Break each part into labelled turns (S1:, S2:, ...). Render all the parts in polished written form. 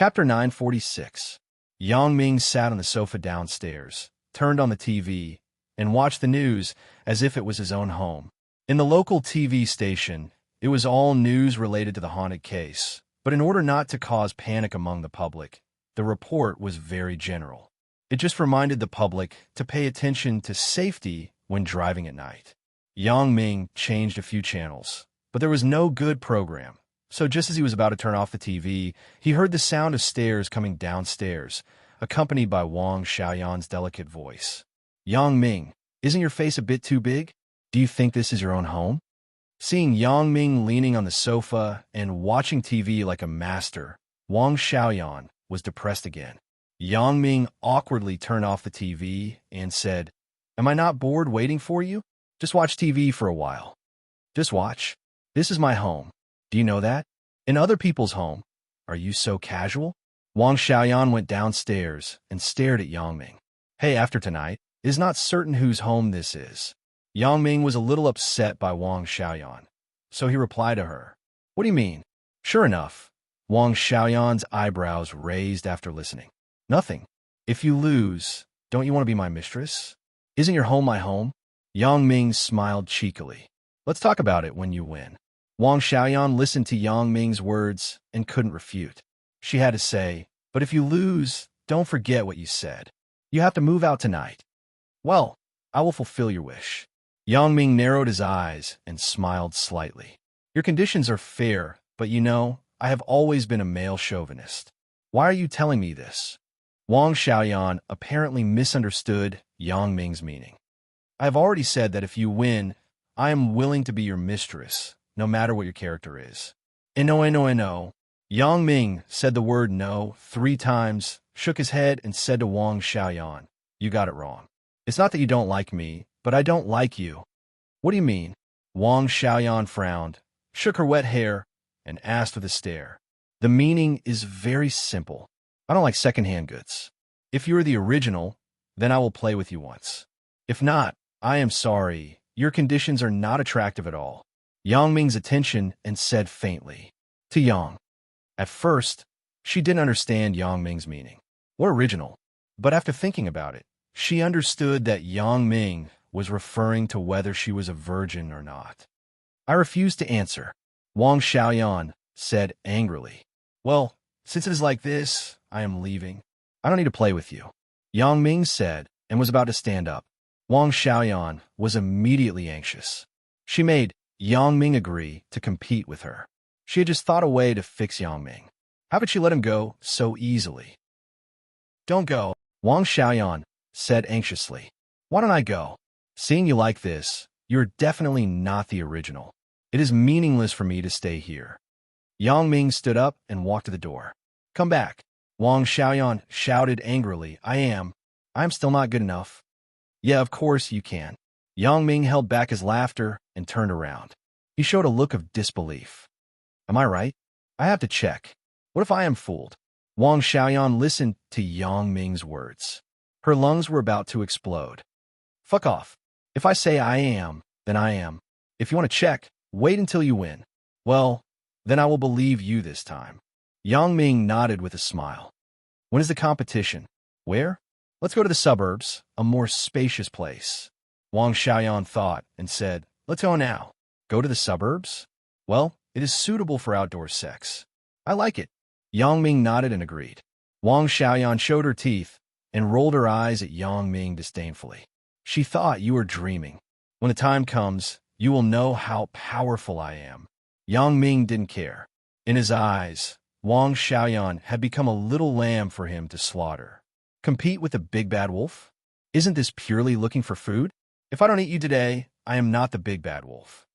S1: Chapter 946. Yang Ming sat on the sofa downstairs, turned on the TV, and watched the news as if it was his own home. In the local TV station, it was all news related to the haunted case, but in order not to cause panic among the public, the report was very general. It just reminded the public to pay attention to safety when driving at night. Yang Ming changed a few channels, but there was no good program. So just as he was about to turn off the TV, he heard the sound of stairs coming downstairs, accompanied by Wang Xiaoyan's delicate voice. Yang Ming, isn't your face a bit too big? Do you think this is your own home? Seeing Yang Ming leaning on the sofa and watching TV like a master, Wang Xiaoyan was depressed again. Yang Ming awkwardly turned off the TV and said, "Am I not bored waiting for you? Just watch TV for a while." "Just watch. This is my home. Do you know that? In other people's home. Are you so casual?" Wang Xiaoyan went downstairs and stared at Yang Ming. "Hey, after tonight, it is not certain whose home this is." Yang Ming was a little upset by Wang Xiaoyan, so he replied to her, "What do you mean?" Sure enough, Wang Xiaoyan's eyebrows raised after listening. "Nothing. If you lose, don't you want to be my mistress? Isn't your home my home?" Yang Ming smiled cheekily. "Let's talk about it when you win." Wang Xiaoyan listened to Yang Ming's words and couldn't refute. She had to say, "But if you lose, don't forget what you said. You have to move out tonight." "Well, I will fulfill your wish." Yang Ming narrowed his eyes and smiled slightly. "Your conditions are fair, but you know, I have always been a male chauvinist. Why are you telling me this?" Wang Xiaoyan apparently misunderstood Yang Ming's meaning. "I have already said that if you win, I am willing to be your mistress, no matter what your character is." No. Yang Ming said the word no 3 times, shook his head, and said to Wang Xiaoyan, "You got it wrong. It's not that you don't like me, but I don't like you." "What do you mean?" Wang Xiaoyan frowned, shook her wet hair, and asked with a stare. "The meaning is very simple. I don't like secondhand goods. If you are the original, then I will play with you once. If not, I am sorry. Your conditions are not attractive at all." Yang Ming's attention and said faintly, "To Yang." At first, she didn't understand Yang Ming's meaning. What original? But after thinking about it, she understood that Yang Ming was referring to whether she was a virgin or not. "I refuse to answer," Wang Xiaoyan said angrily. "Well, since it is like this, I am leaving. I don't need to play with you," Yang Ming said and was about to stand up. Wang Xiaoyan was immediately anxious. She made Yang Ming agree to compete with her. She had just thought a way to fix Yang Ming. How could she let him go so easily? "Don't go," Wang Xiaoyan said anxiously. "Why don't I go? Seeing you like this, you're definitely not the original. It is meaningless for me to stay here." Yang Ming stood up and walked to the door. "Come back," Wang Xiaoyan shouted angrily. I am still not good enough." "Yeah, of course you can." Yang Ming held back his laughter and turned around. He showed a look of disbelief. "Am I right? I have to check. What if I am fooled?" Wang Xiaoyan listened to Yang Ming's words. Her lungs were about to explode. "Fuck off. If I say I am, then I am. If you want to check, wait until you win. Well, then I will believe you this time." Yang Ming nodded with a smile. "When is the competition? Where?" "Let's go to the suburbs, a more spacious place." Wang Xiaoyan thought and said, "Let's go now." "Go to the suburbs?" "Well, it is suitable for outdoor sex." "I like it." Yang Ming nodded and agreed. Wang Xiaoyan showed her teeth and rolled her eyes at Yang Ming disdainfully. She thought, "You are dreaming. When the time comes, you will know how powerful I am." Yang Ming didn't care. In his eyes, Wang Xiaoyan had become a little lamb for him to slaughter. Compete with the big bad wolf? Isn't this purely looking for food? If I don't eat you today, I am not the big bad wolf.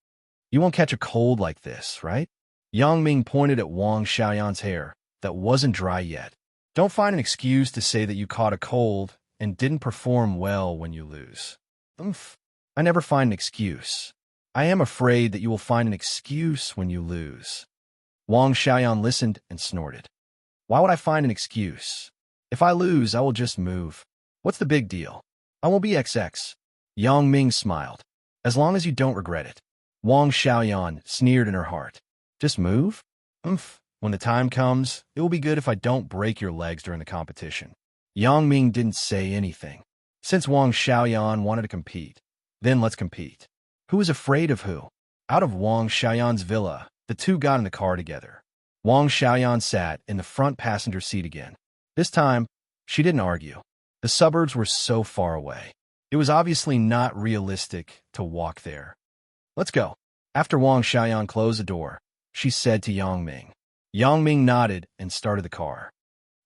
S1: You won't catch a cold like this, right? Yang Ming pointed at Wang Xiaoyan's hair that wasn't dry yet. "Don't find an excuse to say that you caught a cold and didn't perform well when you lose." "Oomph. I never find an excuse. I am afraid that you will find an excuse when you lose." Wang Xiaoyan listened and snorted. "Why would I find an excuse? If I lose, I will just move. What's the big deal? I won't be XX. Yang Ming smiled. "As long as you don't regret it." Wang Xiaoyan sneered in her heart. "Just move? Oomph. When the time comes, it will be good if I don't break your legs during the competition. Yang Ming didn't say anything. Since Wang Xiaoyan wanted to compete, then let's compete. Who is afraid of who? Out of Wang Xiaoyan's villa, the two got in the car together. Wang Xiaoyan sat in the front passenger seat again. This time, she didn't argue. The suburbs were so far away. It was obviously not realistic to walk there. Let's go. After Wang Xiaoyan closed the door, she said to Yang Ming. Yang Ming nodded and started the car.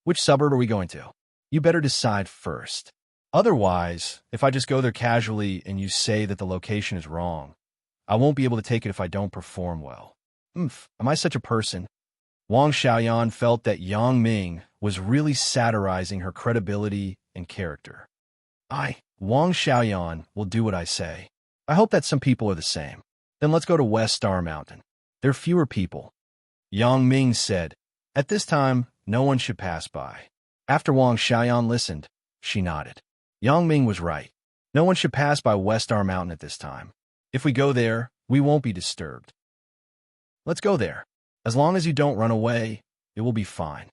S1: Which suburb are we going to? You better decide first. Otherwise, if I just go there casually and you say that the location is wrong, I won't be able to take it if I don't perform well. Am I such a person? Wang Xiaoyan felt that Yang Ming was really satirizing her credibility and character. Wang Xiaoyan, will do what I say. I hope that some people are the same. Then let's go to West Star Mountain. There are fewer people. Yang Ming said. At this time, no one should pass by. After Wang Xiaoyan listened, she nodded. Yang Ming was right. No one should pass by West Star Mountain at this time. If we go there, we won't be disturbed. Let's go there. As long as you don't run away, it will be fine.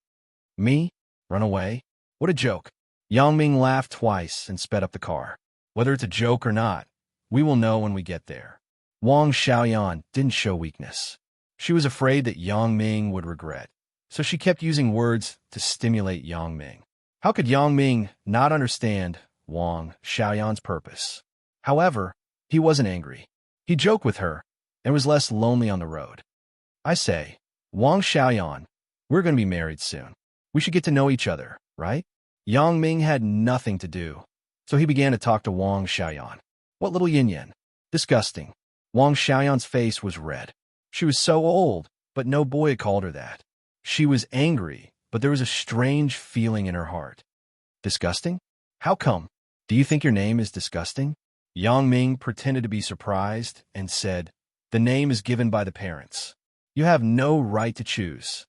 S1: Me? Run away? What a joke. Yang Ming laughed twice and sped up the car. Whether it's a joke or not, we will know when we get there. Wang Xiaoyan didn't show weakness. She was afraid that Yang Ming would regret, so she kept using words to stimulate Yang Ming. How could Yang Ming not understand Wang Xiaoyan's purpose? However, he wasn't angry. He joked with her and was less lonely on the road. I say, Wang Xiaoyan, we're going to be married soon. We should get to know each other, right? Yang Ming had nothing to do, so he began to talk to Wang Xiaoyan. What little yin-yin. Disgusting. Wang Xiaoyan's face was red. She was so old, but no boy had called her that. She was angry, but there was a strange feeling in her heart. Disgusting? How come? Do you think your name is disgusting? Yang Ming pretended to be surprised and said, the name is given by the parents. You have no right to choose.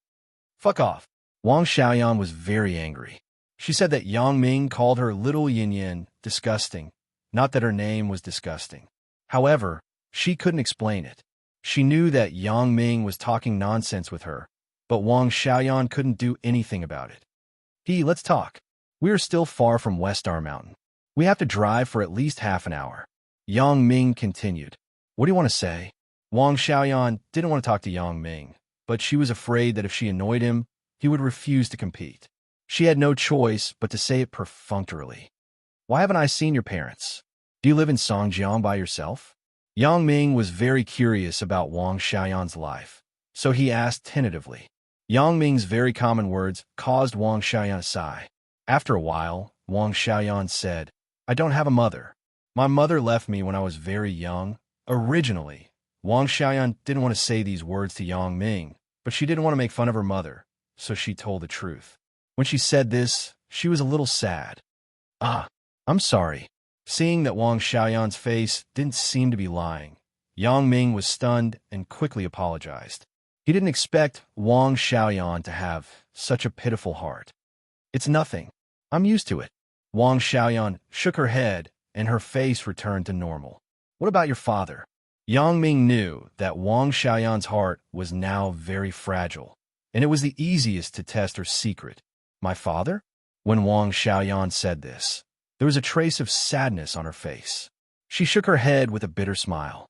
S1: Fuck off. Wang Xiaoyan was very angry. She said that Yang Ming called her little yin-yin disgusting, not that her name was disgusting. However, she couldn't explain it. She knew that Yang Ming was talking nonsense with her, but Wang Xiaoyan couldn't do anything about it. Let's talk. We are still far from West Star Mountain. We have to drive for at least half an hour. Yang Ming continued. What do you want to say? Wang Xiaoyan didn't want to talk to Yang Ming, but she was afraid that if she annoyed him, he would refuse to compete. She had no choice but to say it perfunctorily. Why haven't I seen your parents? Do you live in Songjiang by yourself? Yang Ming was very curious about Wang Xiaoyan's life, so he asked tentatively. Yang Ming's very common words caused Wang Xiaoyan to sigh. After a while, Wang Xiaoyan said, I don't have a mother. My mother left me when I was very young. Originally, Wang Xiaoyan didn't want to say these words to Yang Ming, but she didn't want to make fun of her mother, so she told the truth. When she said this, she was a little sad. I'm sorry. Seeing that Wang Xiaoyan's face didn't seem to be lying, Yang Ming was stunned and quickly apologized. He didn't expect Wang Xiaoyan to have such a pitiful heart. It's nothing. I'm used to it. Wang Xiaoyan shook her head and her face returned to normal. What about your father? Yang Ming knew that Wang Xiaoyan's heart was now very fragile, and it was the easiest to test her secret. My father? When Wang Xiaoyan said this, there was a trace of sadness on her face. She shook her head with a bitter smile.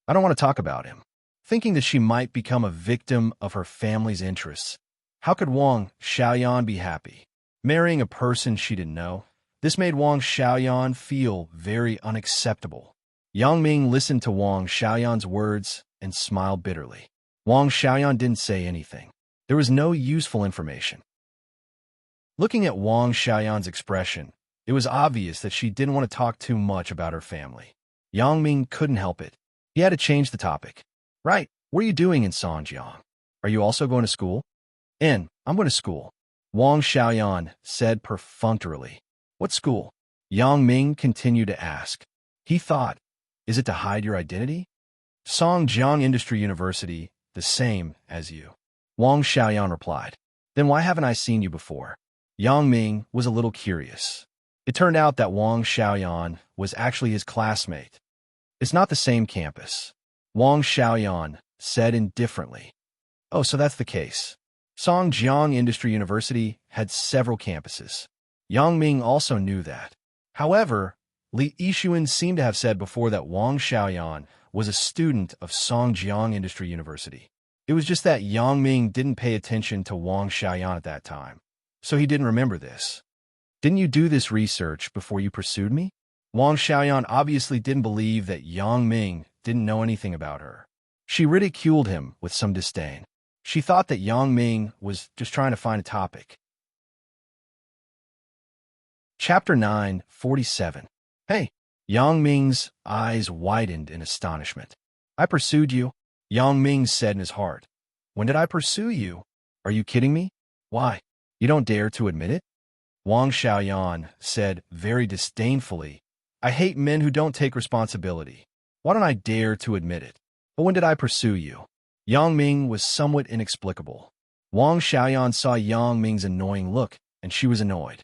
S1: I don't want to talk about him. Thinking that she might become a victim of her family's interests, how could Wang Xiaoyan be happy? Marrying a person she didn't know? This made Wang Xiaoyan feel very unacceptable. Yang Ming listened to Wang Xiaoyan's words and smiled bitterly. Wang Xiaoyan didn't say anything. There was no useful information. Looking at Wang Xiaoyan's expression, it was obvious that she didn't want to talk too much about her family. Yang Ming couldn't help it. He had to change the topic. Right, what are you doing in Songjiang? Are you also going to school? I'm going to school. Wang Xiaoyan said perfunctorily. What school? Yang Ming continued to ask. He thought, is it to hide your identity? Songjiang Industry University, the same as you. Wang Xiaoyan replied. Then why haven't I seen you before? Yang Ming was a little curious. It turned out that Wang Xiaoyan was actually his classmate. It's not the same campus. Wang Xiaoyan said indifferently. Oh, so that's the case. Songjiang Industry University had several campuses. Yang Ming also knew that. However, Li Yixuan seemed to have said before that Wang Xiaoyan was a student of Songjiang Industry University. It was just that Yang Ming didn't pay attention to Wang Xiaoyan at that time, so he didn't remember this. Didn't you do this research before you pursued me? Wang Xiaoyan obviously didn't believe that Yang Ming didn't know anything about her. She ridiculed him with some disdain. She thought that Yang Ming was just trying to find a topic. Chapter 9:47. Hey! Yang Ming's eyes widened in astonishment. I pursued you, Yang Ming said in his heart. When did I pursue you? Are you kidding me? Why? You don't dare to admit it? Wang Xiaoyan said very disdainfully, I hate men who don't take responsibility. Why don't I dare to admit it? But when did I pursue you? Yang Ming was somewhat inexplicable. Wang Xiaoyan saw Yang Ming's annoying look, and she was annoyed.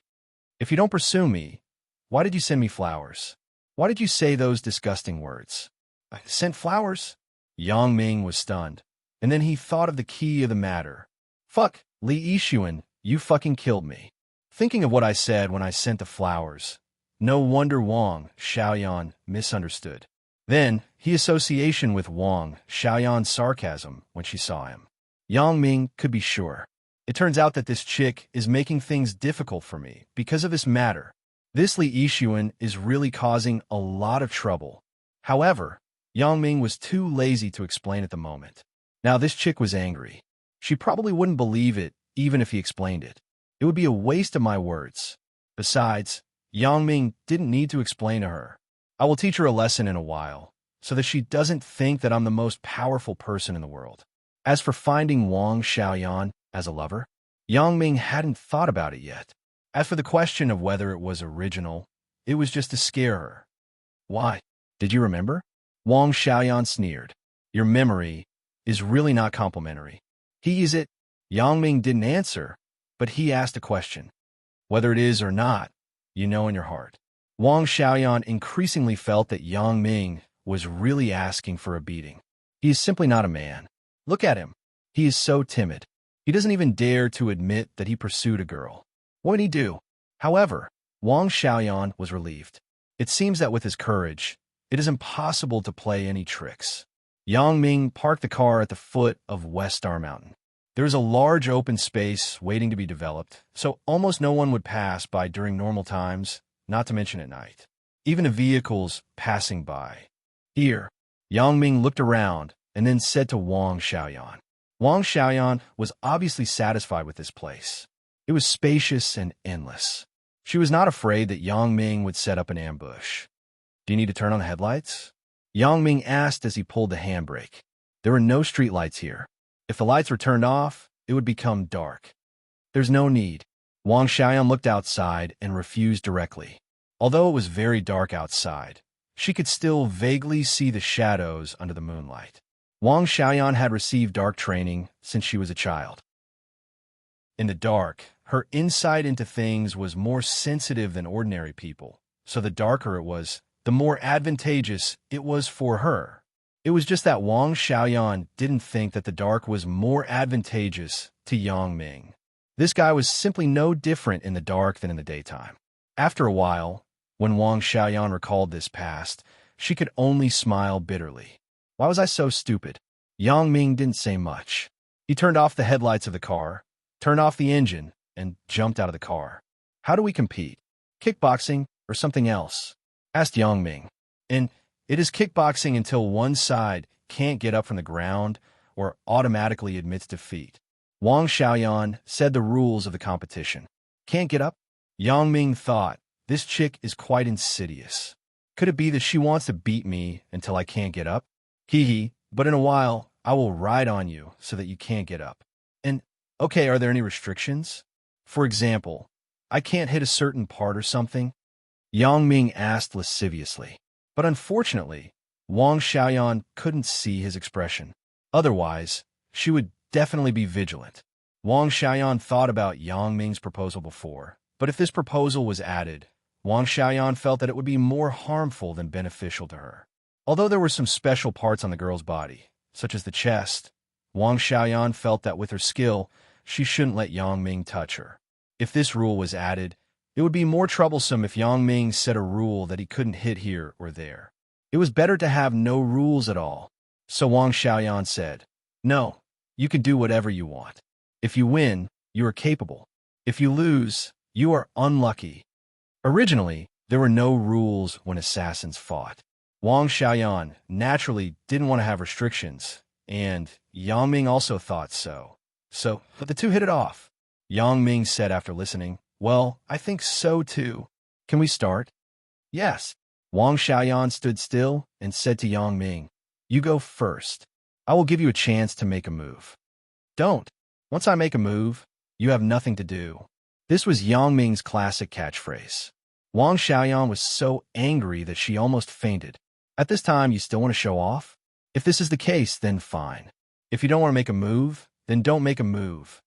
S1: If you don't pursue me, why did you send me flowers? Why did you say those disgusting words? I sent flowers? Yang Ming was stunned, and then he thought of the key of the matter. Fuck, Li Yixuan, you fucking killed me. Thinking of what I said when I sent the flowers. No wonder Wang Xiaoyan misunderstood. Then, he association with Wang Xiaoyan's sarcasm when she saw him. Yang Ming could be sure. It turns out that this chick is making things difficult for me because of this matter. This Li Yixuan is really causing a lot of trouble. However, Yang Ming was too lazy to explain at the moment. Now this chick was angry. She probably wouldn't believe it even if he explained it. It would be a waste of my words. Besides, Yang Ming didn't need to explain to her. I will teach her a lesson in a while, so that she doesn't think that I'm the most powerful person in the world. As for finding Wang Xiaoyan as a lover, Yang Ming hadn't thought about it yet. As for the question of whether it was original, it was just to scare her. Why? Did you remember? Wang Xiaoyan sneered. Your memory is really not complimentary. Is it? Yang Ming didn't answer, but he asked a question. Whether it is or not, you know in your heart. Wang Xiaoyan increasingly felt that Yang Ming was really asking for a beating. He is simply not a man. Look at him. He is so timid. He doesn't even dare to admit that he pursued a girl. What would he do? However, Wang Xiaoyan was relieved. It seems that with his courage, it is impossible to play any tricks. Yang Ming parked the car at the foot of West Star Mountain. There is a large open space waiting to be developed, so almost no one would pass by during normal times, not to mention at night. Even the vehicles passing by. Here, Yang Ming looked around and then said to Wang Xiaoyan. Wang Xiaoyan was obviously satisfied with this place. It was spacious and endless. She was not afraid that Yang Ming would set up an ambush. Do you need to turn on the headlights? Yang Ming asked as he pulled the handbrake. There were no streetlights here. If the lights were turned off, it would become dark. There's no need. Wang Xiaoyan looked outside and refused directly. Although it was very dark outside, she could still vaguely see the shadows under the moonlight. Wang Xiaoyan had received dark training since she was a child. In the dark, her insight into things was more sensitive than ordinary people, so the darker it was, the more advantageous it was for her. It was just that Wang Xiaoyan didn't think that the dark was more advantageous to Yang Ming. This guy was simply no different in the dark than in the daytime. After a while, when Wang Xiaoyan recalled this past, she could only smile bitterly. Why was I so stupid? Yang Ming didn't say much. He turned off the headlights of the car, turned off the engine, and jumped out of the car. How do we compete? Kickboxing or something else? Asked Yang Ming. And it is kickboxing until one side can't get up from the ground or automatically admits defeat. Wang Xiaoyan said the rules of the competition. Can't get up? Yang Ming thought, this chick is quite insidious. Could it be that she wants to beat me until I can't get up? But in a while, I will ride on you so that you can't get up. And, okay, are there any restrictions? For example, I can't hit a certain part or something? Yang Ming asked lasciviously. But unfortunately, Wang Xiaoyan couldn't see his expression. Otherwise, she would definitely be vigilant. Wang Xiaoyan thought about Yang Ming's proposal before, but if this proposal was added, Wang Xiaoyan felt that it would be more harmful than beneficial to her. Although there were some special parts on the girl's body, such as the chest, Wang Xiaoyan felt that with her skill, she shouldn't let Yang Ming touch her. If this rule was added, it would be more troublesome if Yang Ming set a rule that he couldn't hit here or there. It was better to have no rules at all. So Wang Xiaoyan said, "No, you can do whatever you want. If you win, you are capable. If you lose, you are unlucky." Originally, there were no rules when assassins fought. Wang Xiaoyan naturally didn't want to have restrictions, and Yang Ming also thought so. But the two hit it off. Yang Ming said after listening, "Well, I think so too. Can we start?" "Yes." Wang Xiaoyan stood still and said to Yang Ming, "You go first. I will give you a chance to make a move." "Don't. Once I make a move, you have nothing to do." This was Yang Ming's classic catchphrase. Wang Xiaoyan was so angry that she almost fainted. At this time, you still want to show off? If this is the case, then fine. If you don't want to make a move, then don't make a move.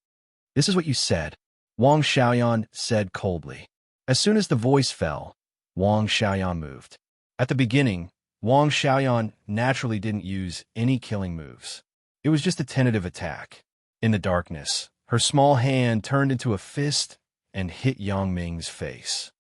S1: "This is what you said," Wang Xiaoyan said coldly. As soon as the voice fell, Wang Xiaoyan moved. At the beginning, Wang Xiaoyan naturally didn't use any killing moves. It was just a tentative attack. In the darkness, her small hand turned into a fist and hit Yang Ming's face.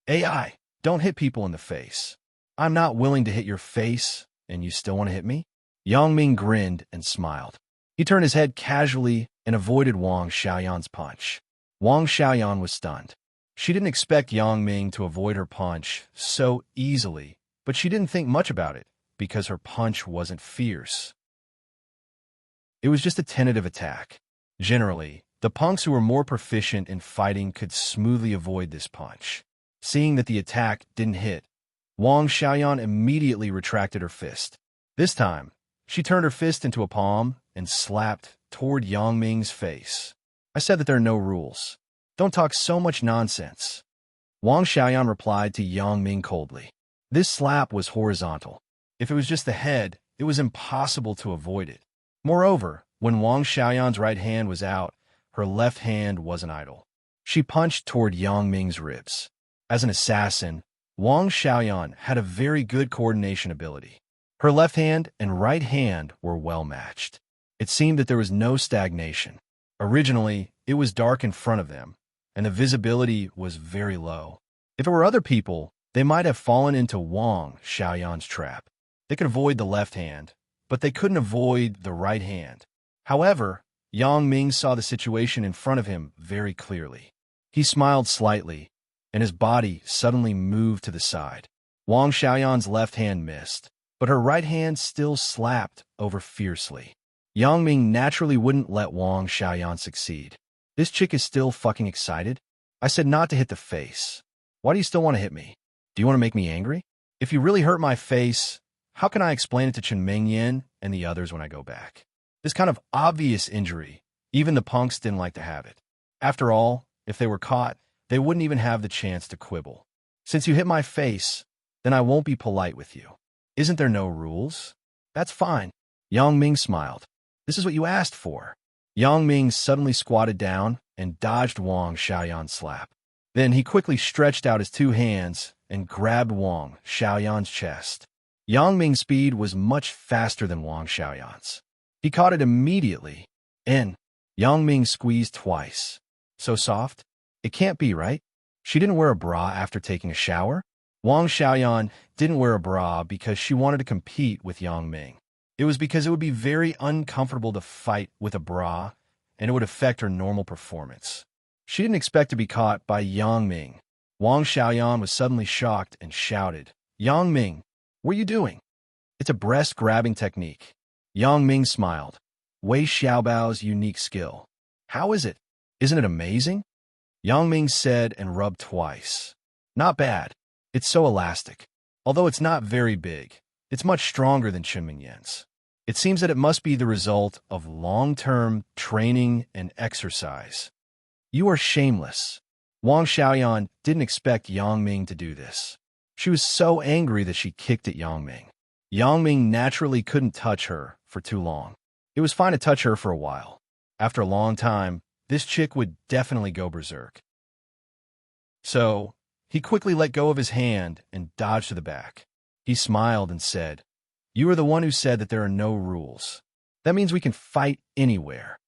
S1: "AI, don't hit people in the face. I'm not willing to hit your face, and you still want to hit me?" Yang Ming grinned and smiled. He turned his head casually and avoided Wang Xiaoyan's punch. Wang Xiaoyan was stunned. She didn't expect Yang Ming to avoid her punch so easily, but she didn't think much about it because her punch wasn't fierce. It was just a tentative attack. Generally, the punks who were more proficient in fighting could smoothly avoid this punch. Seeing that the attack didn't hit, Wang Xiaoyan immediately retracted her fist. This time, she turned her fist into a palm and slapped toward Yang Ming's face. "I said that there are no rules. Don't talk so much nonsense." Wang Xiaoyan replied to Yang Ming coldly. This slap was horizontal. If it was just the head, it was impossible to avoid it. Moreover, when Wang Xiaoyan's right hand was out, her left hand wasn't idle. She punched toward Yang Ming's ribs. As an assassin, Wang Xiaoyan had a very good coordination ability. Her left hand and right hand were well matched. It seemed that there was no stagnation. Originally, it was dark in front of them, and the visibility was very low. If it were other people, they might have fallen into Wang Xiaoyan's trap. They could avoid the left hand, but they couldn't avoid the right hand. However, Yang Ming saw the situation in front of him very clearly. He smiled slightly, and his body suddenly moved to the side. Wang Xiaoyan's left hand missed, but her right hand still slapped over fiercely. Yang Ming naturally wouldn't let Wang Xiaoyan succeed. "This chick is still fucking excited? I said not to hit the face. Why do you still want to hit me? Do you want to make me angry? If you really hurt my face, how can I explain it to Chen Mingyan and the others when I go back? This kind of obvious injury, even the punks didn't like to have it. After all, if they were caught, they wouldn't even have the chance to quibble. Since you hit my face, then I won't be polite with you. Isn't there no rules? That's fine." Yang Ming smiled. "This is what you asked for." Yang Ming suddenly squatted down and dodged Wang Xiaoyan's slap. Then he quickly stretched out his two hands and grabbed Wang Xiaoyan's chest. Yang Ming's speed was much faster than Wang Xiaoyan's. He caught it immediately, and Yang Ming squeezed twice. "So soft? It can't be, right? She didn't wear a bra after taking a shower?" Wang Xiaoyan didn't wear a bra because she wanted to compete with Yang Ming. It was because it would be very uncomfortable to fight with a bra, and it would affect her normal performance. She didn't expect to be caught by Yang Ming. Wang Xiaoyan was suddenly shocked and shouted, "Yang Ming, what are you doing?" "It's a breast-grabbing technique." Yang Ming smiled. "Wei Xiaobao's unique skill. How is it? Isn't it amazing?" Yang Ming said and rubbed twice. "Not bad. It's so elastic. Although it's not very big, it's much stronger than Chen Mingyan's. It seems that it must be the result of long-term training and exercise." "You are shameless." Wang Xiaoyan didn't expect Yang Ming to do this. She was so angry that she kicked at Yang Ming. Yang Ming naturally couldn't touch her for too long. It was fine to touch her for a while. After a long time, this chick would definitely go berserk. So, he quickly let go of his hand and dodged to the back. He smiled and said, "You are the one who said that there are no rules. That means we can fight anywhere."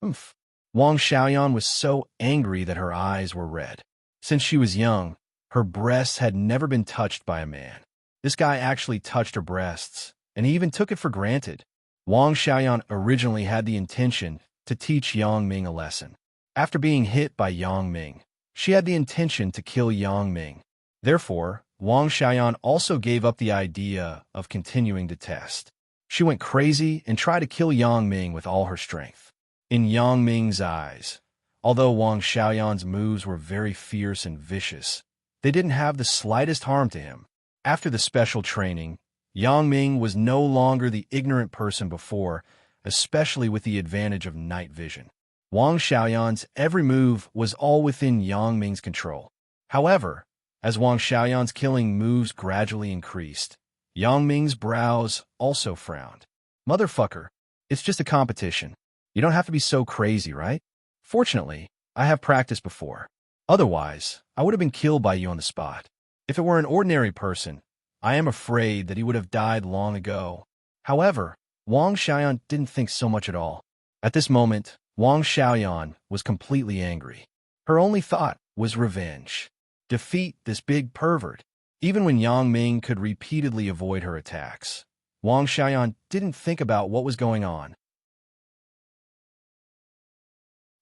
S1: "Oomph." Wang Xiaoyan was so angry that her eyes were red. Since she was young, her breasts had never been touched by a man. This guy actually touched her breasts, and he even took it for granted. Wang Xiaoyan originally had the intention to teach Yang Ming a lesson. After being hit by Yang Ming, she had the intention to kill Yang Ming. Therefore, Wang Xiaoyan also gave up the idea of continuing to test. She went crazy and tried to kill Yang Ming with all her strength. In Yang Ming's eyes, although Wang Xiaoyan's moves were very fierce and vicious, they didn't have the slightest harm to him. After the special training, Yang Ming was no longer the ignorant person before, especially with the advantage of night vision. Wang Xiaoyan's every move was all within Yang Ming's control. However, as Wang Xiaoyan's killing moves gradually increased, Yang Ming's brows also frowned. Motherfucker, it's just a competition. You don't have to be so crazy, right? Fortunately, I have practiced before. Otherwise, I would have been killed by you on the spot. If it were an ordinary person, I am afraid that he would have died long ago. However, Wang Xiaoyan didn't think so much at all. At this moment, Wang Xiaoyan was completely angry. Her only thought was revenge. Defeat this big pervert. Even when Yang Ming could repeatedly avoid her attacks, Wang Xiaoyan didn't think about what was going on.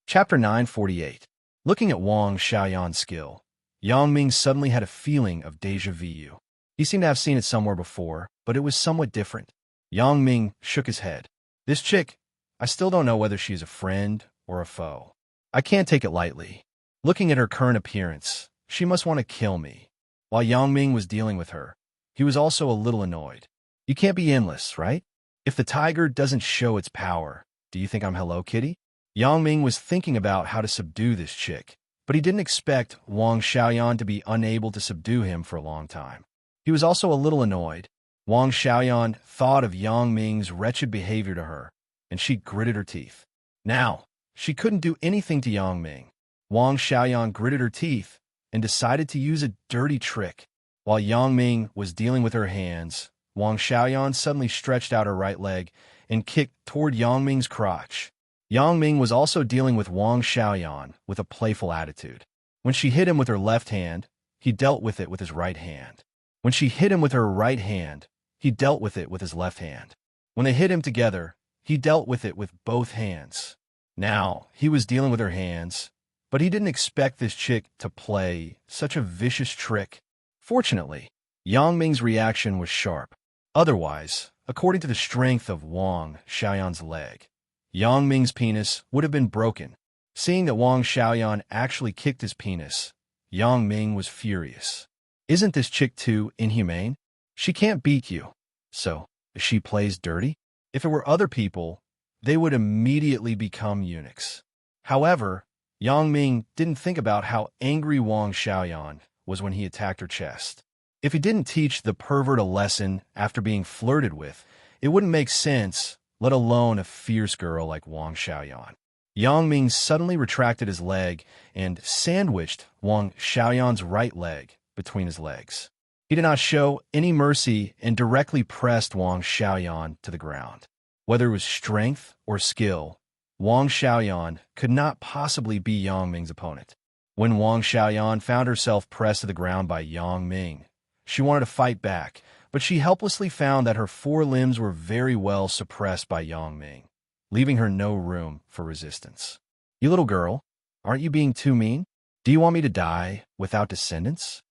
S1: Chapter 948. Looking at Wang Xiaoyan's skill, Yang Ming suddenly had a feeling of déjà vu. He seemed to have seen it somewhere before, but it was somewhat different. Yang Ming shook his head. This chick, I still don't know whether she's a friend or a foe. I can't take it lightly. Looking at her current appearance, she must want to kill me. While Yang Ming was dealing with her, he was also a little annoyed. You can't be endless, right? If the tiger doesn't show its power, do you think I'm Hello Kitty? Yang Ming was thinking about how to subdue this chick, but he didn't expect Wang Xiaoyan to be unable to subdue him for a long time. He was also a little annoyed. Wang Xiaoyan thought of Yang Ming's wretched behavior to her, and she gritted her teeth. Now, she couldn't do anything to Yang Ming. Wang Xiaoyan gritted her teeth and decided to use a dirty trick. While Yang Ming was dealing with her hands, Wang Xiaoyan suddenly stretched out her right leg and kicked toward Yang Ming's crotch. Yang Ming was also dealing with Wang Xiaoyan with a playful attitude. When she hit him with her left hand, he dealt with it with his right hand. When she hit him with her right hand, he dealt with it with his left hand. When they hit him together, he dealt with it with both hands. Now, he was dealing with her hands, but he didn't expect this chick to play such a vicious trick. Fortunately, Yang Ming's reaction was sharp. Otherwise, according to the strength of Wang Xiaoyan's leg, Yang Ming's penis would have been broken. Seeing that Wang Xiaoyan actually kicked his penis, Yang Ming was furious. Isn't this chick too inhumane? She can't beat you. So, she plays dirty? If it were other people, they would immediately become eunuchs. However, Yang Ming didn't think about how angry Wang Xiaoyan was when he attacked her chest. If he didn't teach the pervert a lesson after being flirted with, it wouldn't make sense, let alone a fierce girl like Wang Xiaoyan. Yang Ming suddenly retracted his leg and sandwiched Wang Xiaoyan's right leg between his legs. He did not show any mercy and directly pressed Wang Xiaoyan to the ground. Whether it was strength or skill, Wang Xiaoyan could not possibly be Yang Ming's opponent. When Wang Xiaoyan found herself pressed to the ground by Yang Ming, she wanted to fight back, but she helplessly found that her four limbs were very well suppressed by Yang Ming, leaving her no room for resistance. You little girl, aren't you being too mean? Do you want me to die without descendants?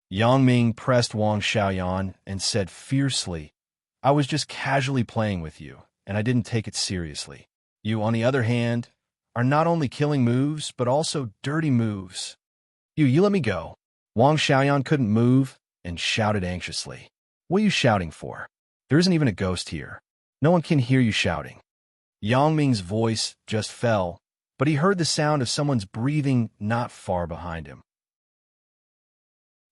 S1: Yang Ming pressed Wang Xiaoyan and said fiercely, I was just casually playing with you, and I didn't take it seriously. You, on the other hand, are not only killing moves, but also dirty moves. You let me go. Wang Xiaoyan couldn't move and shouted anxiously. What are you shouting for? There isn't even a ghost here. No one can hear you shouting. Yang Ming's voice just fell, but he heard the sound of someone's breathing not far behind him.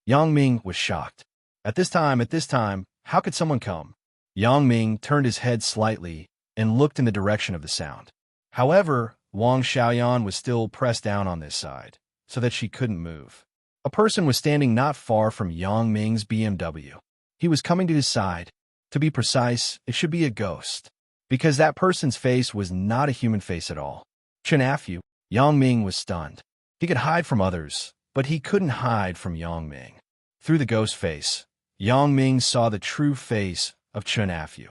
S1: Yang Ming was shocked. At this time, how could someone come? Yang Ming turned his head slightly and looked in the direction of the sound. However, Wang Xiaoyan was still pressed down on this side, so that she couldn't move. A person was standing not far from Yang Ming's BMW. He was coming to his side. To be precise, it should be a ghost, because that person's face was not a human face at all. Chenafyu, Yang Ming was stunned. He could hide from others, but he couldn't hide from Yang Ming. Through the ghost face, Yang Ming saw the true face of Chun Afu.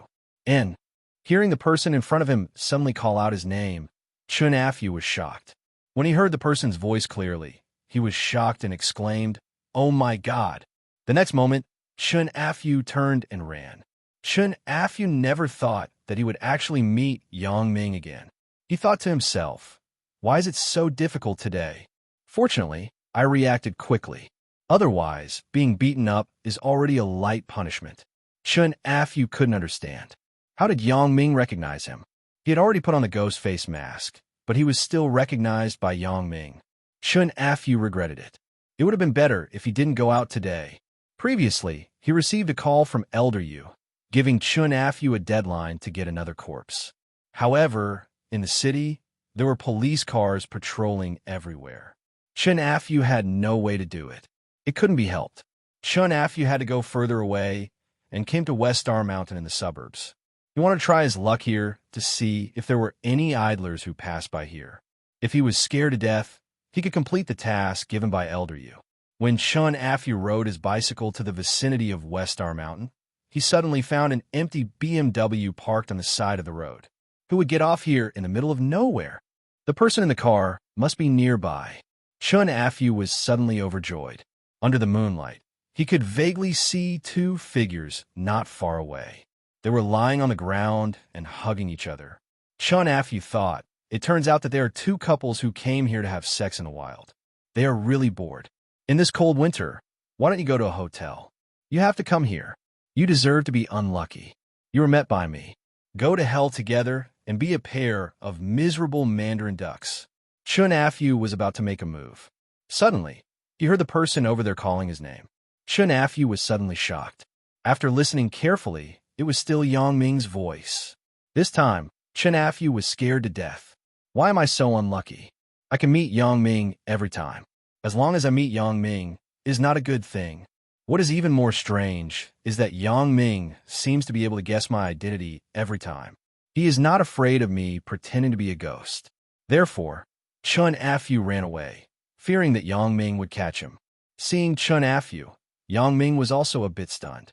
S1: And, hearing the person in front of him suddenly call out his name, Chun Afu was shocked. When he heard the person's voice clearly, he was shocked and exclaimed, "Oh my God!" The next moment, Chun Afu turned and ran. Chun Afu never thought that he would actually meet Yang Ming again. He thought to himself, "Why is it so difficult today?" Fortunately, I reacted quickly. Otherwise, being beaten up is already a light punishment. Chun Afu couldn't understand. How did Yang Ming recognize him? He had already put on the ghost face mask, but he was still recognized by Yang Ming. Chun Afu regretted it. It would have been better if he didn't go out today. Previously, he received a call from Elder Yu, giving Chun Afu a deadline to get another corpse. However, in the city, there were police cars patrolling everywhere. Chun Afu had no way to do it. It couldn't be helped. Chun Afu had to go further away and came to West Star Mountain in the suburbs. He wanted to try his luck here to see if there were any idlers who passed by here. If he was scared to death, he could complete the task given by Elder Yu. When Chun Afu rode his bicycle to the vicinity of West Star Mountain, he suddenly found an empty BMW parked on the side of the road. Who would get off here in the middle of nowhere? The person in the car must be nearby. Chun Afu was suddenly overjoyed. Under the moonlight, he could vaguely see two figures not far away. They were lying on the ground and hugging each other. Chun Afu thought, it turns out that there are two couples who came here to have sex in the wild. They are really bored. In this cold winter, why don't you go to a hotel? You have to come here. You deserve to be unlucky. You were met by me. Go to hell together and be a pair of miserable mandarin ducks. Chun Afu was about to make a move. Suddenly, he heard the person over there calling his name. Chun Afu was suddenly shocked. After listening carefully, it was still Yang Ming's voice. This time, Chun Afu was scared to death. Why am I so unlucky? I can meet Yang Ming every time. As long as I meet Yang Ming, is not a good thing. What is even more strange is that Yang Ming seems to be able to guess my identity every time. He is not afraid of me pretending to be a ghost. Therefore, Chun Afu ran away, fearing that Yang Ming would catch him. Seeing Chun Afu, Yang Ming was also a bit stunned.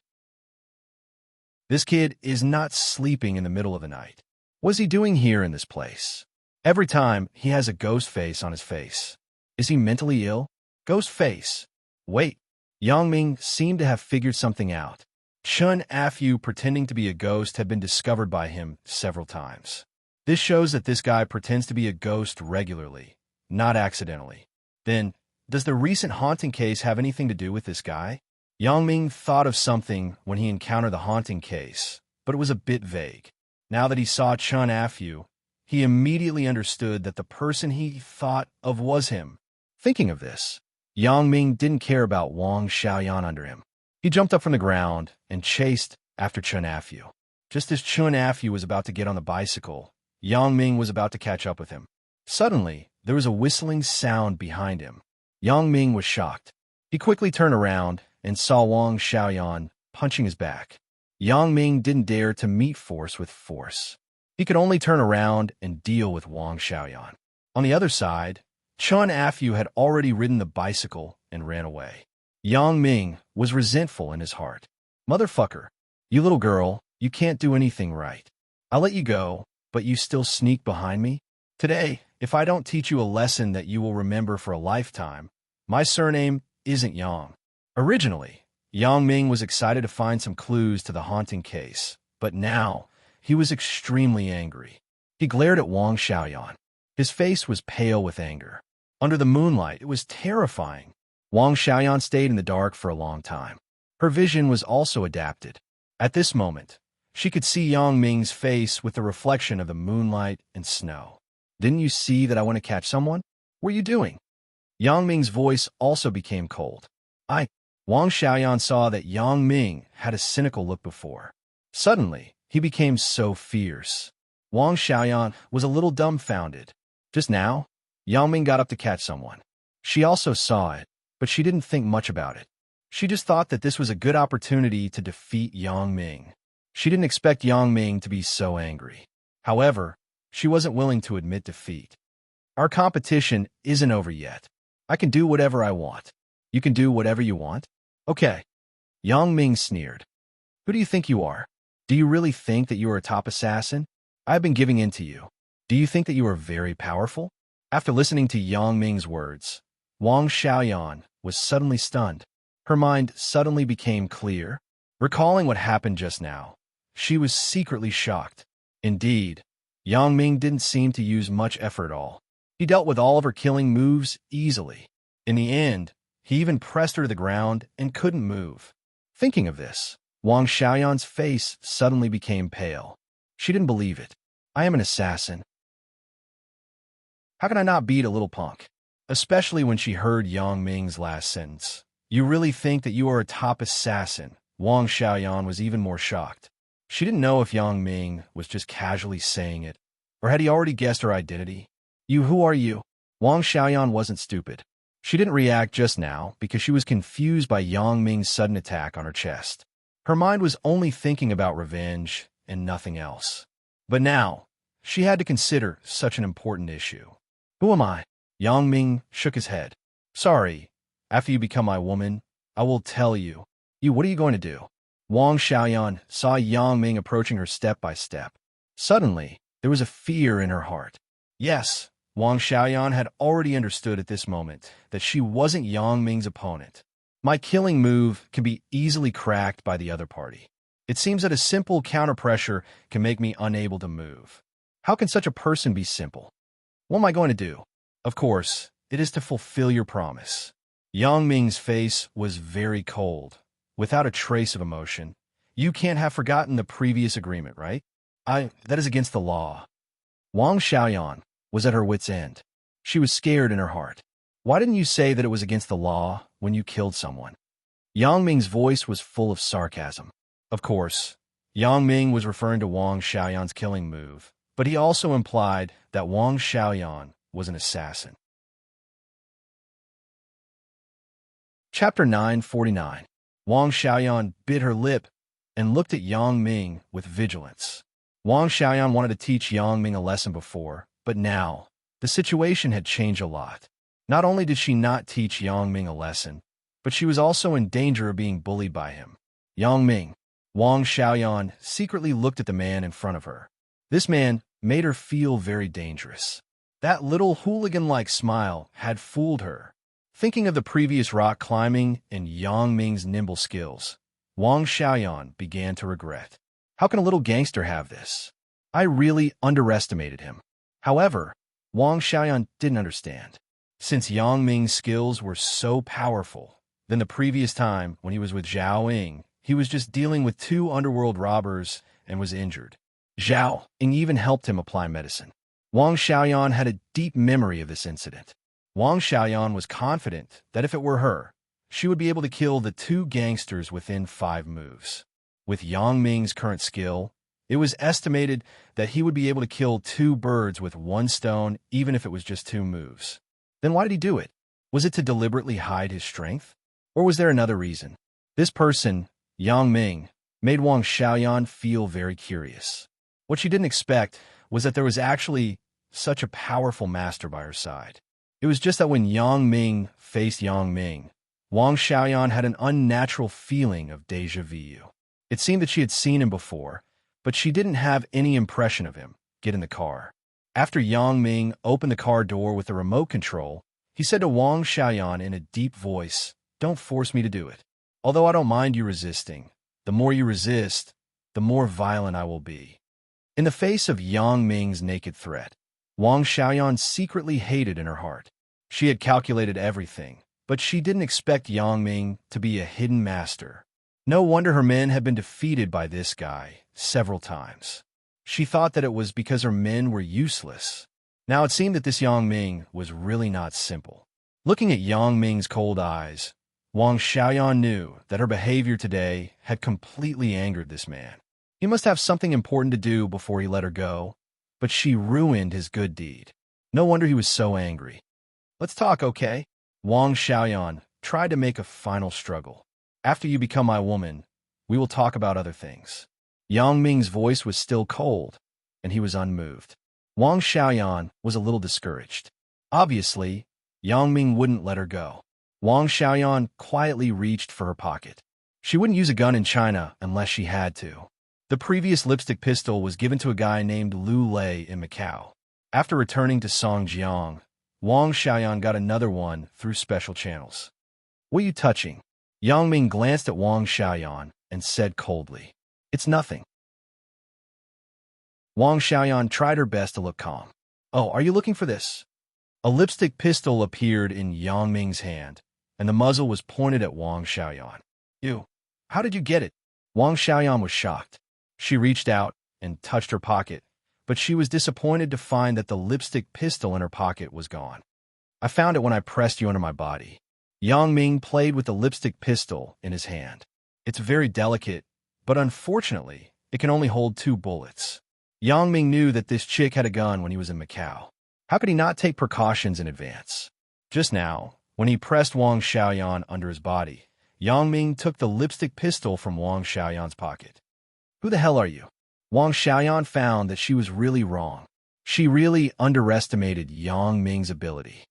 S1: This kid is not sleeping in the middle of the night. What is he doing here in this place? Every time, he has a ghost face on his face. Is he mentally ill? Ghost face. Wait. Yang Ming seemed to have figured something out. Chun Afu pretending to be a ghost had been discovered by him several times. This shows that this guy pretends to be a ghost regularly, not accidentally. Then, does the recent haunting case have anything to do with this guy? Yang Ming thought of something when he encountered the haunting case, but it was a bit vague. Now that he saw Chun Afu, he immediately understood that the person he thought of was him. Thinking of this, Yang Ming didn't care about Wang Xiaoyan under him. He jumped up from the ground and chased after Chun Afu. Just as Chun Afu was about to get on the bicycle, Yang Ming was about to catch up with him. Suddenly, there was a whistling sound behind him. Yang Ming was shocked. He quickly turned around and saw Wang Xiaoyan punching his back. Yang Ming didn't dare to meet force with force. He could only turn around and deal with Wang Xiaoyan. On the other side, Chun Afu had already ridden the bicycle and ran away. Yang Ming was resentful in his heart. Motherfucker, you little girl, you can't do anything right. I'll let you go, but you still sneak behind me? Today, if I don't teach you a lesson that you will remember for a lifetime, my surname isn't Yang. Originally, Yang Ming was excited to find some clues to the haunting case, but now he was extremely angry. He glared at Wang Xiaoyan. His face was pale with anger. Under the moonlight, it was terrifying. Wang Xiaoyan stayed in the dark for a long time. Her vision was also adapted. At this moment, she could see Yang Ming's face with the reflection of the moonlight and snow. Didn't you see that I want to catch someone? What are you doing? Yang Ming's voice also became cold. Wang Xiaoyan saw that Yang Ming had a cynical look before. Suddenly, he became so fierce. Wang Xiaoyan was a little dumbfounded. Just now, Yang Ming got up to catch someone. She also saw it, but she didn't think much about it. She just thought that this was a good opportunity to defeat Yang Ming. She didn't expect Yang Ming to be so angry. However, she wasn't willing to admit defeat. Our competition isn't over yet. I can do whatever I want. You can do whatever you want? Okay. Yang Ming sneered. Who do you think you are? Do you really think that you are a top assassin? I've been giving in to you. Do you think that you are very powerful? After listening to Yang Ming's words, Wang Xiaoyan was suddenly stunned. Her mind suddenly became clear. Recalling what happened just now, she was secretly shocked. Indeed, Yang Ming didn't seem to use much effort at all. He dealt with all of her killing moves easily. In the end, he even pressed her to the ground and couldn't move. Thinking of this, Wang Xiaoyan's face suddenly became pale. She didn't believe it. I am an assassin. How can I not beat a little punk? Especially when she heard Yang Ming's last sentence. You really think that you are a top assassin? Wang Xiaoyan was even more shocked. She didn't know if Yang Ming was just casually saying it, or had he already guessed her identity. Who are you? Wang Xiaoyan wasn't stupid. She didn't react just now because she was confused by Yang Ming's sudden attack on her chest. Her mind was only thinking about revenge and nothing else. But now, she had to consider such an important issue. Who am I? Yang Ming shook his head. Sorry, after you become my woman, I will tell you. What are you going to do? Wang Xiaoyan saw Yang Ming approaching her step by step. Suddenly, there was a fear in her heart. Yes, Wang Xiaoyan had already understood at this moment that she wasn't Yang Ming's opponent. My killing move can be easily cracked by the other party. It seems that a simple counter-pressure can make me unable to move. How can such a person be simple? What am I going to do? Of course, it is to fulfill your promise. Yang Ming's face was very cold, without a trace of emotion. You can't have forgotten the previous agreement, right? That is against the law. Wang Xiaoyan was at her wit's end. She was scared in her heart. Why didn't you say that it was against the law when you killed someone? Yang Ming's voice was full of sarcasm. Of course, Yang Ming was referring to Wang Xiaoyan's killing move, but he also implied that Wang Xiaoyan was an assassin. Chapter 949. Wang Xiaoyan bit her lip and looked at Yang Ming with vigilance. Wang Xiaoyan wanted to teach Yang Ming a lesson before, but now, the situation had changed a lot. Not only did she not teach Yang Ming a lesson, but she was also in danger of being bullied by him. Yang Ming. Wang Xiaoyan secretly looked at the man in front of her. This man made her feel very dangerous. That little hooligan-like smile had fooled her. Thinking of the previous rock climbing and Yang Ming's nimble skills, Wang Xiaoyan began to regret. How can a little gangster have this? I really underestimated him. However, Wang Xiaoyan didn't understand. Since Yang Ming's skills were so powerful, then the previous time when he was with Zhao Ying, he was just dealing with 2 underworld robbers and was injured. Zhao Ying even helped him apply medicine. Wang Xiaoyan had a deep memory of this incident. Wang Xiaoyan was confident that if it were her, she would be able to kill the 2 gangsters within 5 moves. With Yang Ming's current skill, it was estimated that he would be able to kill 2 birds with 1 stone even if it was just 2 moves. Then why did he do it? Was it to deliberately hide his strength? Or was there another reason? This person, Yang Ming, made Wang Xiaoyan feel very curious. What she didn't expect was that there was actually such a powerful master by her side. It was just that when Yang Ming faced Yang Ming, Wang Xiaoyan had an unnatural feeling of déjà vu. It seemed that she had seen him before, but she didn't have any impression of him. Get in the car. After Yang Ming opened the car door with the remote control, he said to Wang Xiaoyan in a deep voice, "Don't force me to do it. Although I don't mind you resisting, the more you resist, the more violent I will be." In the face of Yang Ming's naked threat, Wang Xiaoyan secretly hated in her heart. She had calculated everything, but she didn't expect Yang Ming to be a hidden master. No wonder her men had been defeated by this guy several times. She thought that it was because her men were useless. Now it seemed that this Yang Ming was really not simple. Looking at Yang Ming's cold eyes, Wang Xiaoyan knew that her behavior today had completely angered this man. He must have something important to do before he let her go, but she ruined his good deed. No wonder he was so angry. "Let's talk, okay?" Wang Xiaoyan tried to make a final struggle. "After you become my woman, we will talk about other things." Yang Ming's voice was still cold, and he was unmoved. Wang Xiaoyan was a little discouraged. Obviously, Yang Ming wouldn't let her go. Wang Xiaoyan quietly reached for her pocket. She wouldn't use a gun in China unless she had to. The previous lipstick pistol was given to a guy named Lu Lei in Macau. After returning to Songjiang, Wang Xiaoyan got another one through special channels. "What are you touching?" Yang Ming glanced at Wang Xiaoyan and said coldly, "It's nothing." Wang Xiaoyan tried her best to look calm. "Oh, are you looking for this?" A lipstick pistol appeared in Yang Ming's hand, and the muzzle was pointed at Wang Xiaoyan. "You, how did you get it?" Wang Xiaoyan was shocked. She reached out and touched her pocket, but she was disappointed to find that the lipstick pistol in her pocket was gone. "I found it when I pressed you under my body." Yang Ming played with the lipstick pistol in his hand. "It's very delicate, but unfortunately, it can only hold 2 bullets. Yang Ming knew that this chick had a gun when he was in Macau. How could he not take precautions in advance? Just now, when he pressed Wang Xiaoyan under his body, Yang Ming took the lipstick pistol from Wang Xiaoyan's pocket. "Who the hell are you?" Wang Xiaoyan found that she was really wrong. She really underestimated Yang Ming's ability.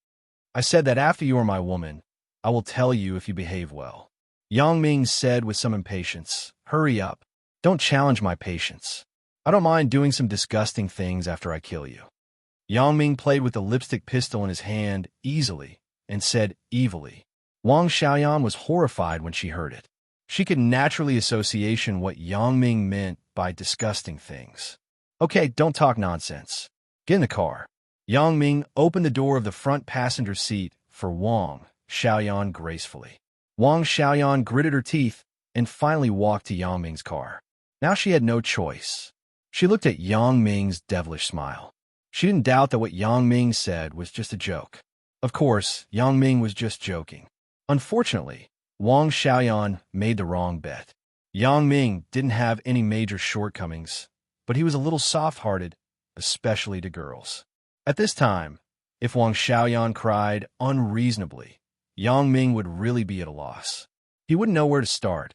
S1: "I said that after you are my woman, I will tell you if you behave well." Yang Ming said with some impatience, "Hurry up. Don't challenge my patience. I don't mind doing some disgusting things after I kill you." Yang Ming played with the lipstick pistol in his hand easily and said evilly. Wang Xiaoyan was horrified when she heard it. She could naturally association what Yang Ming meant by disgusting things. "Okay, don't talk nonsense. Get in the car." Yang Ming opened the door of the front passenger seat for Wang Xiaoyan gracefully. Wang Xiaoyan gritted her teeth and finally walked to Yang Ming's car. Now she had no choice. She looked at Yang Ming's devilish smile. She didn't doubt that what Yang Ming said was just a joke. Of course, Yang Ming was just joking. Unfortunately, Wang Xiaoyan made the wrong bet. Yang Ming didn't have any major shortcomings, but he was a little soft-hearted, especially to girls. At this time, if Wang Xiaoyan cried unreasonably, Yang Ming would really be at a loss. He wouldn't know where to start,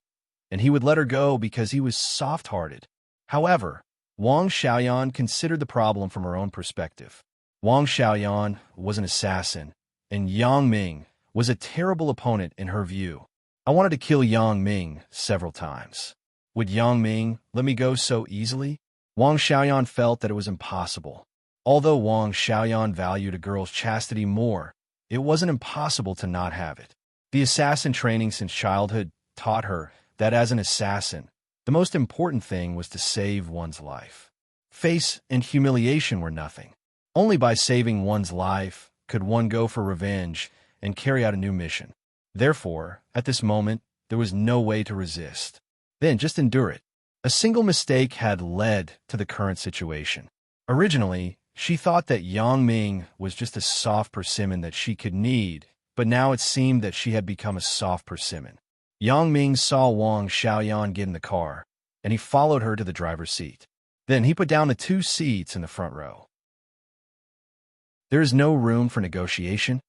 S1: and he would let her go because he was soft-hearted. However, Wang Xiaoyan considered the problem from her own perspective. Wang Xiaoyan was an assassin, and Yang Ming was a terrible opponent in her view. "I wanted to kill Yang Ming several times. Would Yang Ming let me go so easily?" Wang Xiaoyan felt that it was impossible. Although Wang Xiaoyan valued a girl's chastity more, it wasn't impossible to not have it. The assassin training since childhood taught her that as an assassin, the most important thing was to save one's life. Face and humiliation were nothing. Only by saving one's life could one go for revenge and carry out a new mission. Therefore, at this moment, there was no way to resist. Then just endure it. A single mistake had led to the current situation. Originally, she thought that Yang Ming was just a soft persimmon that she could knead, but now it seemed that she had become a soft persimmon. Yang Ming saw Wang Xiaoyan get in the car, and he followed her to the driver's seat. Then he put down the 2 seats in the front row. "There is no room for negotiation."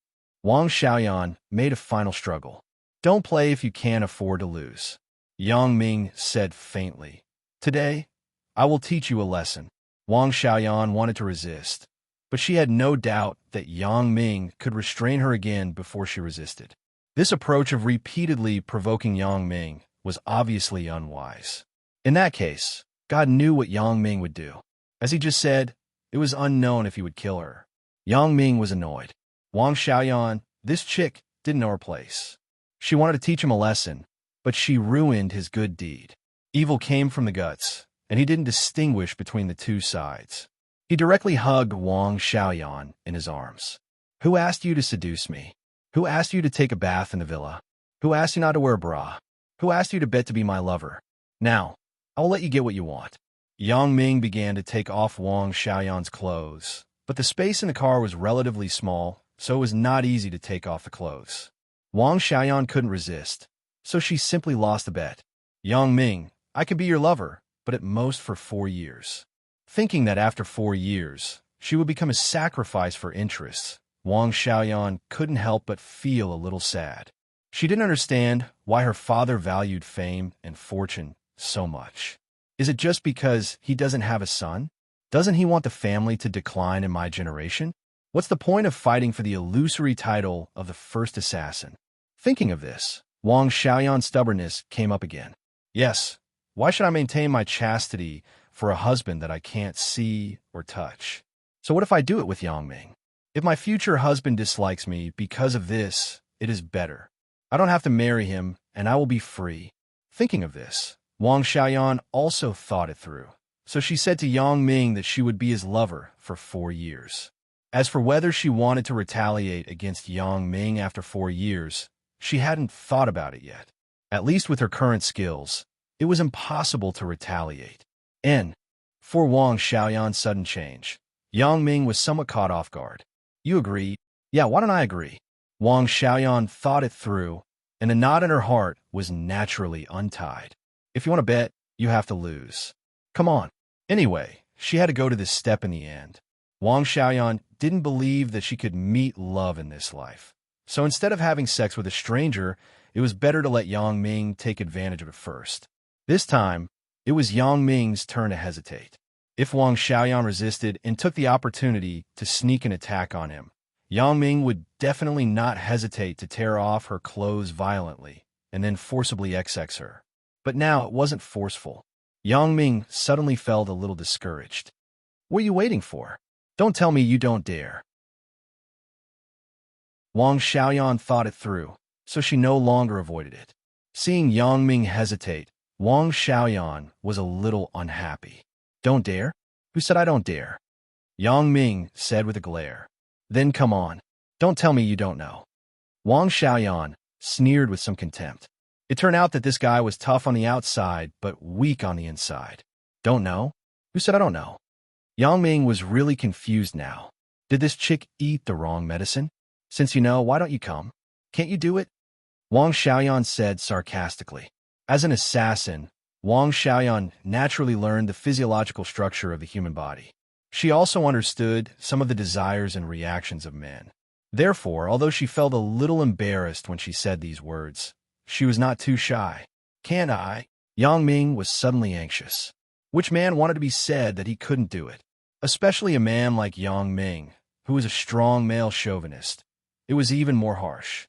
S1: Wang Xiaoyan made a final struggle. "Don't play if you can't afford to lose." Yang Ming said faintly, "Today, I will teach you a lesson." Wang Xiaoyan wanted to resist, but she had no doubt that Yang Ming could restrain her again before she resisted. This approach of repeatedly provoking Yang Ming was obviously unwise. In that case, God knew what Yang Ming would do. As he just said, it was unknown if he would kill her. Yang Ming was annoyed. Wang Xiaoyan, this chick, didn't know her place. She wanted to teach him a lesson, but she ruined his good deed. Evil came from the guts, and he didn't distinguish between the 2 sides. He directly hugged Wang Xiaoyan in his arms. "Who asked you to seduce me? Who asked you to take a bath in the villa? Who asked you not to wear a bra? Who asked you to bet to be my lover? Now, I will let you get what you want." Yang Ming began to take off Wang Xiaoyan's clothes, but the space in the car was relatively small, so it was not easy to take off the clothes. Wang Xiaoyan couldn't resist, so she simply lost the bet. "Yang Ming, I could be your lover, but at most for 4 years." Thinking that after 4 years, she would become a sacrifice for interests, Wang Xiaoyan couldn't help but feel a little sad. She didn't understand why her father valued fame and fortune so much. Is it just because he doesn't have a son? Doesn't he want the family to decline in my generation? What's the point of fighting for the illusory title of the first assassin? Thinking of this, Wang Xiaoyan's stubbornness came up again. Yes, why should I maintain my chastity for a husband that I can't see or touch? So what if I do it with Yang Ming? If my future husband dislikes me because of this, it is better. I don't have to marry him, and I will be free. Thinking of this, Wang Xiaoyan also thought it through. So she said to Yang Ming that she would be his lover for 4 years. As for whether she wanted to retaliate against Yang Ming after 4 years, she hadn't thought about it yet. At least with her current skills, it was impossible to retaliate. For Wang Xiaoyan's sudden change, Yang Ming was somewhat caught off guard. You agree? Yeah, why don't I agree? Wang Xiaoyan thought it through, and a knot in her heart was naturally untied. If you want to bet, you have to lose. Come on. Anyway, she had to go to this step in the end. Wang Xiaoyan didn't believe that she could meet love in this life. So instead of having sex with a stranger, it was better to let Yang Ming take advantage of it first. This time, it was Yang Ming's turn to hesitate. If Wang Xiaoyan resisted and took the opportunity to sneak an attack on him, Yang Ming would definitely not hesitate to tear off her clothes violently and then forcibly XX her. But now it wasn't forceful. Yang Ming suddenly felt a little discouraged. What are you waiting for? Don't tell me you don't dare. Wang Xiaoyan thought it through, so she no longer avoided it. Seeing Yang Ming hesitate, Wang Xiaoyan was a little unhappy. Don't dare? Who said I don't dare? Yang Ming said with a glare. Then come on. Don't tell me you don't know. Wang Xiaoyan sneered with some contempt. It turned out that this guy was tough on the outside, but weak on the inside. Don't know? Who said I don't know? Yang Ming was really confused now. Did this chick eat the wrong medicine? Since you know, why don't you come? Can't you do it? Wang Xiaoyan said sarcastically. As an assassin, Wang Xiaoyan naturally learned the physiological structure of the human body. She also understood some of the desires and reactions of men. Therefore, although she felt a little embarrassed when she said these words, she was not too shy. Can I? Yang Ming was suddenly anxious. Which man wanted to be said that he couldn't do it? Especially a man like Yang Ming, who was a strong male chauvinist. It was even more harsh.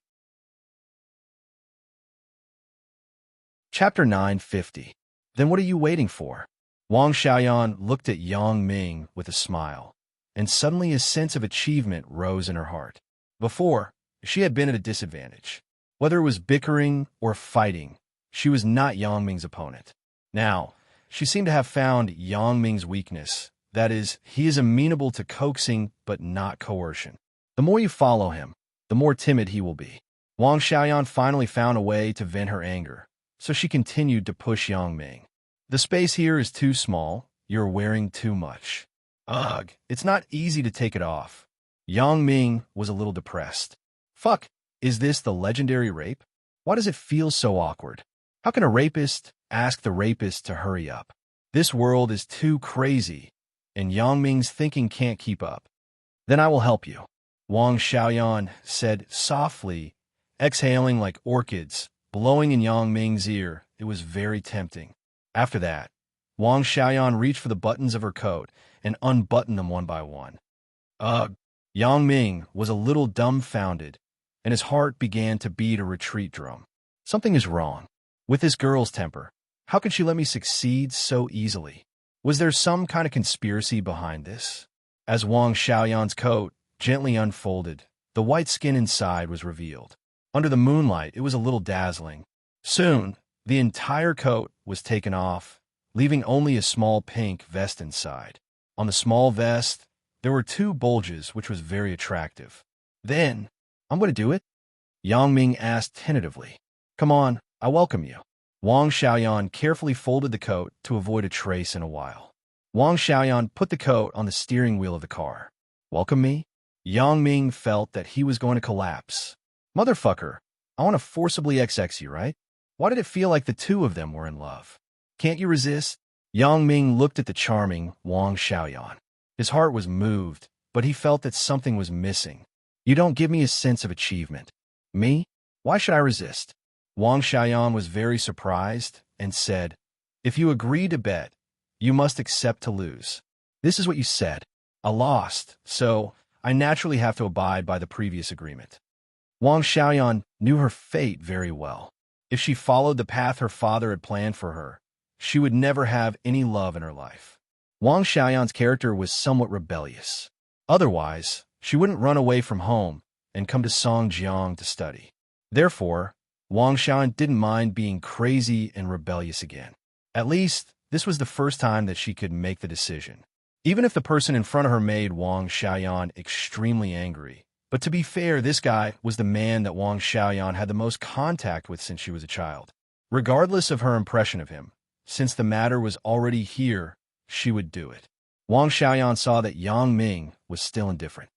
S1: Chapter 950. Then what are you waiting for? Wang Xiaoyan looked at Yang Ming with a smile, and suddenly a sense of achievement rose in her heart. Before, she had been at a disadvantage. Whether it was bickering or fighting, she was not Yang Ming's opponent. Now, she seemed to have found Yang Ming's weakness. That is, he is amenable to coaxing but not coercion. The more you follow him, the more timid he will be. Wang Xiaoyan finally found a way to vent her anger, so she continued to push Yang Ming. The space here is too small. You're wearing too much. Ugh, it's not easy to take it off. Yang Ming was a little depressed. Fuck, is this the legendary rape? Why does it feel so awkward? How can a rapist ask the rapist to hurry up? This world is too crazy, and Yang Ming's thinking can't keep up. Then I will help you, Wang Xiaoyan said softly, exhaling like orchids, blowing in Yang Ming's ear. It was very tempting. After that, Wang Xiaoyan reached for the buttons of her coat and unbuttoned them one by one. Ugh! Yang Ming was a little dumbfounded, and his heart began to beat a retreat drum. Something is wrong with this girl's temper. How could she let me succeed so easily? Was there some kind of conspiracy behind this? As Wang Xiaoyan's coat gently unfolded, the white skin inside was revealed. Under the moonlight, it was a little dazzling. Soon, the entire coat was taken off, leaving only a small pink vest inside. On the small vest, there were 2 bulges, which was very attractive. Then, I'm going to do it? Yang Ming asked tentatively. Come on, I welcome you. Wang Xiaoyan carefully folded the coat to avoid a trace in a while. Wang Xiaoyan put the coat on the steering wheel of the car. Welcome me? Yang Ming felt that he was going to collapse. Motherfucker, I want to forcibly XX you, right? Why did it feel like the 2 of them were in love? Can't you resist? Yang Ming looked at the charming Wang Xiaoyan. His heart was moved, but he felt that something was missing. You don't give me a sense of achievement. Me? Why should I resist? Wang Xiaoyan was very surprised and said, If you agree to bet, you must accept to lose. This is what you said. I lost, so I naturally have to abide by the previous agreement. Wang Xiaoyan knew her fate very well. If she followed the path her father had planned for her, she would never have any love in her life. Wang Xiaoyan's character was somewhat rebellious. Otherwise, she wouldn't run away from home and come to Songjiang to study. Therefore, Wang Xiaoyan didn't mind being crazy and rebellious again. At least, this was the first time that she could make the decision. Even if the person in front of her made Wang Xiaoyan extremely angry. But to be fair, this guy was the man that Wang Xiaoyan had the most contact with since she was a child. Regardless of her impression of him, since the matter was already here, she would do it. Wang Xiaoyan saw that Yang Ming was still indifferent.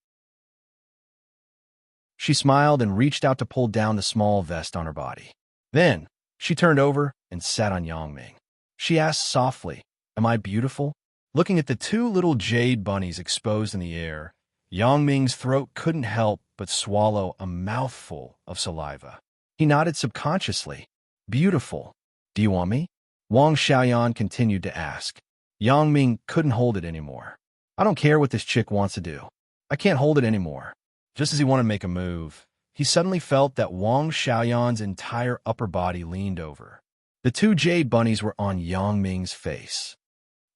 S1: She smiled and reached out to pull down the small vest on her body. Then, she turned over and sat on Yang Ming. She asked softly, "Am I beautiful?" Looking at the two little jade bunnies exposed in the air, Yang Ming's throat couldn't help but swallow a mouthful of saliva. He nodded subconsciously. "Beautiful. Do you want me?" Wang Xiaoyan continued to ask. Yang Ming couldn't hold it anymore. "I don't care what this chick wants to do. I can't hold it anymore." Just as he wanted to make a move, he suddenly felt that Wang Xiaoyan's entire upper body leaned over. The two jade bunnies were on Yang Ming's face.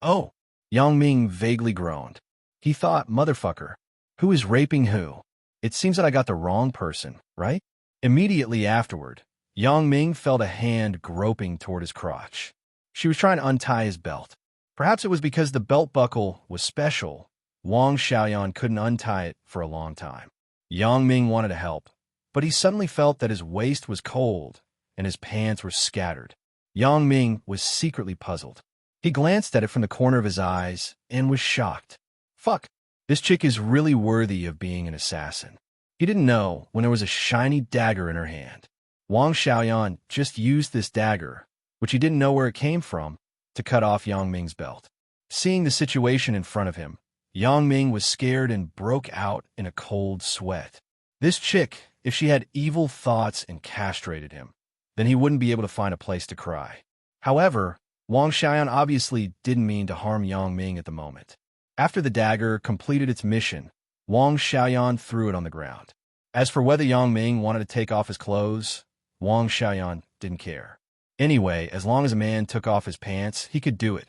S1: "Oh!" Yang Ming vaguely groaned. He thought, "Motherfucker, who is raping who? It seems that I got the wrong person, right?" Immediately afterward, Yang Ming felt a hand groping toward his crotch. She was trying to untie his belt. Perhaps it was because the belt buckle was special. Wang Xiaoyan couldn't untie it for a long time. Yang Ming wanted to help, but he suddenly felt that his waist was cold and his pants were scattered. Yang Ming was secretly puzzled. He glanced at it from the corner of his eyes and was shocked. Fuck, this chick is really worthy of being an assassin. He didn't know when there was a shiny dagger in her hand. Wang Xiaoyan just used this dagger, which he didn't know where it came from, to cut off Yang Ming's belt. Seeing the situation in front of him, Yang Ming was scared and broke out in a cold sweat. This chick, if she had evil thoughts and castrated him, then he wouldn't be able to find a place to cry. However, Wang Xiaoyan obviously didn't mean to harm Yang Ming at the moment. After the dagger completed its mission, Wang Xiaoyan threw it on the ground. As for whether Yang Ming wanted to take off his clothes, Wang Xiaoyan didn't care. Anyway, as long as a man took off his pants, he could do it.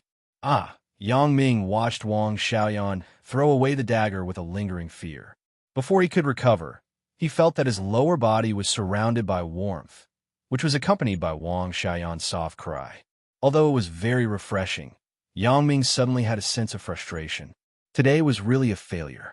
S1: Yang Ming watched Wang Xiaoyan throw away the dagger with a lingering fear. Before he could recover, he felt that his lower body was surrounded by warmth, which was accompanied by Wang Xiaoyan's soft cry. Although it was very refreshing, Yang Ming suddenly had a sense of frustration. Today was really a failure.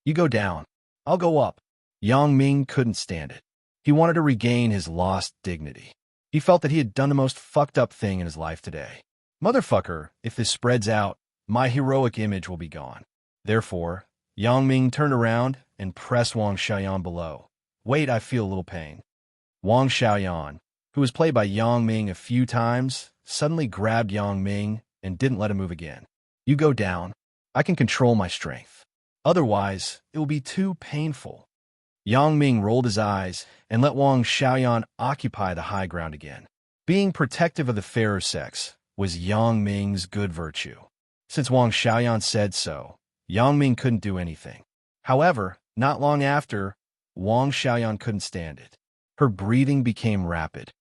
S1: "You go down. I'll go up." Yang Ming couldn't stand it. He wanted to regain his lost dignity. He felt that he had done the most fucked up thing in his life today. Motherfucker, if this spreads out, my heroic image will be gone. Therefore, Yang Ming turned around and pressed Wang Xiaoyan below. "Wait, I feel a little pain." Wang Xiaoyan, who was played by Yang Ming a few times, suddenly grabbed Yang Ming and didn't let him move again. "You go down. I can control my strength. Otherwise, it will be too painful." Yang Ming rolled his eyes and let Wang Xiaoyan occupy the high ground again. Being protective of the fairer sex was Yang Ming's good virtue. Since Wang Xiaoyan said so, Yang Ming couldn't do anything. However, not long after, Wang Xiaoyan couldn't stand it. Her breathing became rapid.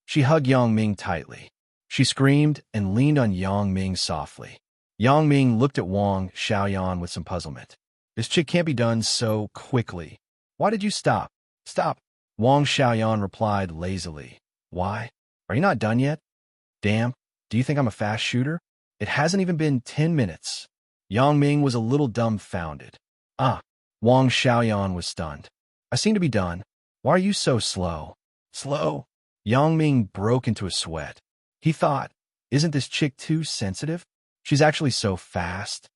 S1: She hugged Yang Ming tightly. She screamed and leaned on Yang Ming softly. Yang Ming looked at Wang Xiaoyan with some puzzlement. "This chick can't be done so quickly. Why did you stop?" "Stop," Wang Xiaoyan replied lazily. "Why? Are you not done yet?" "Damn, do you think I'm a fast shooter? It hasn't even been 10 minutes. Yang Ming was a little dumbfounded. Wang Xiaoyan was stunned. "I seem to be done. Why are you so slow?" "Slow?" Yang Ming broke into a sweat. He thought, isn't this chick too sensitive? She's actually so fast.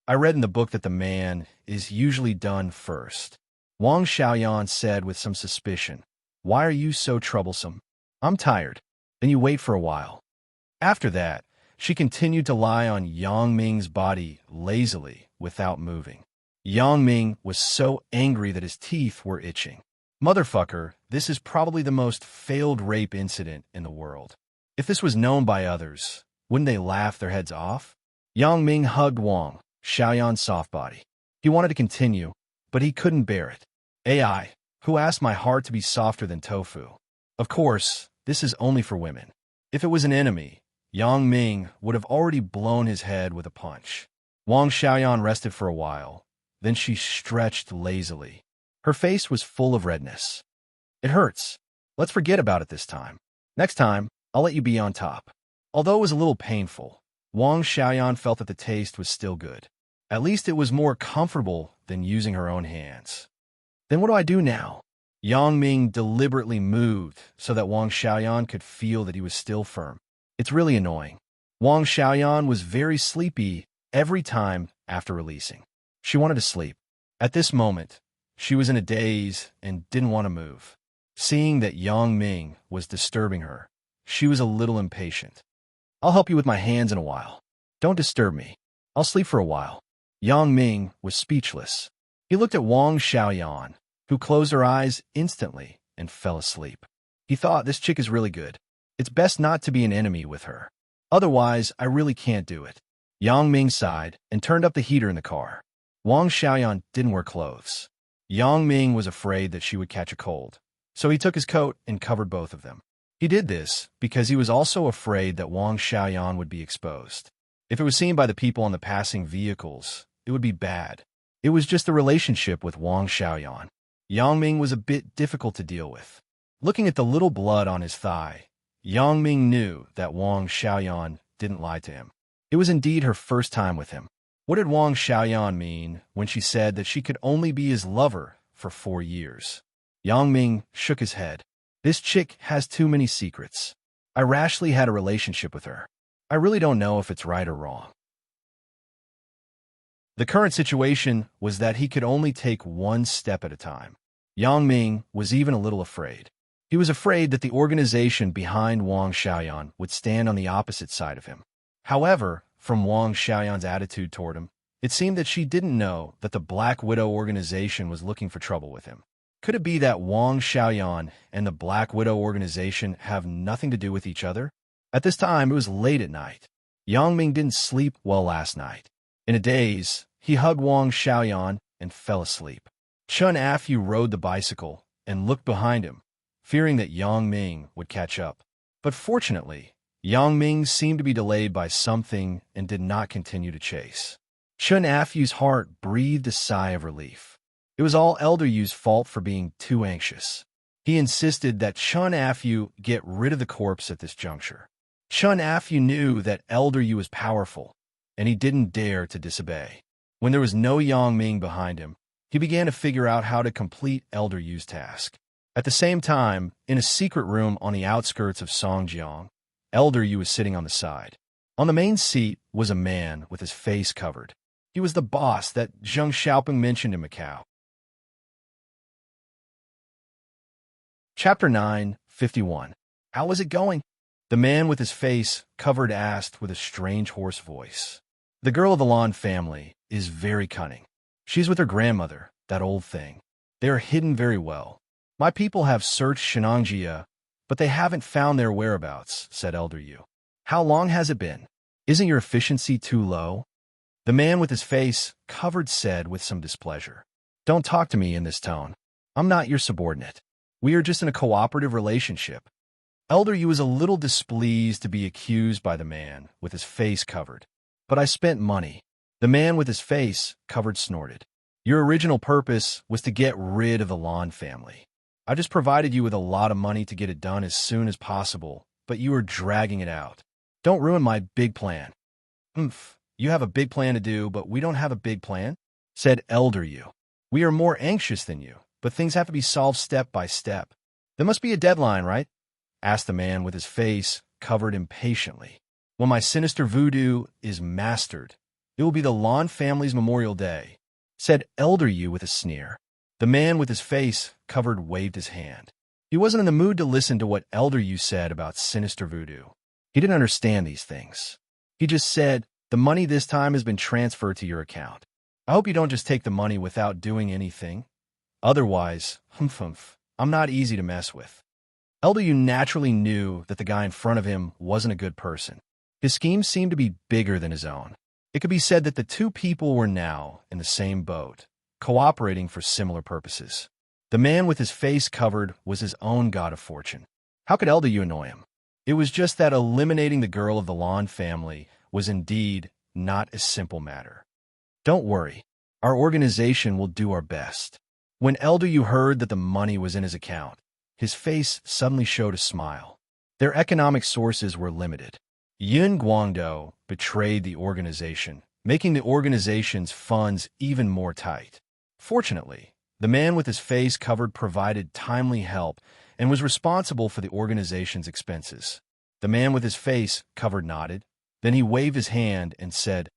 S1: I read in the book that the man is usually done first. Wang Xiaoyan said with some suspicion. "Why are you so troublesome?" "I'm tired." "Then you wait for a while." After that, she continued to lie on Yang Ming's body lazily without moving. Yang Ming was so angry that his teeth were itching. Motherfucker, this is probably the most failed rape incident in the world. If this was known by others, wouldn't they laugh their heads off? Yang Ming hugged Wang Xiaoyan's soft body. He wanted to continue, but he couldn't bear it. AI, who asked my heart to be softer than tofu? Of course, this is only for women. If it was an enemy, Yang Ming would have already blown his head with a punch. Wang Xiaoyan rested for a while. Then she stretched lazily. Her face was full of redness. It hurts. Let's forget about it this time. Next time, I'll let you be on top. Although it was a little painful, Wang Xiaoyan felt that the taste was still good. At least it was more comfortable than using her own hands. Then what do I do now? Yang Ming deliberately moved so that Wang Xiaoyan could feel that he was still firm. It's really annoying. Wang Xiaoyan was very sleepy every time after releasing. She wanted to sleep. At this moment, she was in a daze and didn't want to move. Seeing that Yang Ming was disturbing her, she was a little impatient. I'll help you with my hands in a while. Don't disturb me. I'll sleep for a while. Yang Ming was speechless. He looked at Wang Xiaoyan, who closed her eyes instantly and fell asleep. He thought, this chick is really good. It's best not to be an enemy with her. Otherwise, I really can't do it. Yang Ming sighed and turned up the heater in the car. Wang Xiaoyan didn't wear clothes. Yang Ming was afraid that she would catch a cold, so he took his coat and covered both of them. He did this because he was also afraid that Wang Xiaoyan would be exposed. If it was seen by the people on the passing vehicles, it would be bad. It was just the relationship with Wang Xiaoyan. Yang Ming was a bit difficult to deal with. Looking at the little blood on his thigh, Yang Ming knew that Wang Xiaoyan didn't lie to him. It was indeed her first time with him. What did Wang Xiaoyan mean when she said that she could only be his lover for 4 years? Yang Ming shook his head. This chick has too many secrets. I rashly had a relationship with her. I really don't know if it's right or wrong. The current situation was that he could only take one step at a time. Yang Ming was even a little afraid. He was afraid that the organization behind Wang Xiaoyan would stand on the opposite side of him. However, from Wang Xiaoyan's attitude toward him, it seemed that she didn't know that the Black Widow organization was looking for trouble with him. Could it be that Wang Xiaoyan and the Black Widow organization have nothing to do with each other? At this time, it was late at night. Yang Ming didn't sleep well last night. In a daze, he hugged Wang Xiaoyan and fell asleep. Chun Afu rode the bicycle and looked behind him, fearing that Yang Ming would catch up. But fortunately, Yang Ming seemed to be delayed by something and did not continue to chase. Chun Afu's heart breathed a sigh of relief. It was all Elder Yu's fault for being too anxious. He insisted that Chun Afu get rid of the corpse at this juncture. Chun Afu knew that Elder Yu was powerful, and he didn't dare to disobey. When there was no Yang Ming behind him, he began to figure out how to complete Elder Yu's task. At the same time, in a secret room on the outskirts of Songjiang, Elder Yu was sitting on the side. On the main seat was a man with his face covered. He was the boss that Zheng Xiaoping mentioned in Macau. Chapter 9, 51. How was it going? The man with his face covered asked with a strange hoarse voice. The girl of the Lan family is very cunning. She's with her grandmother, that old thing. They are hidden very well. My people have searched Shenangjia, but they haven't found their whereabouts, said Elder Yu. How long has it been? Isn't your efficiency too low? The man with his face covered said with some displeasure. Don't talk to me in this tone. I'm not your subordinate. We are just in a cooperative relationship. Elder Yu was a little displeased to be accused by the man with his face covered. But I spent money. The man with his face covered snorted. Your original purpose was to get rid of the Lan family. I just provided you with a lot of money to get it done as soon as possible, but you are dragging it out. Don't ruin my big plan. You have a big plan to do, but we don't have a big plan, said Elder Yu. We are more anxious than you, but things have to be solved step by step. There must be a deadline, right? Asked the man with his face covered impatiently. When my sinister voodoo is mastered, it will be the Lan family's Memorial Day, said Elder Yu with a sneer. The man with his face covered waved his hand. He wasn't in the mood to listen to what Elder Yu said about sinister voodoo. He didn't understand these things. He just said, the money this time has been transferred to your account. I hope you don't just take the money without doing anything. Otherwise, I'm not easy to mess with. Elder Yu naturally knew that the guy in front of him wasn't a good person. His scheme seemed to be bigger than his own. It could be said that the two people were now in the same boat, cooperating for similar purposes. The man with his face covered was his own god of fortune. How could Eldu annoy him? It was just that eliminating the girl of the Lawn family was indeed not a simple matter. Don't worry, our organization will do our best. When Eldu heard that the money was in his account, his face suddenly showed a smile. Their economic sources were limited. Yun Guangdo betrayed the organization, making the organization's funds even more tight. Fortunately, the man with his face covered provided timely help and was responsible for the organization's expenses. The man with his face covered nodded. Then he waved his hand and said,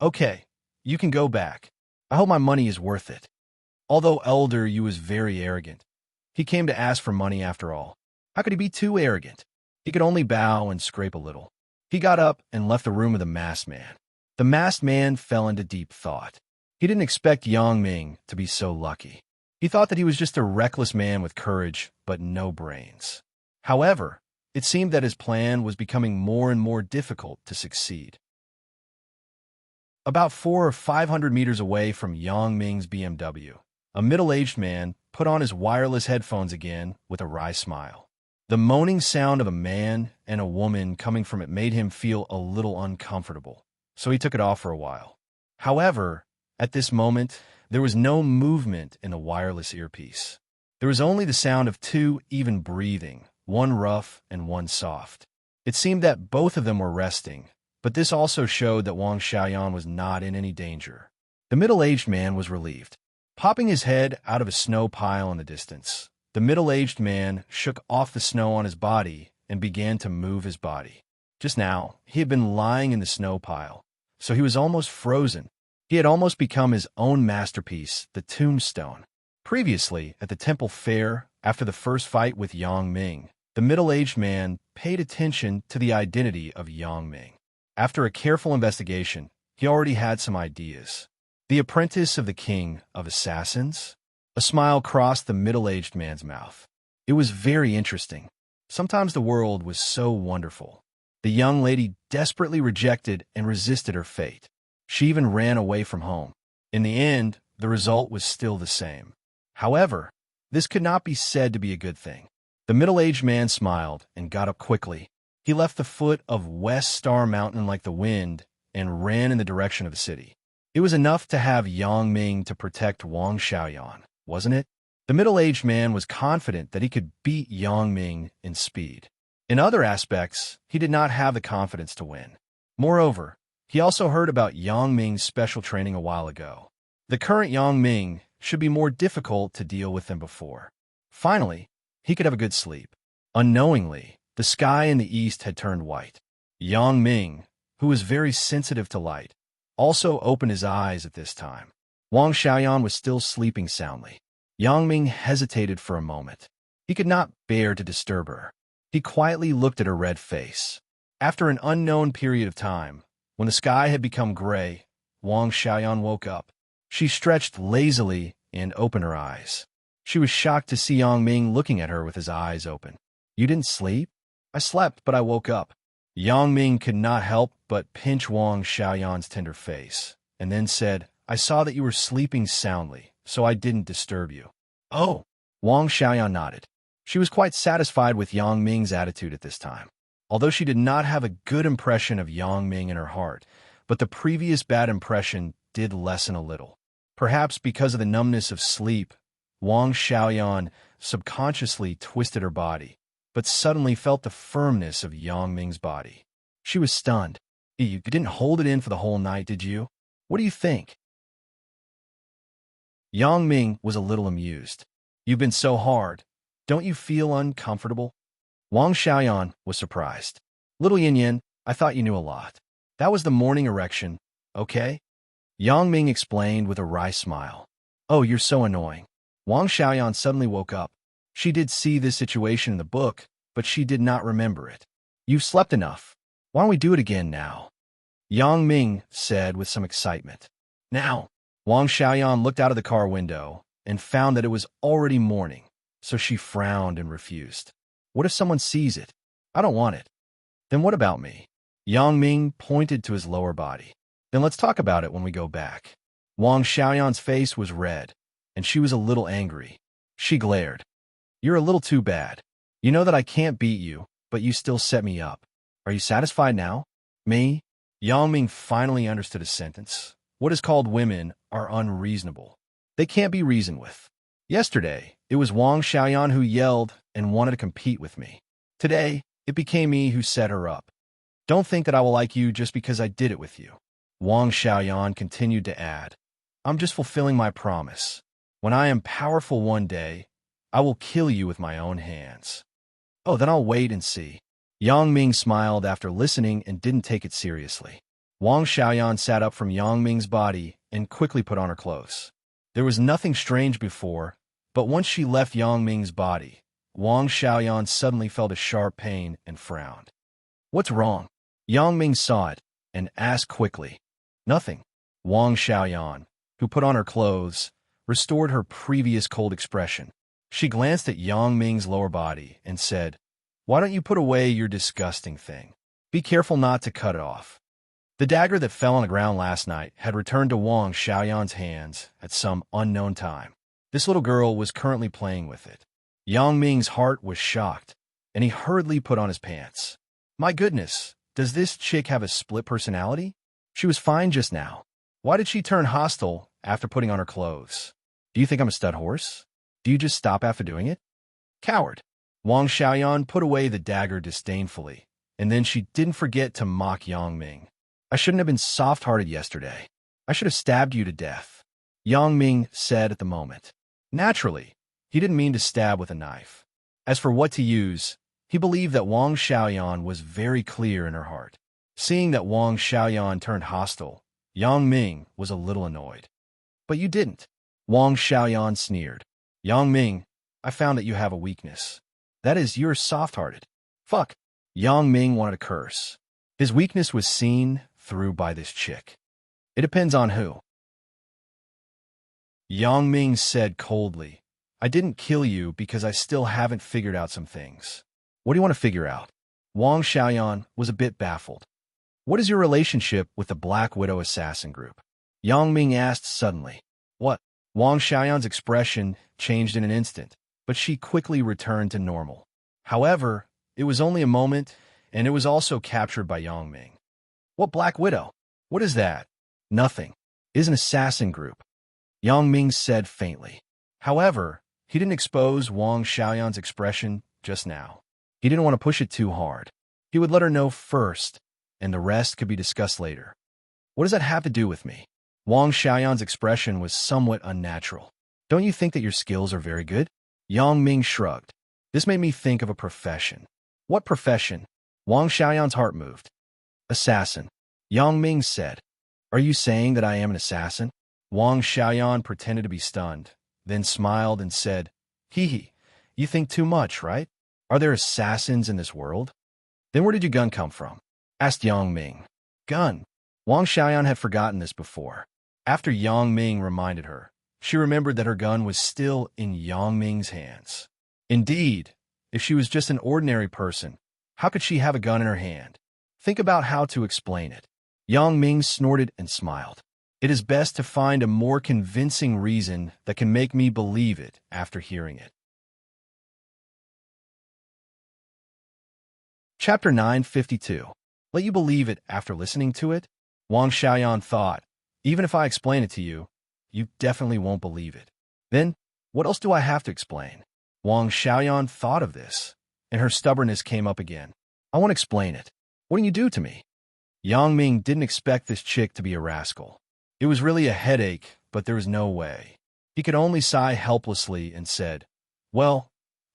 S1: "Okay, you can go back. I hope my money is worth it." Although Elder Yu was very arrogant, he came to ask for money after all. How could he be too arrogant? He could only bow and scrape a little. He got up and left the room of the masked man. The masked man fell into deep thought. He didn't expect Yang Ming to be so lucky. He thought that he was just a reckless man with courage, but no brains. However, it seemed that his plan was becoming more and more difficult to succeed. About 400 or 500 meters away from Yang Ming's BMW, a middle-aged man put on his wireless headphones again with a wry smile. The moaning sound of a man and a woman coming from it made him feel a little uncomfortable, so he took it off for a while. However, at this moment, there was no movement in the wireless earpiece. There was only the sound of two even breathing, one rough and one soft. It seemed that both of them were resting, but this also showed that Wang Xiaoyan was not in any danger. The middle-aged man was relieved. Popping his head out of a snow pile in the distance, the middle-aged man shook off the snow on his body and began to move his body. Just now, he had been lying in the snow pile, so he was almost frozen. He had almost become his own masterpiece, the tombstone. Previously, at the temple fair, after the first fight with Yang Ming, the middle-aged man paid attention to the identity of Yang Ming. After a careful investigation, he already had some ideas. The apprentice of the king of assassins? A smile crossed the middle-aged man's mouth. It was very interesting. Sometimes the world was so wonderful. The young lady desperately rejected and resisted her fate. She even ran away from home. In the end, the result was still the same. However, this could not be said to be a good thing. The middle-aged man smiled and got up quickly. He left the foot of West Star Mountain like the wind and ran in the direction of the city. It was enough to have Yang Ming to protect Wang Xiaoyan, wasn't it? The middle-aged man was confident that he could beat Yang Ming in speed. In other aspects, he did not have the confidence to win. Moreover, he also heard about Yang Ming's special training a while ago. The current Yang Ming should be more difficult to deal with than before. Finally, he could have a good sleep. Unknowingly, the sky in the east had turned white. Yang Ming, who was very sensitive to light, also opened his eyes at this time. Wang Xiaoyan was still sleeping soundly. Yang Ming hesitated for a moment. He could not bear to disturb her. He quietly looked at her red face. After an unknown period of time, when the sky had become gray, Wang Xiaoyan woke up. She stretched lazily and opened her eyes. She was shocked to see Yang Ming looking at her with his eyes open. "You didn't sleep?" "I slept, but I woke up." Yang Ming could not help but pinch Wang Xiaoyan's tender face, and then said, "I saw that you were sleeping soundly, so I didn't disturb you." "Oh." Wang Xiaoyan nodded. She was quite satisfied with Yang Ming's attitude at this time. Although she did not have a good impression of Yang Ming in her heart, but the previous bad impression did lessen a little. Perhaps because of the numbness of sleep, Wang Xiaoyan subconsciously twisted her body, but suddenly felt the firmness of Yang Ming's body. She was stunned. "You didn't hold it in for the whole night, did you? What do you think?" Yang Ming was a little amused. "You've been so hard. Don't you feel uncomfortable?" Wang Xiaoyan was surprised. "Little Yin Yin, I thought you knew a lot. That was the morning erection, okay?" Yang Ming explained with a wry smile. "Oh, you're so annoying." Wang Xiaoyan suddenly woke up. She did see this situation in the book, but she did not remember it. "You've slept enough. Why don't we do it again now?" Yang Ming said with some excitement. "Now." Wang Xiaoyan looked out of the car window and found that it was already morning, so she frowned and refused. "What if someone sees it? I don't want it." "Then what about me?" Yang Ming pointed to his lower body. Then let's talk about it when we go back. Wang Xiaoyan's face was red, and she was a little angry. She glared. You're a little too bad. You know that I can't beat you, but you still set me up. Are you satisfied now? Me? Yang Ming finally understood his sentence. What is called women are unreasonable. They can't be reasoned with. Yesterday, it was Wang Xiaoyan who yelled and wanted to compete with me. Today, it became me who set her up. Don't think that I will like you just because I did it with you. Wang Xiaoyan continued to add, I'm just fulfilling my promise. When I am powerful one day, I will kill you with my own hands. Oh, then I'll wait and see. Yang Ming smiled after listening and didn't take it seriously. Wang Xiaoyan sat up from Yang Ming's body and quickly put on her clothes. There was nothing strange before, but once she left Yang Ming's body, Wang Xiaoyan suddenly felt a sharp pain and frowned. What's wrong? Yang Ming saw it and asked quickly. Nothing. Wang Xiaoyan, who put on her clothes, restored her previous cold expression. She glanced at Yang Ming's lower body and said, Why don't you put away your disgusting thing? Be careful not to cut it off. The dagger that fell on the ground last night had returned to Wang Xiaoyan's hands at some unknown time. This little girl was currently playing with it. Yang Ming's heart was shocked, and he hurriedly put on his pants. My goodness, does this chick have a split personality? She was fine just now. Why did she turn hostile after putting on her clothes? Do you think I'm a stud horse? Do you just stop after doing it? Coward. Wang Xiaoyan put away the dagger disdainfully, and then she didn't forget to mock Yang Ming. I shouldn't have been soft-hearted yesterday. I should have stabbed you to death. Yang Ming said at the moment. Naturally, he didn't mean to stab with a knife. As for what to use, he believed that Wang Xiaoyan was very clear in her heart. Seeing that Wang Xiaoyan turned hostile, Yang Ming was a little annoyed. But you didn't. Wang Xiaoyan sneered. Yang Ming, I found that you have a weakness. That is, you're soft-hearted. Fuck. Yang Ming wanted to curse. His weakness was seen through by this chick. It depends on who. Yang Ming said coldly, I didn't kill you because I still haven't figured out some things. What do you want to figure out? Wang Xiaoyan was a bit baffled. What is your relationship with the Black Widow assassin group? Yang Ming asked suddenly. What? Wang Xiaoyan's expression changed in an instant, but she quickly returned to normal. However, it was only a moment, and it was also captured by Yang Ming. What Black Widow? What is that? Nothing. It is an assassin group. Yang Ming said faintly. However, he didn't expose Wang Xiaoyan's expression just now. He didn't want to push it too hard. He would let her know first, and the rest could be discussed later. What does that have to do with me? Wang Xiaoyan's expression was somewhat unnatural. Don't you think that your skills are very good? Yang Ming shrugged. This made me think of a profession. What profession? Wang Xiaoyan's heart moved. Assassin. Yang Ming said. Are you saying that I am an assassin? Wang Xiaoyan pretended to be stunned, then smiled and said, Hee hee, you think too much, right? Are there assassins in this world? Then where did your gun come from? Asked Yang Ming. Gun. Wang Xiaoyan had forgotten this before. After Yang Ming reminded her, she remembered that her gun was still in Yang Ming's hands. Indeed, if she was just an ordinary person, how could she have a gun in her hand? Think about how to explain it. Yang Ming snorted and smiled. It is best to find a more convincing reason that can make me believe it after hearing it. Chapter 952. Let you believe it after listening to it? Wang Xiaoyan thought, even if I explain it to you, you definitely won't believe it. Then, what else do I have to explain? Wang Xiaoyan thought of this, and her stubbornness came up again. I won't explain it. What do you do to me? Yang Ming didn't expect this chick to be a rascal. It was really a headache, but there was no way. He could only sigh helplessly and said, Well,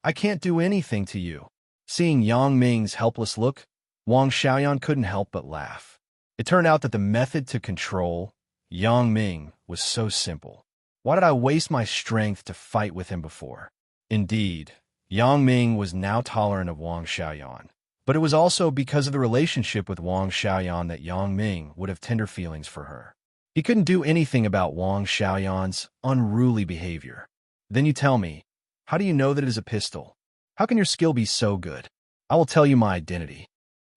S1: I can't do anything to you. Seeing Yang Ming's helpless look, Wang Xiaoyan couldn't help but laugh. It turned out that the method to control Yang Ming was so simple. Why did I waste my strength to fight with him before? Indeed, Yang Ming was now tolerant of Wang Xiaoyan. But it was also because of the relationship with Wang Xiaoyan that Yang Ming would have tender feelings for her. He couldn't do anything about Wang Xiaoyan's unruly behavior. Then you tell me, how do you know that it is a pistol? How can your skill be so good? I will tell you my identity.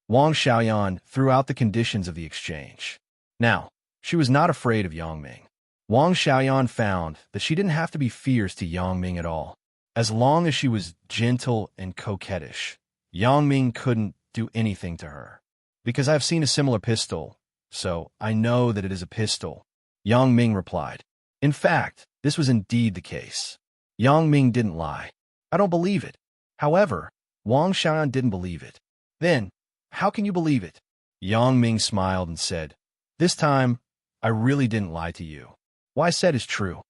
S1: Wang Xiaoyan threw out the conditions of the exchange. Now, She was not afraid of Yang Ming. Wang Xiaoyan found that she didn't have to be fierce to Yang Ming at all. As long as she was gentle and coquettish, Yang Ming couldn't do anything to her. Because I've seen a similar pistol, so I know that it is a pistol, Yang Ming replied. In fact, this was indeed the case. Yang Ming didn't lie. I don't believe it. However, Wang Xiaoyan didn't believe it. Then, how can you believe it? Yang Ming smiled and said, this time, I really didn't lie to you. What I said is true.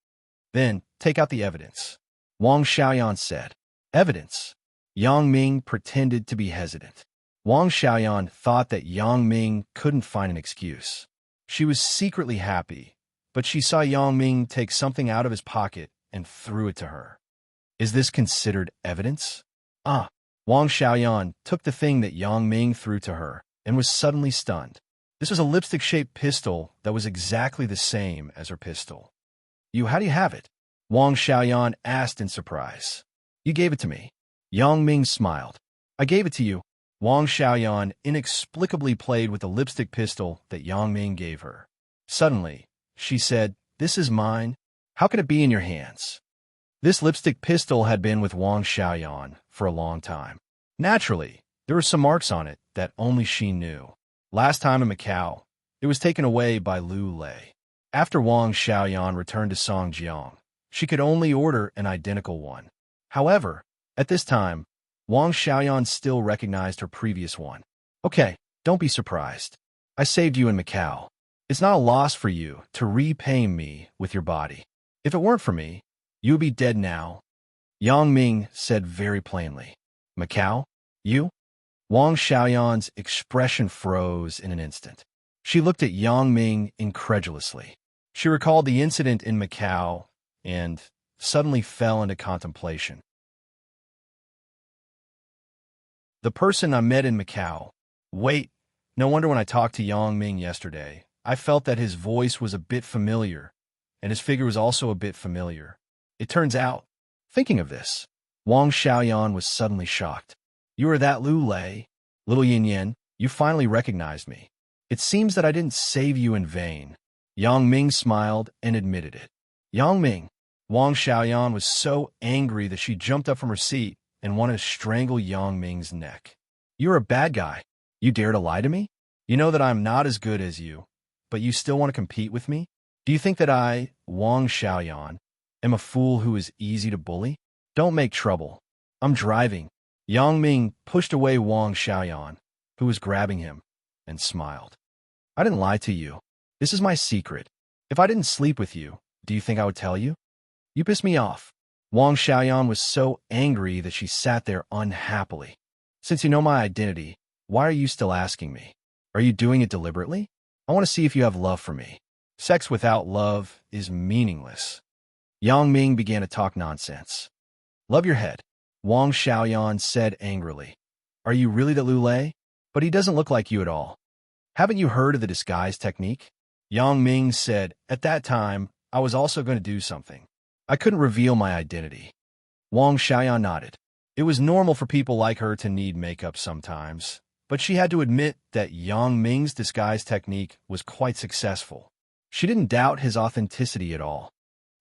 S1: Then, take out the evidence. Wang Xiaoyan said. Evidence? Yang Ming pretended to be hesitant. Wang Xiaoyan thought that Yang Ming couldn't find an excuse. She was secretly happy, but she saw Yang Ming take something out of his pocket and threw it to her. Is this considered evidence? Wang Xiaoyan took the thing that Yang Ming threw to her and was suddenly stunned. This was a lipstick-shaped pistol that was exactly the same as her pistol. How do you have it? Wang Xiaoyan asked in surprise. You gave it to me. Yang Ming smiled. I gave it to you. Wang Xiaoyan inexplicably played with the lipstick pistol that Yang Ming gave her. Suddenly, she said, this is mine. How can it be in your hands? This lipstick pistol had been with Wang Xiaoyan for a long time. Naturally, there were some marks on it that only she knew. Last time in Macau, it was taken away by Lu Lei. After Wang Xiaoyan returned to Songjiang, she could only order an identical one. However, at this time, Wang Xiaoyan still recognized her previous one. Okay, don't be surprised. I saved you in Macau. It's not a loss for you to repay me with your body. If it weren't for me, you would be dead now. Yang Ming said very plainly. Macau? You? Wang Xiaoyan's expression froze in an instant. She looked at Yang Ming incredulously. She recalled the incident in Macau and suddenly fell into contemplation. The person I met in Macau. Wait, no wonder when I talked to Yang Ming yesterday, I felt that his voice was a bit familiar, and his figure was also a bit familiar. It turns out, thinking of this, Wang Xiaoyan was suddenly shocked. You are that Lu Lei? Little Yin Yin, you finally recognized me. It seems that I didn't save you in vain. Yang Ming smiled and admitted it. Yang Ming. Wang Xiaoyan was so angry that she jumped up from her seat and wanted to strangle Yang Ming's neck. You're a bad guy. You dare to lie to me? You know that I'm not as good as you, but you still want to compete with me? Do you think that I, Wang Xiaoyan, am a fool who is easy to bully? Don't make trouble. I'm driving. Yang Ming pushed away Wang Xiaoyan, who was grabbing him, and smiled. I didn't lie to you. This is my secret. If I didn't sleep with you, do you think I would tell you? You pissed me off. Wang Xiaoyan was so angry that she sat there unhappily. Since you know my identity, why are you still asking me? Are you doing it deliberately? I want to see if you have love for me. Sex without love is meaningless. Yang Ming began to talk nonsense. Love your head, Wang Xiaoyan said angrily. Are you really the Lu Lei? But he doesn't look like you at all. Haven't you heard of the disguise technique? Yang Ming said, at that time, I was also going to do something. I couldn't reveal my identity. Wang Xiaoyan nodded. It was normal for people like her to need makeup sometimes, but she had to admit that Yang Ming's disguise technique was quite successful. She didn't doubt his authenticity at all.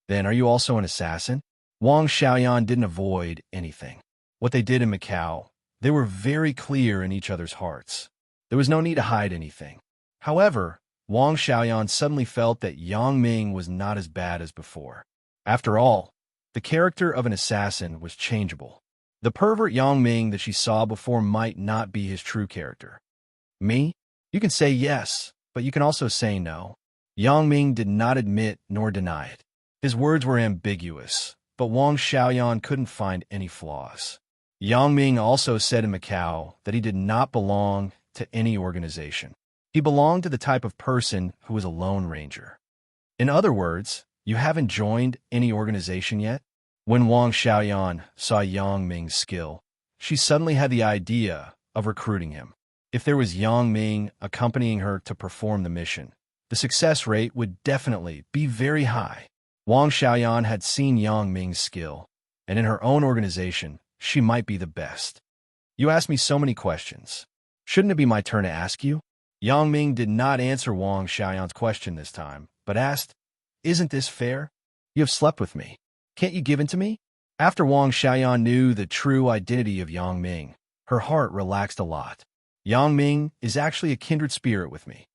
S1: Then, are you also an assassin? Wang Xiaoyan didn't avoid anything. What they did in Macau, they were very clear in each other's hearts. There was no need to hide anything. However, Wang Xiaoyan suddenly felt that Yang Ming was not as bad as before. After all, the character of an assassin was changeable. The pervert Yang Ming that she saw before might not be his true character. Me? You can say yes, but you can also say no. Yang Ming did not admit nor deny it. His words were ambiguous, but Wang Xiaoyan couldn't find any flaws. Yang Ming also said in Macau that he did not belong to any organization. He belonged to the type of person who was a lone ranger. In other words, you haven't joined any organization yet? When Wang Xiaoyan saw Yang Ming's skill, she suddenly had the idea of recruiting him. If there was Yang Ming accompanying her to perform the mission, the success rate would definitely be very high. Wang Xiaoyan had seen Yang Ming's skill, and in her own organization, she might be the best. You asked me so many questions. Shouldn't it be my turn to ask you? Yang Ming did not answer Wang Xiaoyan's question this time, but asked, "Isn't this fair? You have slept with me. Can't you give in to me?" After Wang Xiaoyan knew the true identity of Yang Ming, her heart relaxed a lot. Yang Ming is actually a kindred spirit with me.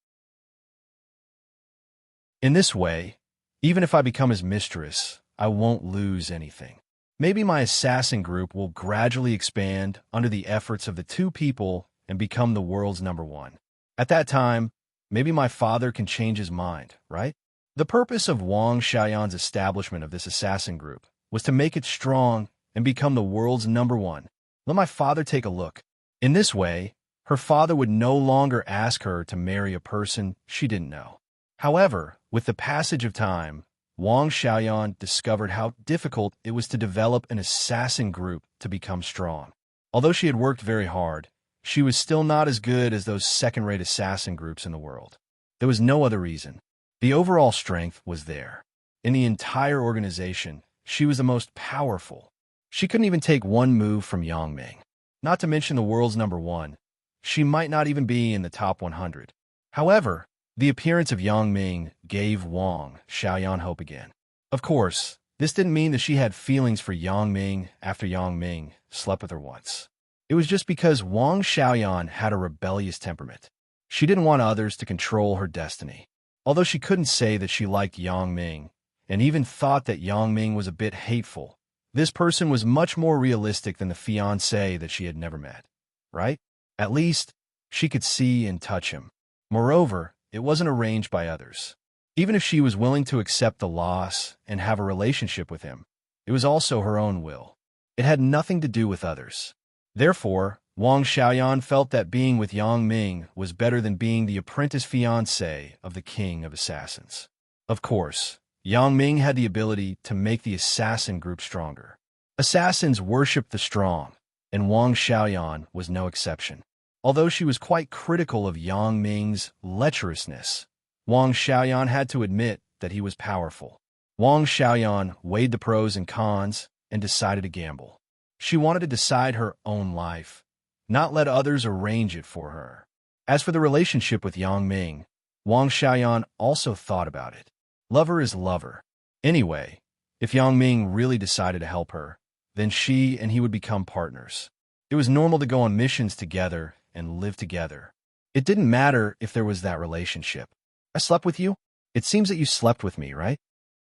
S1: In this way, even if I become his mistress, I won't lose anything. Maybe my assassin group will gradually expand under the efforts of the two people and become the world's #1. At that time, maybe my father can change his mind, right? The purpose of Wang Xiaoyan's establishment of this assassin group was to make it strong and become the world's #1. Let my father take a look. In this way, her father would no longer ask her to marry a person she didn't know. However, with the passage of time, Wang Xiaoyan discovered how difficult it was to develop an assassin group to become strong. Although she had worked very hard, she was still not as good as those second-rate assassin groups in the world. There was no other reason. The overall strength was there. In the entire organization, she was the most powerful. She couldn't even take one move from Yang Ming. Not to mention the world's #1. She might not even be in the top 100. However, the appearance of Yang Ming gave Wang Xiaoyan hope again. Of course, this didn't mean that she had feelings for Yang Ming after Yang Ming slept with her once. It was just because Wang Xiaoyan had a rebellious temperament. She didn't want others to control her destiny. Although she couldn't say that she liked Yang Ming, and even thought that Yang Ming was a bit hateful, this person was much more realistic than the fiancé that she had never met, right? At least, she could see and touch him. Moreover, it wasn't arranged by others. Even if she was willing to accept the loss and have a relationship with him, it was also her own will. It had nothing to do with others. Therefore, Wang Xiaoyan felt that being with Yang Ming was better than being the apprentice fiancé of the king of assassins. Of course, Yang Ming had the ability to make the assassin group stronger. Assassins worshipped the strong, and Wang Xiaoyan was no exception. Although she was quite critical of Yang Ming's lecherousness, Wang Xiaoyan had to admit that he was powerful. Wang Xiaoyan weighed the pros and cons and decided to gamble. She wanted to decide her own life, not let others arrange it for her. As for the relationship with Yang Ming, Wang Xiaoyan also thought about it. Lover is lover. Anyway, if Yang Ming really decided to help her, then she and he would become partners. It was normal to go on missions together and live together. It didn't matter if there was that relationship. "I slept with you? It seems that you slept with me, right?"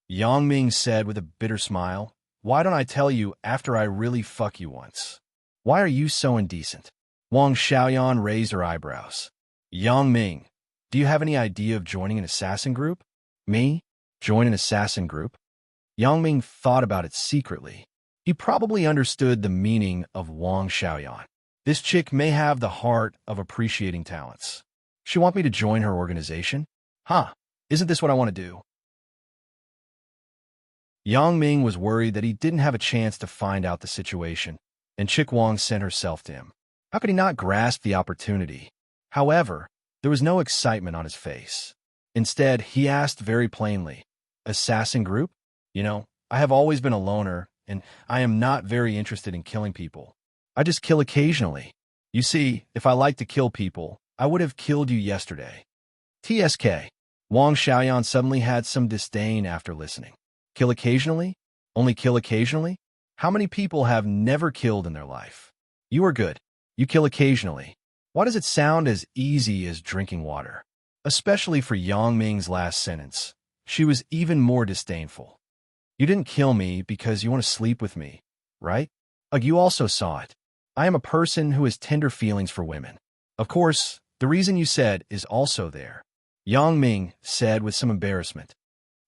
S1: Yang Ming said with a bitter smile. "Why don't I tell you after I really fuck you once? Why are you so indecent?" Wang Xiaoyan raised her eyebrows. "Yang Ming, do you have any idea of joining an assassin group?" "Me? Join an assassin group?" Yang Ming thought about it secretly. He probably understood the meaning of Wang Xiaoyan. This chick may have the heart of appreciating talents. She want me to join her organization? Huh, isn't this what I want to do? Yang Ming was worried that he didn't have a chance to find out the situation, and Chick Wang sent herself to him. How could he not grasp the opportunity? However, there was no excitement on his face. Instead, he asked very plainly, "Assassin group? You know, I have always been a loner, and I am not very interested in killing people. I just kill occasionally. You see, if I like to kill people, I would have killed you yesterday." TSK. Wang Xiaoyan suddenly had some disdain after listening. Kill occasionally? Only kill occasionally? How many people have never killed in their life? You are good. You kill occasionally. Why does it sound as easy as drinking water? Especially for Yang Ming's last sentence. She was even more disdainful. You didn't kill me because you want to sleep with me, right? You also saw it. I am a person who has tender feelings for women. Of course, the reason you said is also there. Yang Ming said with some embarrassment.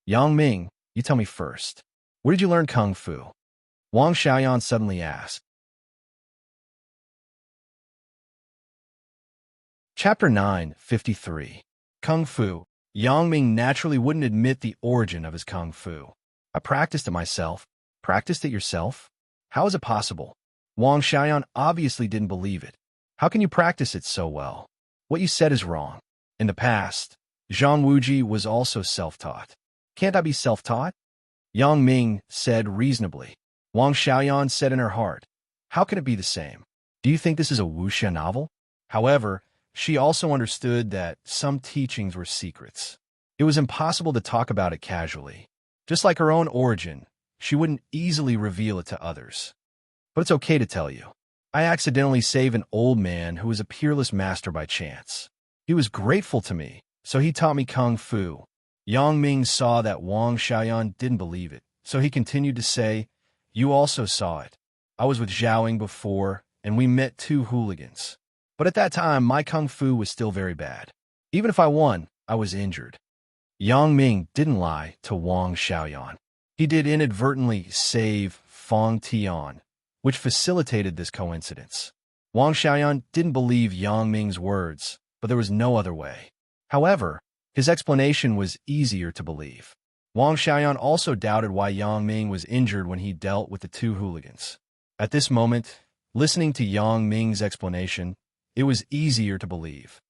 S1: Yang Ming, you tell me first. Where did you learn Kung Fu? Wang Xiaoyan suddenly asked. Chapter 9:53. Kung Fu. Yang Ming naturally wouldn't admit the origin of his Kung Fu. I practiced it myself. Practiced it yourself? How is it possible? Wang Xiaoyan obviously didn't believe it. How can you practice it so well? What you said is wrong. In the past, Zhang Wuji was also self-taught. Can't I be self-taught? Yang Ming said reasonably. Wang Xiaoyan said in her heart, how can it be the same? Do you think this is a wuxia novel? However, she also understood that some teachings were secrets. It was impossible to talk about it casually. Just like her own origin, she wouldn't easily reveal it to others. But it's okay to tell you. I accidentally saved an old man who was a peerless master by chance. He was grateful to me, so he taught me kung fu. Yang Ming saw that Wang Xiaoyan didn't believe it, so he continued to say, "You also saw it. I was with Zhaoying before, and we met two hooligans. But at that time, my kung fu was still very bad. Even if I won, I was injured." Yang Ming didn't lie to Wang Xiaoyan. He did inadvertently save Fang Tian, which facilitated this coincidence. Wang Xiaoyan didn't believe Yang Ming's words, but there was no other way. However, his explanation was easier to believe. Wang Xiaoyan also doubted why Yang Ming was injured when he dealt with the two hooligans. At this moment, listening to Yang Ming's explanation, it was easier to believe.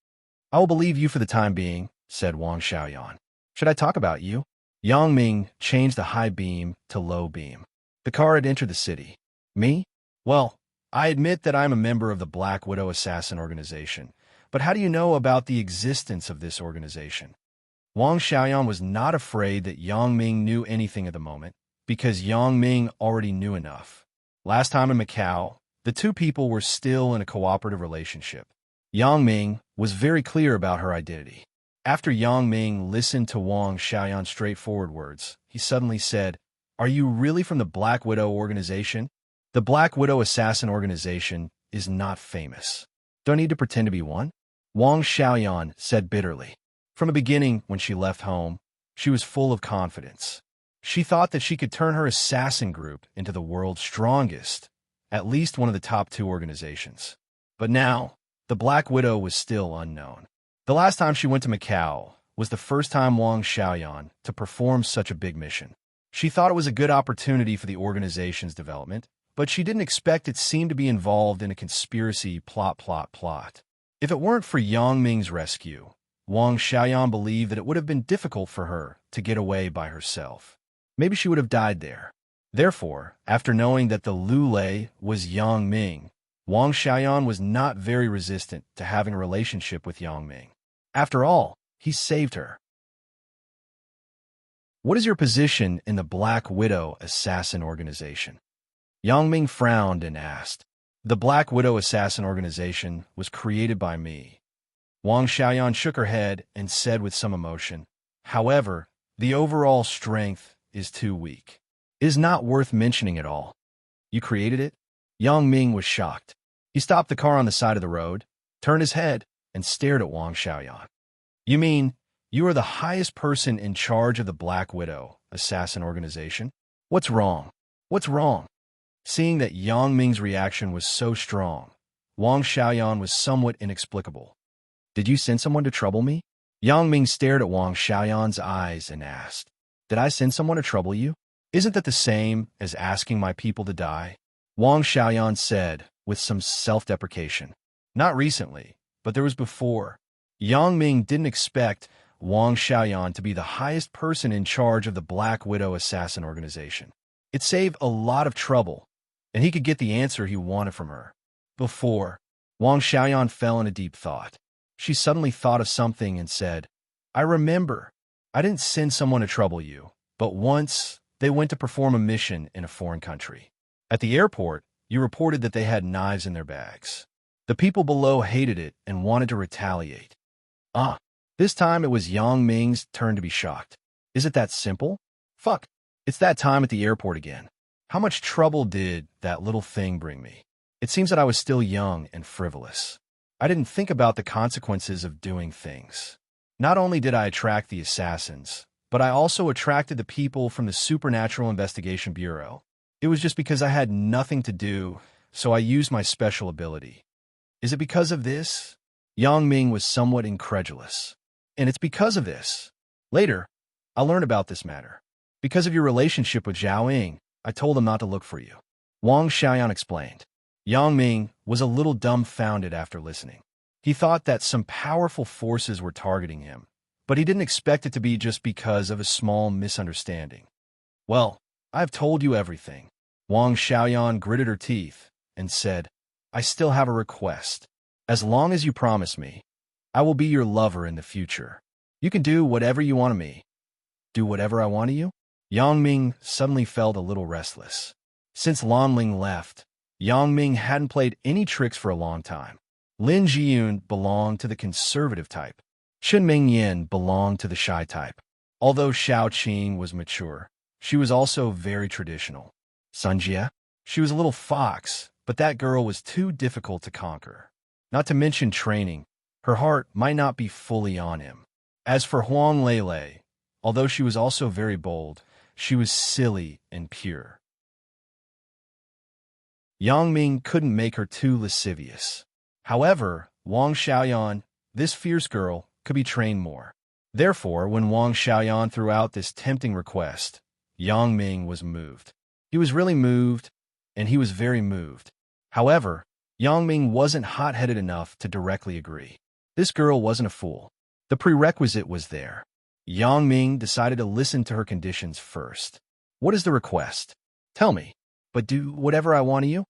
S1: "I will believe you for the time being," said Wang Xiaoyan. "Should I talk about you?" Yang Ming changed the high beam to low beam. The car had entered the city. "Me? Well, I admit that I'm a member of the Black Widow Assassin Organization, but how do you know about the existence of this organization?" Wang Xiaoyan was not afraid that Yang Ming knew anything at the moment, because Yang Ming already knew enough. Last time in Macau, the two people were still in a cooperative relationship. Yang Ming was very clear about her identity. After Yang Ming listened to Wang Xiaoyan's straightforward words, he suddenly said, "Are you really from the Black Widow Organization?" "The Black Widow Assassin Organization is not famous. Do I need to pretend to be one?" Wang Xiaoyan said bitterly. From the beginning, when she left home, she was full of confidence. She thought that she could turn her assassin group into the world's strongest, at least one of the top two organizations. But now, the Black Widow was still unknown. The last time she went to Macau was the first time Wang Xiaoyan to perform such a big mission. She thought it was a good opportunity for the organization's development, but she didn't expect it seemed to be involved in a conspiracy plot. If it weren't for Yang Ming's rescue, Wang Xiaoyan believed that it would have been difficult for her to get away by herself. Maybe she would have died there. Therefore, after knowing that the Lulei was Yang Ming, Wang Xiaoyan was not very resistant to having a relationship with Yang Ming. After all, he saved her. "What is your position in the Black Widow Assassin Organization?" Yang Ming frowned and asked. "The Black Widow Assassin Organization was created by me." Wang Xiaoyan shook her head and said with some emotion, "However, the overall strength is too weak. It is not worth mentioning at all." "You created it?" Yang Ming was shocked. He stopped the car on the side of the road, turned his head, and stared at Wang Xiaoyan. "You mean you are the highest person in charge of the Black Widow Assassin Organization? What's wrong? What's wrong?" Seeing that Yang Ming's reaction was so strong, Wang Xiaoyan was somewhat inexplicable. "Did you send someone to trouble me?" Yang Ming stared at Wang Xiaoyan's eyes and asked, "Did I send someone to trouble you? Isn't that the same as asking my people to die?" Wang Xiaoyan said, with some self-deprecation. "Not recently, but there was before." Yang Ming didn't expect Wang Xiaoyan to be the highest person in charge of the Black Widow Assassin Organization. It saved a lot of trouble, and he could get the answer he wanted from her. Before, Wang Xiaoyan fell into deep thought. She suddenly thought of something and said, "I remember. I didn't send someone to trouble you, but once they went to perform a mission in a foreign country. At the airport, you reported that they had knives in their bags. The people below hated it and wanted to retaliate." This time it was Yang Ming's turn to be shocked. "Is it that simple? Fuck, it's that time at the airport again. How much trouble did that little thing bring me? It seems that I was still young and frivolous. I didn't think about the consequences of doing things. Not only did I attract the assassins, but I also attracted the people from the Supernatural Investigation Bureau. It was just because I had nothing to do, so I used my special ability. Is it because of this?" Yang Ming was somewhat incredulous. "And it's because of this. Later, I'll learn about this matter. Because of your relationship with Zhaoying, I told him not to look for you." Wang Xiaoyan explained. Yang Ming was a little dumbfounded after listening. He thought that some powerful forces were targeting him, but he didn't expect it to be just because of a small misunderstanding. "Well, I've told you everything." Wang Xiaoyan gritted her teeth and said, "I still have a request. As long as you promise me, I will be your lover in the future. You can do whatever you want of me. Do whatever I want of you? Yang Ming suddenly felt a little restless. Since Lan Ling left, Yang Ming hadn't played any tricks for a long time. Lin Jiyun belonged to the conservative type. Chen Mingyan belonged to the shy type. Although Xiao Qing was mature, she was also very traditional. Sun Jie? She was a little fox, but that girl was too difficult to conquer. Not to mention training, her heart might not be fully on him. As for Huang Lele, although she was also very bold, she was silly and pure. Yang Ming couldn't make her too lascivious. However, Wang Xiaoyan, this fierce girl, could be trained more. Therefore, when Wang Xiaoyan threw out this tempting request, Yang Ming was moved. He was really moved, and he was very moved. However, Yang Ming wasn't hot-headed enough to directly agree. This girl wasn't a fool. The prerequisite was there. Yang Ming decided to listen to her conditions first. What is the request? Tell me, but do whatever I want of you?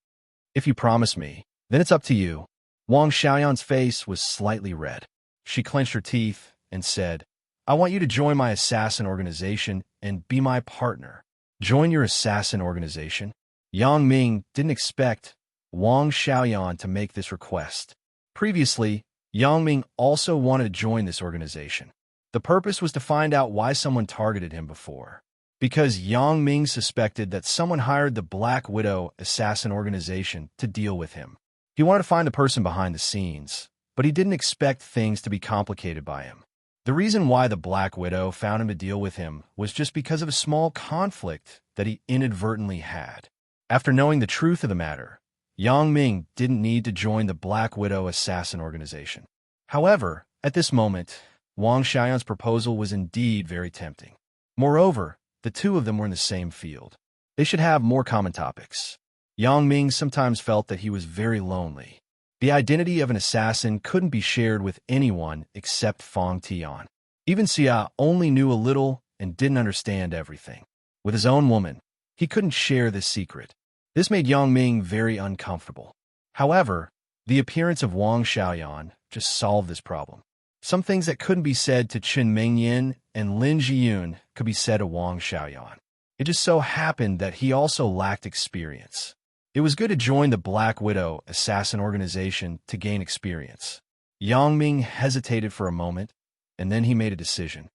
S1: If you promise me, then it's up to you. Wang Xiaoyan's face was slightly red. She clenched her teeth and said, I want you to join my assassin organization and be my partner. Join your assassin organization? Yang Ming didn't expect Wang Xiaoyan to make this request. Previously, Yang Ming also wanted to join this organization. The purpose was to find out why someone targeted him before. Because Yang Ming suspected that someone hired the Black Widow assassin organization to deal with him. He wanted to find the person behind the scenes, but he didn't expect things to be complicated by him. The reason why the Black Widow found him to deal with him was just because of a small conflict that he inadvertently had. After knowing the truth of the matter, Yang Ming didn't need to join the Black Widow assassin organization. However, at this moment, Wang Xiaoyan's proposal was indeed very tempting. Moreover, the two of them were in the same field. They should have more common topics. Yang Ming sometimes felt that he was very lonely. The identity of an assassin couldn't be shared with anyone except Fang Tian. Even Xia only knew a little and didn't understand everything. With his own woman, he couldn't share this secret. This made Yang Ming very uncomfortable. However, the appearance of Wang Xiaoyan just solved this problem. Some things that couldn't be said to Chen Mingyan and Lin Jiyun could be said to Wang Xiaoyan. It just so happened that he also lacked experience. It was good to join the Black Widow assassin organization to gain experience. Yang Ming hesitated for a moment, and then he made a decision.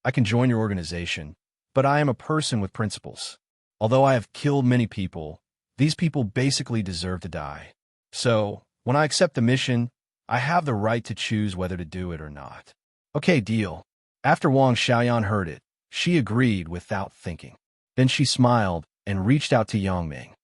S1: I can join your organization, but I am a person with principles. Although I have killed many people, these people basically deserve to die. So, when I accept the mission, I have the right to choose whether to do it or not. Okay, deal. After Wang Xiaoyan heard it, she agreed without thinking. Then she smiled and reached out to Yang Ming.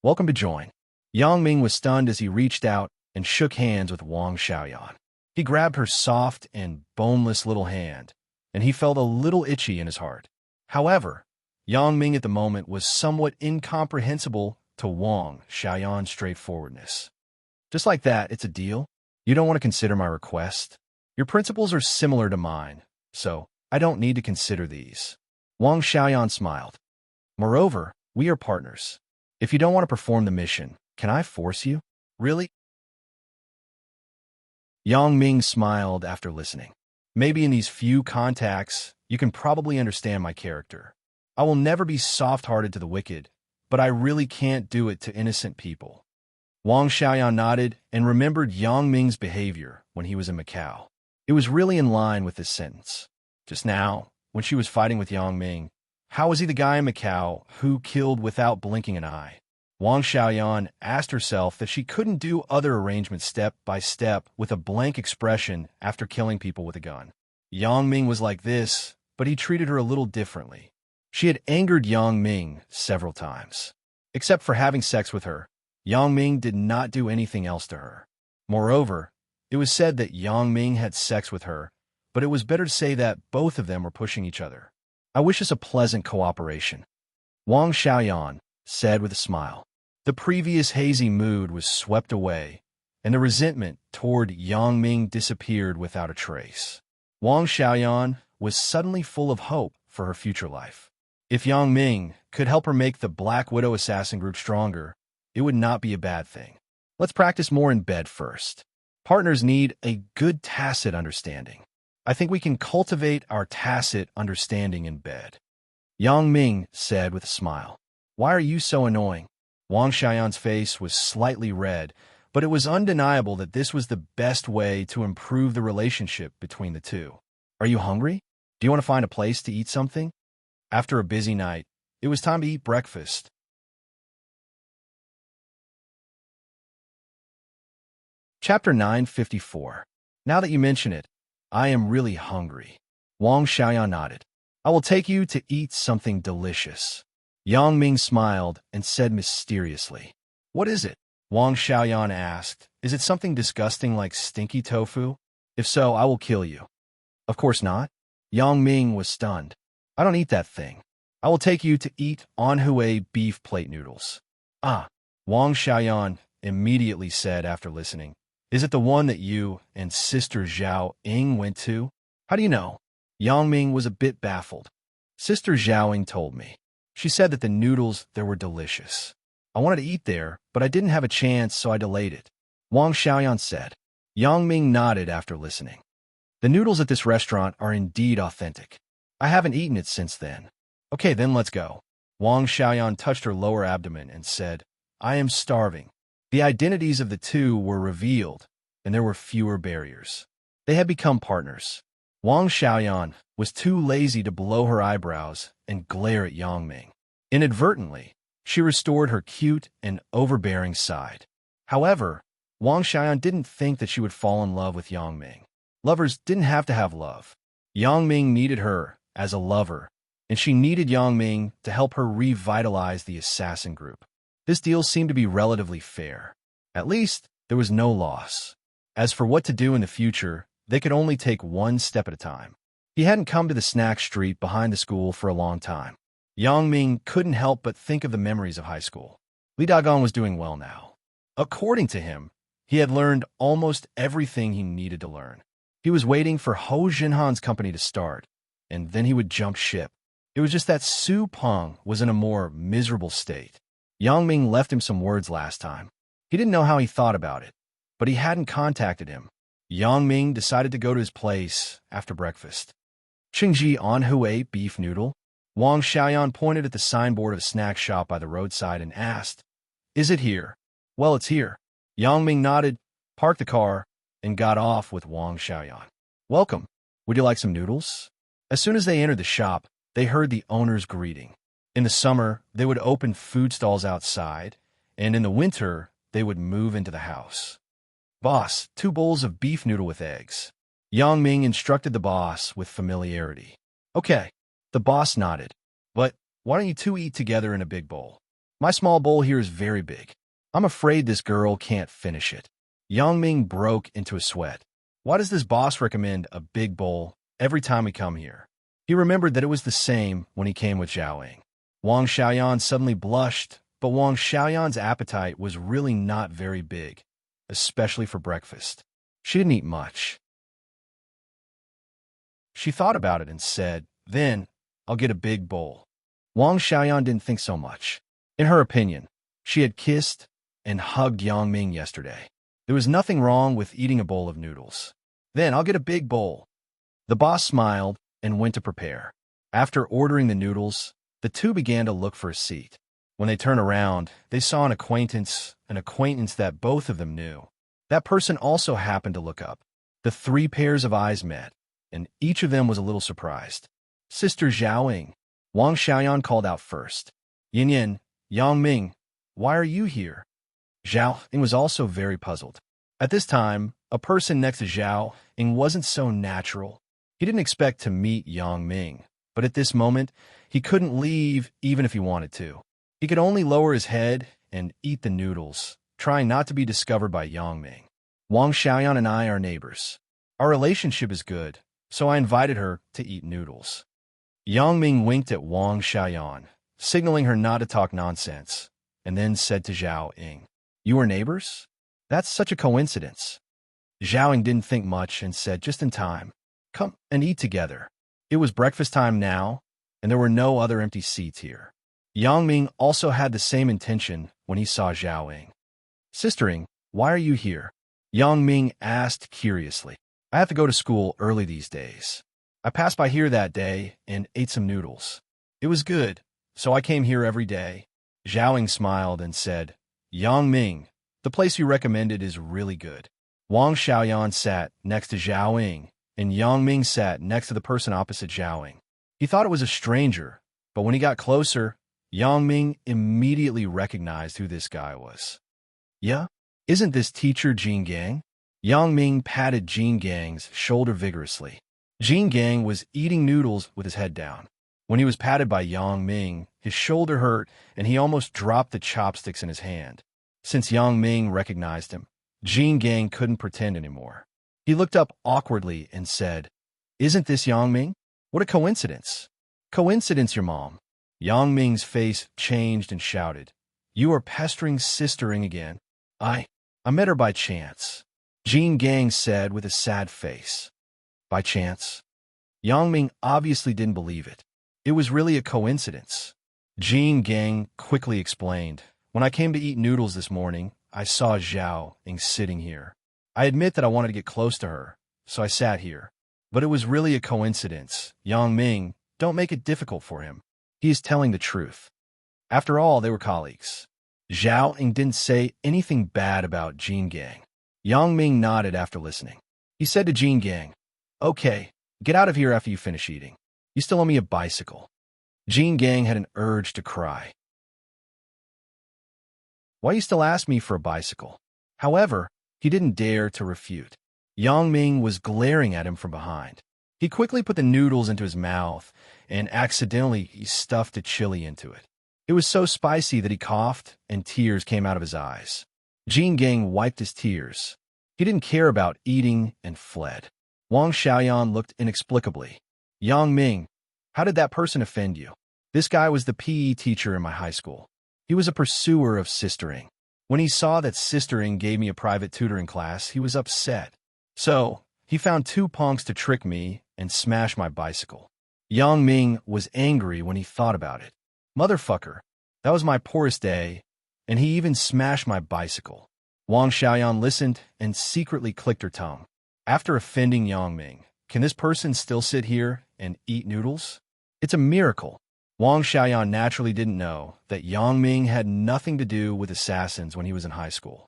S1: Welcome to join. Yang Ming was stunned as he reached out and shook hands with Wang Xiaoyan. He grabbed her soft and boneless little hand, and he felt a little itchy in his heart. However, Yang Ming at the moment was somewhat incomprehensible to Wang Xiaoyan's straightforwardness. Just like that, it's a deal? You don't want to consider my request? Your principles are similar to mine, so I don't need to consider these. Wang Xiaoyan smiled. Moreover, we are partners. If you don't want to perform the mission, can I force you? Really? Yang Ming smiled after listening. Maybe in these few contacts, you can probably understand my character. I will never be soft-hearted to the wicked, but I really can't do it to innocent people. Wang Xiaoyan nodded and remembered Yang Ming's behavior when he was in Macau. It was really in line with this sentence. Just now, when she was fighting with Yang Ming, how was he the guy in Macau who killed without blinking an eye? Wang Xiaoyan asked herself that she couldn't do other arrangements step by step with a blank expression after killing people with a gun. Yang Ming was like this, but he treated her a little differently. She had angered Yang Ming several times. Except for having sex with her, Yang Ming did not do anything else to her. Moreover, it was said that Yang Ming had sex with her, but it was better to say that both of them were pushing each other. I wish us a pleasant cooperation, Wang Xiaoyan said with a smile. The previous hazy mood was swept away, and the resentment toward Yang Ming disappeared without a trace. Wang Xiaoyan was suddenly full of hope for her future life. If Yang Ming could help her make the Black Widow assassin group stronger, it would not be a bad thing. Let's practice more in bed first. Partners need a good tacit understanding. I think we can cultivate our tacit understanding in bed. Yang Ming said with a smile. Why are you so annoying? Wang Xiaoyan's face was slightly red, but it was undeniable that this was the best way to improve the relationship between the two. Are you hungry? Do you want to find a place to eat something? After a busy night, it was time to eat breakfast. Chapter 954. Now that you mention it, I am really hungry. Wang Xiaoyan nodded. I will take you to eat something delicious. Yang Ming smiled and said mysteriously. What is it? Wang Xiaoyan asked. Is it something disgusting like stinky tofu? If so, I will kill you. Of course not. Yang Ming was stunned. I don't eat that thing. I will take you to eat Anhui beef plate noodles. Ah, Wang Xiaoyan immediately said after listening. Is it the one that you and Sister Zhao Ying went to? How do you know? Yang Ming was a bit baffled. Sister Zhao Ying told me. She said that the noodles there were delicious. I wanted to eat there, but I didn't have a chance, so I delayed it. Wang Xiaoyan said. Yang Ming nodded after listening. The noodles at this restaurant are indeed authentic. I haven't eaten it since then. Okay, then let's go. Wang Xiaoyan touched her lower abdomen and said, I am starving. The identities of the two were revealed, and there were fewer barriers. They had become partners. Wang Xiaoyan was too lazy to blow her eyebrows and glare at Yang Ming. Inadvertently, she restored her cute and overbearing side. However, Wang Xiaoyan didn't think that she would fall in love with Yang Ming. Lovers didn't have to have love. Yang Ming needed her as a lover, and she needed Yang Ming to help her revitalize the assassin group. This deal seemed to be relatively fair. At least, there was no loss. As for what to do in the future, they could only take one step at a time. He hadn't come to the snack street behind the school for a long time. Yang Ming couldn't help but think of the memories of high school. Li Dagon was doing well now. According to him, he had learned almost everything he needed to learn. He was waiting for Ho Jinhan's company to start, and then he would jump ship. It was just that Su Peng was in a more miserable state. Yang Ming left him some words last time. He didn't know how he thought about it, but he hadn't contacted him. Yang Ming decided to go to his place after breakfast. Qingji Anhui beef noodle? Wang Xiaoyan pointed at the signboard of a snack shop by the roadside and asked, Is it here? Well, it's here. Yang Ming nodded, parked the car, and got off with Wang Xiaoyan. Welcome. Would you like some noodles? As soon as they entered the shop, they heard the owner's greeting. In the summer, they would open food stalls outside, and in the winter, they would move into the house. Boss, 2 bowls of beef noodle with eggs. Yang Ming instructed the boss with familiarity. Okay, the boss nodded. But why don't you two eat together in a big bowl? My small bowl here is very big. I'm afraid this girl can't finish it. Yang Ming broke into a sweat. Why does this boss recommend a big bowl every time we come here? He remembered that it was the same when he came with Zhao Ying. Wang Xiaoyan suddenly blushed, but Wang Xiaoyan's appetite was really not very big, especially for breakfast. She didn't eat much. She thought about it and said, Then, I'll get a big bowl. Wang Xiaoyan didn't think so much. In her opinion, she had kissed and hugged Yang Ming yesterday. There was nothing wrong with eating a bowl of noodles. Then, I'll get a big bowl. The boss smiled and went to prepare. After ordering the noodles, the two began to look for a seat. When they turned around, they saw an acquaintance that both of them knew. That person also happened to look up. The 3 pairs of eyes met, and each of them was a little surprised. Sister Zhao Ying. Wang Xiaoyan called out first. Yin Yin, Yang Ming, why are you here? Zhao Ying was also very puzzled. At this time, a person next to Zhao Ying wasn't so natural. He didn't expect to meet Yang Ming, but at this moment, he couldn't leave even if he wanted to. He could only lower his head and eat the noodles, trying not to be discovered by Yang Ming. Wang Xiaoyan and I are neighbors. Our relationship is good, so I invited her to eat noodles. Yang Ming winked at Wang Xiaoyan, signaling her not to talk nonsense, and then said to Zhao Ying, You are neighbors? That's such a coincidence. Zhao Ying didn't think much and said just in time, Come and eat together. It was breakfast time now, and there were no other empty seats here. Yang Ming also had the same intention when he saw Zhao Ying. Sister Ying, why are you here? Yang Ming asked curiously. I have to go to school early these days. I passed by here that day and ate some noodles. It was good, so I came here every day. Zhaoing smiled and said, Yang Ming, the place you recommended is really good. Wang Xiaoyan sat next to Zhaoing, and Yang Ming sat next to the person opposite Zhaoing. He thought it was a stranger, but when he got closer, Yang Ming immediately recognized who this guy was. Yeah? Isn't this teacher Jin Gang? Yang Ming patted Jin Gang's shoulder vigorously. Jin Gang was eating noodles with his head down. When he was patted by Yang Ming, his shoulder hurt and he almost dropped the chopsticks in his hand. Since Yang Ming recognized him, Jin Gang couldn't pretend anymore. He looked up awkwardly and said, Isn't this Yang Ming? What a coincidence. Coincidence, your mom. Yang Ming's face changed and shouted, You are pestering sistering again. I met her by chance. Jin Gang said with a sad face. By chance? Yang Ming obviously didn't believe it. It was really a coincidence. Jin Gang quickly explained. When I came to eat noodles this morning, I saw Zhaoing sitting here. I admit that I wanted to get close to her, so I sat here. But it was really a coincidence. Yang Ming, don't make it difficult for him. He is telling the truth. After all, they were colleagues. Zhaoing didn't say anything bad about Jin Gang. Yang Ming nodded after listening. He said to Jin Gang, Okay, get out of here after you finish eating. You still owe me a bicycle. Jin Gang had an urge to cry. Why you still ask me for a bicycle? However, he didn't dare to refute. Yang Ming was glaring at him from behind. He quickly put the noodles into his mouth, and accidentally he stuffed a chili into it. It was so spicy that he coughed, and tears came out of his eyes. Jin Gang wiped his tears. He didn't care about eating and fled. Wang Xiaoyan looked inexplicably. Yang Ming, how did that person offend you? This guy was the PE teacher in my high school. He was a pursuer of sistering. When he saw that sistering gave me a private tutoring class, he was upset. So, he found two punks to trick me and smash my bicycle. Yang Ming was angry when he thought about it. Motherfucker, that was my poorest day, and he even smashed my bicycle. Wang Xiaoyan listened and secretly clicked her tongue. After offending Yang Ming, can this person still sit here and eat noodles? It's a miracle. Wang Xiaoyan naturally didn't know that Yang Ming had nothing to do with assassins when he was in high school.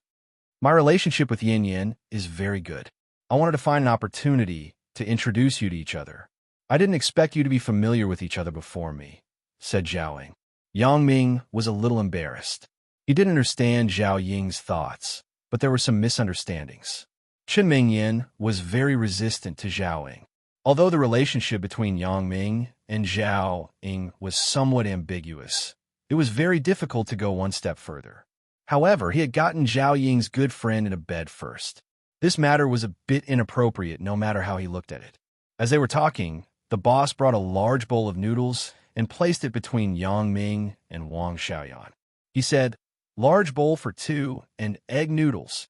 S1: My relationship with Yin Yin is very good. I wanted to find an opportunity to introduce you to each other. I didn't expect you to be familiar with each other before me, said Zhaoing. Yang Ming was a little embarrassed. He didn't understand Zhao Ying's thoughts, but there were some misunderstandings. Chen Mingyin was very resistant to Zhaoing. Although the relationship between Yang Ming and Zhao Ying was somewhat ambiguous, it was very difficult to go one step further. However, he had gotten Zhao Ying's good friend into bed first. This matter was a bit inappropriate no matter how he looked at it. As they were talking, the boss brought a large bowl of noodles and placed it between Yang Ming and Wang Xiaoyan. He said, Large bowl for two and egg noodles.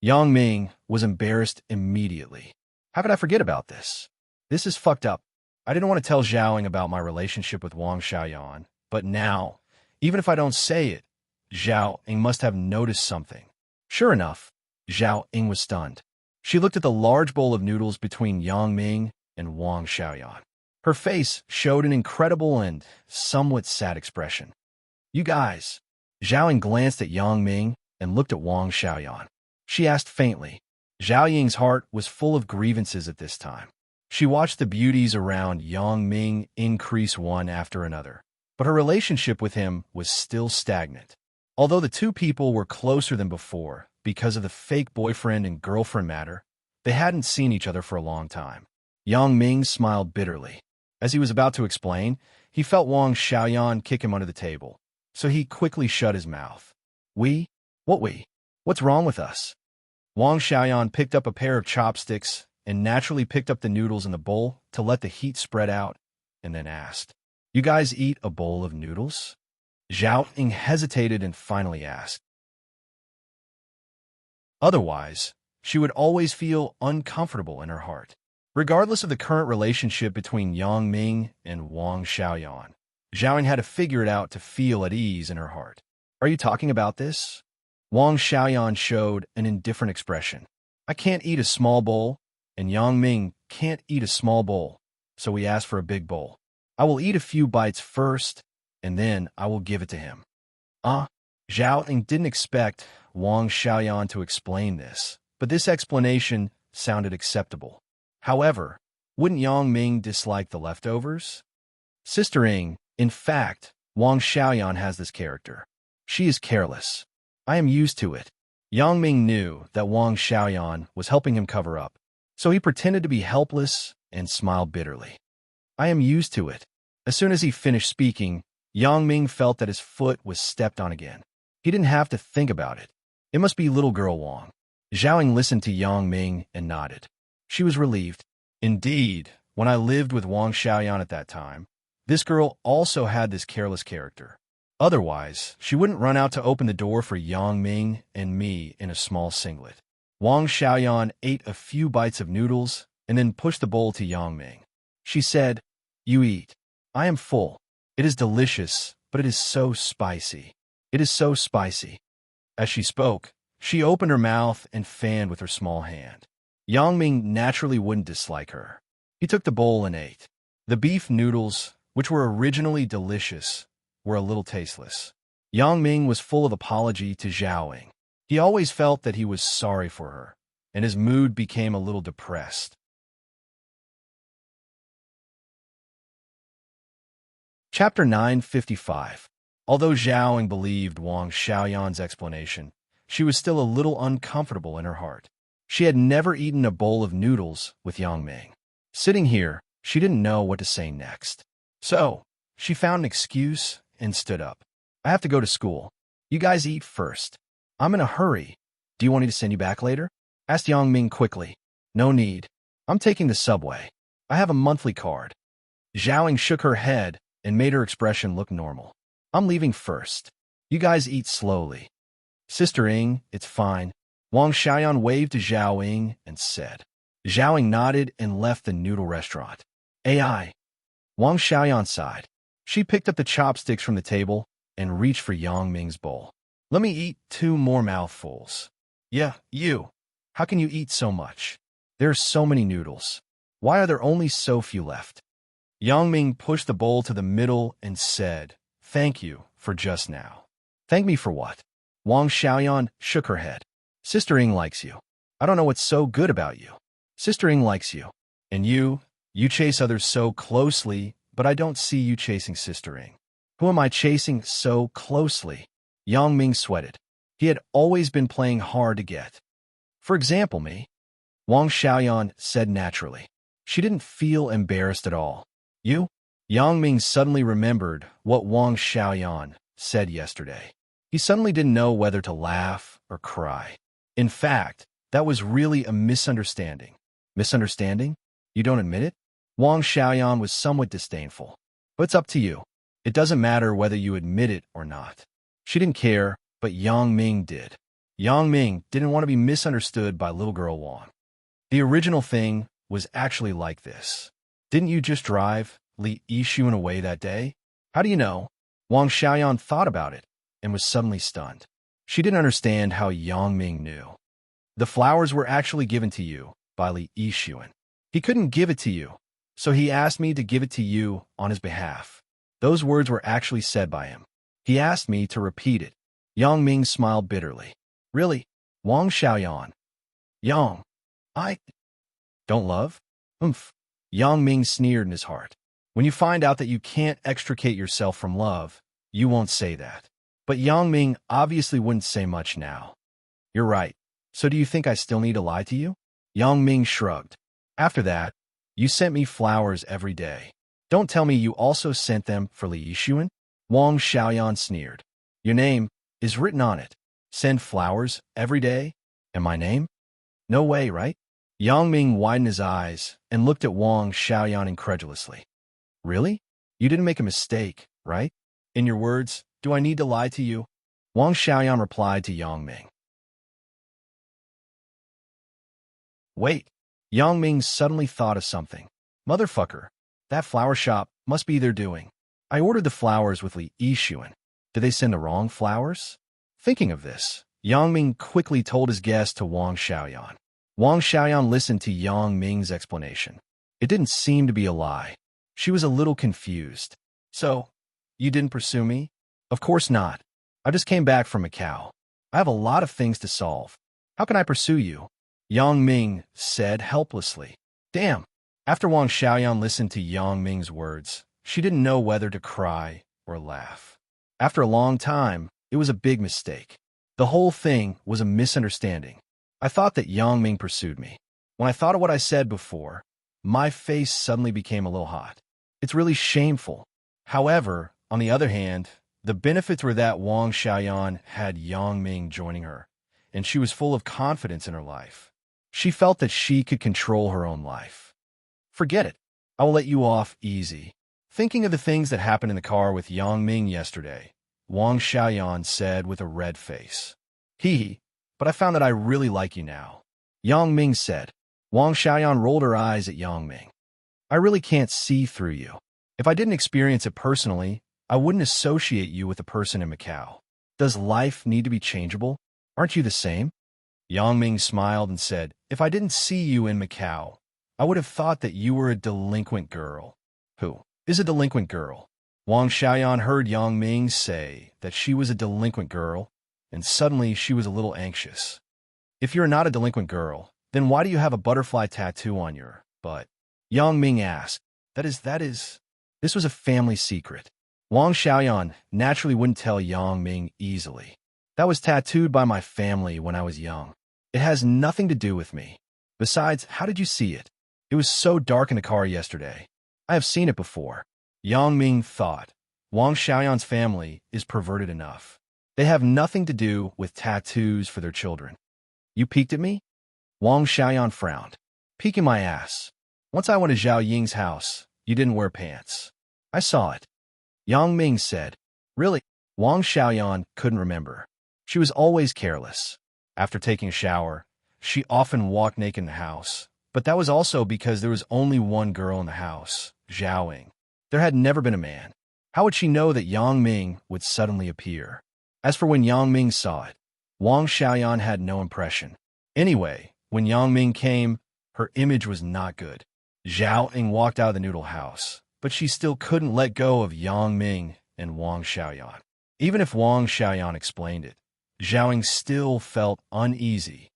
S1: Yang Ming was embarrassed immediately. How could I forget about this? This is fucked up. I didn't want to tell Zhaoing about my relationship with Wang Xiaoyan, but now, even if I don't say it, Zhaoing must have noticed something. Sure enough, Zhaoing was stunned. She looked at the large bowl of noodles between Yang Ming and Wang Xiaoyan. Her face showed an incredible and somewhat sad expression. You guys. Zhaoing glanced at Yang Ming and looked at Wang Xiaoyan. She asked faintly. Zhao Ying's heart was full of grievances at this time. She watched the beauties around Yang Ming increase one after another, but her relationship with him was still stagnant. Although the two people were closer than before because of the fake boyfriend and girlfriend matter, they hadn't seen each other for a long time. Yang Ming smiled bitterly. As he was about to explain, he felt Wang Xiaoyan kick him under the table, so he quickly shut his mouth. We? What we? What's wrong with us? Wang Xiaoyan picked up a pair of chopsticks and naturally picked up the noodles in the bowl to let the heat spread out, and then asked, You guys eat a bowl of noodles? Zhao Ying hesitated and finally asked. Otherwise, she would always feel uncomfortable in her heart. Regardless of the current relationship between Yang Ming and Wang Xiaoyan, Zhao Ying had to figure it out to feel at ease in her heart. Are you talking about this? Wang Xiaoyan showed an indifferent expression. I can't eat a small bowl, and Yang Ming can't eat a small bowl, so we asked for a big bowl. I will eat a few bites first, and then I will give it to him. Zhao Ling didn't expect Wang Xiaoyan to explain this, but this explanation sounded acceptable. However, wouldn't Yang Ming dislike the leftovers? Sister Ing, in fact, Wang Xiaoyan has this character. She is careless. I am used to it. Yang Ming knew that Wang Xiaoyan was helping him cover up, so he pretended to be helpless and smiled bitterly. I am used to it. As soon as he finished speaking, Yang Ming felt that his foot was stepped on again. He didn't have to think about it. It must be little girl Wang. Zhaoing listened to Yang Ming and nodded. She was relieved. Indeed, when I lived with Wang Xiaoyan at that time, this girl also had this careless character. Otherwise, she wouldn't run out to open the door for Yang Ming and me in a small singlet. Wang Xiaoyan ate a few bites of noodles and then pushed the bowl to Yang Ming. She said, "You eat. I am full. It is delicious, but it is so spicy. It is so spicy." As she spoke, she opened her mouth and fanned with her small hand. Yang Ming naturally wouldn't dislike her. He took the bowl and ate. The beef noodles, which were originally delicious, were a little tasteless. Yang Ming was full of apology to Zhaoing. He always felt that he was sorry for her, and his mood became a little depressed. Chapter 955. Although Zhaoing believed Wang Xiaoyan's explanation, she was still a little uncomfortable in her heart. She had never eaten a bowl of noodles with Yang Ming. Sitting here, she didn't know what to say next. So, she found an excuse and stood up. I have to go to school. You guys eat first. I'm in a hurry. Do you want me to send you back later? Asked Yang Ming quickly. No need. I'm taking the subway. I have a monthly card. Zhaoing shook her head and made her expression look normal. I'm leaving first. You guys eat slowly. Sister Ing, it's fine. Wang Xiaoyan waved to Zhaoing and said. Zhaoing nodded and left the noodle restaurant. AI. Wang Xiaoyan sighed. She picked up the chopsticks from the table and reached for Yang Ming's bowl. Let me eat 2 more mouthfuls. Yeah, you. How can you eat so much? There are so many noodles. Why are there only so few left? Yang Ming pushed the bowl to the middle and said, Thank you for just now. Thank me for what? Wang Xiaoyan shook her head. Sister Ing likes you. I don't know what's so good about you. Sister Ing likes you. And you chase others so closely, but I don't see you chasing Sister Ing. Who am I chasing so closely? Yang Ming sweated. He had always been playing hard to get. For example, me. Wang Xiaoyan said naturally. She didn't feel embarrassed at all. You? Yang Ming suddenly remembered what Wang Xiaoyan said yesterday. He suddenly didn't know whether to laugh or cry. In fact, that was really a misunderstanding. Misunderstanding? You don't admit it? Wang Xiaoyan was somewhat disdainful. But it's up to you. It doesn't matter whether you admit it or not. She didn't care, but Yang Ming did. Yang Ming didn't want to be misunderstood by little girl Wang. The original thing was actually like this. Didn't you just drive Li Yixuan away that day? How do you know? Wang Xiaoyan thought about it and was suddenly stunned. She didn't understand how Yang Ming knew. The flowers were actually given to you by Li Yixuan. He couldn't give it to you, so he asked me to give it to you on his behalf. Those words were actually said by him. He asked me to repeat it. Yang Ming smiled bitterly. Really? Wang Xiaoyan. Yang. I don't love? Oomph. Yang Ming sneered in his heart. When you find out that you can't extricate yourself from love, you won't say that. But Yang Ming obviously wouldn't say much now. You're right. So do you think I still need to lie to you? Yang Ming shrugged. After that, you sent me flowers every day. Don't tell me you also sent them for Li Yixuan? Wang Xiaoyan sneered. Your name is written on it. Send flowers every day? And my name? No way, right? Yang Ming widened his eyes and looked at Wang Xiaoyan incredulously. Really? You didn't make a mistake, right? In your words, do I need to lie to you? Wang Xiaoyan replied to Yang Ming. Wait. Yang Ming suddenly thought of something. Motherfucker. That flower shop must be their doing. I ordered the flowers with Li Yixuan. Did they send the wrong flowers? Thinking of this, Yang Ming quickly told his guest to Wang Xiaoyan. Wang Xiaoyan listened to Yang Ming's explanation. It didn't seem to be a lie. She was a little confused. So, you didn't pursue me? Of course not. I just came back from Macau. I have a lot of things to solve. How can I pursue you? Yang Ming said helplessly. Damn. After Wang Xiaoyan listened to Yang Ming's words, she didn't know whether to cry or laugh. After a long time, it was a big mistake. The whole thing was a misunderstanding. I thought that Yang Ming pursued me. When I thought of what I said before, my face suddenly became a little hot. It's really shameful. However, on the other hand, the benefits were that Wang Xiaoyan had Yang Ming joining her, and she was full of confidence in her life. She felt that she could control her own life. Forget it. I will let you off easy. Thinking of the things that happened in the car with Yang Ming yesterday, Wang Xiaoyan said with a red face. Hee, but I found that I really like you now. Yang Ming said. Wang Xiaoyan rolled her eyes at Yang Ming. I really can't see through you. If I didn't experience it personally, I wouldn't associate you with a person in Macau. Does life need to be changeable? Aren't you the same? Yang Ming smiled and said, if I didn't see you in Macau, I would have thought that you were a delinquent girl. Who is a delinquent girl? Wang Xiaoyan heard Yang Ming say that she was a delinquent girl, and suddenly she was a little anxious. If you're not a delinquent girl, then why do you have a butterfly tattoo on your butt? Yang Ming asked. This was a family secret. Wang Xiaoyan naturally wouldn't tell Yang Ming easily. That was tattooed by my family when I was young. It has nothing to do with me. Besides, how did you see it? It was so dark in the car yesterday. I have seen it before. Yang Ming thought. Wang Xiaoyan's family is perverted enough. They have nothing to do with tattoos for their children. You peeked at me? Wang Xiaoyan frowned. Peeking my ass. Once I went to Zhao Ying's house, you didn't wear pants. I saw it. Yang Ming said. Really? Wang Xiaoyan couldn't remember. She was always careless. After taking a shower, she often walked naked in the house. But that was also because there was only one girl in the house, Zhao Ying. There had never been a man. How would she know that Yang Ming would suddenly appear? As for when Yang Ming saw it, Wang Xiaoyan had no impression. Anyway, when Yang Ming came, her image was not good. Zhao Ying walked out of the noodle house, but she still couldn't let go of Yang Ming and Wang Xiaoyan. Even if Wang Xiaoyan explained it, Zhao Ying still felt uneasy.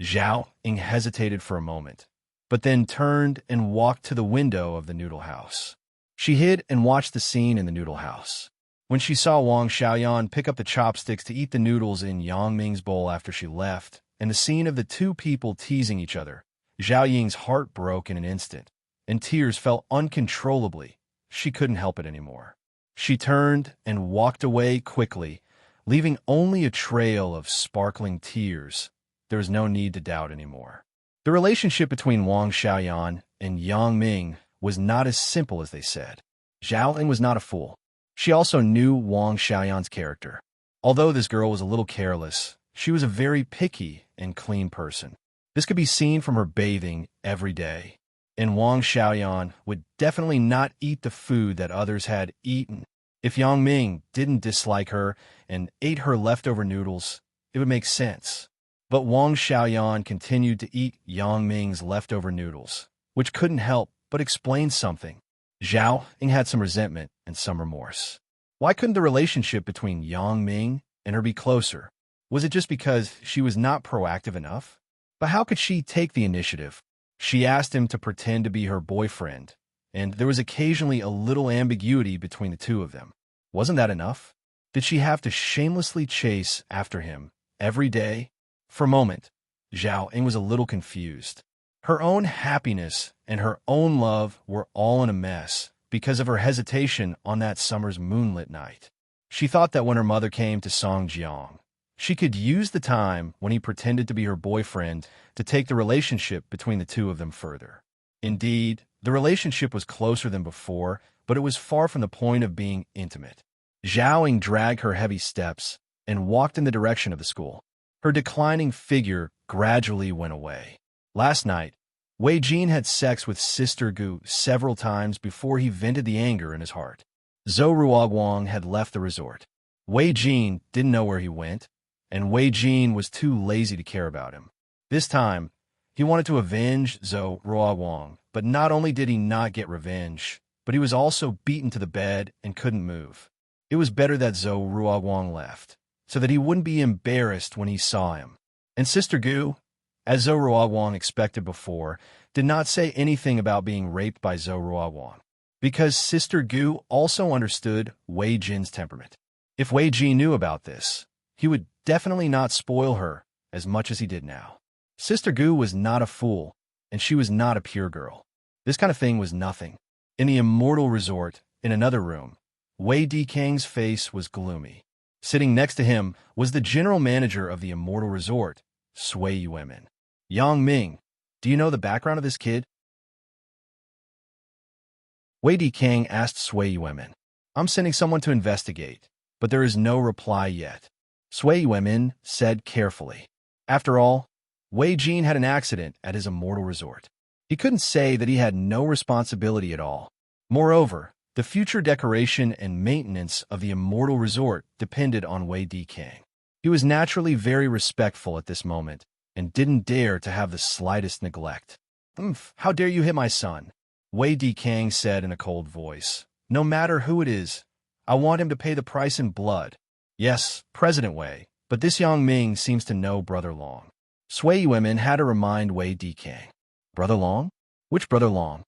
S1: Zhao Ying hesitated for a moment, but then turned and walked to the window of the noodle house. She hid and watched the scene in the noodle house. When she saw Wang Xiaoyan pick up the chopsticks to eat the noodles in Yang Ming's bowl after she left, and the scene of the two people teasing each other, Zhao Ying's heart broke in an instant, and tears fell uncontrollably. She couldn't help it anymore. She turned and walked away quickly, leaving only a trail of sparkling tears. There was no need to doubt anymore. The relationship between Wang Xiaoyan and Yang Ming was not as simple as they said. Zhao Ying was not a fool. She also knew Wang Xiaoyan's character. Although this girl was a little careless, she was a very picky and clean person. This could be seen from her bathing every day. And Wang Xiaoyan would definitely not eat the food that others had eaten. If Yang Ming didn't dislike her and ate her leftover noodles, it would make sense. But Wang Xiaoyan continued to eat Yang Ming's leftover noodles, which couldn't help but explain something. Zhao Ying had some resentment and some remorse. Why couldn't the relationship between Yang Ming and her be closer? Was it just because she was not proactive enough? But how could she take the initiative? She asked him to pretend to be her boyfriend, and there was occasionally a little ambiguity between the two of them. Wasn't that enough? Did she have to shamelessly chase after him every day? For a moment, Zhao Ying was a little confused. Her own happiness and her own love were all in a mess because of her hesitation on that summer's moonlit night. She thought that when her mother came to Songjiang, she could use the time when he pretended to be her boyfriend to take the relationship between the two of them further. Indeed, the relationship was closer than before, but it was far from the point of being intimate. Zhao Ying dragged her heavy steps and walked in the direction of the school. Her declining figure gradually went away. Last night, Wei Jin had sex with Sister Gu several times before he vented the anger in his heart. Zhou Ruoguang had left the resort. Wei Jin didn't know where he went, and Wei Jin was too lazy to care about him. This time, he wanted to avenge Zhou Ruowang, but not only did he not get revenge, but he was also beaten to the bed and couldn't move. It was better that Zhou Ruowang left, so that he wouldn't be embarrassed when he saw him. And Sister Gu, as Zhou Ruowang expected before, did not say anything about being raped by Zhou Ruowang, because Sister Gu also understood Wei Jin's temperament. If Wei Jin knew about this, he would definitely not spoil her as much as he did now. Sister Gu was not a fool, and she was not a pure girl. This kind of thing was nothing. In the Immortal Resort, in another room, Wei Dikang's face was gloomy. Sitting next to him was the general manager of the Immortal Resort, Sui Yuemin. Yang Ming, do you know the background of this kid? Wei Dikang asked Sui Yuemin. I'm sending someone to investigate, but there is no reply yet. Sui Yuemin said carefully. After all, Wei Jin had an accident at his Immortal Resort. He couldn't say that he had no responsibility at all. Moreover, the future decoration and maintenance of the Immortal Resort depended on Wei Dikang. He was naturally very respectful at this moment and didn't dare to have the slightest neglect. How dare you hit my son? Wei Dikang said in a cold voice. No matter who it is, I want him to pay the price in blood. Yes, President Wei, but this Yang Ming seems to know Brother Long. Sui Yuemin had to remind Wei Dikang. Brother Long? Which Brother Long?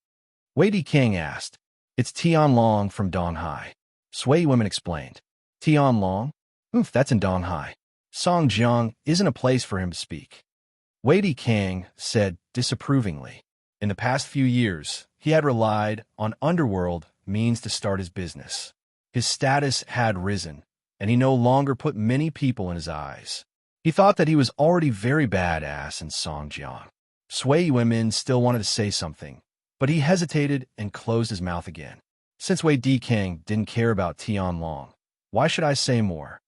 S1: Wei Dikang asked. It's Tian Long from Donghai. Sui Yuemin explained. Tian Long? That's in Donghai. Songjiang isn't a place for him to speak. Wei Dikang said disapprovingly. In the past few years, he had relied on underworld means to start his business. His status had risen, and he no longer put many people in his eyes. He thought that he was already very badass in Songjiang. Sui Yuemin still wanted to say something, but he hesitated and closed his mouth again. Since Wei Dikang didn't care about Tian Long, why should I say more?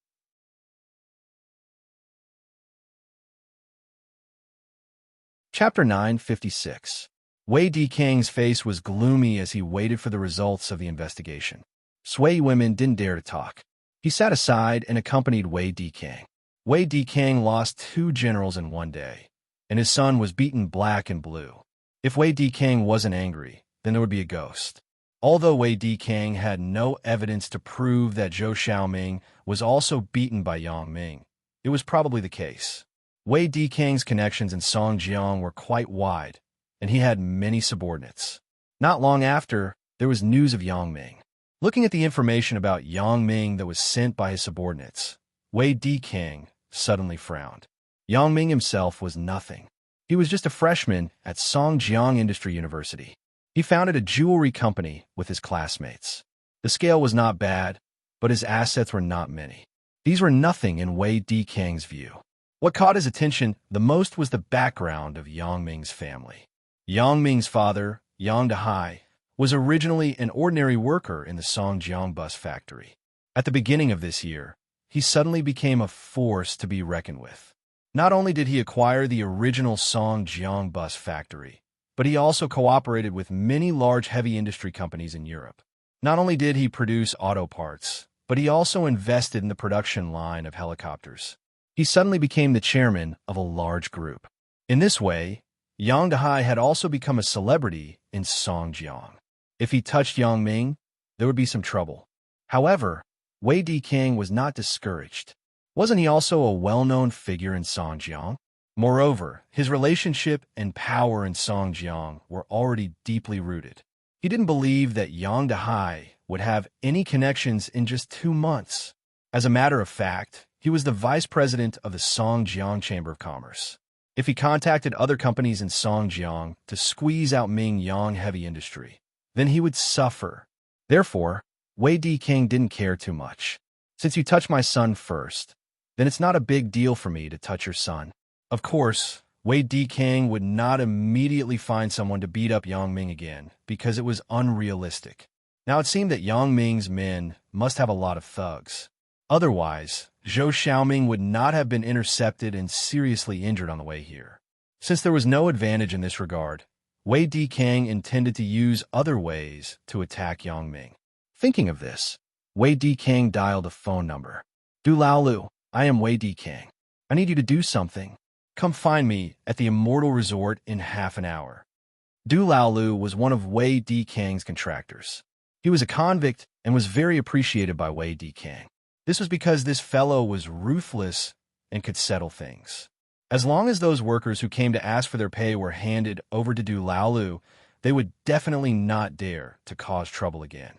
S1: Chapter 956. Wei Dikang's face was gloomy as he waited for the results of the investigation. Sui Yuemin didn't dare to talk. He sat aside and accompanied Wei Dikang. Wei Dikang lost 2 generals in one day, and his son was beaten black and blue. If Wei Dikang wasn't angry, then there would be a ghost. Although Wei Dikang had no evidence to prove that Zhou Xiaoming was also beaten by Yang Ming, it was probably the case. Wei Dikang's connections in Songjiang were quite wide, and he had many subordinates. Not long after, there was news of Yang Ming. Looking at the information about Yang Ming that was sent by his subordinates, Wei Dikang suddenly frowned. Yang Ming himself was nothing. He was just a freshman at Songjiang Industry University. He founded a jewelry company with his classmates. The scale was not bad, but his assets were not many. These were nothing in Wei Dikang's view. What caught his attention the most was the background of Yang Ming's family. Yang Ming's father, Yang Dahai, was originally an ordinary worker in the Songjiang bus factory. At the beginning of this year, he suddenly became a force to be reckoned with. Not only did he acquire the original Songjiang bus factory, but he also cooperated with many large heavy industry companies in Europe. Not only did he produce auto parts, but he also invested in the production line of helicopters. He suddenly became the chairman of a large group. In this way, Yang Dahai had also become a celebrity in Songjiang. If he touched Yang Ming, there would be some trouble. However, Wei Dikang was not discouraged. Wasn't he also a well-known figure in Songjiang? Moreover, his relationship and power in Songjiang were already deeply rooted. He didn't believe that Yang Dahai would have any connections in just 2 months. As a matter of fact, he was the vice president of the Songjiang Chamber of Commerce. If he contacted other companies in Songjiang to squeeze out Mingyang heavy industry, then he would suffer. Therefore, Wei Dikang didn't care too much. Since you touched my son first, then it's not a big deal for me to touch your son. Of course, Wei Dikang would not immediately find someone to beat up Yang Ming again, because it was unrealistic. Now it seemed that Yang Ming's men must have a lot of thugs. Otherwise, Zhou Xiaoming would not have been intercepted and seriously injured on the way here. Since there was no advantage in this regard, Wei Dikang intended to use other ways to attack Yang Ming. Thinking of this, Wei Dikang dialed a phone number. Du Laolu, I am Wei Dikang. I need you to do something. Come find me at the Immortal Resort in half an hour. Du Laolu was one of Wei Dikang's contractors. He was a convict and was very appreciated by Wei Dikang. This was because this fellow was ruthless and could settle things. As long as those workers who came to ask for their pay were handed over to Du Laolu, they would definitely not dare to cause trouble again.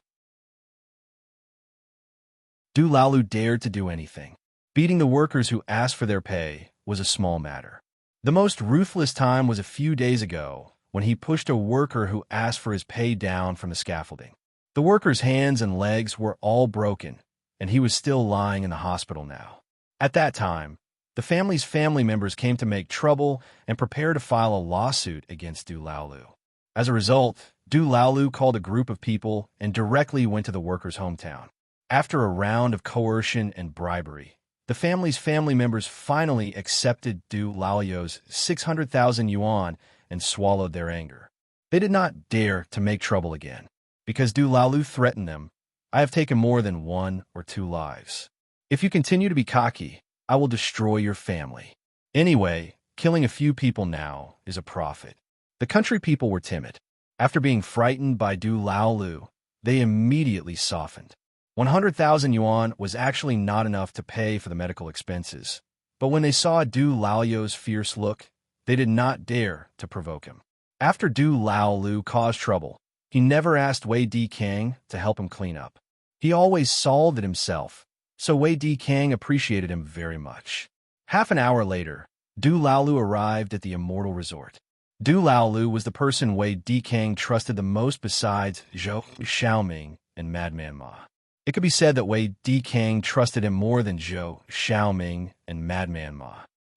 S1: Du Laolu dared to do anything. Beating the workers who asked for their pay was a small matter. The most ruthless time was a few days ago when he pushed a worker who asked for his pay down from the scaffolding. The worker's hands and legs were all broken, and he was still lying in the hospital now. At that time, the family's family members came to make trouble and prepare to file a lawsuit against Du Laolu. As a result, Du Laolu called a group of people and directly went to the worker's hometown. After a round of coercion and bribery, the family's family members finally accepted Du Laolu's 600,000 yuan and swallowed their anger. They did not dare to make trouble again. Because Du Laolu threatened them, I have taken more than 1 or 2 lives. If you continue to be cocky, I will destroy your family. Anyway, killing a few people now is a profit. The country people were timid. After being frightened by Du Laolu, they immediately softened. 100,000 yuan was actually not enough to pay for the medical expenses, but when they saw Du Laolu's fierce look, they did not dare to provoke him. After Du Laolu caused trouble, he never asked Wei Dikang to help him clean up. He always solved it himself, so Wei Dikang appreciated him very much. Half an hour later, Du Laolu arrived at the Immortal Resort. Du Laolu was the person Wei Dikang trusted the most besides Zhou Xiaoming and Madman Ma. It could be said that Wei Dikang trusted him more than Zhou Xiaoming and Madman Ma.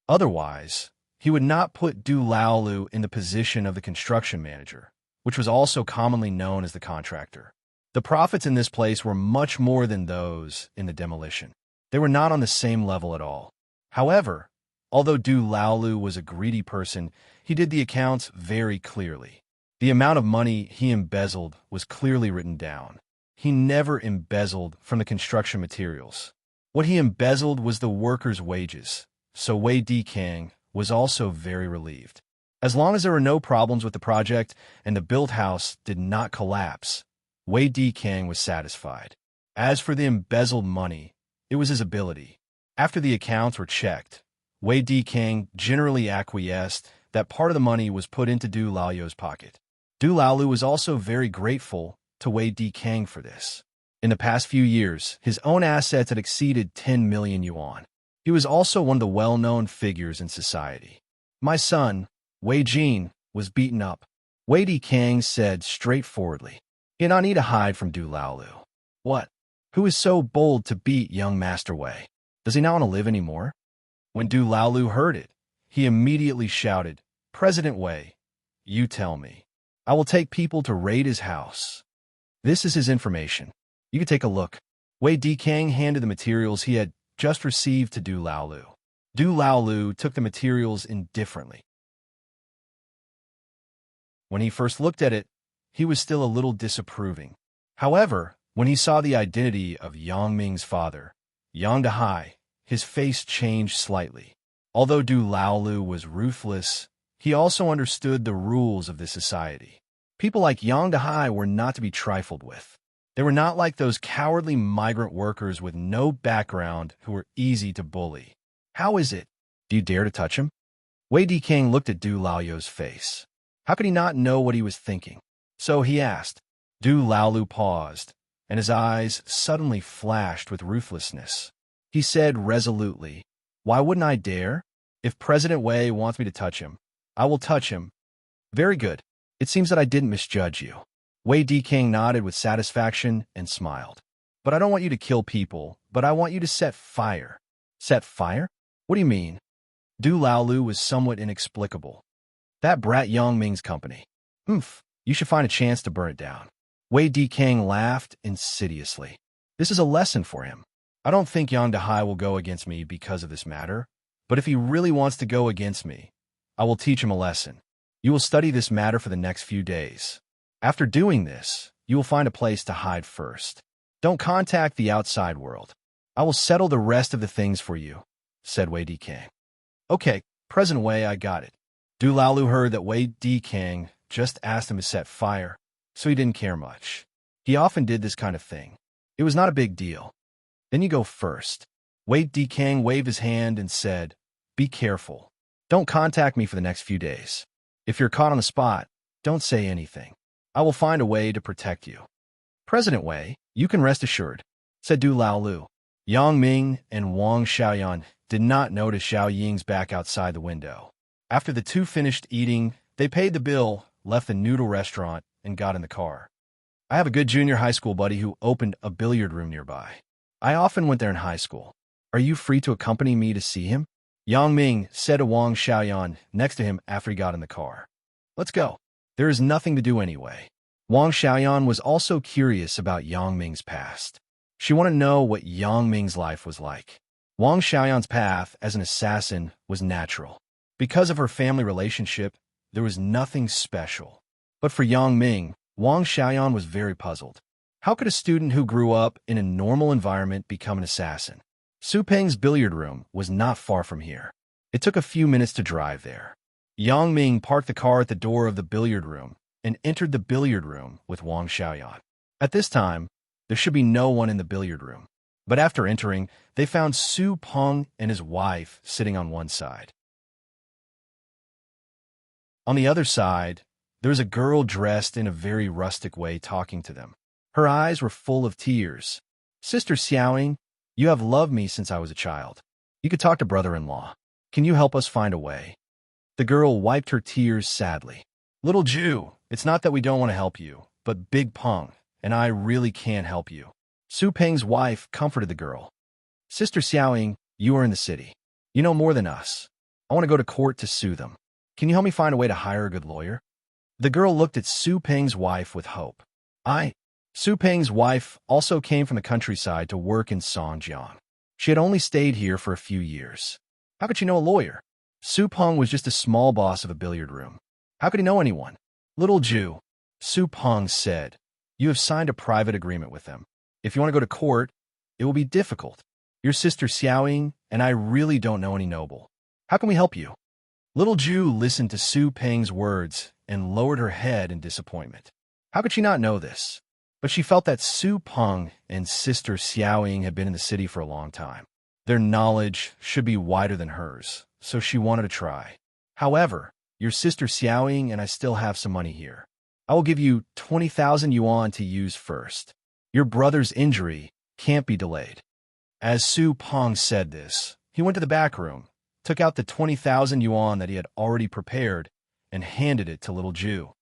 S1: Otherwise, he would not put Du Laolu in the position of the construction manager, which was also commonly known as the contractor. The profits in this place were much more than those in the demolition. They were not on the same level at all. However, although Du Laolu was a greedy person, he did the accounts very clearly. The amount of money he embezzled was clearly written down. He never embezzled from the construction materials. What he embezzled was the workers' wages, so Wei Dikang was also very relieved. As long as there were no problems with the project and the built house did not collapse, Wei Dikang was satisfied. As for the embezzled money, it was his ability. After the accounts were checked, Wei Dikang generally acquiesced that part of the money was put into Du Laolu's pocket. Du Laolu was also very grateful to Wei Dikang for this. In the past few years, his own assets had exceeded 10 million yuan. He was also one of the well-known figures in society. My son, Wei Jin, was beaten up. Wei Dikang said straightforwardly. He did not need to hide from Du Laolu. What? Who is so bold to beat young Master Wei? Does he not want to live anymore? When Du Laolu heard it, he immediately shouted, President Wei, you tell me. I will take people to raid his house. This is his information. You can take a look. Wei Dikang handed the materials he had just received to Du Laolu. Du Laolu took the materials indifferently. When he first looked at it, he was still a little disapproving. However, when he saw the identity of Yang Ming's father, Yang Dahai, his face changed slightly. Although Du Laolu was ruthless, he also understood the rules of this society. People like Yang Dahai were not to be trifled with. They were not like those cowardly migrant workers with no background who were easy to bully. How is it? Do you dare to touch him? Wei Dikang looked at Du Laolu's face. How could he not know what he was thinking? So he asked. Du Laolu paused, and his eyes suddenly flashed with ruthlessness. He said resolutely, Why wouldn't I dare? If President Wei wants me to touch him, I will touch him. Very good. It seems that I didn't misjudge you. Wei Dikang nodded with satisfaction and smiled. But I don't want you to kill people, but I want you to set fire. Set fire? What do you mean? Du Laolu was somewhat inexplicable. That brat Yang Ming's company. You should find a chance to burn it down. Wei Dikang laughed insidiously. This is a lesson for him. I don't think Yang Dahai will go against me because of this matter, but if he really wants to go against me, I will teach him a lesson. You will study this matter for the next few days. After doing this, you will find a place to hide first. Don't contact the outside world. I will settle the rest of the things for you, said Wei Dikang. Okay, President Wei, I got it. Du Laolu heard that Wei Dikang just asked him to set fire, so he didn't care much. He often did this kind of thing. It was not a big deal. Then you go first. Wei Dikang waved his hand and said, be careful. Don't contact me for the next few days. If you're caught on the spot, don't say anything. I will find a way to protect you. President Wei, you can rest assured, said Du Laolu. Yang Ming and Wang Xiaoyan did not notice Xiao Ying's back outside the window. After the two finished eating, they paid the bill, left the noodle restaurant, and got in the car. I have a good junior high school buddy who opened a billiard room nearby. I often went there in high school. Are you free to accompany me to see him? Yang Ming said to Wang Xiaoyan next to him after he got in the car. Let's go. There is nothing to do anyway. Wang Xiaoyan was also curious about Yang Ming's past. She wanted to know what Yang Ming's life was like. Wang Xiaoyan's path as an assassin was natural. Because of her family relationship, there was nothing special. But for Yang Ming, Wang Xiaoyan was very puzzled. How could a student who grew up in a normal environment become an assassin? Su Peng's billiard room was not far from here. It took a few minutes to drive there. Yang Ming parked the car at the door of the billiard room and entered the billiard room with Wang Xiaoyan. At this time, there should be no one in the billiard room. But after entering, they found Su Peng and his wife sitting on one side. On the other side, there was a girl dressed in a very rustic way talking to them. Her eyes were full of tears. Sister Xiaoying, you have loved me since I was a child. You could talk to brother-in-law. Can you help us find a way? The girl wiped her tears sadly. Little Jew, it's not that we don't want to help you, but Big Peng and I really can't help you. Su Peng's wife comforted the girl. Sister Xiaoying, you are in the city. You know more than us. I want to go to court to sue them. Can you help me find a way to hire a good lawyer? The girl looked at Su Peng's wife with hope. Su Peng's wife also came from the countryside to work in Songjiang. She had only stayed here for a few years. How could she know a lawyer? Su Peng was just a small boss of a billiard room. How could he know anyone? Little Jew, Su Peng said, you have signed a private agreement with them. If you want to go to court, it will be difficult. Your sister Xiaoying and I really don't know any noble. How can we help you? Little Jew listened to Su Peng's words and lowered her head in disappointment. How could she not know this? But she felt that Su Peng and sister Xiaoying had been in the city for a long time. Their knowledge should be wider than hers, so she wanted to try. However, your sister Xiaoying and I still have some money here. I will give you 20,000 yuan to use first. Your brother's injury can't be delayed. As Su Peng said this, he went to the back room, took out the 20,000 yuan that he had already prepared, and handed it to Little Jew.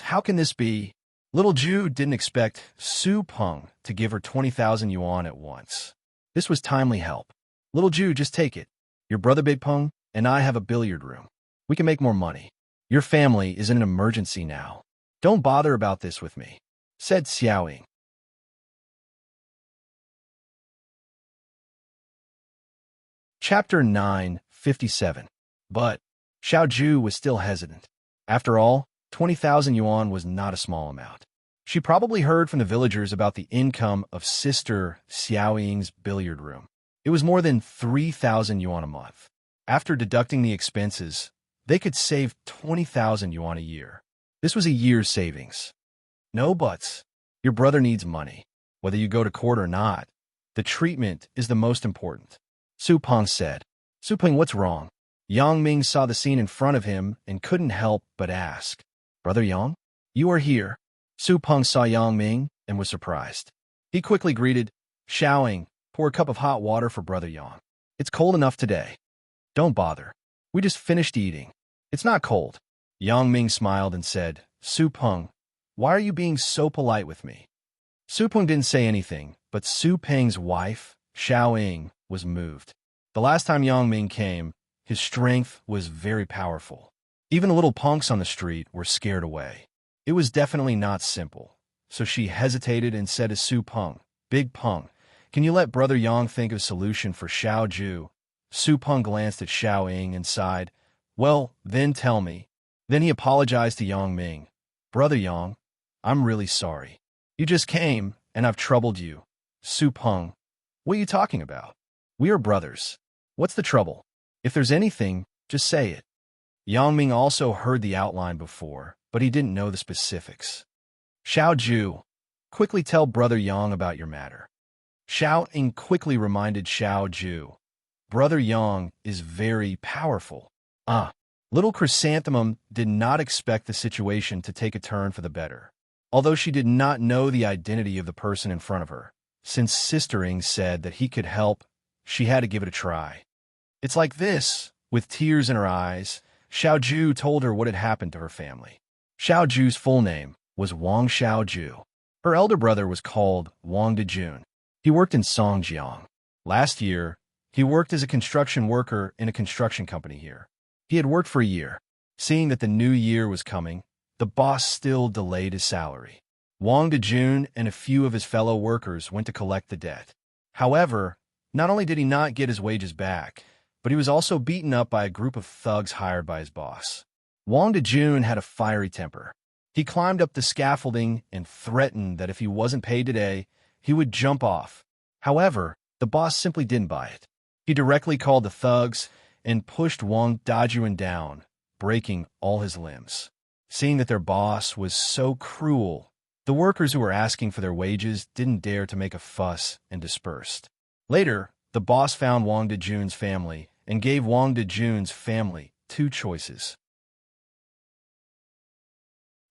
S1: How can this be? Little Jew didn't expect Su Peng to give her 20,000 yuan at once. This was timely help. Little Jew, just take it. Your brother Big Peng and I have a billiard room. We can make more money. Your family is in an emergency now. Don't bother about this with me, said Xiaoying. Chapter 9:57. But Xiao Ju was still hesitant. After all, 20,000 yuan was not a small amount. She probably heard from the villagers about the income of Sister Xiaoying's billiard room. It was more than 3,000 yuan a month. After deducting the expenses, they could save 20,000 yuan a year. This was a year's savings. No buts. Your brother needs money. Whether you go to court or not, the treatment is the most important. Su Peng said. Su Peng, what's wrong? Yang Ming saw the scene in front of him and couldn't help but ask. Brother Yang, you are here. Su Peng saw Yang Ming and was surprised. He quickly greeted, Xiaoying, pour a cup of hot water for Brother Yang. It's cold enough today. Don't bother. We just finished eating. It's not cold. Yang Ming smiled and said, Su Peng, why are you being so polite with me? Su Peng didn't say anything, but Su Peng's wife, Xiaoying, was moved. The last time Yang Ming came, his strength was very powerful. Even the little punks on the street were scared away. It was definitely not simple, so she hesitated and said to Su Peng, Big Peng, can you let Brother Yang think of a solution for Xiao Ju? Su Peng glanced at Xiaoying and sighed, well, then tell me. Then he apologized to Yang Ming. Brother Yang, I'm really sorry. You just came, and I've troubled you. Su Peng, What are you talking about? We are brothers. What's the trouble? If there's anything, just say it. Yang Ming also heard the outline before, but he didn't know the specifics. Xiao Ju, quickly tell Brother Yang about your matter. Xiao Ying quickly reminded Xiao Ju. Brother Yang is very powerful. Little Chrysanthemum did not expect the situation to take a turn for the better. Although she did not know the identity of the person in front of her, since Sister Ying said that he could help, she had to give it a try. It's like this. With tears in her eyes, Xiao Ju told her what had happened to her family. Xiao Ju's full name was Wang Xiao Ju. Her elder brother was called Wang Dejun. He worked in Songjiang. Last year, he worked as a construction worker in a construction company here. He had worked for a year. Seeing that the new year was coming, the boss still delayed his salary. Wang Dejun and a few of his fellow workers went to collect the debt. However, not only did he not get his wages back, but he was also beaten up by a group of thugs hired by his boss. Wang Dejun had a fiery temper. He climbed up the scaffolding and threatened that if he wasn't paid today, he would jump off. However, the boss simply didn't buy it. He directly called the thugs and pushed Wang Dajun down, breaking all his limbs. Seeing that their boss was so cruel, the workers who were asking for their wages didn't dare to make a fuss and dispersed. Later, the boss found Wang Dejun's family and gave Wang Dejun's family two choices.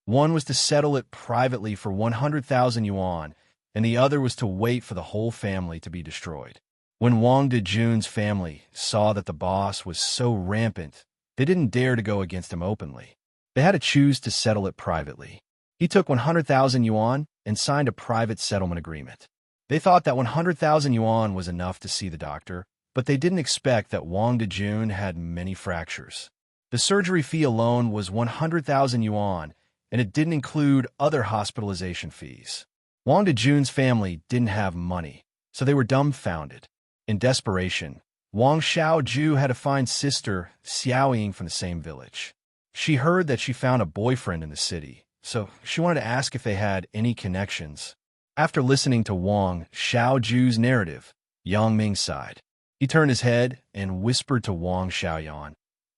S1: One was to settle it privately for 100,000 yuan, and the other was to wait for the whole family to be destroyed. When Wang Dejun's family saw that the boss was so rampant, they didn't dare to go against him openly. They had to choose to settle it privately. He took 100,000 yuan and signed a private settlement agreement. They thought that 100,000 yuan was enough to see the doctor, but they didn't expect that Wang Dejun had many fractures. The surgery fee alone was 100,000 yuan, and it didn't include other hospitalization fees. Wang Dejun's family didn't have money, so they were dumbfounded. In desperation, Wang Xiaoju had to find Sister Xiaoying from the same village. She heard that she found a boyfriend in the city, so she wanted to ask if they had any connections. After listening to Wang Xiaoju's narrative, Yang Ming sighed. He turned his head and whispered to Wang Xiaoyan,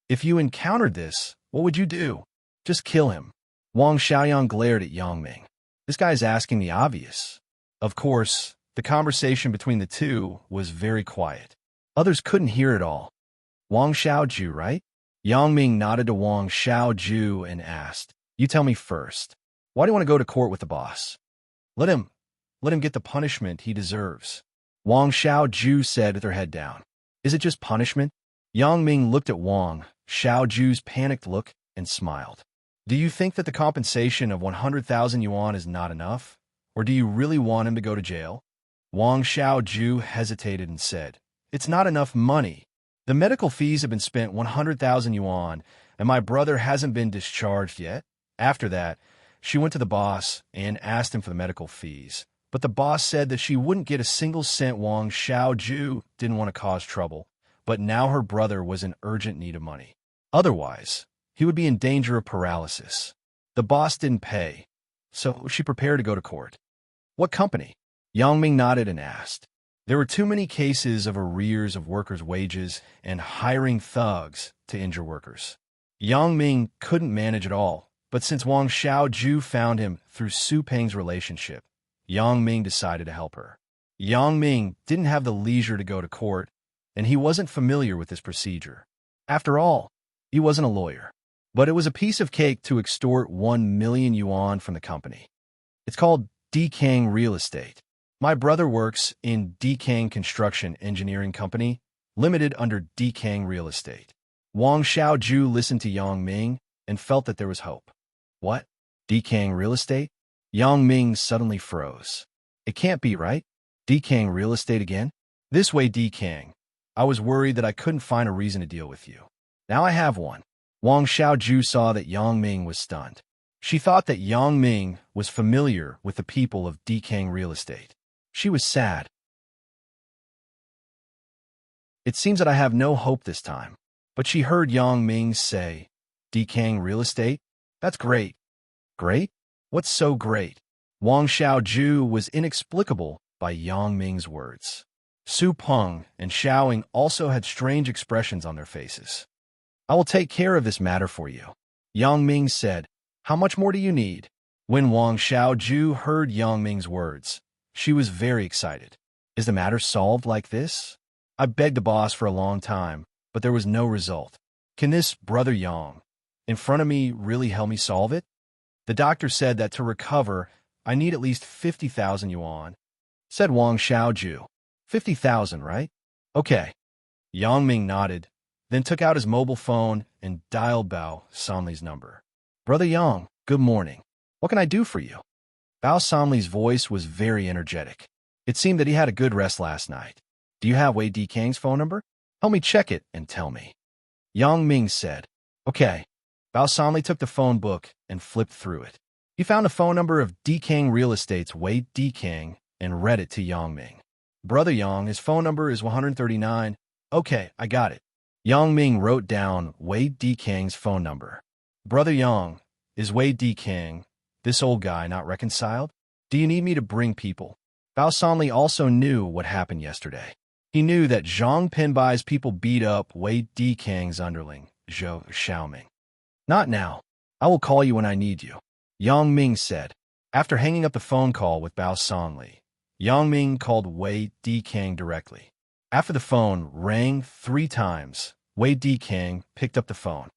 S1: "If you encountered this, what would you do? Just kill him." Wang Xiaoyan glared at Yang Ming. This guy's asking the obvious. Of course, the conversation between the two was very quiet. Others couldn't hear it all. Wang Xiaoju, right? Yang Ming nodded to Wang Xiaoju and asked, "You tell me first. Why do you want to go to court with the boss? Let him get the punishment he deserves." Wang Xiaoju said with her head down. "Is it just punishment?" Yang Ming looked at Wang Xiaoju's panicked look and smiled. "Do you think that the compensation of 100,000 yuan is not enough? Or do you really want him to go to jail?" Wang Xiaoju hesitated and said, "It's not enough money. The medical fees have been spent 100,000 yuan, and my brother hasn't been discharged yet." After that, she went to the boss and asked him for the medical fees. But the boss said that she wouldn't get a single cent. Wang Xiaoju didn't want to cause trouble, but now her brother was in urgent need of money. Otherwise, he would be in danger of paralysis. The boss didn't pay, so she prepared to go to court. "What company?" Yang Ming nodded and asked. There were too many cases of arrears of workers' wages and hiring thugs to injure workers. Yang Ming couldn't manage it all, but since Wang Xiaoju found him through Su Peng's relationship, Yang Ming decided to help her. Yang Ming didn't have the leisure to go to court, and he wasn't familiar with this procedure. After all, he wasn't a lawyer. But it was a piece of cake to extort 1 million yuan from the company. It's called Dekang Real Estate. My brother works in Dekang Construction Engineering Company, limited under Dekang Real Estate. Wang Xiaoju listened to Yang Ming and felt that there was hope. What? Dekang Real Estate? Yang Ming suddenly froze. It can't be right. Dekang Real Estate again? This way, Dekang. I was worried that I couldn't find a reason to deal with you. Now I have one. Wang Xiaoju saw that Yang Ming was stunned. She thought that Yang Ming was familiar with the people of Dekang Real Estate. She was sad. It seems that I have no hope this time. But she heard Yang Ming say, Dekang Real Estate? That's great. Great? What's so great? Wang Xiaoju was inexplicable by Yang Ming's words. Su Peng and Xiaoing also had strange expressions on their faces. I will take care of this matter for you, Yang Ming said. How much more do you need? When Wang Xiaoju heard Yang Ming's words, she was very excited. Is the matter solved like this? I begged the boss for a long time, but there was no result. Can this brother Yang, in front of me, really help me solve it? The doctor said that to recover, I need at least 50,000 yuan, said Wang Xiaoju. 50,000, right? Okay. Yang Ming nodded, then took out his mobile phone and dialed Bao Sanli's number. Brother Yang, good morning. What can I do for you? Bao Sanli's voice was very energetic. It seemed that he had a good rest last night. Do you have Wei Dikang's phone number? Help me check it and tell me. Yang Ming said. Okay. Bao Sanli took the phone book and flipped through it. He found a phone number of Dikang Real Estate's Wei Dikang and read it to Yang Ming. Brother Yang, his phone number is 139. Okay, I got it. Yang Ming wrote down Wei Dikang's phone number. Brother Yang, is Wei Dikang, this old guy, not reconciled? Do you need me to bring people? Bao Sanli also knew what happened yesterday. He knew that Zhang Pinbai's people beat up Wei Dikang's underling, Zhou Xiaoming. Not now. I will call you when I need you, Yang Ming said. After hanging up the phone call with Bao Sanli, Yang Ming called Wei Dikang directly. After the phone rang 3 times, Wei Dikang picked up the phone.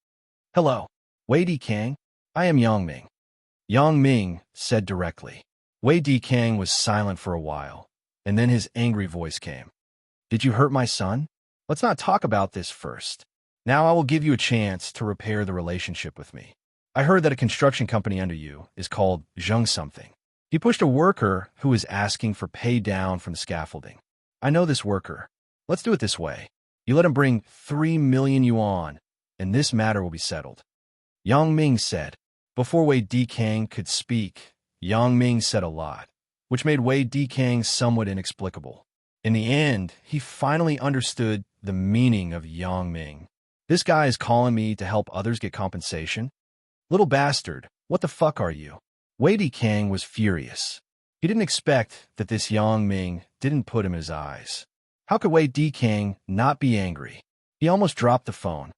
S1: Hello, Wei Dikang. I am Yang Ming. Yang Ming said directly. Wei Dikang was silent for a while, and then his angry voice came. Did you hurt my son? Let's not talk about this first. Now I will give you a chance to repair the relationship with me. I heard that a construction company under you is called Zheng something. He pushed a worker who was asking for pay down from the scaffolding. I know this worker. Let's do it this way. You let him bring 3 million yuan, and this matter will be settled. Yang Ming said. Before Wei Dikang could speak, Yang Ming said a lot, which made Wei Dikang somewhat inexplicable. In the end, he finally understood the meaning of Yang Ming. This guy is calling me to help others get compensation? Little bastard, what the fuck are you? Wei Dikang was furious. He didn't expect that this Yang Ming didn't put him in his eyes. How could Wei Dikang not be angry? He almost dropped the phone.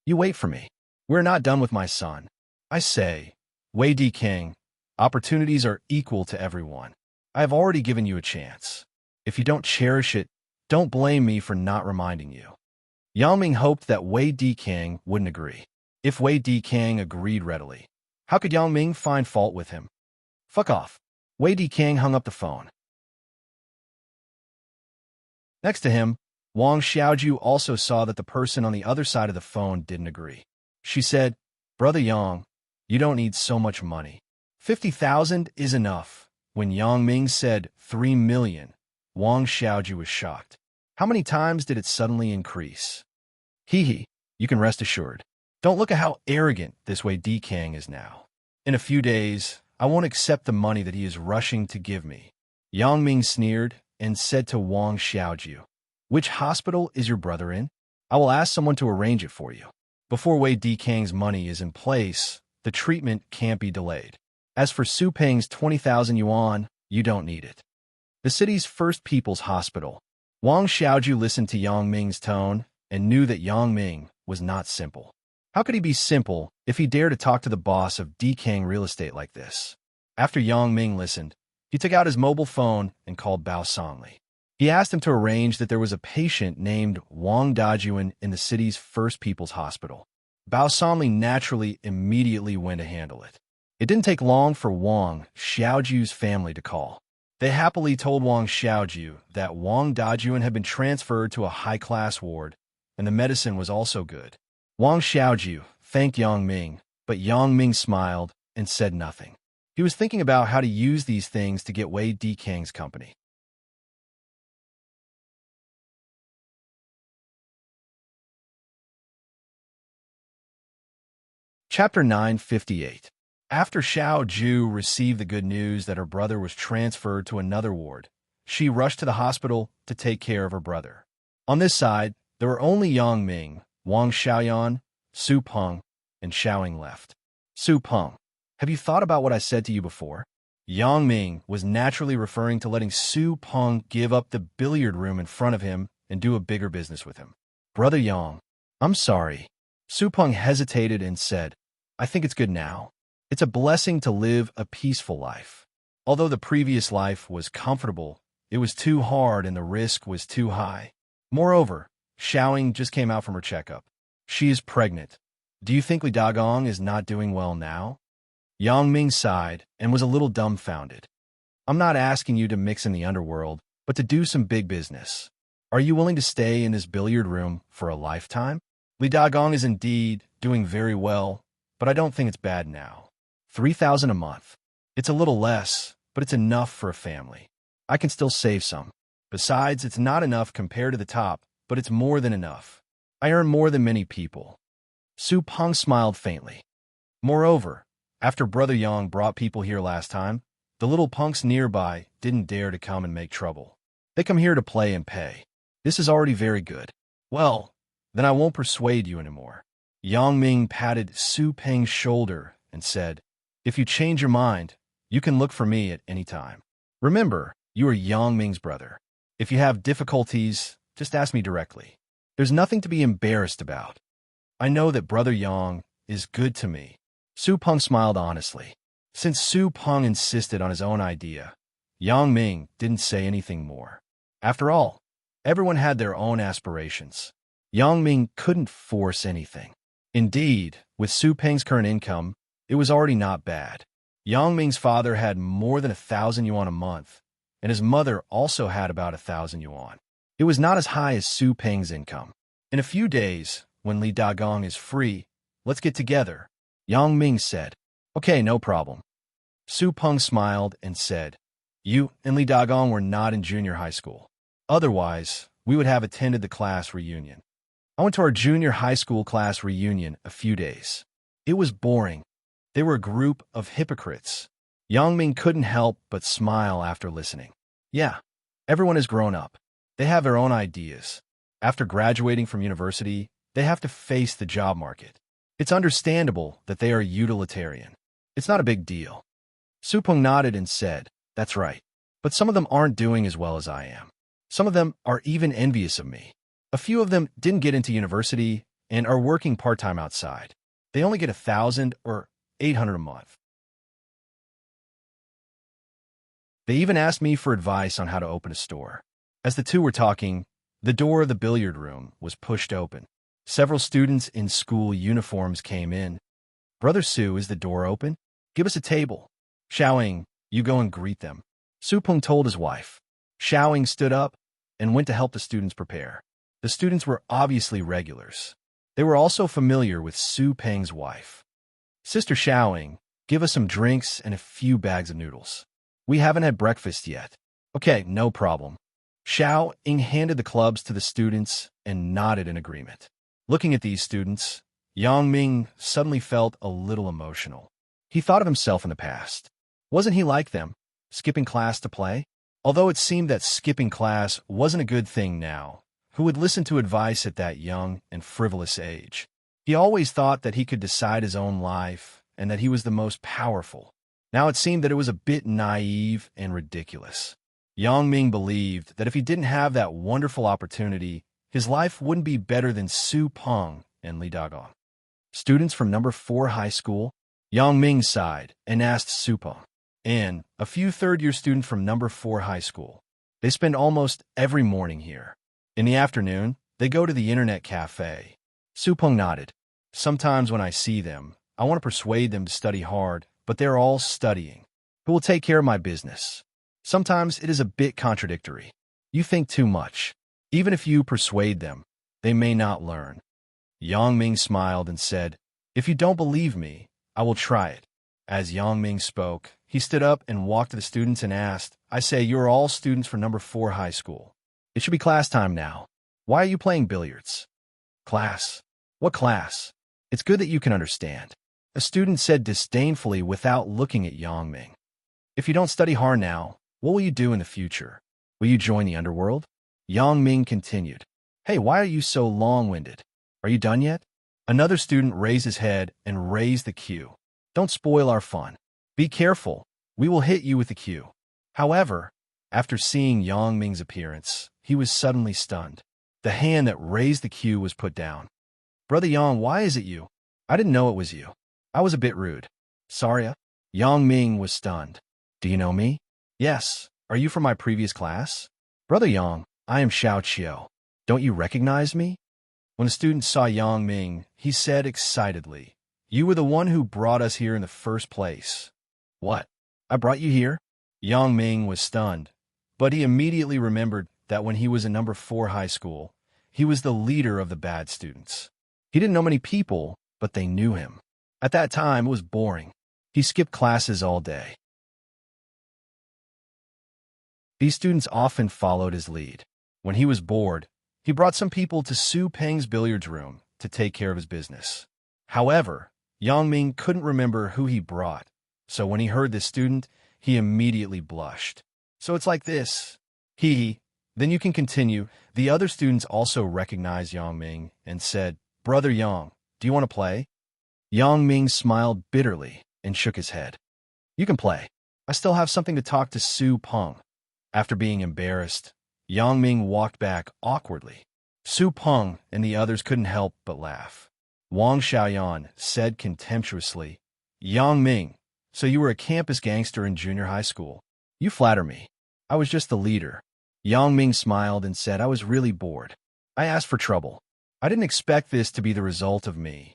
S1: You wait for me. We're not done with my son. I say, Wei Dikang, opportunities are equal to everyone. I have already given you a chance. If you don't cherish it, don't blame me for not reminding you. Yang Ming hoped that Wei Dikang wouldn't agree. If Wei Dikang agreed readily, how could Yang Ming find fault with him? Fuck off. Wei Dikang hung up the phone. Next to him, Wang Xiaoju also saw that the person on the other side of the phone didn't agree. She said, Brother Yang, you don't need so much money. 50,000 is enough. When Yang Ming said 3 million, Wang Xiaoju was shocked. How many times did it suddenly increase? Hee, you can rest assured. Don't look at how arrogant this Wei Dikang is now. In a few days, I won't accept the money that he is rushing to give me. Yang Ming sneered and said to Wang Xiaoju, Which hospital is your brother in? I will ask someone to arrange it for you. Before Wei Dikang's money is in place, the treatment can't be delayed. As for Su Peng's 20,000 yuan, you don't need it. The city's first people's hospital. Wang Xiaoju listened to Yang Ming's tone and knew that Yang Ming was not simple. How could he be simple if he dared to talk to the boss of Dikang Real Estate like this? After Yang Ming listened, he took out his mobile phone and called Bao Sanli. He asked him to arrange that there was a patient named Wang Dajuan in the city's first people's hospital. Bao Sanli naturally immediately went to handle it. It didn't take long for Wang Xiaoju's family to call. They happily told Wang Xiaoju that Wang Dajuan had been transferred to a high-class ward, and the medicine was also good. Wang Xiaoju thanked Yang Ming, but Yang Ming smiled and said nothing. He was thinking about how to use these things to get Wei Dikang's company. Chapter 958. After Xiao Ju received the good news that her brother was transferred to another ward, she rushed to the hospital to take care of her brother. On this side, there were only Yang Ming, Wang Xiaoyan, Su Peng, and Xiaoing left. Su Peng, have you thought about what I said to you before? Yang Ming was naturally referring to letting Su Peng give up the billiard room in front of him and do a bigger business with him. Brother Yang, I'm sorry. Su Peng hesitated and said, I think it's good now. It's a blessing to live a peaceful life. Although the previous life was comfortable, it was too hard and the risk was too high. Moreover, Xiaoying just came out from her checkup. She is pregnant. Do you think Li Dagong is not doing well now? Yang Ming sighed and was a little dumbfounded. I'm not asking you to mix in the underworld, but to do some big business. Are you willing to stay in this billiard room for a lifetime? Li Dagong is indeed doing very well, but I don't think it's bad now. 3,000 a month. It's a little less, but it's enough for a family. I can still save some. Besides, it's not enough compared to the top, but it's more than enough. I earn more than many people. Su Peng smiled faintly. Moreover, after Brother Yang brought people here last time, the little punks nearby didn't dare to come and make trouble. They come here to play and pay. This is already very good. Well, then I won't persuade you anymore. Yang Ming patted Su Peng's shoulder and said, If you change your mind, you can look for me at any time. Remember, you are Yang Ming's brother. If you have difficulties, just ask me directly. There's nothing to be embarrassed about. I know that Brother Yang is good to me. Su Peng smiled honestly. Since Su Peng insisted on his own idea, Yang Ming didn't say anything more. After all, everyone had their own aspirations. Yang Ming couldn't force anything. Indeed, with Su Peng's current income, it was already not bad. Yang Ming's father had more than 1,000 yuan a month, and his mother also had about 1,000 yuan. It was not as high as Su Peng's income. In a few days, when Li Dagong is free, let's get together, Yang Ming said. Okay, no problem. Su Peng smiled and said, You and Li Dagong were not in junior high school. Otherwise, we would have attended the class reunion. I went to our junior high school class reunion a few days. It was boring. They were a group of hypocrites. Yang Ming couldn't help but smile after listening. Yeah, everyone has grown up. They have their own ideas. After graduating from university, they have to face the job market. It's understandable that they are utilitarian. It's not a big deal. Su Peng nodded and said, That's right. But some of them aren't doing as well as I am. Some of them are even envious of me. A few of them didn't get into university and are working part-time outside. They only get 1,000 or 800 a month. They even asked me for advice on how to open a store. As the two were talking, the door of the billiard room was pushed open. Several students in school uniforms came in. Brother Su, is the door open? Give us a table. Xiaoying, you go and greet them. Su Peng told his wife. Xiaoying stood up and went to help the students prepare. The students were obviously regulars. They were also familiar with Su Peng's wife. Sister Xiaoying, give us some drinks and a few bags of noodles. We haven't had breakfast yet. Okay, no problem. Xiaoying handed the clubs to the students and nodded in agreement. Looking at these students, Yang Ming suddenly felt a little emotional. He thought of himself in the past. Wasn't he like them, skipping class to play? Although it seemed that skipping class wasn't a good thing now, who would listen to advice at that young and frivolous age? He always thought that he could decide his own life and that he was the most powerful. Now it seemed that it was a bit naive and ridiculous. Yang Ming believed that if he didn't have that wonderful opportunity, his life wouldn't be better than Su Peng and Li Dagong. Students from number 4 high school? Yang Ming sighed and asked Su Peng. And a few third-year students from number 4 high school. They spend almost every morning here. In the afternoon, they go to the internet cafe. Su Peng nodded. Sometimes when I see them, I want to persuade them to study hard, but they're all studying. Who will take care of my business? Sometimes it is a bit contradictory. You think too much. Even if you persuade them, they may not learn. Yang Ming smiled and said, If you don't believe me, I will try it. As Yang Ming spoke, he stood up and walked to the students and asked, I say, you're all students for number 4 high school. It should be class time now. Why are you playing billiards? Class? What class? It's good that you can understand. A student said disdainfully without looking at Yang Ming. If you don't study hard now, what will you do in the future? Will you join the underworld? Yang Ming continued. Hey, why are you so long-winded? Are you done yet? Another student raised his head and raised the cue. Don't spoil our fun. Be careful. We will hit you with the cue. However, after seeing Yang Ming's appearance, he was suddenly stunned. The hand that raised the cue was put down. Brother Yang, why is it you? I didn't know it was you. I was a bit rude. Sorry. Yang Ming was stunned. Do you know me? Yes. Are you from my previous class? Brother Yang, I am Xiao Qiu. Don't you recognize me? When the student saw Yang Ming, he said excitedly, You were the one who brought us here in the first place. What? I brought you here? Yang Ming was stunned, but he immediately remembered that when he was in number 4 high school, he was the leader of the bad students. He didn't know many people, but they knew him. At that time, it was boring. He skipped classes all day. These students often followed his lead. When he was bored, he brought some people to Su Peng's billiards room to take care of his business. However, Yang Ming couldn't remember who he brought, so when he heard this student, he immediately blushed. So it's like this. Then you can continue. The other students also recognized Yang Ming and said, Brother Yang, do you want to play? Yang Ming smiled bitterly and shook his head. You can play. I still have something to talk to Su Peng. After being embarrassed, Yang Ming walked back awkwardly. Su Peng and the others couldn't help but laugh. Wang Xiaoyan said contemptuously, Yang Ming, so you were a campus gangster in junior high school. You flatter me. I was just the leader. Yang Ming smiled and said, I was really bored. I asked for trouble. I didn't expect this to be the result of me.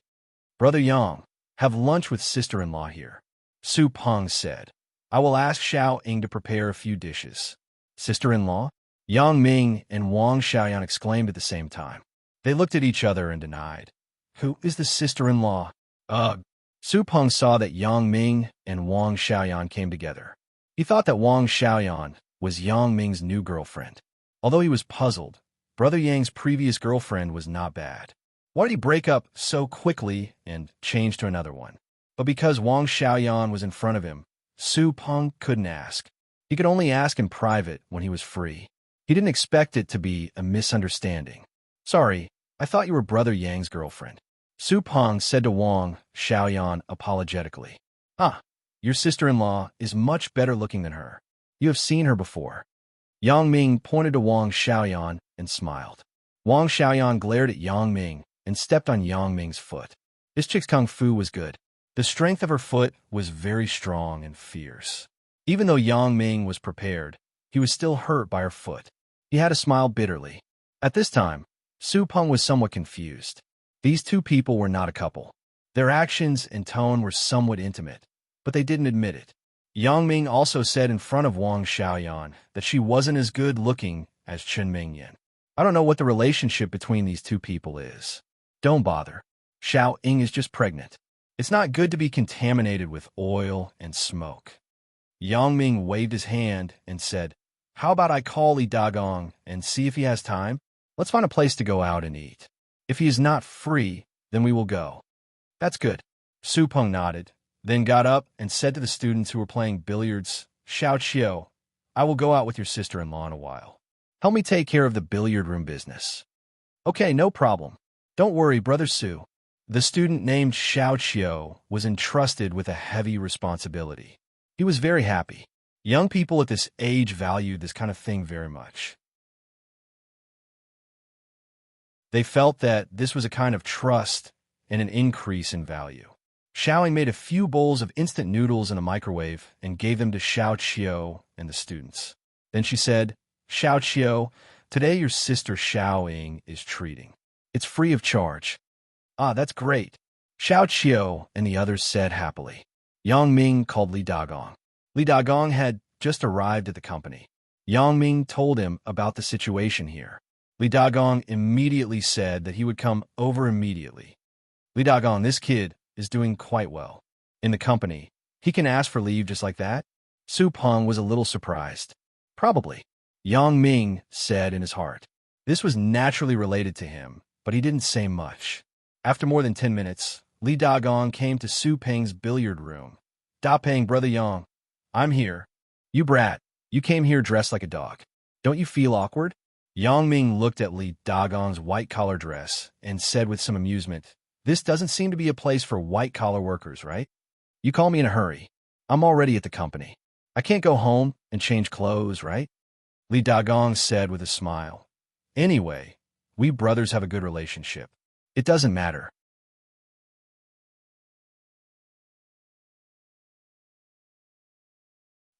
S1: Brother Yang, have lunch with sister-in-law here. Su Peng said, I will ask Xiao Ying to prepare a few dishes. Sister-in-law? Yang Ming and Wang Xiaoyan exclaimed at the same time. They looked at each other and denied. Who is the sister-in-law? Ugh. Su Peng saw that Yang Ming and Wang Xiaoyan came together. He thought that Wang Xiaoyan was Yang Ming's new girlfriend. Although he was puzzled, Brother Yang's previous girlfriend was not bad. Why did he break up so quickly and change to another one? But because Wang Xiaoyan was in front of him, Su Peng couldn't ask. He could only ask in private when he was free. He didn't expect it to be a misunderstanding. Sorry, I thought you were Brother Yang's girlfriend. Su Peng said to Wang Xiaoyan apologetically. Your sister-in-law is much better looking than her. You have seen her before. Yang Ming pointed to Wang Xiaoyan and smiled. Wang Xiaoyan glared at Yang Ming and stepped on Yang Ming's foot. This chick's kung fu was good. The strength of her foot was very strong and fierce. Even though Yang Ming was prepared, he was still hurt by her foot. He had to smile bitterly. At this time, Su Peng was somewhat confused. These two people were not a couple. Their actions and tone were somewhat intimate, but they didn't admit it. Yang Ming also said in front of Wang Xiaoyan that she wasn't as good-looking as Chen Mingyan. I don't know what the relationship between these two people is. Don't bother. Xiao Ying is just pregnant. It's not good to be contaminated with oil and smoke. Yang Ming waved his hand and said, How about I call Li Dagong and see if he has time? Let's find a place to go out and eat. If he is not free, then we will go. That's good. Su Peng nodded, then got up and said to the students who were playing billiards, Xiao Qiu, I will go out with your sister-in-law in a while. Help me take care of the billiard room business. Okay, no problem. Don't worry, Brother Su. The student named Xiao Qiu was entrusted with a heavy responsibility. He was very happy. Young people at this age valued this kind of thing very much. They felt that this was a kind of trust and an increase in value. Xiaoying made a few bowls of instant noodles in a microwave and gave them to Xiao Qiu and the students. Then she said, Xiao Qiu, today your sister Xiaoying is treating. It's free of charge. That's great. Xiao Qiu and the others said happily. Yang Ming called Li Dagong. Li Dagong had just arrived at the company. Yang Ming told him about the situation here. Li Dagong immediately said that he would come over immediately. Li Dagong, this kid is doing quite well. In the company, he can ask for leave just like that? Su Peng was a little surprised. Probably. Yang Ming said in his heart. This was naturally related to him, but he didn't say much. After more than 10 minutes, Li Dagong came to Su Peng's billiard room. Da Peng, Brother Yang, I'm here. You brat, you came here dressed like a dog. Don't you feel awkward? Yang Ming looked at Li Dagong's white-collar dress and said with some amusement, This doesn't seem to be a place for white-collar workers, right? You call me in a hurry. I'm already at the company. I can't go home and change clothes, right? Li Dagong said with a smile. Anyway, we brothers have a good relationship. It doesn't matter.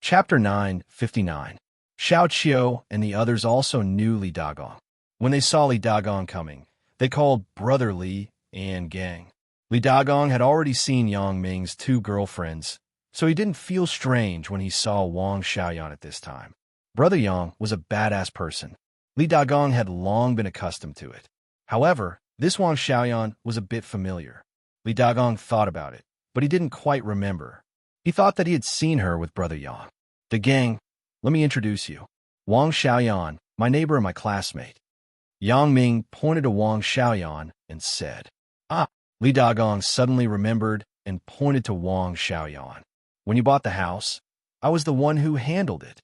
S1: Chapter 9:59. Xiao Qiu and the others also knew Li Dagong. When they saw Li Dagong coming, they called Brother Li and Gang. Li Dagong had already seen Yang Ming's two girlfriends, so he didn't feel strange when he saw Wang Xiaoyan at this time. Brother Yang was a badass person. Li Dagong had long been accustomed to it. However, this Wang Xiaoyan was a bit familiar. Li Dagong thought about it, but he didn't quite remember. He thought that he had seen her with Brother Yang. The gang, let me introduce you. Wang Xiaoyan, my neighbor and my classmate. Yang Ming pointed to Wang Xiaoyan and said, Ah! Li Dagong suddenly remembered and pointed to Wang Xiaoyan. When you bought the house, I was the one who handled it.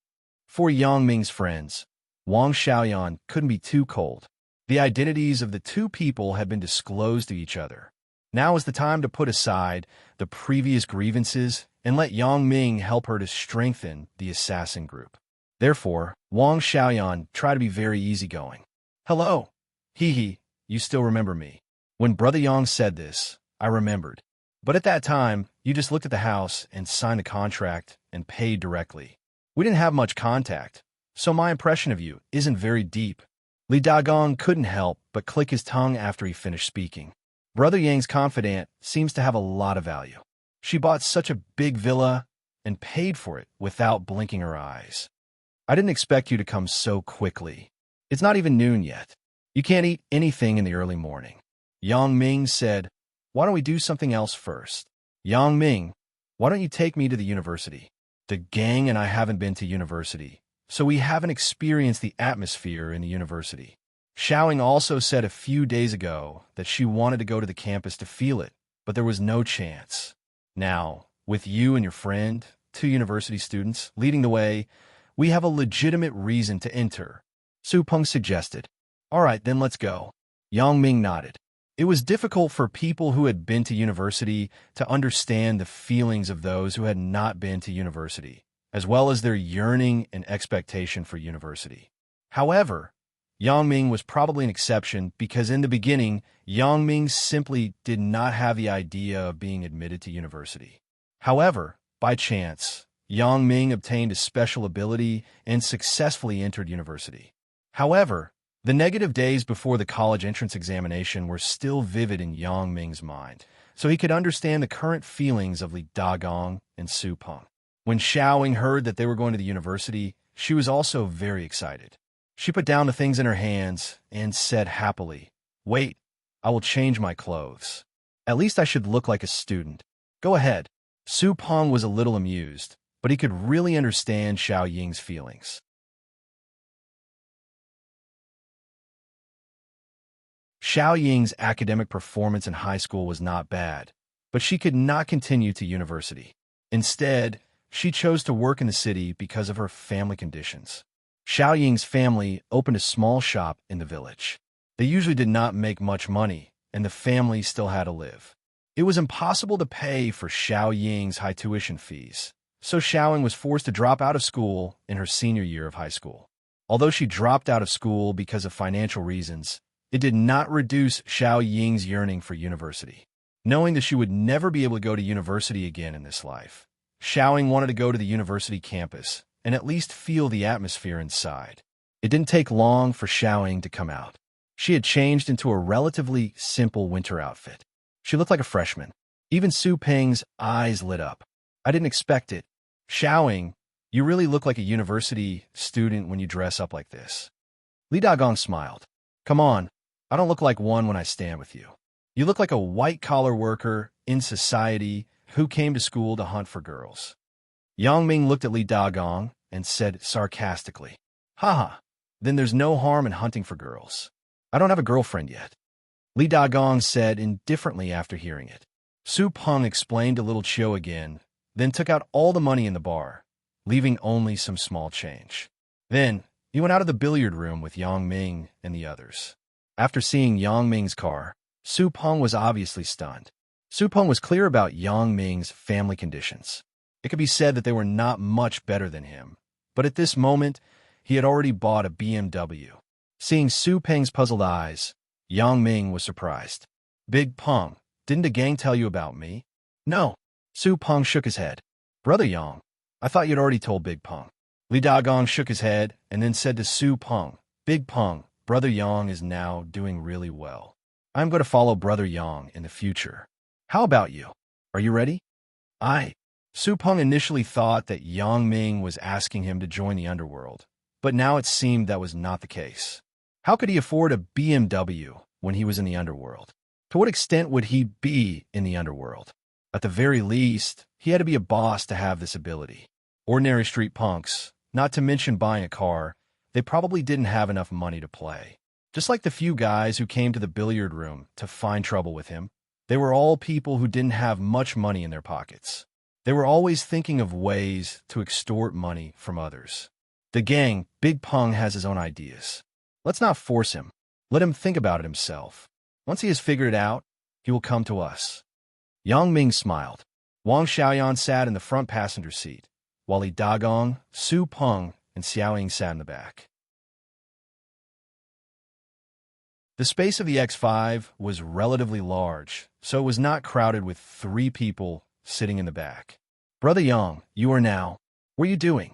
S1: For Yang Ming's friends, Wang Xiaoyan couldn't be too cold. The identities of the two people had been disclosed to each other. Now is the time to put aside the previous grievances and let Yang Ming help her to strengthen the assassin group. Therefore, Wang Xiaoyan tried to be very easygoing. Hello. Hee, you still remember me. When Brother Yang said this, I remembered. But at that time, you just looked at the house and signed the contract and paid directly. We didn't have much contact, so my impression of you isn't very deep. Li Dagong couldn't help but click his tongue after he finished speaking. Brother Yang's confidant seems to have a lot of value. She bought such a big villa and paid for it without blinking her eyes. I didn't expect you to come so quickly. It's not even noon yet. You can't eat anything in the early morning. Yang Ming said, Why don't we do something else first? Yang Ming, why don't you take me to the university? The gang and I haven't been to university, so we haven't experienced the atmosphere in the university. Xiaoying also said a few days ago that she wanted to go to the campus to feel it, but there was no chance. Now, with you and your friend, two university students, leading the way, we have a legitimate reason to enter. Su Peng suggested. All right, then let's go. Yang Ming nodded. It was difficult for people who had been to university to understand the feelings of those who had not been to university, as well as their yearning and expectation for university. However, Yang Ming was probably an exception because in the beginning, Yang Ming simply did not have the idea of being admitted to university. However, by chance, Yang Ming obtained a special ability and successfully entered university. However, the negative days before the college entrance examination were still vivid in Yang Ming's mind, so he could understand the current feelings of Li Dagong and Su Peng. When Xiaoying heard that they were going to the university, she was also very excited. She put down the things in her hands and said happily, Wait, I will change my clothes. At least I should look like a student. Go ahead. Su Peng was a little amused, but he could really understand Xiaoying's feelings. Xiaoying's academic performance in high school was not bad, but she could not continue to university. Instead, she chose to work in the city because of her family conditions. Xiaoying's family opened a small shop in the village. They usually did not make much money, and the family still had to live. It was impossible to pay for Xiaoying's high tuition fees, so Xiaoying was forced to drop out of school in her senior year of high school. Although she dropped out of school because of financial reasons, it did not reduce Xiaoying's yearning for university. Knowing that she would never be able to go to university again in this life, Xiaoying wanted to go to the university campus and at least feel the atmosphere inside. It didn't take long for Xiaoying to come out. She had changed into a relatively simple winter outfit. She looked like a freshman. Even Su Peng's eyes lit up. I didn't expect it. Xiaoying, you really look like a university student when you dress up like this. Li Dagong smiled. Come on, I don't look like one when I stand with you. You look like a white-collar worker in society who came to school to hunt for girls. Yang Ming looked at Li Dagong and said sarcastically, Haha, then there's no harm in hunting for girls. I don't have a girlfriend yet. Li Dagong said indifferently after hearing it. Su Peng explained to little Chiu again, then took out all the money in the bar, leaving only some small change. Then, he went out of the billiard room with Yang Ming and the others. After seeing Yang Ming's car, Su Peng was obviously stunned. Su Peng was clear about Yang Ming's family conditions. It could be said that they were not much better than him. But at this moment, he had already bought a BMW. Seeing Su Peng's puzzled eyes, Yang Ming was surprised. Big Peng, didn't the gang tell you about me? No. Su Peng shook his head. Brother Yang, I thought you'd already told Big Peng. Li Dagong shook his head and then said to Su Peng, Big Peng, Brother Yang is now doing really well. I'm going to follow Brother Yang in the future. How about you? Are you ready? Su Peng initially thought that Yang Ming was asking him to join the underworld, but now it seemed that was not the case. How could he afford a BMW when he was in the underworld? To what extent would he be in the underworld? At the very least, he had to be a boss to have this ability. Ordinary street punks, not to mention buying a car, they probably didn't have enough money to play. Just like the few guys who came to the billiard room to find trouble with him, they were all people who didn't have much money in their pockets. They were always thinking of ways to extort money from others. The gang, Big Peng, has his own ideas. Let's not force him. Let him think about it himself. Once he has figured it out, he will come to us. Yang Ming smiled. Wang Xiaoyan sat in the front passenger seat, while Li Dagong, Su Peng, and Xiaoying sat in the back. The space of the X5 was relatively large, so it was not crowded with 3 people sitting in the back. Brother Yang, you are now. What are you doing?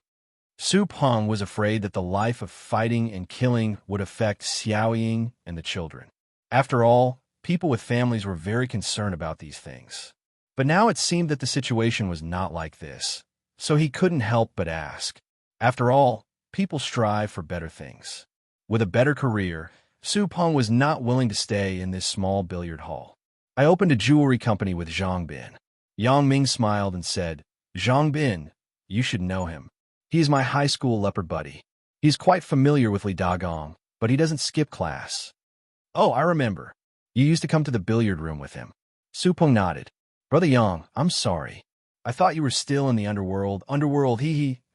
S1: Su Peng was afraid that the life of fighting and killing would affect Xiaoying and the children. After all, people with families were very concerned about these things. But now it seemed that the situation was not like this, so he couldn't help but ask. After all, people strive for better things. With a better career, Su Peng was not willing to stay in this small billiard hall. I opened a jewelry company with Zhang Bin. Yang Ming smiled and said, Zhang Bin, you should know him. He is my high school leopard buddy. He's quite familiar with Li Dagong, but he doesn't skip class. Oh, I remember. You used to come to the billiard room with him. Su Peng nodded. Brother Yang, I'm sorry. I thought you were still in the underworld. Underworld,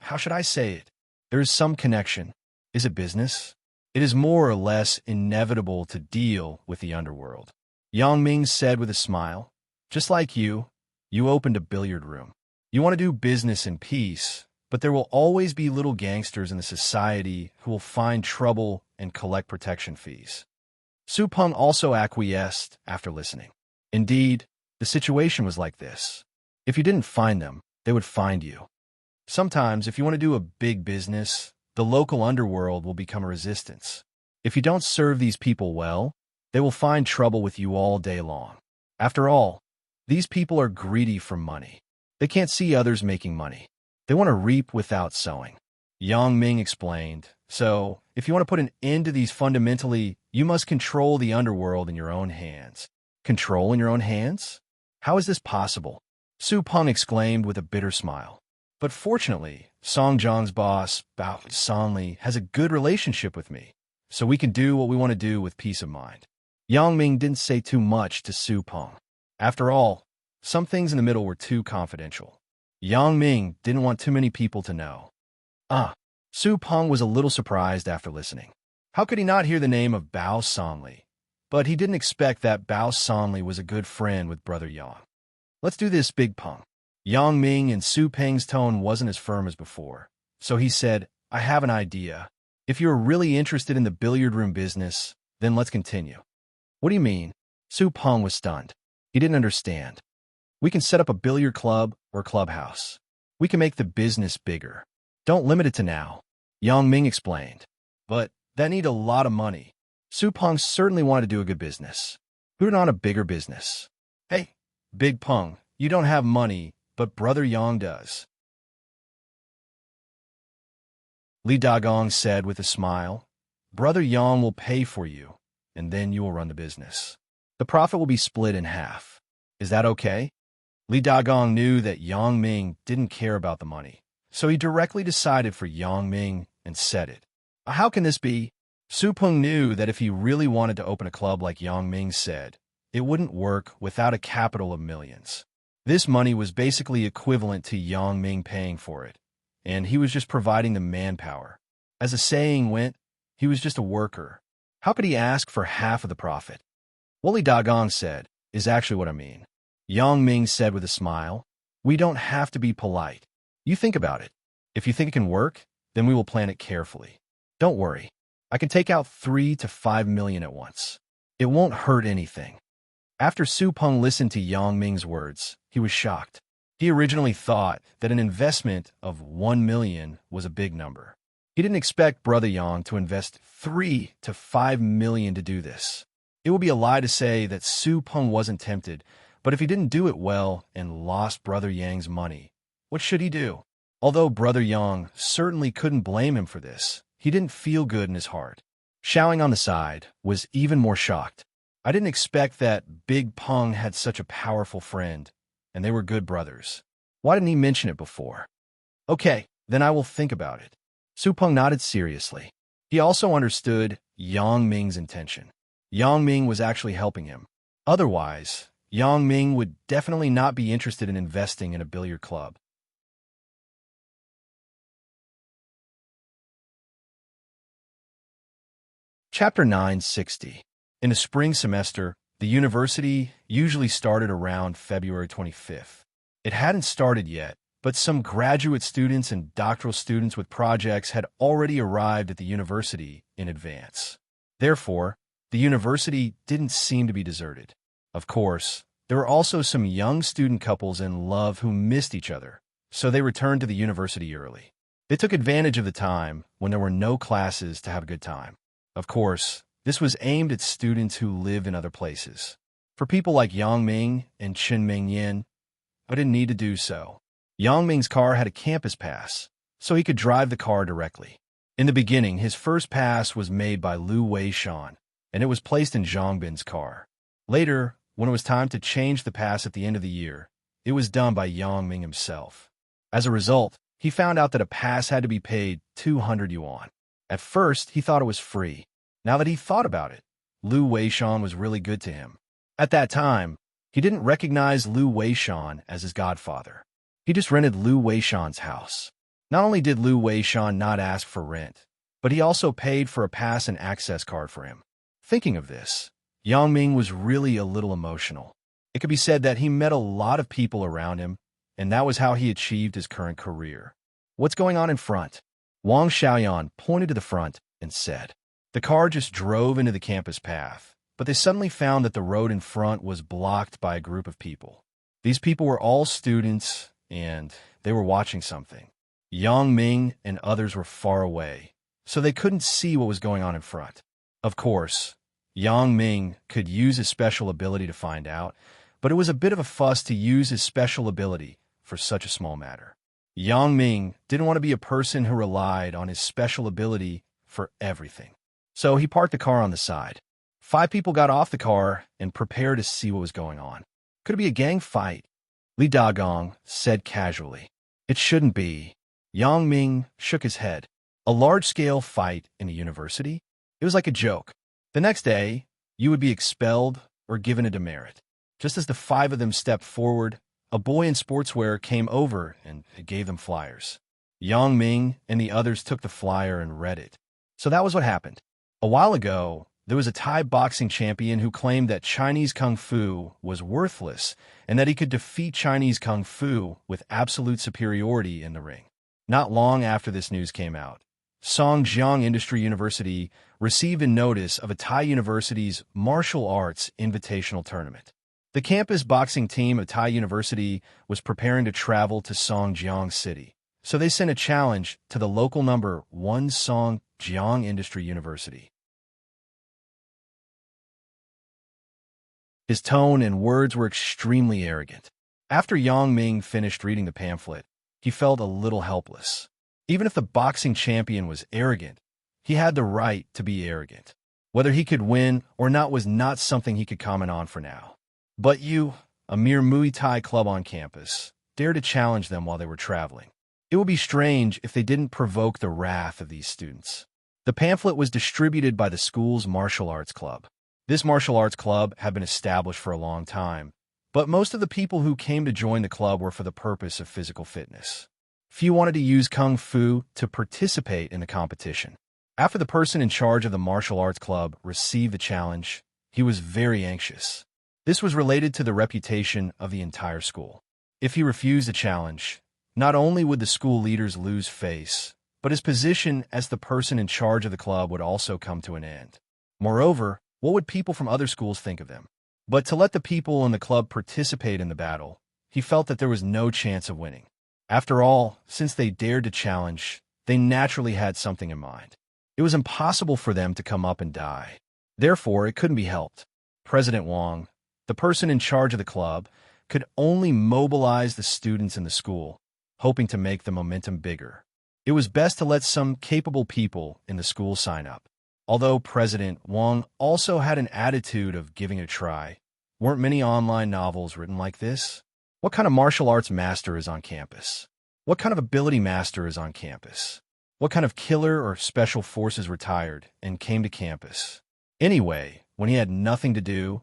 S1: how should I say it? There is some connection. Is it business? It is more or less inevitable to deal with the underworld. Yang Ming said with a smile. Just like you opened a billiard room. You want to do business in peace, but there will always be little gangsters in the society who will find trouble and collect protection fees. Su Peng also acquiesced after listening. Indeed, the situation was like this. If you didn't find them, they would find you. Sometimes, if you want to do a big business, the local underworld will become a resistance. If you don't serve these people well, they will find trouble with you all day long. After all, these people are greedy for money. They can't see others making money. They want to reap without sowing. Yang Ming explained, so if you want to put an end to these fundamentally, you must control the underworld in your own hands. Control in your own hands? How is this possible? Su Peng exclaimed with a bitter smile. But fortunately, Song Zhang's boss, Bao Sanli, has a good relationship with me, so we can do what we want to do with peace of mind. Yang Ming didn't say too much to Su Peng. After all, some things in the middle were too confidential. Yang Ming didn't want too many people to know. Su Peng was a little surprised after listening. How could he not hear the name of Bao Sanli? But he didn't expect that Bao Sanli was a good friend with Brother Yang. Let's do this, Big Peng. Yang Ming and Su Peng's tone wasn't as firm as before, so he said, I have an idea. If you're really interested in the billiard room business, then let's continue. What do you mean? Su Peng was stunned. He didn't understand. We can set up a billiard club or clubhouse. We can make the business bigger. Don't limit it to now, Yang Ming explained. But that need a lot of money. Su Peng certainly wanted to do a good business. Put on a bigger business. Hey, Big Peng, you don't have money, but Brother Yang does. Li Dagong said with a smile, Brother Yang will pay for you, and then you will run the business. The profit will be split in half. Is that okay? Li Dagong knew that Yang Ming didn't care about the money, so he directly decided for Yang Ming and said it. How can this be? Su Peng knew that if he really wanted to open a club like Yang Ming said, it wouldn't work without a capital of millions. This money was basically equivalent to Yang Ming paying for it, and he was just providing the manpower. As the saying went, he was just a worker. How could he ask for half of the profit? What Li Dagong said is actually what I mean. Yang Ming said with a smile, We don't have to be polite. You think about it. If you think it can work, then we will plan it carefully. Don't worry. I can take out 3 to 5 million at once. It won't hurt anything. After Su Peng listened to Yang Ming's words, he was shocked. He originally thought that an investment of 1 million was a big number. He didn't expect Brother Yang to invest 3 to 5 million to do this. It would be a lie to say that Su Peng wasn't tempted, but if he didn't do it well and lost Brother Yang's money, what should he do? Although Brother Yang certainly couldn't blame him for this, he didn't feel good in his heart. Xiaoying on the side was even more shocked. I didn't expect that Big Peng had such a powerful friend, and they were good brothers. Why didn't he mention it before? Okay, then I will think about it. Su Peng nodded seriously. He also understood Yang Ming's intention. Yang Ming was actually helping him. Otherwise, Yang Ming would definitely not be interested in investing in a billiard club. Chapter 960. In the spring semester, the university usually started around February 25th. It hadn't started yet, but some graduate students and doctoral students with projects had already arrived at the university in advance. Therefore, the university didn't seem to be deserted. Of course, there were also some young student couples in love who missed each other, so they returned to the university early. They took advantage of the time when there were no classes to have a good time. Of course, this was aimed at students who lived in other places. For people like Yang Ming and Chen Mingyan, I didn't need to do so. Yang Ming's car had a campus pass, so he could drive the car directly. In the beginning, his first pass was made by Lu Weishan, and it was placed in Zhang Bin's car. Later, when it was time to change the pass at the end of the year, it was done by Yang Ming himself. As a result, he found out that a pass had to be paid 200 yuan. At first, he thought it was free. Now that he thought about it, Lu Weishan was really good to him. At that time, he didn't recognize Lu Weishan as his godfather. He just rented Lu Weishan's house. Not only did Lu Weishan not ask for rent, but he also paid for a pass and access card for him. Thinking of this, Yang Ming was really a little emotional. It could be said that he met a lot of people around him, and that was how he achieved his current career. What's going on in front? Wang Xiaoyan pointed to the front and said. The car just drove into the campus path, but they suddenly found that the road in front was blocked by a group of people. These people were all students, and they were watching something. Yang Ming and others were far away, so they couldn't see what was going on in front. Of course, Yang Ming could use his special ability to find out, but it was a bit of a fuss to use his special ability for such a small matter. Yang Ming didn't want to be a person who relied on his special ability for everything. So he parked the car on the side. 5 people got off the car and prepared to see what was going on. Could it be a gang fight? Li Dagong said casually. It shouldn't be. Yang Ming shook his head. A large-scale fight in a university? It was like a joke. The next day, you would be expelled or given a demerit. Just as the 5 of them stepped forward, a boy in sportswear came over and gave them flyers. Yang Ming and the others took the flyer and read it. So that was what happened. A while ago, there was a Thai boxing champion who claimed that Chinese Kung Fu was worthless and that he could defeat Chinese Kung Fu with absolute superiority in the ring. Not long after this news came out, Songjiang Industry University received a notice of a Thai university's martial arts invitational tournament. The campus boxing team of Thai University was preparing to travel to Songjiang City, so they sent a challenge to the local number 1 Songjiang Industry University. His tone and words were extremely arrogant. After Yang Ming finished reading the pamphlet, he felt a little helpless. Even if the boxing champion was arrogant, he had the right to be arrogant. Whether he could win or not was not something he could comment on for now. But you, a mere Muay Thai club on campus, dared to challenge them while they were traveling. It would be strange if they didn't provoke the wrath of these students. The pamphlet was distributed by the school's martial arts club. This martial arts club had been established for a long time, but most of the people who came to join the club were for the purpose of physical fitness. Few wanted to use Kung Fu to participate in the competition. After the person in charge of the martial arts club received the challenge, he was very anxious. This was related to the reputation of the entire school. If he refused the challenge, not only would the school leaders lose face, but his position as the person in charge of the club would also come to an end. Moreover, what would people from other schools think of him? But to let the people in the club participate in the battle, he felt that there was no chance of winning. After all, since they dared to challenge, they naturally had something in mind. It was impossible for them to come up and die. Therefore, it couldn't be helped. President Wang, the person in charge of the club, could only mobilize the students in the school, hoping to make the momentum bigger. It was best to let some capable people in the school sign up. Although President Wang also had an attitude of giving it a try, weren't many online novels written like this? What kind of martial arts master is on campus? What kind of ability master is on campus? What kind of killer or special forces retired and came to campus? Anyway, when he had nothing to do,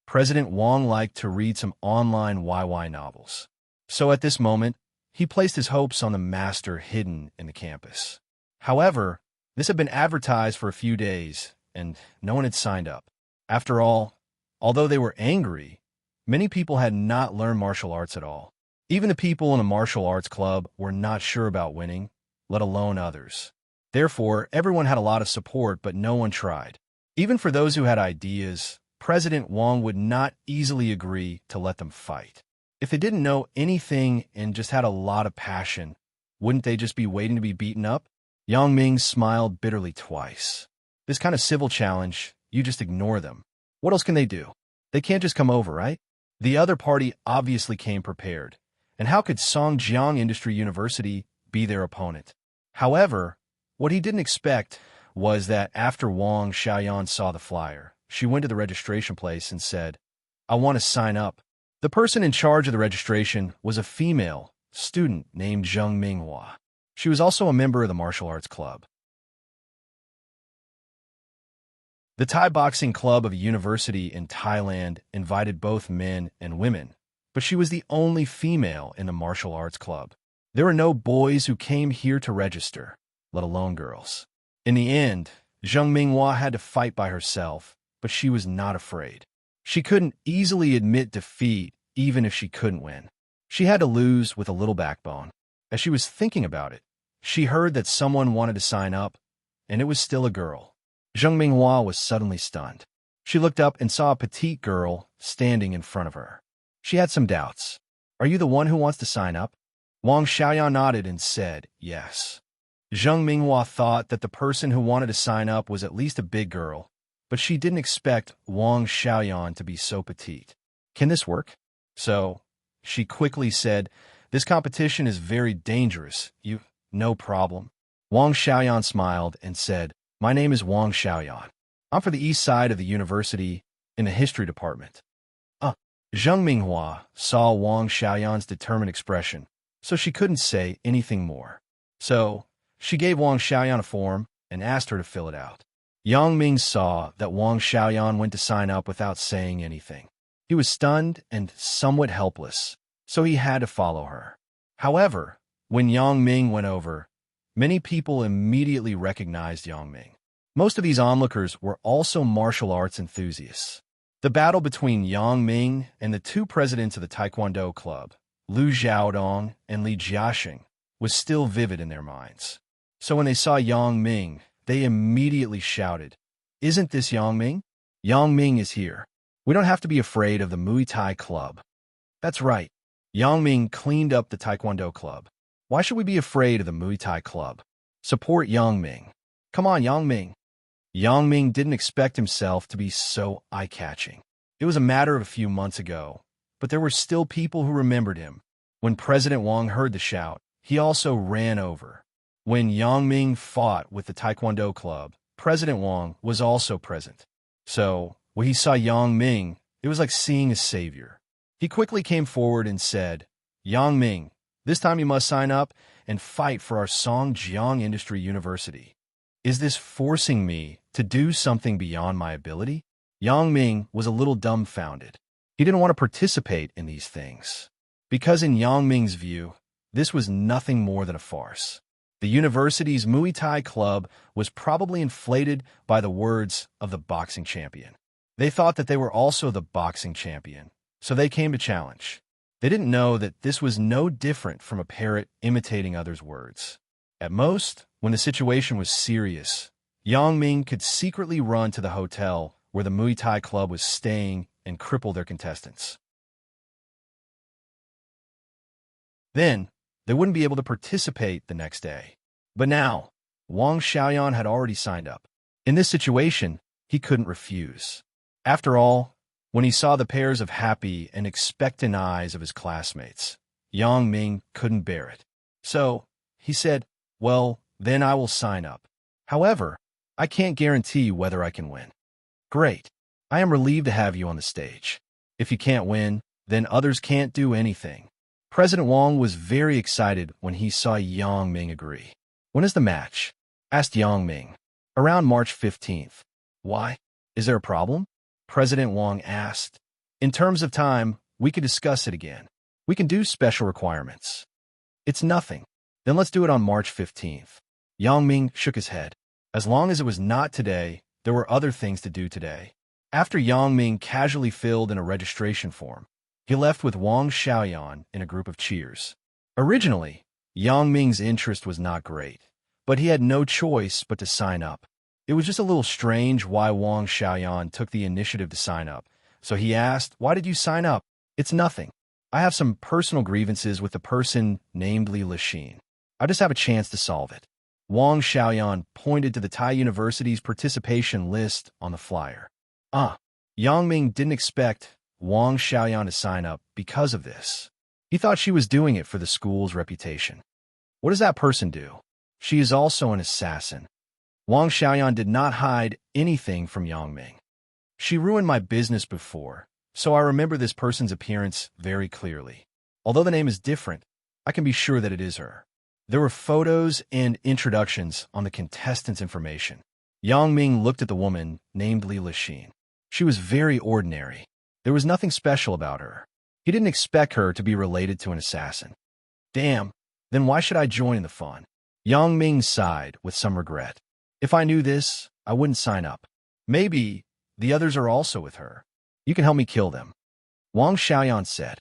S1: President Wang liked to read some online YY novels. So at this moment, he placed his hopes on the master hidden in the campus. However, this had been advertised for a few days, and no one had signed up. After all, although they were angry, many people had not learned martial arts at all. Even the people in a martial arts club were not sure about winning, let alone others. Therefore, everyone had a lot of support, but no one tried. Even for those who had ideas, President Wang would not easily agree to let them fight. If they didn't know anything and just had a lot of passion, wouldn't they just be waiting to be beaten up? Yang Ming smiled bitterly twice. This kind of civil challenge, you just ignore them. What else can they do? They can't just come over, right? The other party obviously came prepared. And how could Songjiang Industry University be their opponent? However, what he didn't expect was that after Wang Xiaoyan saw the flyer, she went to the registration place and said, "I want to sign up." The person in charge of the registration was a female student named Zheng Minghua. She was also a member of the martial arts club. The Thai boxing club of a university in Thailand invited both men and women, but she was the only female in the martial arts club. There were no boys who came here to register, let alone girls. In the end, Zheng Minghua had to fight by herself, but she was not afraid. She couldn't easily admit defeat, even if she couldn't win. She had to lose with a little backbone. As she was thinking about it, she heard that someone wanted to sign up, and it was still a girl. Zheng Minghua was suddenly stunned. She looked up and saw a petite girl standing in front of her. She had some doubts. "Are you the one who wants to sign up?" Wang Xiaoyan nodded and said, "Yes." Zheng Minghua thought that the person who wanted to sign up was at least a big girl, but she didn't expect Wang Xiaoyan to be so petite. "Can this work?" So, she quickly said, "This competition is very dangerous. No problem." Wang Xiaoyan smiled and said, "My name is Wang Xiaoyan. I'm for the east side of the university in the history department." Zheng Minghua saw Wang Xiaoyan's determined expression, so she couldn't say anything more. So, she gave Wang Xiaoyan a form and asked her to fill it out. Yang Ming saw that Wang Xiaoyan went to sign up without saying anything. He was stunned and somewhat helpless, so he had to follow her. However, when Yang Ming went over, many people immediately recognized Yang Ming. Most of these onlookers were also martial arts enthusiasts. The battle between Yang Ming and the two presidents of the Taekwondo club, Liu Xiaodong and Li Jiaxing, was still vivid in their minds. So when they saw Yang Ming, they immediately shouted, "Isn't this Yang Ming? Yang Ming is here. We don't have to be afraid of the Muay Thai club." That's right. Yang Ming cleaned up the Taekwondo club. Why should we be afraid of the Muay Thai club? Support Yang Ming. Come on, Yang Ming. Yang Ming didn't expect himself to be so eye-catching. It was a matter of a few months ago, but there were still people who remembered him. When President Wang heard the shout, he also ran over. When Yang Ming fought with the Taekwondo club, President Wang was also present. So, when he saw Yang Ming, it was like seeing a savior. He quickly came forward and said, "Yang Ming, this time you must sign up and fight for our Songjiang Industry University." Is this forcing me to do something beyond my ability? Yang Ming was a little dumbfounded. He didn't want to participate in these things. Because in Yang Ming's view, this was nothing more than a farce. The university's Muay Thai club was probably inflated by the words of the boxing champion. They thought that they were also the boxing champion, so they came to challenge. They didn't know that this was no different from a parrot imitating others' words. At most, when the situation was serious, Yang Ming could secretly run to the hotel where the Muay Thai club was staying and cripple their contestants. Then, they wouldn't be able to participate the next day. But now, Wang Xiaoyan had already signed up. In this situation, he couldn't refuse. After all, when he saw the pairs of happy and expectant eyes of his classmates, Yang Ming couldn't bear it. So, he said, "Well, then I will sign up. However, I can't guarantee whether I can win." "Great. I am relieved to have you on the stage. If you can't win, then others can't do anything." President Wang was very excited when he saw Yang Ming agree. "When is the match?" asked Yang Ming. "Around March 15th. "Why? Is there a problem?" President Wang asked. "In terms of time, we could discuss it again. We can do special requirements." "It's nothing. Then let's do it on March 15th. Yang Ming shook his head. As long as it was not today, there were other things to do today. After Yang Ming casually filled in a registration form, he left with Wang Xiaoyan in a group of cheers. Originally, Yang Ming's interest was not great, but he had no choice but to sign up. It was just a little strange why Wang Xiaoyan took the initiative to sign up, so he asked, "Why did you sign up?" "It's nothing. I have some personal grievances with the person named Li Lixin. I just have a chance to solve it." Wang Xiaoyan pointed to the Thai University's participation list on the flyer. Yang Ming didn't expect Wang Xiaoyan to sign up because of this. He thought she was doing it for the school's reputation. "What does that person do?" "She is also an assassin." Wang Xiaoyan did not hide anything from Yang Ming. "She ruined my business before, so I remember this person's appearance very clearly. Although the name is different, I can be sure that it is her." There were photos and introductions on the contestants' information. Yang Ming looked at the woman named Li Lixin. She was very ordinary. There was nothing special about her. He didn't expect her to be related to an assassin. "Damn, then why should I join in the fun?" Yang Ming sighed with some regret. "If I knew this, I wouldn't sign up. Maybe the others are also with her. You can help me kill them," Wang Xiaoyan said.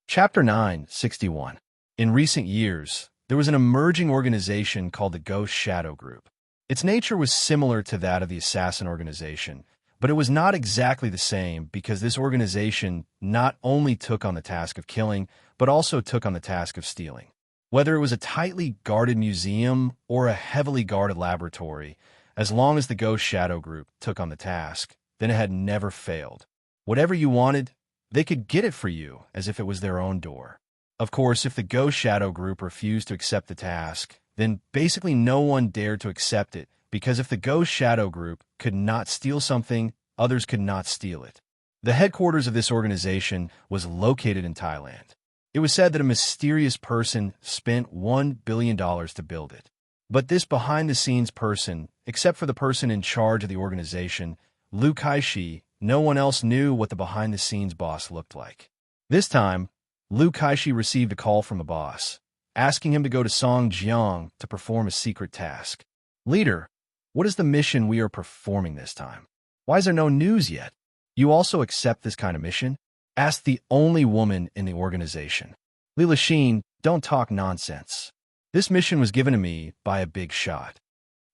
S1: Chapter 961. In recent years, there was an emerging organization called the Ghost Shadow Group. Its nature was similar to that of the assassin organization, but it was not exactly the same because this organization not only took on the task of killing, but also took on the task of stealing. Whether it was a tightly guarded museum or a heavily guarded laboratory, as long as the Ghost Shadow Group took on the task, then it had never failed. Whatever you wanted, they could get it for you as if it was their own door. Of course, if the Ghost Shadow Group refused to accept the task, then basically no one dared to accept it, because if the Ghost Shadow Group could not steal something, others could not steal it. The headquarters of this organization was located in Thailand. It was said that a mysterious person spent $1 billion to build it. But this behind-the-scenes person, except for the person in charge of the organization, Lu Kaishi, no one else knew what the behind-the-scenes boss looked like. This time, Lu Kaishi received a call from the boss, asking him to go to Songjiang to perform a secret task. "Leader, what is the mission we are performing this time? Why is there no news yet?" "You also accept this kind of mission?" asked the only woman in the organization. "Li Lixin, don't talk nonsense. This mission was given to me by a big shot,"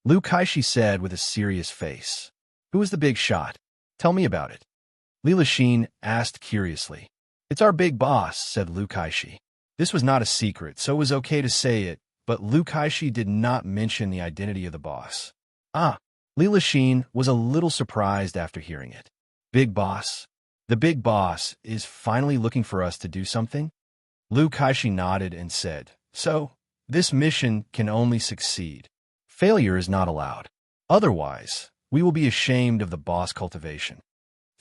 S1: Lu Kaishi said with a serious face. "Who is the big shot? Tell me about it," Li Lixin asked curiously. "It's our big boss," said Lu Kaishi. This was not a secret, so it was okay to say it, but Lu Kaishi did not mention the identity of the boss. Li Lixin was a little surprised after hearing it. "Big boss? The big boss is finally looking for us to do something?" Lu Kaishi nodded and said, "So, this mission can only succeed. Failure is not allowed. Otherwise, we will be ashamed of the boss cultivation."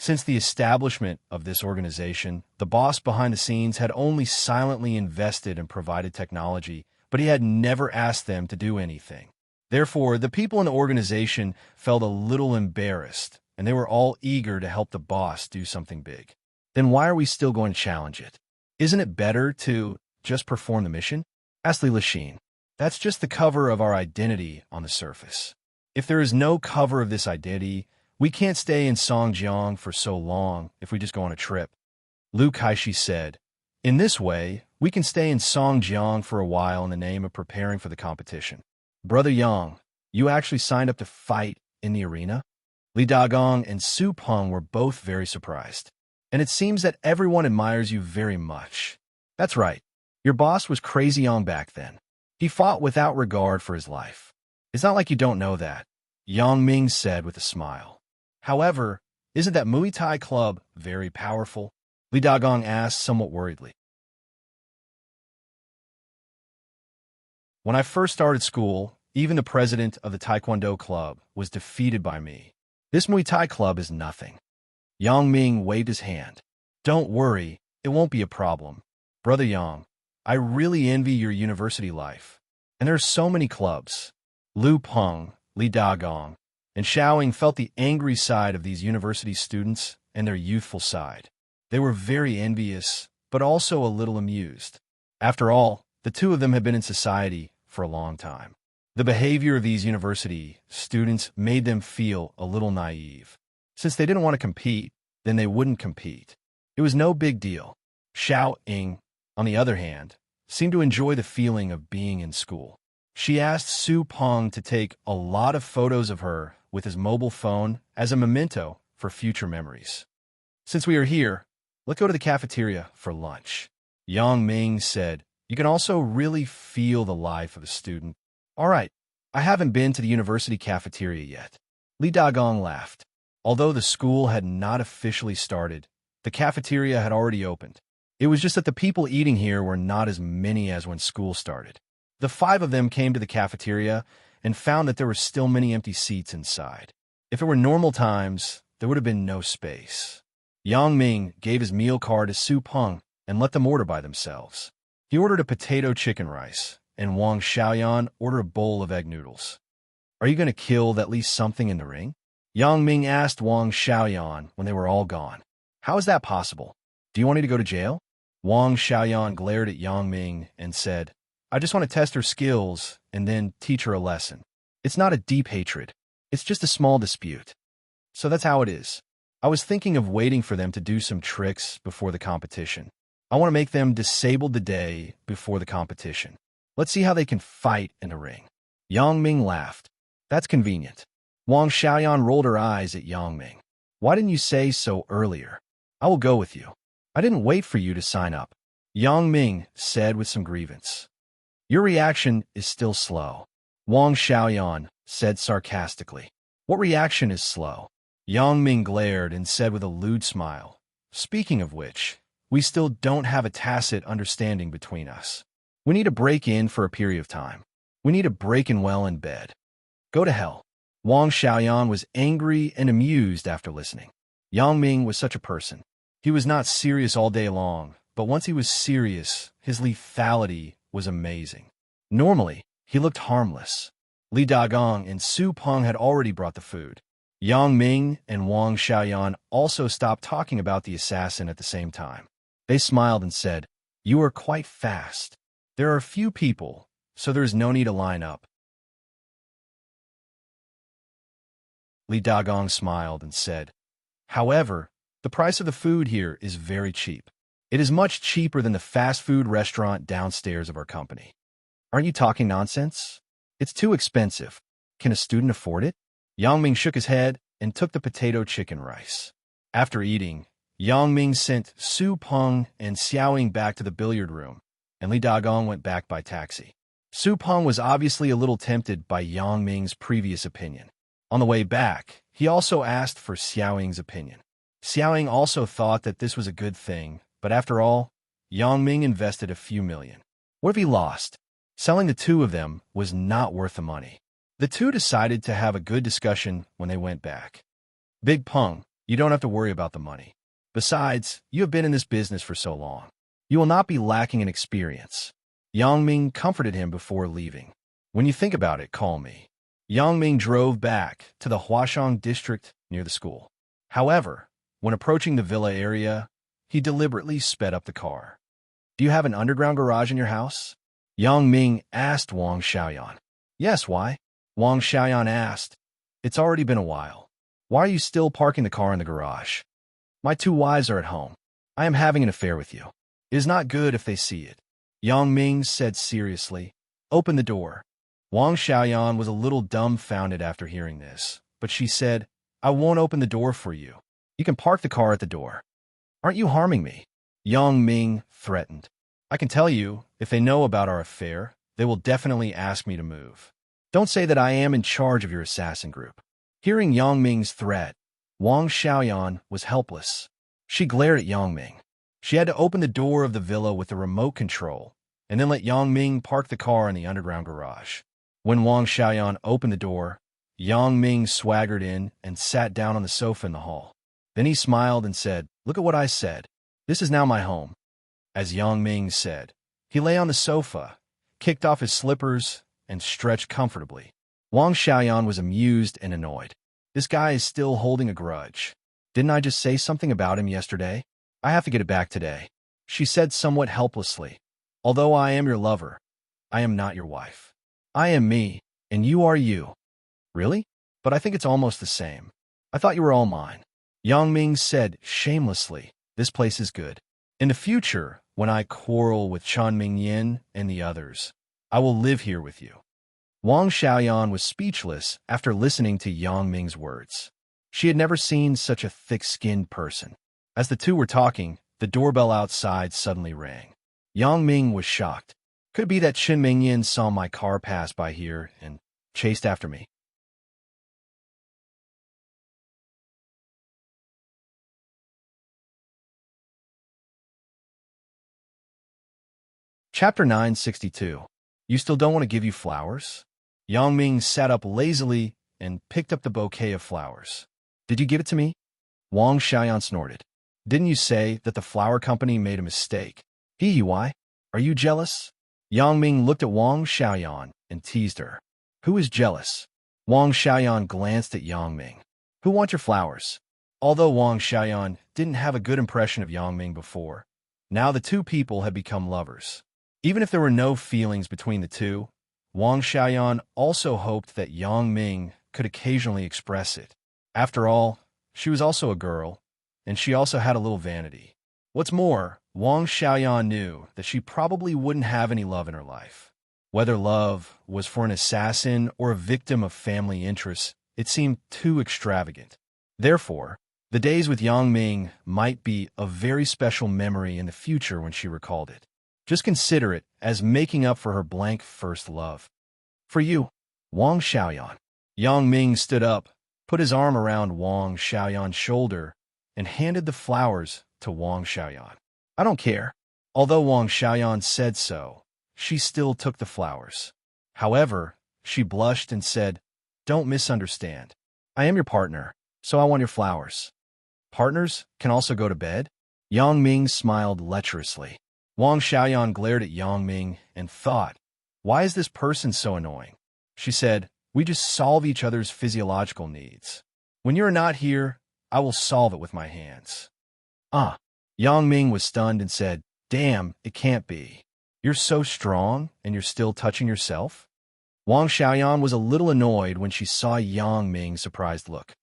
S1: Since the establishment of this organization, the boss behind the scenes had only silently invested and provided technology, but he had never asked them to do anything. Therefore, the people in the organization felt a little embarrassed, and they were all eager to help the boss do something big. "Then why are we still going to challenge it? Isn't it better to just perform the mission?" asked Li Lixin. "That's just the cover of our identity on the surface. If there is no cover of this identity, We can't stay in Songjiang for so long if we just go on a trip, Lu Kaishi said. In this way, we can stay in Songjiang for a while in the name of preparing for the competition. Brother Yang, you actually signed up to fight in the arena? Li Dagong and Su Peng were both very surprised. And it seems that everyone admires you very much. That's right. Your boss was Crazy Yang back then. He fought without regard for his life. It's not like you don't know that, Yang Ming said with a smile. However, isn't that Muay Thai club very powerful? Li Dagong asked somewhat worriedly. When I first started school, even the president of the Taekwondo club was defeated by me. This Muay Thai club is nothing. Yang Ming waved his hand. Don't worry, it won't be a problem. Brother Yang, I really envy your university life. And there are so many clubs. Lu Peng, Li Dagong, and Xiaoying felt the angry side of these university students and their youthful side. They were very envious, but also a little amused. After all, the two of them had been in society for a long time. The behavior of these university students made them feel a little naive. Since they didn't want to compete, then they wouldn't compete. It was no big deal. Xiaoying, on the other hand, seemed to enjoy the feeling of being in school. She asked Su Peng to take a lot of photos of her with his mobile phone as a memento for future memories. Since we are here, let's go to the cafeteria for lunch. Yang Ming said, you can also really feel the life of a student. All right, I haven't been to the university cafeteria yet. Li Dagong laughed. Although the school had not officially started, the cafeteria had already opened. It was just that the people eating here were not as many as when school started. The five of them came to the cafeteria and found that there were still many empty seats inside. If it were normal times, there would have been no space. Yang Ming gave his meal card to Su Peng and let them order by themselves. He ordered a potato chicken rice, and Wang Xiaoyan ordered a bowl of egg noodles. Are you going to kill at least something in the ring? Yang Ming asked Wang Xiaoyan when they were all gone. How is that possible? Do you want me to go to jail? Wang Xiaoyan glared at Yang Ming and said, I just want to test her skills and then teach her a lesson. It's not a deep hatred. It's just a small dispute. So that's how it is. I was thinking of waiting for them to do some tricks before the competition. I want to make them disabled the day before the competition. Let's see how they can fight in the ring. Yang Ming laughed. That's convenient. Wang Xiaoyan rolled her eyes at Yang Ming. Why didn't you say so earlier? I will go with you. I didn't wait for you to sign up. Yang Ming said with some grievance. Your reaction is still slow. Wang Xiaoyan said sarcastically. What reaction is slow? Yang Ming glared and said with a lewd smile. Speaking of which, we still don't have a tacit understanding between us. We need to break in for a period of time. We need to break in well in bed. Go to hell. Wang Xiaoyan was angry and amused after listening. Yang Ming was such a person. He was not serious all day long, but once he was serious, his lethality was amazing. Normally, he looked harmless. Li Dagong and Su Peng had already brought the food. Yang Ming and Wang Xiaoyan also stopped talking about the assassin at the same time. They smiled and said, You are quite fast. There are a few people, so there is no need to line up. Li Dagong smiled and said, However, the price of the food here is very cheap. It is much cheaper than the fast food restaurant downstairs of our company. Aren't you talking nonsense? It's too expensive. Can a student afford it? Yang Ming shook his head and took the potato chicken rice. After eating, Yang Ming sent Su Peng and Xiaoying back to the billiard room, and Li Dagong went back by taxi. Su Peng was obviously a little tempted by Yang Ming's previous opinion. On the way back, he also asked for Xiaoying's opinion. Xiaoying also thought that this was a good thing, but after all, Yang Ming invested a few million. What if he lost? Selling the two of them was not worth the money. The two decided to have a good discussion when they went back. Big Peng, you don't have to worry about the money. Besides, you have been in this business for so long. You will not be lacking in experience. Yang Ming comforted him before leaving. When you think about it, call me. Yang Ming drove back to the Huashang district near the school. However, when approaching the villa area, he deliberately sped up the car. Do you have an underground garage in your house? Yang Ming asked Wang Xiaoyan. Yes, why? Wang Xiaoyan asked. It's already been a while. Why are you still parking the car in the garage? My two wives are at home. I am having an affair with you. It is not good if they see it. Yang Ming said seriously. Open the door. Wang Xiaoyan was a little dumbfounded after hearing this, but she said, I won't open the door for you. You can park the car at the door. Aren't you harming me? Yang Ming threatened. I can tell you, if they know about our affair, they will definitely ask me to move. Don't say that I am in charge of your assassin group. Hearing Yang Ming's threat, Wang Xiaoyan was helpless. She glared at Yang Ming. She had to open the door of the villa with the remote control, and then let Yang Ming park the car in the underground garage. When Wang Xiaoyan opened the door, Yang Ming swaggered in and sat down on the sofa in the hall. Then he smiled and said, Look at what I said. This is now my home. As Yang Ming said, he lay on the sofa, kicked off his slippers, and stretched comfortably. Wang Xiaoyan was amused and annoyed. This guy is still holding a grudge. Didn't I just say something about him yesterday? I have to get it back today. She said somewhat helplessly. Although I am your lover, I am not your wife. I am me, and you are you. Really? But I think it's almost the same. I thought you were all mine. Yang Ming said shamelessly, This place is good. In the future, when I quarrel with Chan Mingyin and the others, I will live here with you. Wang Xiaoyan was speechless after listening to Yang Ming's words. She had never seen such a thick-skinned person. As the two were talking, the doorbell outside suddenly rang. Yang Ming was shocked. Could it be that Chen Mingyin saw my car pass by here and chased after me? Chapter 962. You still don't want to give you flowers? Yang Ming sat up lazily and picked up the bouquet of flowers. Did you give it to me? Wang Xiaoyan snorted. Didn't you say that the flower company made a mistake? Why? Are you jealous? Yang Ming looked at Wang Xiaoyan and teased her. Who is jealous? Wang Xiaoyan glanced at Yang Ming. Who wants your flowers? Although Wang Xiaoyan didn't have a good impression of Yang Ming before, now the two people had become lovers. Even if there were no feelings between the two, Wang Xiaoyan also hoped that Yang Ming could occasionally express it. After all, she was also a girl, and she also had a little vanity. What's more, Wang Xiaoyan knew that she probably wouldn't have any love in her life. Whether love was for an assassin or a victim of family interests, it seemed too extravagant. Therefore, the days with Yang Ming might be a very special memory in the future when she recalled it. Just consider it as making up for her blank first love. For you, Wang Xiaoyan. Yang Ming stood up, put his arm around Wang Xiaoyan's shoulder, and handed the flowers to Wang Xiaoyan. I don't care. Although Wang Xiaoyan said so, she still took the flowers. However, she blushed and said, Don't misunderstand. I am your partner, so I want your flowers. Partners can also go to bed? Yang Ming smiled lecherously. Wang Xiaoyan glared at Yang Ming and thought, Why is this person so annoying? She said, We just solve each other's physiological needs. When you are not here, I will solve it with my hands. Yang Ming was stunned and said, Damn, it can't be. You're so strong, and you're still touching yourself? Wang Xiaoyan was a little annoyed when she saw Yang Ming's surprised look.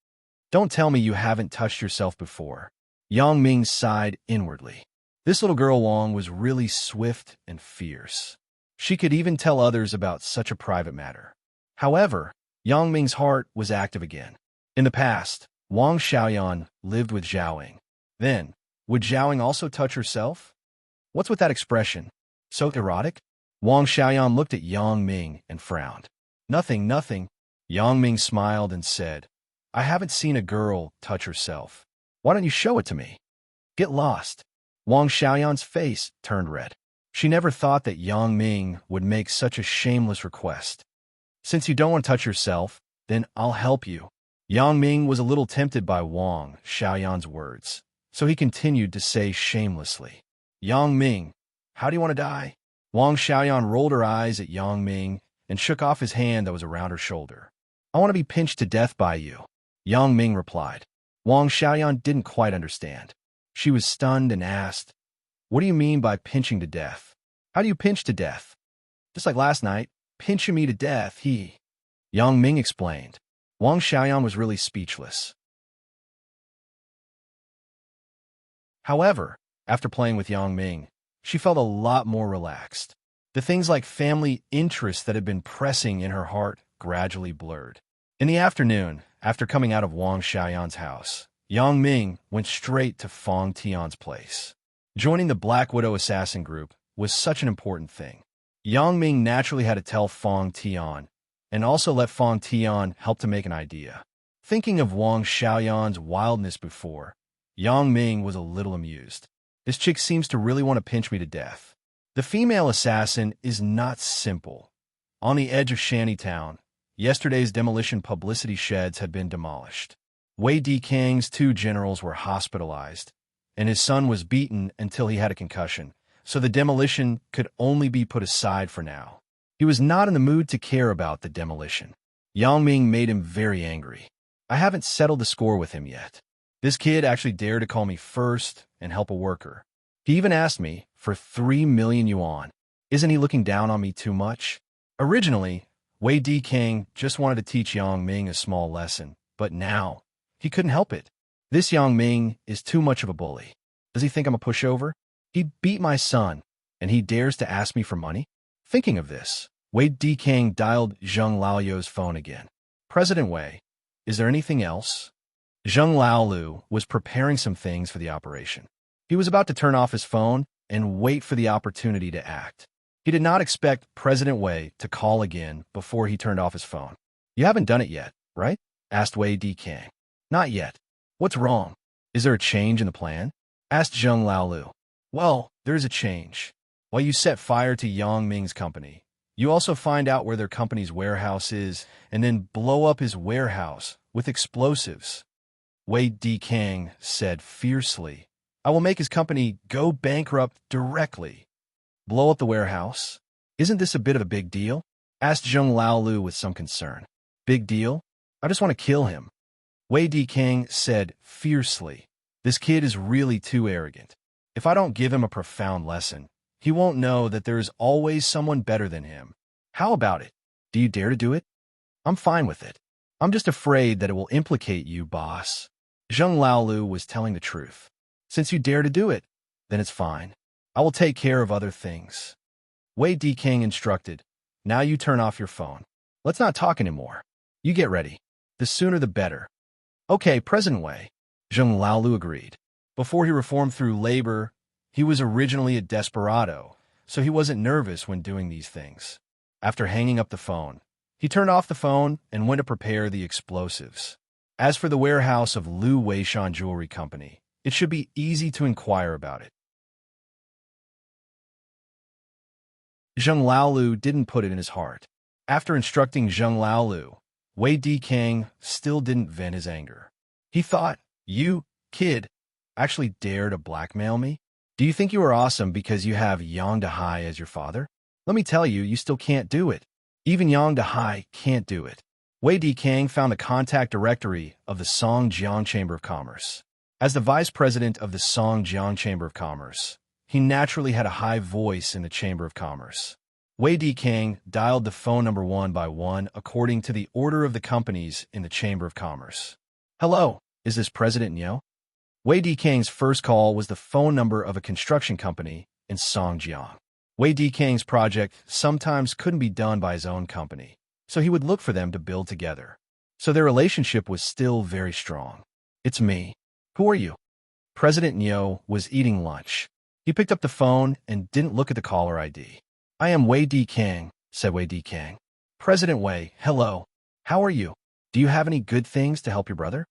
S1: Don't tell me you haven't touched yourself before. Yang Ming sighed inwardly. This little girl Wang was really swift and fierce. She could even tell others about such a private matter. However, Yang Ming's heart was active again. In the past, Wang Xiaoyan lived with Zhaoying. Then, would Zhaoying also touch herself? What's with that expression? So erotic? Wang Xiaoyan looked at Yang Ming and frowned. Nothing, nothing. Yang Ming smiled and said, I haven't seen a girl touch herself. Why don't you show it to me? Get lost. Wang Xiaoyan's face turned red. She never thought that Yang Ming would make such a shameless request. Since you don't want to touch yourself, then I'll help you. Yang Ming was a little tempted by Wang Xiaoyan's words, so he continued to say shamelessly, Yang Ming, how do you want to die? Wang Xiaoyan rolled her eyes at Yang Ming and shook off his hand that was around her shoulder. I want to be pinched to death by you, Yang Ming replied. Wang Xiaoyan didn't quite understand. She was stunned and asked, What do you mean by pinching to death? How do you pinch to death? Just like last night, pinching me to death, Yang Ming explained. Wang Xiaoyan was really speechless. However, after playing with Yang Ming, she felt a lot more relaxed. The things like family interests that had been pressing in her heart gradually blurred. In the afternoon, after coming out of Wang Xiaoyan's house, Yang Ming went straight to Fang Tian's place. Joining the Black Widow assassin group was such an important thing. Yang Ming naturally had to tell Fang Tian, and also let Fang Tian help to make an idea. Thinking of Wang Xiaoyan's wildness before, Yang Ming was a little amused. This chick seems to really want to pinch me to death. The female assassin is not simple. On the edge of Shantytown, yesterday's demolition publicity sheds had been demolished. Wei Dikang's 2 generals were hospitalized, and his son was beaten until he had a concussion, so the demolition could only be put aside for now. He was not in the mood to care about the demolition. Yang Ming made him very angry. I haven't settled the score with him yet. This kid actually dared to call me first and help a worker. He even asked me for 3 million yuan. Isn't he looking down on me too much? Originally, Wei Dikang just wanted to teach Yang Ming a small lesson, but now, he couldn't help it. This Yang Ming is too much of a bully. Does he think I'm a pushover? He beat my son, and he dares to ask me for money? Thinking of this, Wei Dikang dialed Zheng Laoyu's phone again. President Wei, is there anything else? Zheng Laolu was preparing some things for the operation. He was about to turn off his phone and wait for the opportunity to act. He did not expect President Wei to call again before he turned off his phone. You haven't done it yet, right? Asked Wei Dikang. Not yet. What's wrong? Is there a change in the plan? Asked Zheng Laolu. Well, there is a change. While you set fire to Yang Ming's company, you also find out where their company's warehouse is and then blow up his warehouse with explosives. Wei Dikang said fiercely, I will make his company go bankrupt directly. Blow up the warehouse? Isn't this a bit of a big deal? Asked Zheng Laolu with some concern. Big deal? I just want to kill him. Wei Dikang said fiercely, this kid is really too arrogant. If I don't give him a profound lesson, he won't know that there is always someone better than him. How about it? Do you dare to do it? I'm fine with it. I'm just afraid that it will implicate you, boss. Zheng Laolu was telling the truth. Since you dare to do it, then it's fine. I will take care of other things. Wei Dikang instructed, now you turn off your phone. Let's not talk anymore. You get ready. The sooner the better. Okay, President Wei. Zheng Laolu agreed. Before he reformed through labor, he was originally a desperado, so he wasn't nervous when doing these things. After hanging up the phone, he turned off the phone and went to prepare the explosives. As for the warehouse of Lu Weishan Jewelry Company, it should be easy to inquire about it. Zheng Laolu didn't put it in his heart. After instructing Zheng Laolu, Wei Dikang still didn't vent his anger. He thought, you, kid, actually dare to blackmail me? Do you think you are awesome because you have Yang Dehai as your father? Let me tell you, you still can't do it. Even Yang Dehai can't do it. Wei Dikang found the contact directory of the Songjiang Chamber of Commerce. As the vice president of the Songjiang Chamber of Commerce, he naturally had a high voice in the Chamber of Commerce. Wei Dikang dialed the phone number one by one according to the order of the companies in the Chamber of Commerce. Hello, is this President Niu? Wei Dikang's first call was the phone number of a construction company in Songjiang. Wei Dikang's project sometimes couldn't be done by his own company, so he would look for them to build together. So their relationship was still very strong. It's me. Who are you? President Niu was eating lunch. He picked up the phone and didn't look at the caller ID. I am Wei Dikang, said Wei Dikang. President Wei, hello. How are you? Do you have any good things to help your brother?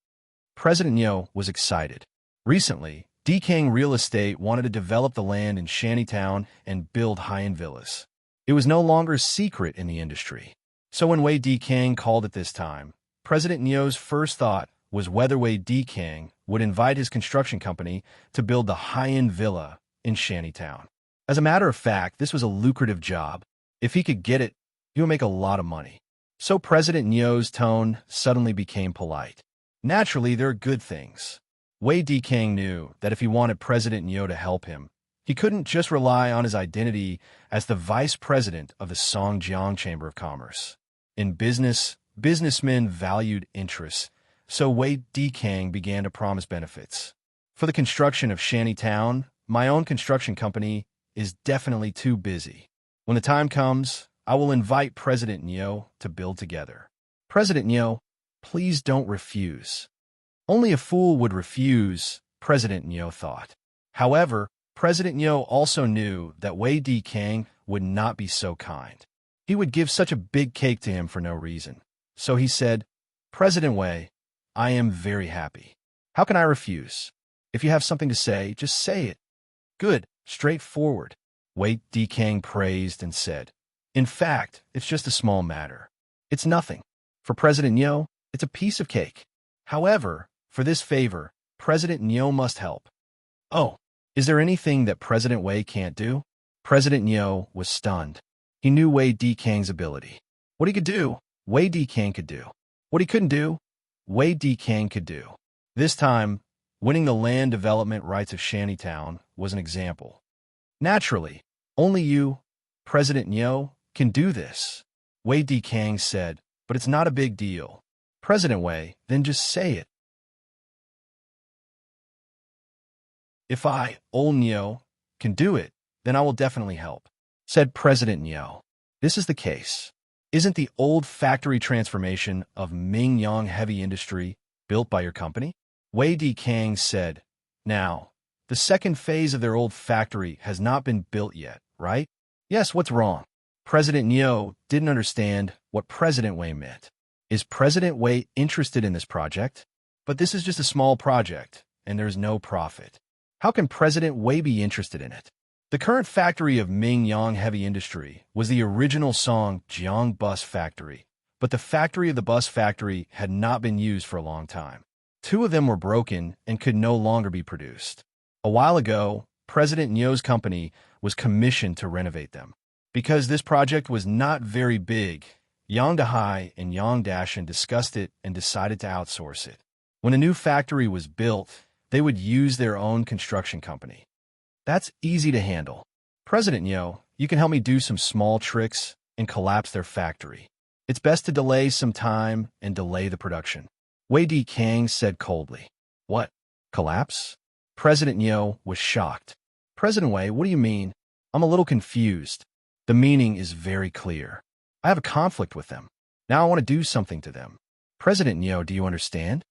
S1: President Niu was excited. Recently, Dikang Real Estate wanted to develop the land in Shantytown and build high-end villas. It was no longer a secret in the industry. So when Wei Dikang called at this time, President Niu's first thought was whether Wei Dikang would invite his construction company to build the high-end villa in Shantytown. As a matter of fact, this was a lucrative job. If he could get it, he would make a lot of money. So President Niu's tone suddenly became polite. Naturally, there are good things. Wei Dikang knew that if he wanted President Niu to help him, he couldn't just rely on his identity as the vice president of the Songjiang Chamber of Commerce. In business, businessmen valued interests, so Wei Dikang began to promise benefits. For the construction of Shantytown, my own construction company is definitely too busy. When the time comes, I will invite President Neo to build together. President Neo, please don't refuse. Only a fool would refuse, President Neo thought. However, President Neo also knew that Wei Dikang would not be so kind. He would give such a big cake to him for no reason. So he said, President Wei, I am very happy. How can I refuse? If you have something to say, just say it. Good, straightforward. Wei Dikang praised and said, in fact, it's just a small matter. It's nothing. For President Neo, it's a piece of cake. However, for this favor, President Neo must help. Oh, is there anything that President Wei can't do? President Neo was stunned. He knew Wei Dikang's ability. What he could do, Wei Dikang could do. What he couldn't do, Wei Dikang could do. This time, winning the land development rights of Shantytown was an example. Naturally, only you, President Neo, can do this. Wei Dikang said, but it's not a big deal. President Wei, then just say it. If I, old Neo, can do it, then I will definitely help, said President Neo. This is the case. Isn't the old factory transformation of Mingyang Heavy Industry built by your company? Wei Dikang said, now, the second phase of their old factory has not been built yet, right? Yes, what's wrong? President Neo didn't understand what President Wei meant. Is President Wei interested in this project? But this is just a small project, and there's no profit. How can President Wei be interested in it? The current factory of Mingyang Heavy Industry was the original Songjiang Bus Factory, but the factory of the bus factory had not been used for a long time. 2 of them were broken and could no longer be produced. A while ago, President Neo's company was commissioned to renovate them. Because this project was not very big, Yang Dahai and Yang Dashan discussed it and decided to outsource it. When a new factory was built, they would use their own construction company. That's easy to handle. President Neo, you can help me do some small tricks and collapse their factory. It's best to delay some time and delay the production. Wei Dikang said coldly. What? Collapse? President Neo was shocked. President Wei, what do you mean? I'm a little confused. The meaning is very clear. I have a conflict with them. Now I want to do something to them. President Neo, do you understand?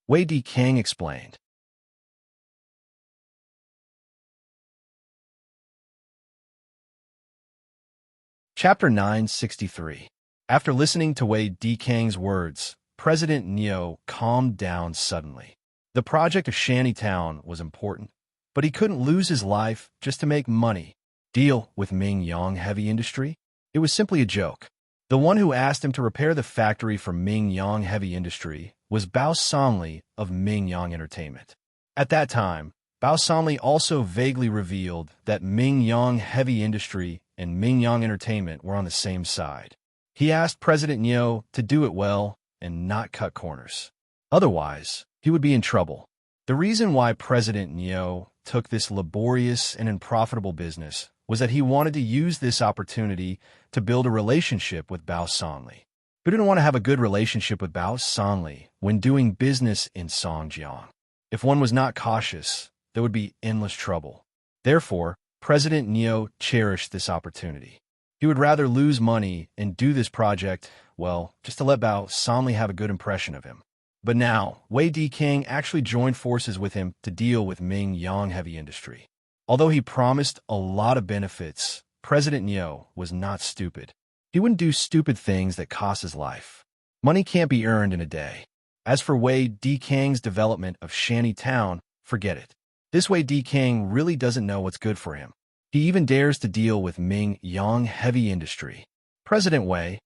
S1: Wei Dikang explained. Chapter 963. After listening to Wei Dikang's words, President Neo calmed down suddenly. The project of Shantytown was important, but he couldn't lose his life just to make money. Deal with Mingyang Heavy Industry? It was simply a joke. The one who asked him to repair the factory for Mingyang Heavy Industry was Bao Songli of Mingyang Entertainment. At that time, Bao Songli also vaguely revealed that Mingyang Heavy Industry and Mingyang Entertainment were on the same side. He asked President Neo to do it well and not cut corners. Otherwise, he would be in trouble. The reason why President Neo took this laborious and unprofitable business was that he wanted to use this opportunity to build a relationship with Bao Songli. Who didn't want to have a good relationship with Bao Songli when doing business in Songjiang? If one was not cautious, there would be endless trouble. Therefore, President Neo cherished this opportunity. He would rather lose money and do this project, well, just to let Bao Songli have a good impression of him. But now, Wei Dikang actually joined forces with him to deal with Mingyang Heavy Industry. Although he promised a lot of benefits, President Neo was not stupid. He wouldn't do stupid things that cost his life. Money can't be earned in a day. As for Wei Dikang's development of Shantytown, forget it. This Wei Dikang really doesn't know what's good for him. He even dares to deal with Mingyang Heavy Industry. President Wei,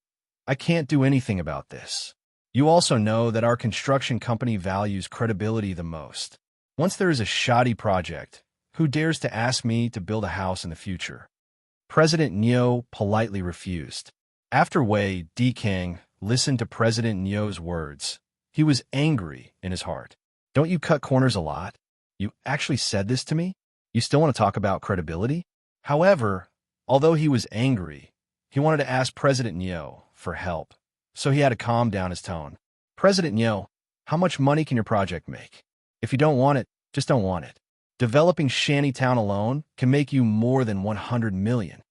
S1: I can't do anything about this. You also know that our construction company values credibility the most. Once there is a shoddy project, who dares to ask me to build a house in the future? President Neo politely refused. After Wei Dikang listened to President Neo's words, he was angry in his heart. Don't you cut corners a lot? You actually said this to me? You still want to talk about credibility? However, although he was angry, he wanted to ask President Neo for help, so he had to calm down his tone. President Neo, how much money can your project make? If you don't want it, Just don't want it. Developing Shantytown alone can make you more than 100 million.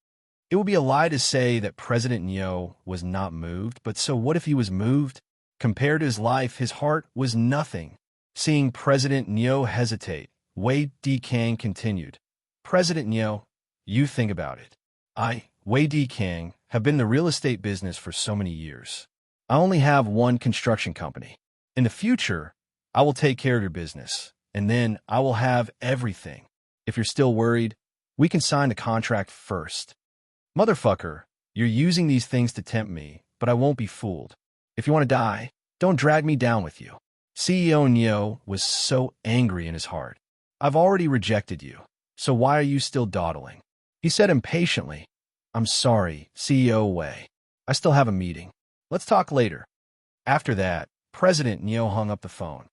S1: It would be a lie to say that President Nyo was not moved, but so what if he was moved? Compared to his life, his heart was nothing. Seeing President Nyo hesitate, Wei Dikang continued. President Nyo, you think about it. Wei Dikang, have been in the real estate business for so many years. I only have one construction company. In the future, I will take care of your business, and then I will have everything. If you're still worried, we can sign the contract first. Motherfucker, you're using these things to tempt me, but I won't be fooled. If you want to die, don't drag me down with you. CEO Nyo was so angry in his heart. I've already rejected you, so why are you still dawdling? He said impatiently. I'm sorry, CEO Wei. I still have a meeting. Let's talk later. After that, President Nyo hung up the phone.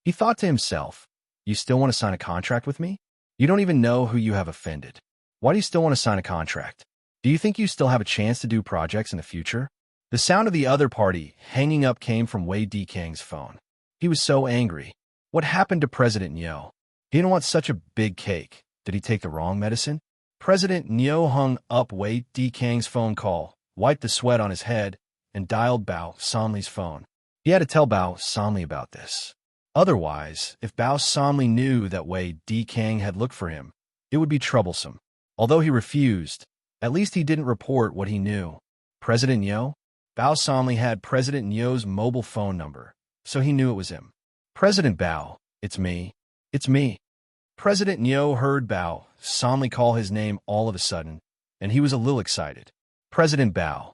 S1: He thought to himself, you still want to sign a contract with me? You don't even know who you have offended. Why do you still want to sign a contract? Do you think you still have a chance to do projects in the future? The sound of the other party hanging up came from Wei Dikang's phone. He was so angry. What happened to President Nyo? He didn't want such a big cake. Did he take the wrong medicine? President Nyo hung up Wei Dikang's phone call, wiped the sweat on his head, and dialed Bao Sanli's phone. He had to tell Bao Sanli about this. Otherwise, if Bao Sanli knew that Wei Dikang had looked for him, it would be troublesome. Although he refused, at least he didn't report what he knew. President Nyo? Bao Sanli had President Nyo's mobile phone number, so he knew it was him. President Bao, it's me. It's me. President Nyo heard Bao Sanli call his name all of a sudden, and he was a little excited. President Bao,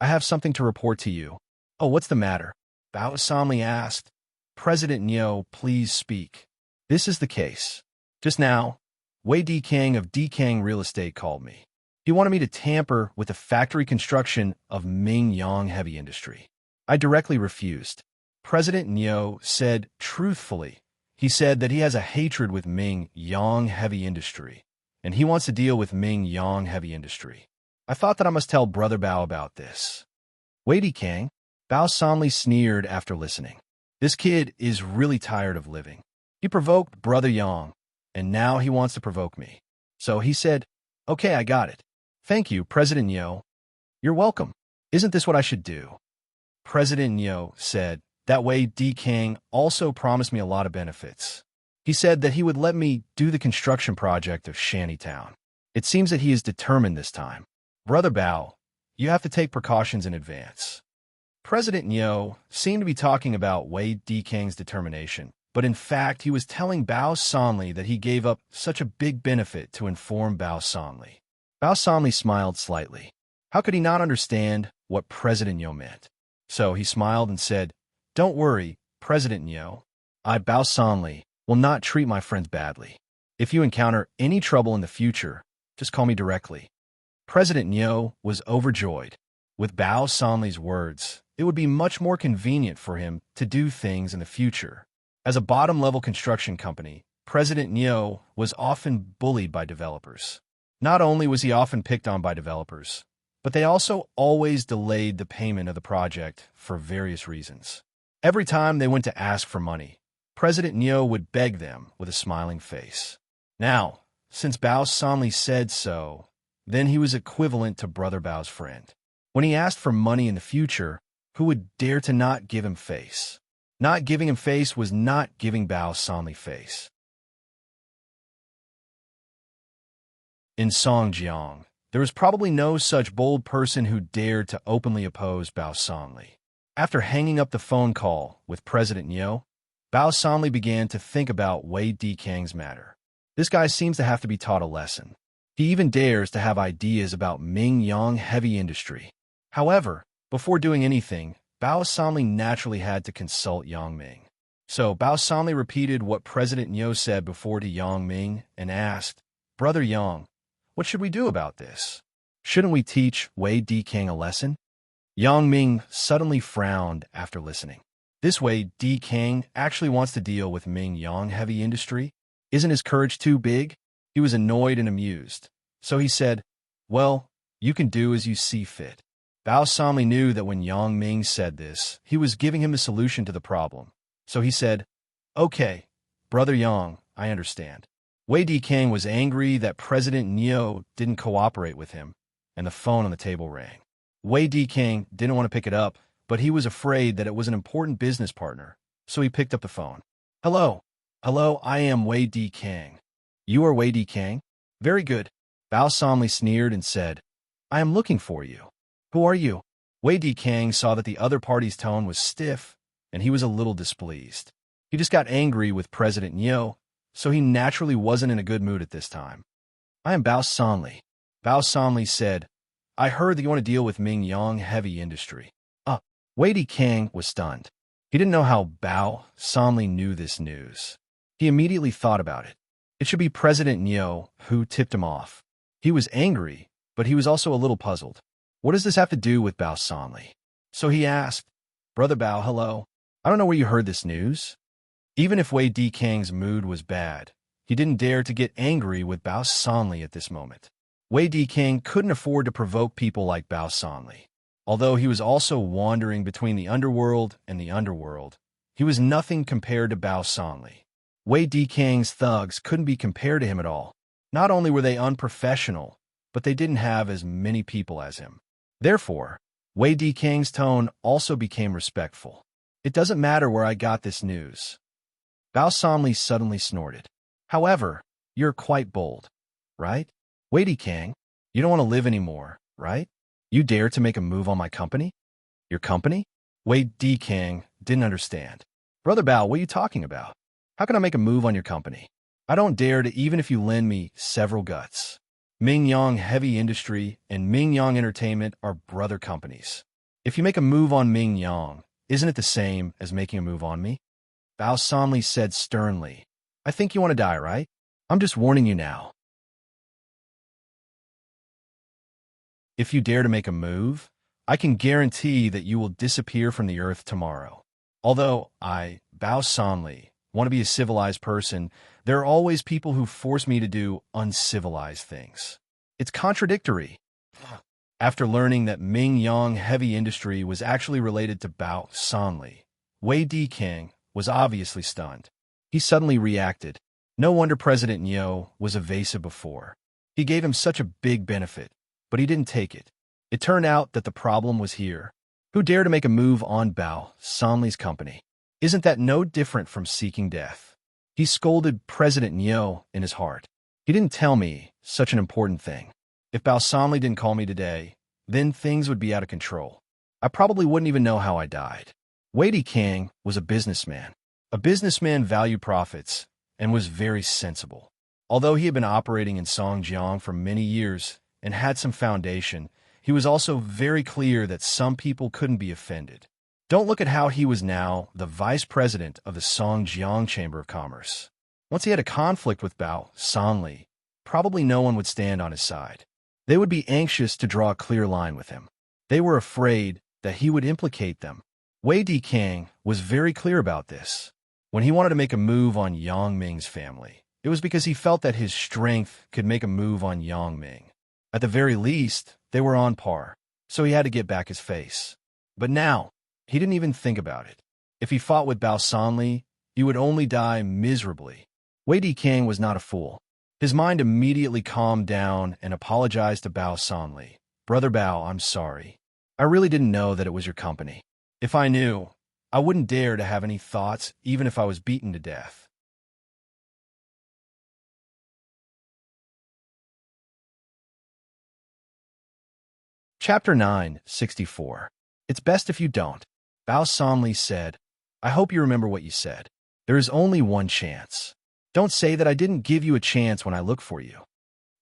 S1: I have something to report to you. Oh, what's the matter? Bao Sanli asked. President Nyo, please speak. This is the case. Just now, Wei Dikang of Dikang Real Estate called me. He wanted me to tamper with the factory construction of Ming Yang Heavy Industry. I directly refused. President Nyo said truthfully. He said that he has a hatred with Ming Yang Heavy Industry, and he wants to deal with Ming Yang Heavy Industry. I thought that I must tell Brother Bao about this. Wei Dikang, Bao Sanli sneered after listening. This kid is really tired of living. He provoked Brother Yang, and now he wants to provoke me. So he said, okay, I got it. Thank you, President Nyo. You're welcome. Isn't this what I should do? President Nyo said, that way Dikang also promised me a lot of benefits. He said that he would let me do the construction project of Shantytown. It seems that he is determined this time. Brother Bao, you have to take precautions in advance. President Nyo seemed to be talking about Wei Dikang's determination, but in fact he was telling Bao Sanli that he gave up such a big benefit to inform Bao Sanli. Bao Sanli smiled slightly. How could he not understand what President Nyo meant? So he smiled and said, don't worry, President Nyo. I, Bao Sanli, will not treat my friends badly. If you encounter any trouble in the future, just call me directly. President Nyo was overjoyed. With Bao Sanli's words, it would be much more convenient for him to do things in the future. As a bottom-level construction company, President Nyo was often bullied by developers. Not only was he often picked on by developers, but they also always delayed the payment of the project for various reasons. Every time they went to ask for money, President Nyo would beg them with a smiling face. Now, since Bao Sanli said so, then he was equivalent to Brother Bao's friend. When he asked for money in the future, who would dare to not give him face? Not giving him face was not giving Bao Sanli face. In Songjiang, there was probably no such bold person who dared to openly oppose Bao Sanli. After hanging up the phone call with President Nyo, Bao Sanli began to think about Wei Dikang's matter. This guy seems to have to be taught a lesson. He even dares to have ideas about Ming Yang Heavy Industry. However, before doing anything, Bao Sanli naturally had to consult Yang Ming. So Bao Sanli repeated what President Nyo said before to Yang Ming and asked, Brother Yang, what should we do about this? Shouldn't we teach Wei Dikang a lesson? Yang Ming suddenly frowned after listening. This Wei Dikang actually wants to deal with Ming Yang Heavy Industry? Isn't his courage too big? He was annoyed and amused. So he said, well, you can do as you see fit. Bao Sanli knew that when Yang Ming said this, he was giving him the solution to the problem, So he said, "Okay, Brother Yang, I understand." Wei Dikang was angry that President Neo didn't cooperate with him, and the phone on the table rang. Wei Dikang didn't want to pick it up, but he was afraid that it was an important business partner, so he picked up the phone. "Hello. Hello, I am Wei Dikang." "You are Wei Dikang? Very good." Bao Somli sneered and said, "I am looking for you." "Who are you?" Wei Dikang saw that the other party's tone was stiff, and he was a little displeased. He just got angry with President Neo, so he naturally wasn't in a good mood at this time. "I am Bao Somli." Bao Somli said, "I heard that you want to deal with Ming Yang Heavy Industry." Wei Dikang was stunned. He didn't know how Bao Somli knew this news. He immediately thought about it. It should be President Neo who tipped him off. He was angry, but he was also a little puzzled. What does this have to do with Bao Somli? So he asked, "Brother Bao, hello. I don't know where you heard this news." Even if Wei Dikang's mood was bad, he didn't dare to get angry with Bao Somli at this moment. Wei Dikang couldn't afford to provoke people like Bao Somli. Although he was also wandering between the underworld and the underworld, he was nothing compared to Bao Somli. Wei Dikang's thugs couldn't be compared to him at all. Not only were they unprofessional, but they didn't have as many people as him. Therefore, Wei Dikang's tone also became respectful. "It doesn't matter where I got this news." Bao Somli suddenly snorted. "However, you're quite bold, right? Wei Dikang, you don't want to live anymore, right? You dare to make a move on my company?" "Your company?" Wei Dikang didn't understand. "Brother Bao, what are you talking about? How can I make a move on your company? I don't dare to, even if you lend me several guts. Ming Yang Heavy Industry and Ming Yang Entertainment are brother companies. If you make a move on Ming Yang, isn't it the same as making a move on me?" Bao Somli said sternly, "I think you want to die, right? I'm just warning you now. If you dare to make a move, I can guarantee that you will disappear from the earth tomorrow. Although I, Bao Somli, want to be a civilized person, there are always people who force me to do uncivilized things. It's contradictory." After learning that Ming Yang Heavy Industry was actually related to Bao Somli, Wei Dikang was obviously stunned. He suddenly reacted. No wonder President Neo was evasive before. He gave him such a big benefit, but he didn't take it. It turned out that the problem was here. Who dared to make a move on Bao Somli's company? Isn't that no different from seeking death? He scolded President Neo in his heart. He didn't tell me such an important thing. If Bao Somli didn't call me today, then things would be out of control. I probably wouldn't even know how I died. Wei Dikang was a businessman. A businessman valued profits and was very sensible. Although he had been operating in Songjiang for many years and had some foundation, he was also very clear that some people couldn't be offended. Don't look at how he was now the vice president of the Songjiang Chamber of Commerce. Once he had a conflict with Bao Somli, probably no one would stand on his side. They would be anxious to draw a clear line with him. They were afraid that he would implicate them. Wei Dikang was very clear about this. When he wanted to make a move on Yang Ming's family, it was because he felt that his strength could make a move on Yang Ming. At the very least, they were on par, so he had to get back his face. But now, he didn't even think about it. If he fought with Bao Somli, he would only die miserably. Wei Dikang was not a fool. His mind immediately calmed down and apologized to Bao Somli. "Brother Bao, I'm sorry. I really didn't know that it was your company. If I knew, I wouldn't dare to have any thoughts, even if I was beaten to death." Chapter 964. It's best if you don't. Bao Somli said, "I hope you remember what you said. There is only one chance. Don't say that I didn't give you a chance when I look for you.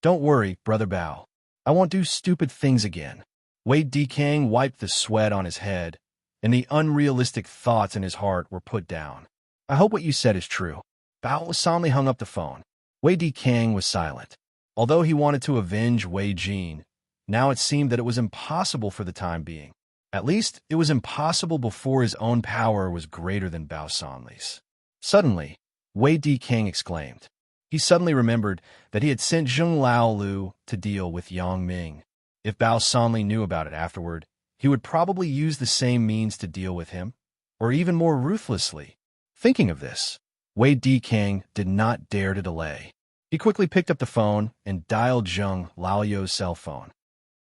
S1: Don't worry, Brother Bao. I won't do stupid things again." Wei Dikang wiped the sweat on his head, and the unrealistic thoughts in his heart were put down. "I hope what you said is true." Bao Somli hung up the phone. Wei Dikang was silent. Although he wanted to avenge Wei Jin, now it seemed that it was impossible for the time being. At least, it was impossible before his own power was greater than Bao Somli's. Suddenly, Wei Dikang exclaimed. He suddenly remembered that he had sent Zheng Laolu to deal with Yang Ming. If Bao Somli knew about it afterward, he would probably use the same means to deal with him, or even more ruthlessly. Thinking of this, Wei Dikang did not dare to delay. He quickly picked up the phone and dialed Zheng Laoyu's cell phone.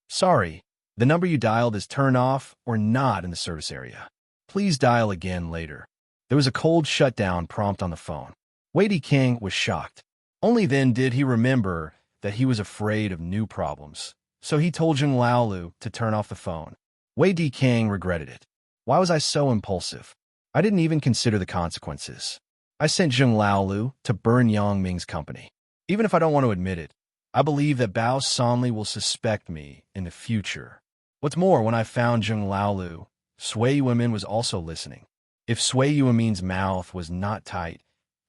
S1: Sorry, the number you dialed is turned off or not in the service area. Please dial again later. There was a cold shutdown prompt on the phone. Wei Dikang was shocked. Only then did he remember that he was afraid of new problems. So he told Zheng Laolu to turn off the phone. Wei Dikang regretted it. Why was I so impulsive? I didn't even consider the consequences. I sent Zheng Laolu to burn Yang Ming's company. Even if I don't want to admit it, I believe that Bao Sanli will suspect me in the future. What's more, when I found Zheng Laolu, Sui Yuanmin was also listening. If Sui Yuanmin's mouth was not tight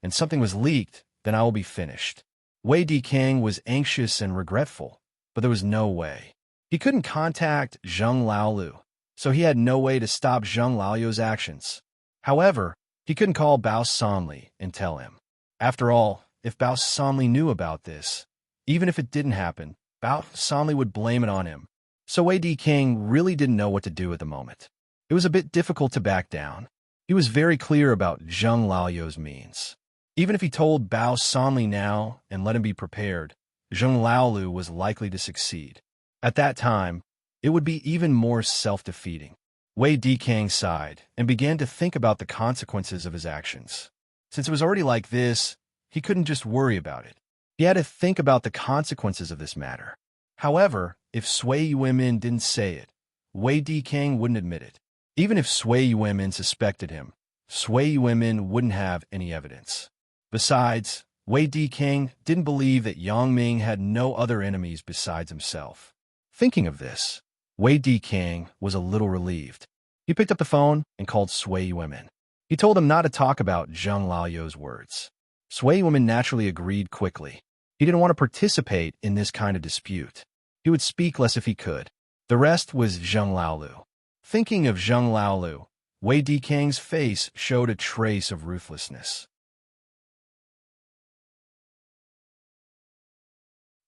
S1: and something was leaked, then I will be finished. Wei Dikang was anxious and regretful, but there was no way. He couldn't contact Zheng Laolu, so he had no way to stop Zheng Laoyu's actions. However, he couldn't call Bao Sanli and tell him. After all, if Bao Sanli knew about this, even if it didn't happen, Bao Sanli would blame it on him. So Wei Dikang really didn't know what to do at the moment. It was a bit difficult to back down. He was very clear about Zheng Laoyu's means. Even if he told Bao Sanli now and let him be prepared, Zheng Laolu was likely to succeed. At that time, it would be even more self-defeating. Wei Dikang sighed and began to think about the consequences of his actions. Since it was already like this, he couldn't just worry about it. He had to think about the consequences of this matter. However, if Sui Yuanmin didn't say it, Wei Dikang wouldn't admit it. Even if Sui Yuanmin suspected him, Sui Yuanmin wouldn't have any evidence. Besides, Wei Dikang didn't believe that Yang Ming had no other enemies besides himself. Thinking of this, Wei Dikang was a little relieved. He picked up the phone and called Sui Yuanmin. He told him not to talk about Zheng Laoyu's words. Sui Yuanmin naturally agreed quickly. He didn't want to participate in this kind of dispute. He would speak less if he could. The rest was Zheng Laolu. Thinking of Zheng Laolu, Wei Dikang's face showed a trace of ruthlessness.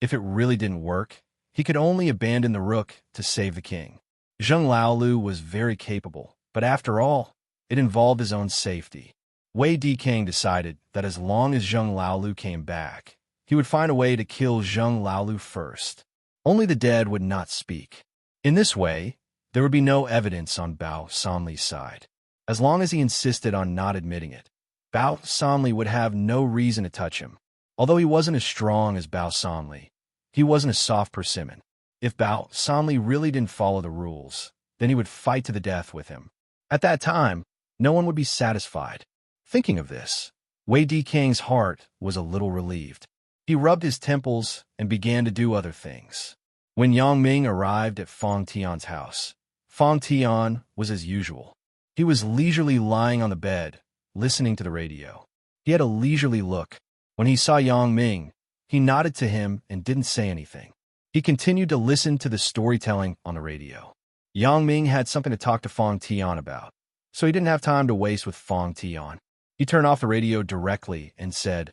S1: If it really didn't work, he could only abandon the rook to save the king. Zheng Laolu was very capable, but after all, it involved his own safety. Wei Dikang decided that as long as Zheng Laolu came back, he would find a way to kill Zheng Laolu first. Only the dead would not speak. In this way, there would be no evidence on Bao Sanli's side. As long as he insisted on not admitting it, Bao Sanli would have no reason to touch him. Although he wasn't as strong as Bao Sanli, he wasn't a soft persimmon. If Bao Sanli really didn't follow the rules, then he would fight to the death with him. At that time, no one would be satisfied. Thinking of this, Wei Dikang's heart was a little relieved. He rubbed his temples and began to do other things. When Yang Ming arrived at Fang Tian's house, Fang Tian was as usual. He was leisurely lying on the bed, listening to the radio. He had a leisurely look. When he saw Yang Ming, he nodded to him and didn't say anything. He continued to listen to the storytelling on the radio. Yang Ming had something to talk to Fang Tian about, so he didn't have time to waste with Fang Tian. He turned off the radio directly and said,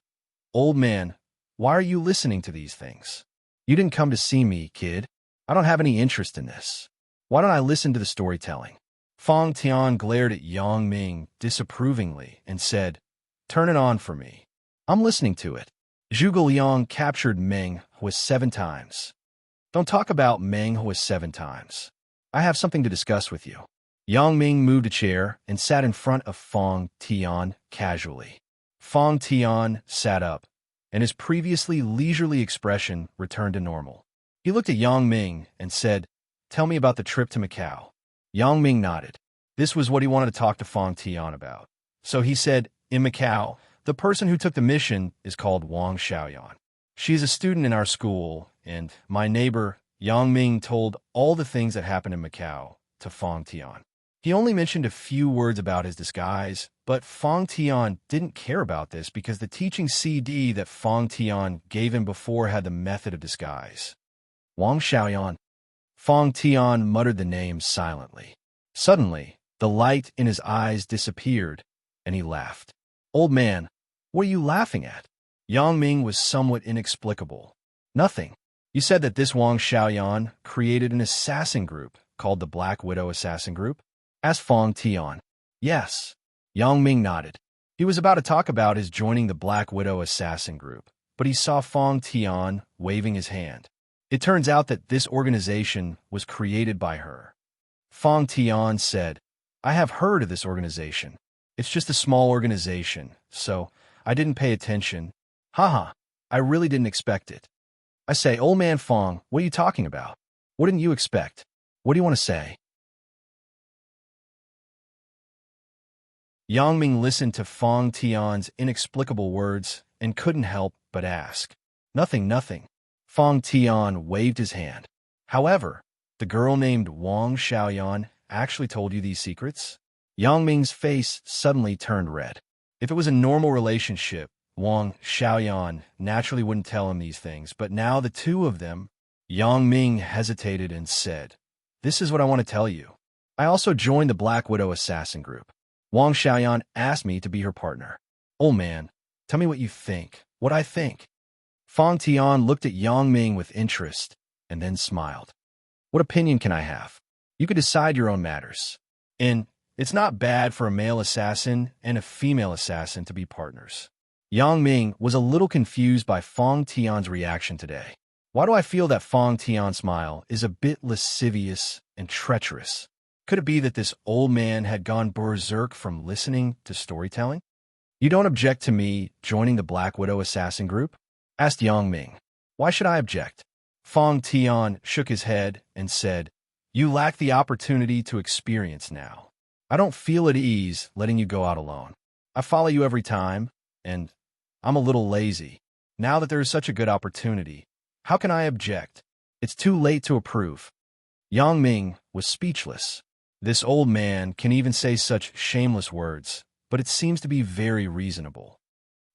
S1: "Old man, why are you listening to these things? You didn't come to see me, kid. I don't have any interest in this. Why don't I listen to the storytelling?" Fang Tian glared at Yang Ming disapprovingly and said, "Turn it on for me. I'm listening to it." Zhuge Liang captured Meng Hui 7 times. Don't talk about Meng Hui 7 times. I have something to discuss with you. Yang Ming moved a chair and sat in front of Fang Tian casually. Fang Tian sat up, and his previously leisurely expression returned to normal. He looked at Yang Ming and said, "Tell me about the trip to Macau." Yang Ming nodded. This was what he wanted to talk to Fang Tian about. So he said, "In Macau, the person who took the mission is called Wang Xiaoyan. She's a student in our school, and my neighbor, Yang Ming, told all the things that happened in Macau to Fang Tian. He only mentioned a few words about his disguise, but Fang Tian didn't care about this because the teaching CD that Fang Tian gave him before had the method of disguise. Wang Xiaoyan. Fang Tian muttered the name silently. Suddenly, the light in his eyes disappeared, and he laughed. "Old man, what are you laughing at?" Yang Ming was somewhat inexplicable. "Nothing. You said that this Wang Xiaoyan created an assassin group called the Black Widow Assassin Group?" asked Fang Tian. "Yes." Yang Ming nodded. He was about to talk about his joining the Black Widow assassin group, but he saw Fong Tian waving his hand. It turns out that this organization was created by her. Fong Tian said, "I have heard of this organization. It's just a small organization, so I didn't pay attention. Haha, I really didn't expect it." I say, "Old man Fong, what are you talking about? What didn't you expect? What do you want to say?" Yang Ming listened to Fong Tian's inexplicable words and couldn't help but ask. "Nothing, nothing." Fong Tian waved his hand. "However, the girl named Wang Xiaoyan actually told you these secrets?" Yang Ming's face suddenly turned red. If it was a normal relationship, Wang Xiaoyan naturally wouldn't tell him these things, but now the two of them, Yang Ming hesitated and said, "This is what I want to tell you. I also joined the Black Widow assassin group. Wang Xiaoyan asked me to be her partner." "Oh man, tell me what you think." "What I think?" Fong Tian looked at Yang Ming with interest and then smiled. "What opinion can I have? You could decide your own matters. And it's not bad for a male assassin and a female assassin to be partners." Yang Ming was a little confused by Fong Tian's reaction today. Why do I feel that Fong Tian's smile is a bit lascivious and treacherous? Could it be that this old man had gone berserk from listening to storytelling? "You don't object to me joining the Black Widow assassin group?" asked Yang Ming. "Why should I object?" Fong Tian shook his head and said, "You lack the opportunity to experience now. I don't feel at ease letting you go out alone. I follow you every time, and I'm a little lazy. Now that there is such a good opportunity, how can I object? It's too late to approve." Yang Ming was speechless. This old man can even say such shameless words, but it seems to be very reasonable.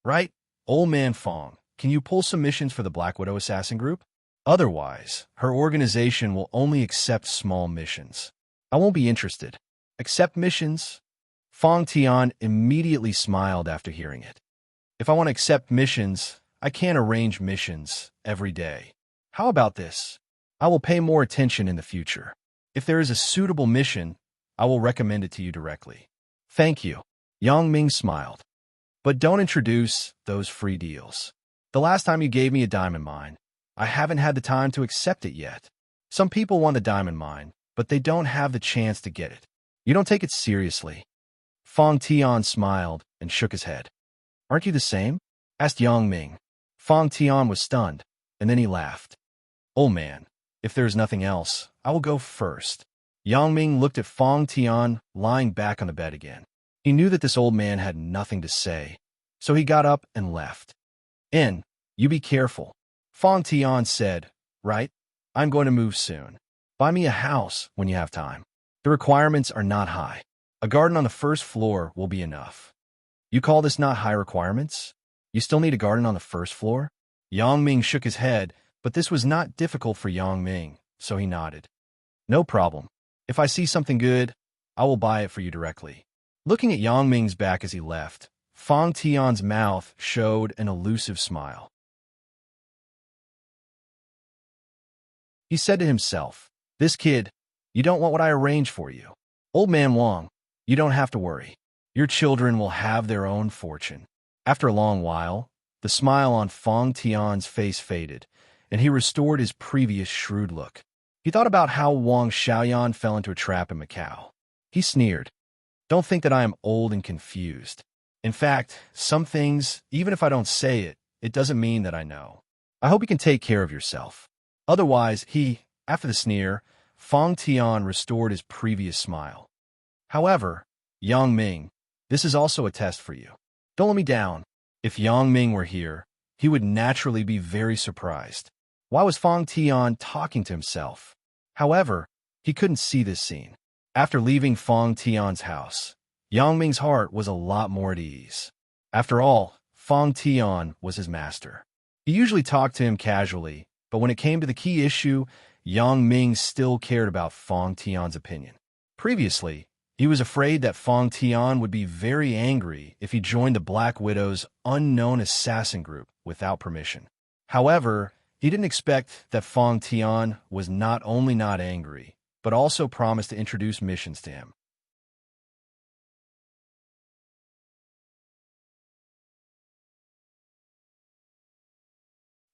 S1: "Right, old man Fong, can you pull some missions for the Black Widow assassin group? Otherwise, her organization will only accept small missions. I won't be interested." "Accept missions?" Fong Tian immediately smiled after hearing it. "If I want to accept missions, I can't arrange missions every day. How about this? I will pay more attention in the future. If there is a suitable mission, I will recommend it to you directly." "Thank you." Yang Ming smiled. "But don't introduce those free deals. The last time you gave me a diamond mine, I haven't had the time to accept it yet. Some people want the diamond mine, but they don't have the chance to get it. You don't take it seriously." Fong Tian smiled and shook his head. "Aren't you the same?" asked Yang Ming. Fong Tian was stunned, and then he laughed. "Oh man, if there is nothing else, I will go first." Yang Ming looked at Fong Tian lying back on the bed again. He knew that this old man had nothing to say, so he got up and left. "In, you be careful," Fong Tian said. "Right? I'm going to move soon. Buy me a house when you have time. The requirements are not high. A garden on the first floor will be enough." "You call this not high requirements? You still need a garden on the first floor?" Yang Ming shook his head, but this was not difficult for Yang Ming, so he nodded. "No problem. If I see something good, I will buy it for you directly." Looking at Yang Ming's back as he left, Fong Tian's mouth showed an elusive smile. He said to himself, "This kid, you don't want what I arranged for you. Old man Wang, you don't have to worry. Your children will have their own fortune." After a long while, the smile on Fong Tian's face faded, and he restored his previous shrewd look. He thought about how Wang Xiaoyan fell into a trap in Macau. He sneered. "Don't think that I am old and confused. In fact, some things, even if I don't say it, it doesn't mean that I know. I hope you can take care of yourself." Otherwise, after the sneer, Fong Tian restored his previous smile. "However, Yang Ming, this is also a test for you. Don't let me down." If Yang Ming were here, he would naturally be very surprised. Why was Fong Tian talking to himself? However, he couldn't see this scene. After leaving Fong Tian's house, Yang Ming's heart was a lot more at ease. After all, Fong Tian was his master. He usually talked to him casually, but when it came to the key issue, Yang Ming still cared about Fong Tian's opinion. Previously, he was afraid that Fong Tian would be very angry if he joined the Black Widow's unknown assassin group without permission. However, he didn't expect that Fong Tian was not only not angry, but also promised to introduce missions to him.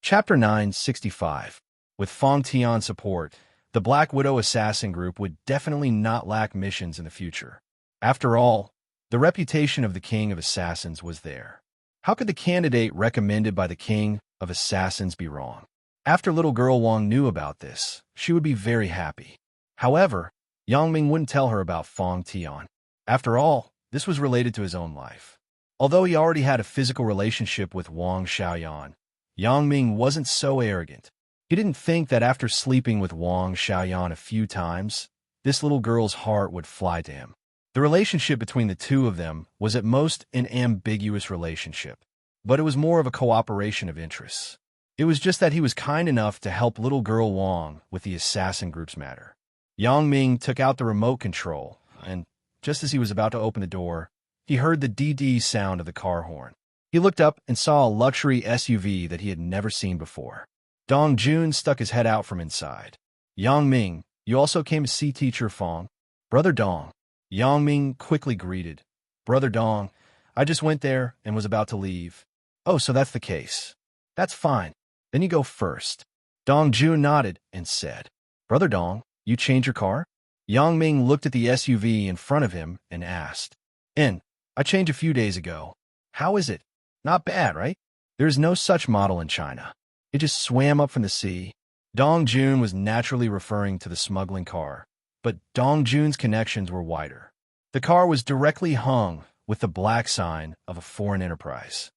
S1: Chapter 965. With Fong Tian's support, the Black Widow assassin group would definitely not lack missions in the future. After all, the reputation of the King of Assassins was there. How could the candidate recommended by the King of Assassins be wrong? After little girl Wang knew about this, she would be very happy. However, Yang Ming wouldn't tell her about Fong Tian. After all, this was related to his own life. Although he already had a physical relationship with Wang Xiaoyan, Yang Ming wasn't so arrogant. He didn't think that after sleeping with Wang Xiaoyan a few times, this little girl's heart would fly to him. The relationship between the two of them was at most an ambiguous relationship, but it was more of a cooperation of interests. It was just that he was kind enough to help little girl Wang with the assassin group's matter. Yang Ming took out the remote control, and just as he was about to open the door, he heard the DD sound of the car horn. He looked up and saw a luxury SUV that he had never seen before. Dong Jun stuck his head out from inside. Yang Ming, you also came to see Teacher Fong? Brother Dong. Yang Ming quickly greeted. Brother Dong, I just went there and was about to leave. Oh, so that's the case. That's fine. Then you go first. Dong Jun nodded and said, Brother Dong, you change your car? Yang Ming looked at the SUV in front of him and asked, I changed a few days ago. How is it? Not bad, right? There's no such model in China. It just swam up from the sea. Dong Jun was naturally referring to the smuggling car, but Dong Jun's connections were wider. The car was directly hung with the black sign of a foreign enterprise.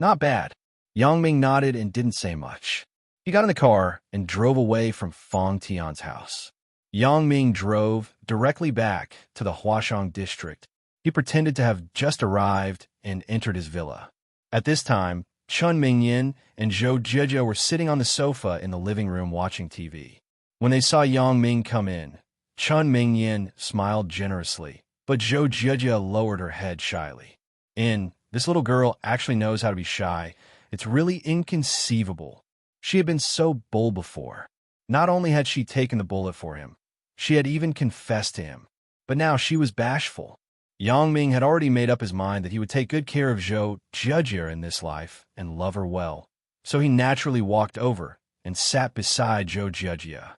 S1: Not bad. Yang Ming nodded and didn't say much. He got in the car and drove away from Fong Tian's house. Yang Ming drove directly back to the Huashang district. He pretended to have just arrived and entered his villa. At this time, Chun Mingyin and Zhou Zhezhe were sitting on the sofa in the living room watching TV. When they saw Yang Ming come in, Chun Mingyin smiled generously, but Zhou Zhezhe lowered her head shyly. This little girl actually knows how to be shy. It's really inconceivable. She had been so bold before. Not only had she taken the bullet for him, she had even confessed to him. But now she was bashful. Yang Ming had already made up his mind that he would take good care of Zhou Zhezhe in this life and love her well. So he naturally walked over and sat beside Zhou Zhezhe.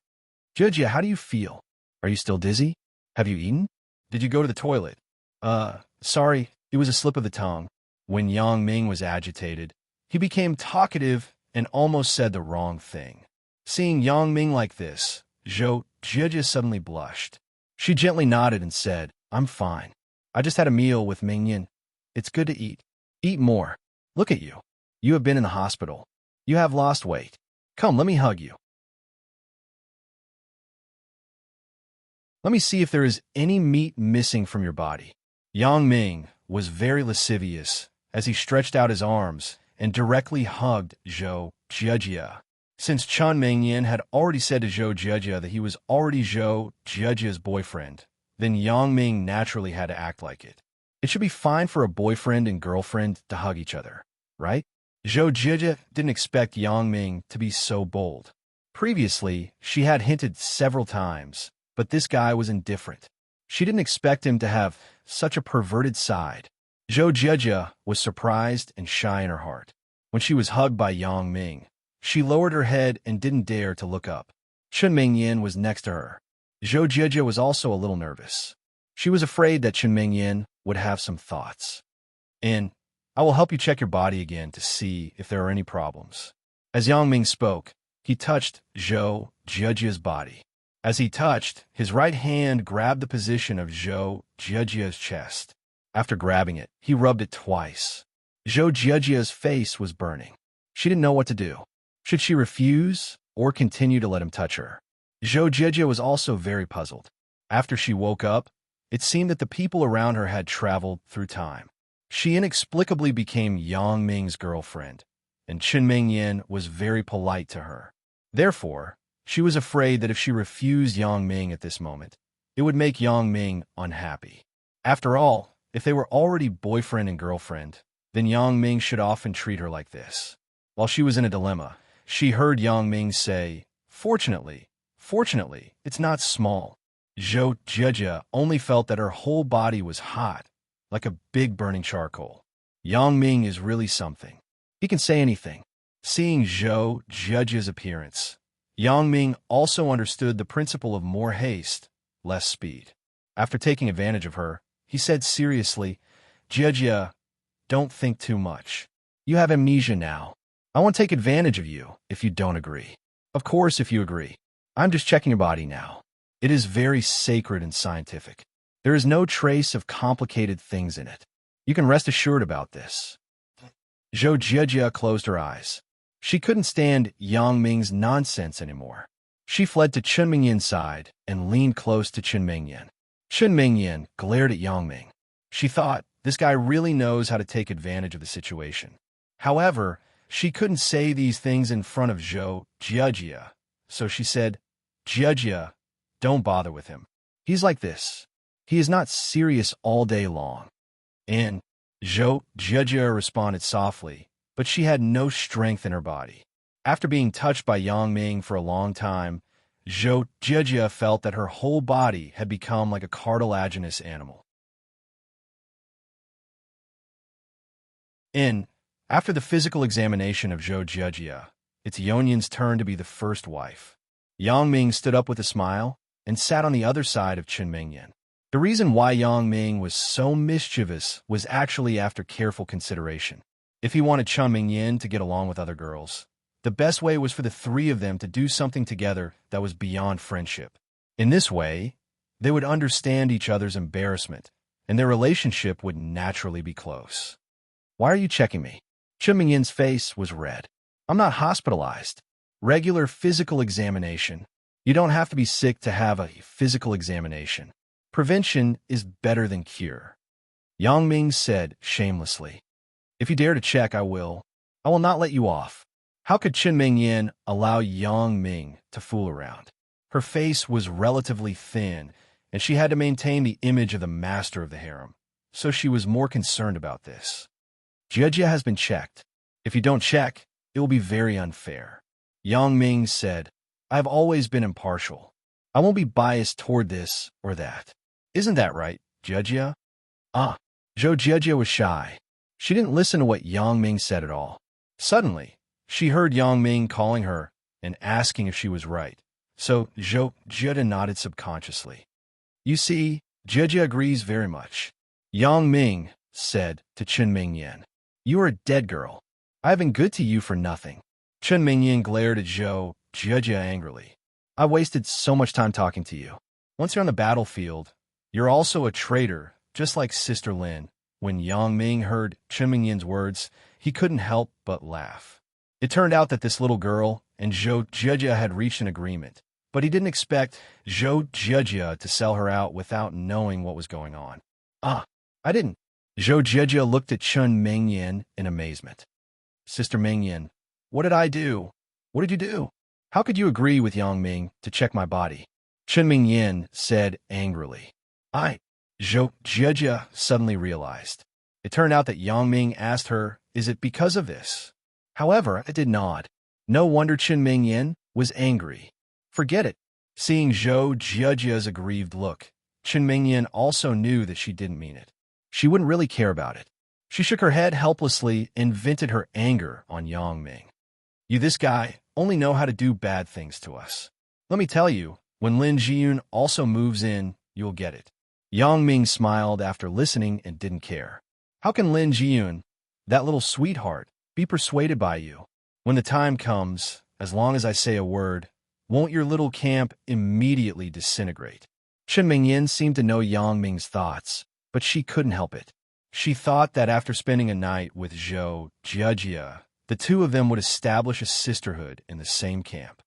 S1: Zhezhe, how do you feel? Are you still dizzy? Have you eaten? Did you go to the toilet? Sorry, it was a slip of the tongue. When Yang Ming was agitated, he became talkative and almost said the wrong thing. Seeing Yang Ming like this, Zhou Zhezhe suddenly blushed. She gently nodded and said, I'm fine. I just had a meal with Mingyin. It's good to eat. Eat more. Look at you. You have been in the hospital. You have lost weight. Come, let me hug you. Let me see if there is any meat missing from your body. Yang Ming was very lascivious as he stretched out his arms and directly hugged Zhou Zhezhe. Since Chun Mingyin had already said to Zhou Zhezhe that he was already Zhou Zhezhe's boyfriend, then Yang Ming naturally had to act like it. It should be fine for a boyfriend and girlfriend to hug each other, right? Zhou Zhezhe didn't expect Yang Ming to be so bold. Previously, she had hinted several times, but this guy was indifferent. She didn't expect him to have such a perverted side. Zhou Zhezhe was surprised and shy in her heart. When she was hugged by Yang Ming, she lowered her head and didn't dare to look up. Chun Mingyin was next to her. Zhou Zhezhe was also a little nervous. She was afraid that Chun Mingyin would have some thoughts. I will help you check your body again to see if there are any problems. As Yang Ming spoke, he touched Zhou Zhezhe's body. As he touched, his right hand grabbed the position of Zhou Zhezhe's chest. After grabbing it, he rubbed it twice. Zhou Zhezhe's face was burning. She didn't know what to do. Should she refuse or continue to let him touch her? Zhou Zhezhe was also very puzzled. After she woke up, it seemed that the people around her had traveled through time. She inexplicably became Yang Ming's girlfriend, and Chun Mingyin was very polite to her. Therefore, she was afraid that if she refused Yang Ming at this moment, it would make Yang Ming unhappy. After all, if they were already boyfriend and girlfriend, then Yang Ming should often treat her like this. While she was in a dilemma, she heard Yang Ming say, Fortunately, it's not small. Zhou Zhezhe only felt that her whole body was hot, like a big burning charcoal. Yang Ming is really something. He can say anything. Seeing Zhou Judge's appearance, Yang Ming also understood the principle of more haste, less speed. After taking advantage of her, he said seriously, Jia, don't think too much. You have amnesia now. I won't take advantage of you if you don't agree. Of course, if you agree. I'm just checking your body now. It is very sacred and scientific. There is no trace of complicated things in it. You can rest assured about this. Zhou Jia closed her eyes. She couldn't stand Yang Ming's nonsense anymore. She fled to Chen Mingyan's side and leaned close to Chen Mingyan. Chen Mingyan glared at Yang Ming. She thought, this guy really knows how to take advantage of the situation. However, she couldn't say these things in front of Zhou Jia, so she said, Jia, don't bother with him. He's like this. He is not serious all day long. And Zhou Jia responded softly, but she had no strength in her body. After being touched by Yang Ming for a long time, Zhou Jia felt that her whole body had become like a cartilaginous animal. After the physical examination of Zhou Jia, it's Yonyan's turn to be the first wife. Yang Ming stood up with a smile and sat on the other side of Chen Mingyan. The reason why Yang Ming was so mischievous was actually after careful consideration. If he wanted Chen Mingyan to get along with other girls, the best way was for the three of them to do something together that was beyond friendship. In this way, they would understand each other's embarrassment, and their relationship would naturally be close. Why are you checking me? Chen Mingyan's face was red. I'm not hospitalized. Regular physical examination. You don't have to be sick to have a physical examination. Prevention is better than cure. Yang Ming said shamelessly. If you dare to check, I will. I will not let you off. How could Chen Mingyan allow Yang Ming to fool around? Her face was relatively thin, and she had to maintain the image of the master of the harem, so she was more concerned about this. Jia has been checked. If you don't check, it will be very unfair. Yang Ming said, I have always been impartial. I won't be biased toward this or that. Isn't that right, Jia? Zhou Jia was shy. She didn't listen to what Yang Ming said at all. Suddenly, she heard Yang Ming calling her and asking if she was right. So Zhou Jia nodded subconsciously. You see, Jia agrees very much. Yang Ming said to Chen Mingyan, You are a dead girl. I have been good to you for nothing. Chen Mingyan glared at Zhou Jia angrily. I wasted so much time talking to you. Once you're on the battlefield, you're also a traitor, just like Sister Lin. When Yang Ming heard Chen Mingyan's words, he couldn't help but laugh. It turned out that this little girl and Zhou Jia had reached an agreement, but he didn't expect Zhou Jia to sell her out without knowing what was going on. I didn't. Zhou Jia looked at Chen Mingyan in amazement. Sister Mingyan, what did I do? What did you do? How could you agree with Yang Ming to check my body? Chen Mingyan said angrily. Zhou Jia suddenly realized. It turned out that Yang Ming asked her, is it because of this? However, it did not. No wonder Chen Mingyan was angry. Forget it. Seeing Zhou Jia's aggrieved look, Chen Mingyan also knew that she didn't mean it. She wouldn't really care about it. She shook her head helplessly and vented her anger on Yang Ming. You this guy only know how to do bad things to us. Let me tell you, when Lin Jiyun also moves in, you'll get it. Yang Ming smiled after listening and didn't care. How can Lin Jiyun, that little sweetheart, be persuaded by you? When the time comes, as long as I say a word, won't your little camp immediately disintegrate? Chen Mingyan seemed to know Yang Ming's thoughts, but she couldn't help it. She thought that after spending a night with Zhou Jia, the two of them would establish a sisterhood in the same camp.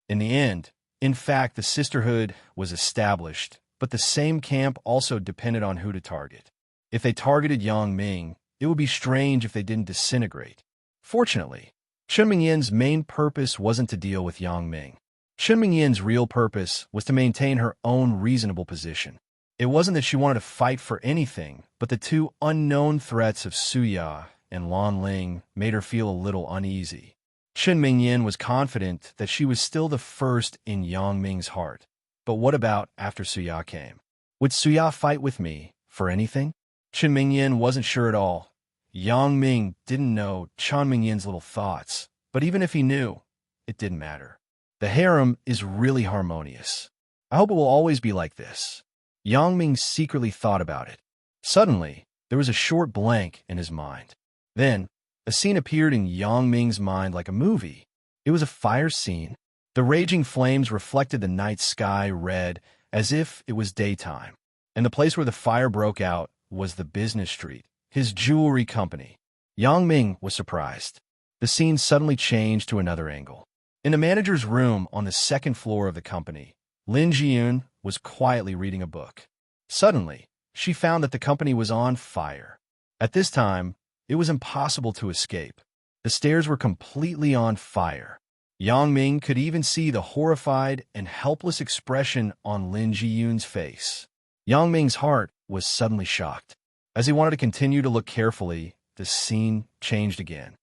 S1: In the end, in fact, the sisterhood was established, but the same camp also depended on who to target. If they targeted Yang Ming, it would be strange if they didn't disintegrate. Fortunately, Chen Mingyan's main purpose wasn't to deal with Yang Ming. Chen Mingyan's real purpose was to maintain her own reasonable position. It wasn't that she wanted to fight for anything, but the two unknown threats of Suya and Lan Ling made her feel a little uneasy. Chen Mingyan was confident that she was still the first in Yang Ming's heart. But what about after Suya came? Would Suya fight with me for anything? Chen Mingyan wasn't sure at all. Yang Ming didn't know Chen Mingyin's little thoughts, but even if he knew, it didn't matter. The harem is really harmonious. I hope it will always be like this. Yang Ming secretly thought about it. Suddenly, there was a short blank in his mind. Then, a scene appeared in Yang Ming's mind like a movie. It was a fire scene. The raging flames reflected the night sky red as if it was daytime. And the place where the fire broke out was the business street, his jewelry company. Yang Ming was surprised. The scene suddenly changed to another angle. In the manager's room on the second floor of the company, Lin Jiyun was quietly reading a book. Suddenly, she found that the company was on fire. At this time, it was impossible to escape. The stairs were completely on fire. Yang Ming could even see the horrified and helpless expression on Lin Jiyun's face. Yang Ming's heart was suddenly shocked. As he wanted to continue to look carefully, the scene changed again.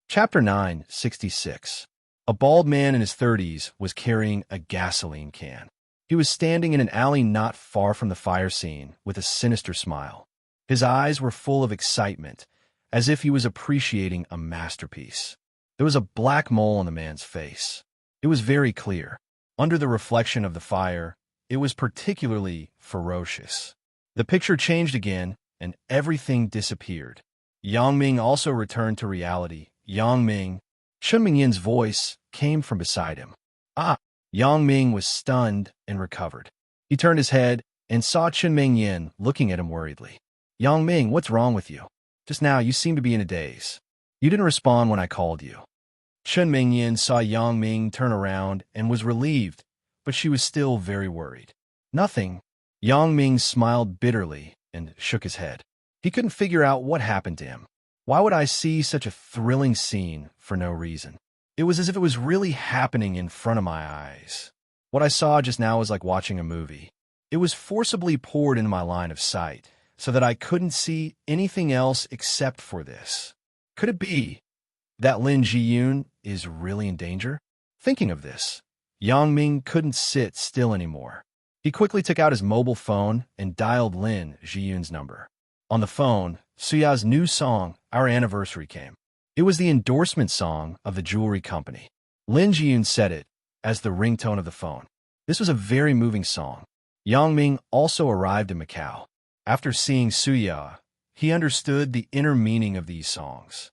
S1: Chapter 966. A bald man in his 30s was carrying a gasoline can. He was standing in an alley not far from the fire scene with a sinister smile. His eyes were full of excitement, as if he was appreciating a masterpiece. There was a black mole on the man's face. It was very clear. Under the reflection of the fire, it was particularly ferocious. The picture changed again, and everything disappeared. Yang Ming also returned to reality. Yang Ming. Chen Mingyin's voice came from beside him. Ah! Yang Ming was stunned and recovered. He turned his head and saw Chen Mingyin looking at him worriedly. Yang Ming, what's wrong with you? Just now, you seem to be in a daze. You didn't respond when I called you. Chen Mingyin saw Yang Ming turn around and was relieved, but she was still very worried. Nothing. Yang Ming smiled bitterly and shook his head. He couldn't figure out what happened to him. Why would I see such a thrilling scene for no reason? It was as if it was really happening in front of my eyes. What I saw just now was like watching a movie. It was forcibly poured into my line of sight, so that I couldn't see anything else except for this. Could it be that Lin Jiyun is really in danger? Thinking of this, Yang Ming couldn't sit still anymore. He quickly took out his mobile phone and dialed Lin Jiyun's number. On the phone, Suya's new song, Our Anniversary, came. It was the endorsement song of the jewelry company. Lin Jiyun said it as the ringtone of the phone. This was a very moving song. Yang Ming also arrived in Macau. After seeing Suya, he understood the inner meaning of these songs.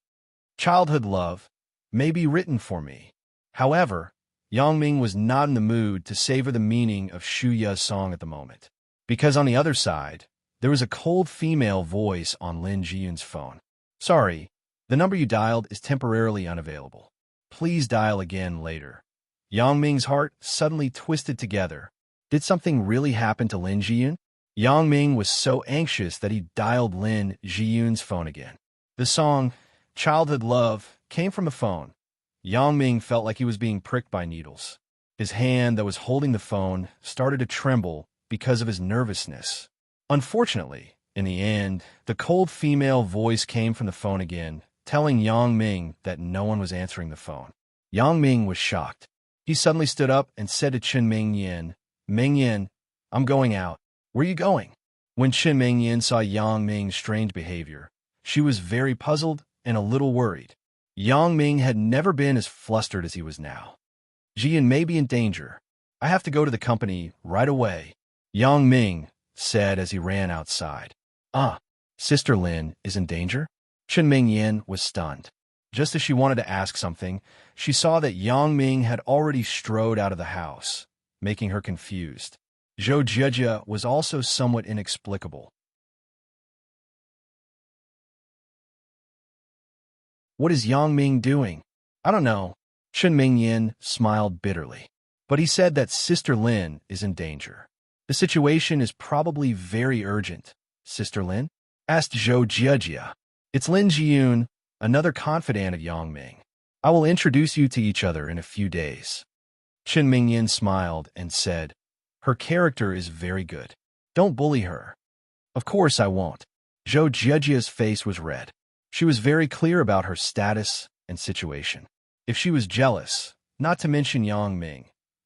S1: Childhood love may be written for me. However, Yang Ming was not in the mood to savor the meaning of Suya's song at the moment, because on the other side, there was a cold female voice on Lin Jiyun's phone. Sorry, the number you dialed is temporarily unavailable. Please dial again later. Yang Ming's heart suddenly twisted together. Did something really happen to Lin Jiyun? Yang Ming was so anxious that he dialed Lin Jiyun's phone again. The song, Childhood Love, came from the phone. Yang Ming felt like he was being pricked by needles. His hand that was holding the phone started to tremble because of his nervousness. Unfortunately, in the end, the cold female voice came from the phone again, telling Yang Ming that no one was answering the phone. Yang Ming was shocked. He suddenly stood up and said to Chen Mingyin, Mingyin, I'm going out. Where are you going? When Chen Mingyin saw Yang Ming's strange behavior, she was very puzzled and a little worried. Yang Ming had never been as flustered as he was now. Jian may be in danger. I have to go to the company right away, Yang Ming said as he ran outside. Ah, Sister Lin is in danger? Chen Mingyin was stunned. Just as she wanted to ask something, she saw that Yang Ming had already strode out of the house, making her confused. Zhou Jieji was also somewhat inexplicable. What is Yang Ming doing? I don't know. Chen Mingyin smiled bitterly. But he said that Sister Lin is in danger. The situation is probably very urgent. Sister Lin? Asked Zhou Jieji. It's Lin Jiyun, another confidant of Yang Ming. I will introduce you to each other in a few days. Chen Mingyin smiled and said, Her character is very good. Don't bully her. Of course I won't. Zhou Jieji's face was red. She was very clear about her status and situation. If she was jealous, not to mention Yang Ming,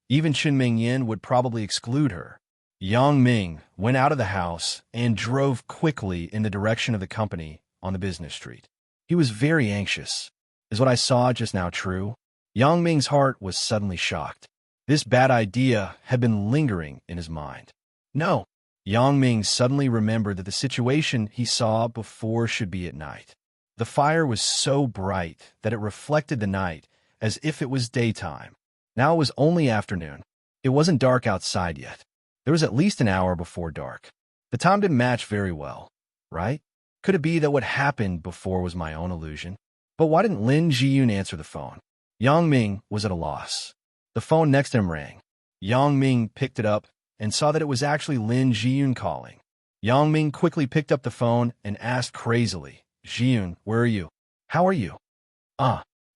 S1: Even Chen Mingyin would probably exclude her. Yang Ming went out of the house and drove quickly in the direction of the company on the business street. He was very anxious. Is what I saw just now true? Yang Ming's heart was suddenly shocked. This bad idea had been lingering in his mind. No. Yang Ming suddenly remembered that the situation he saw before should be at night. The fire was so bright that it reflected the night as if it was daytime. Now it was only afternoon. It wasn't dark outside yet. There was at least an hour before dark. The time didn't match very well, right? Could it be that what happened before was my own illusion? But why didn't Lin Jiyun answer the phone? Yang Ming was at a loss. The phone next to him rang. Yang Ming picked it up and saw that it was actually Lin Jiyun calling. Yang Ming quickly picked up the phone and asked crazily, "Jiyun, where are you? How are you?"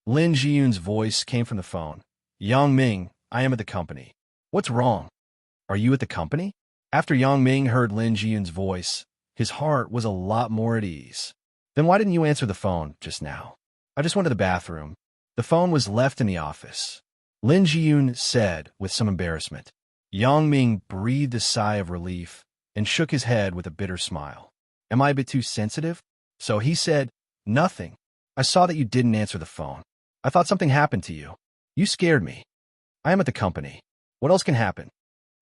S1: Lin Jiyun's voice came from the phone. "Yang Ming, I am at the company." "What's wrong? Are you at the company?" After Yang Ming heard Lin Jiyun's voice, his heart was a lot more at ease. "Then why didn't you answer the phone just now?" "I just went to the bathroom. The phone was left in the office," Lin Jiyun said with some embarrassment. Yang Ming breathed a sigh of relief and shook his head with a bitter smile. "Am I a bit too sensitive?" So he said, "Nothing. I saw that you didn't answer the phone. I thought something happened to you. You scared me. I am at the company. What else can happen?"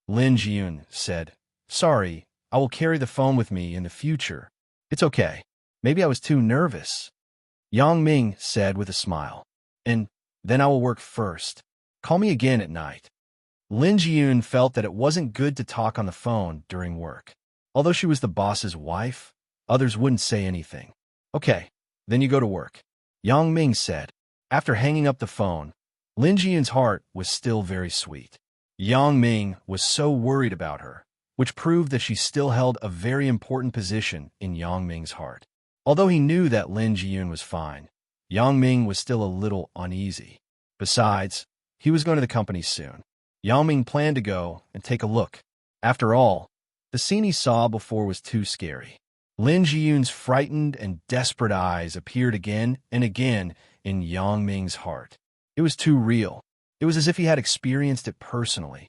S1: Lin Jiyun said, "Sorry, I will carry the phone with me in the future. It's okay. Maybe I was too nervous." Yang Ming said with a smile, "And then I will work first. Call me again at night." Lin Jiyun felt that it wasn't good to talk on the phone during work. Although she was the boss's wife, others wouldn't say anything. "Okay, then you go to work," Yang Ming said. After hanging up the phone, Lin Jiyun's heart was still very sweet. Yang Ming was so worried about her, which proved that she still held a very important position in Yang Ming's heart. Although he knew that Lin Jiyun was fine, Yang Ming was still a little uneasy. Besides, he was going to the company soon. Yang Ming planned to go and take a look. After all, the scene he saw before was too scary. Lin Jiyun's frightened and desperate eyes appeared again and again in Yang Ming's heart. It was too real. It was as if he had experienced it personally.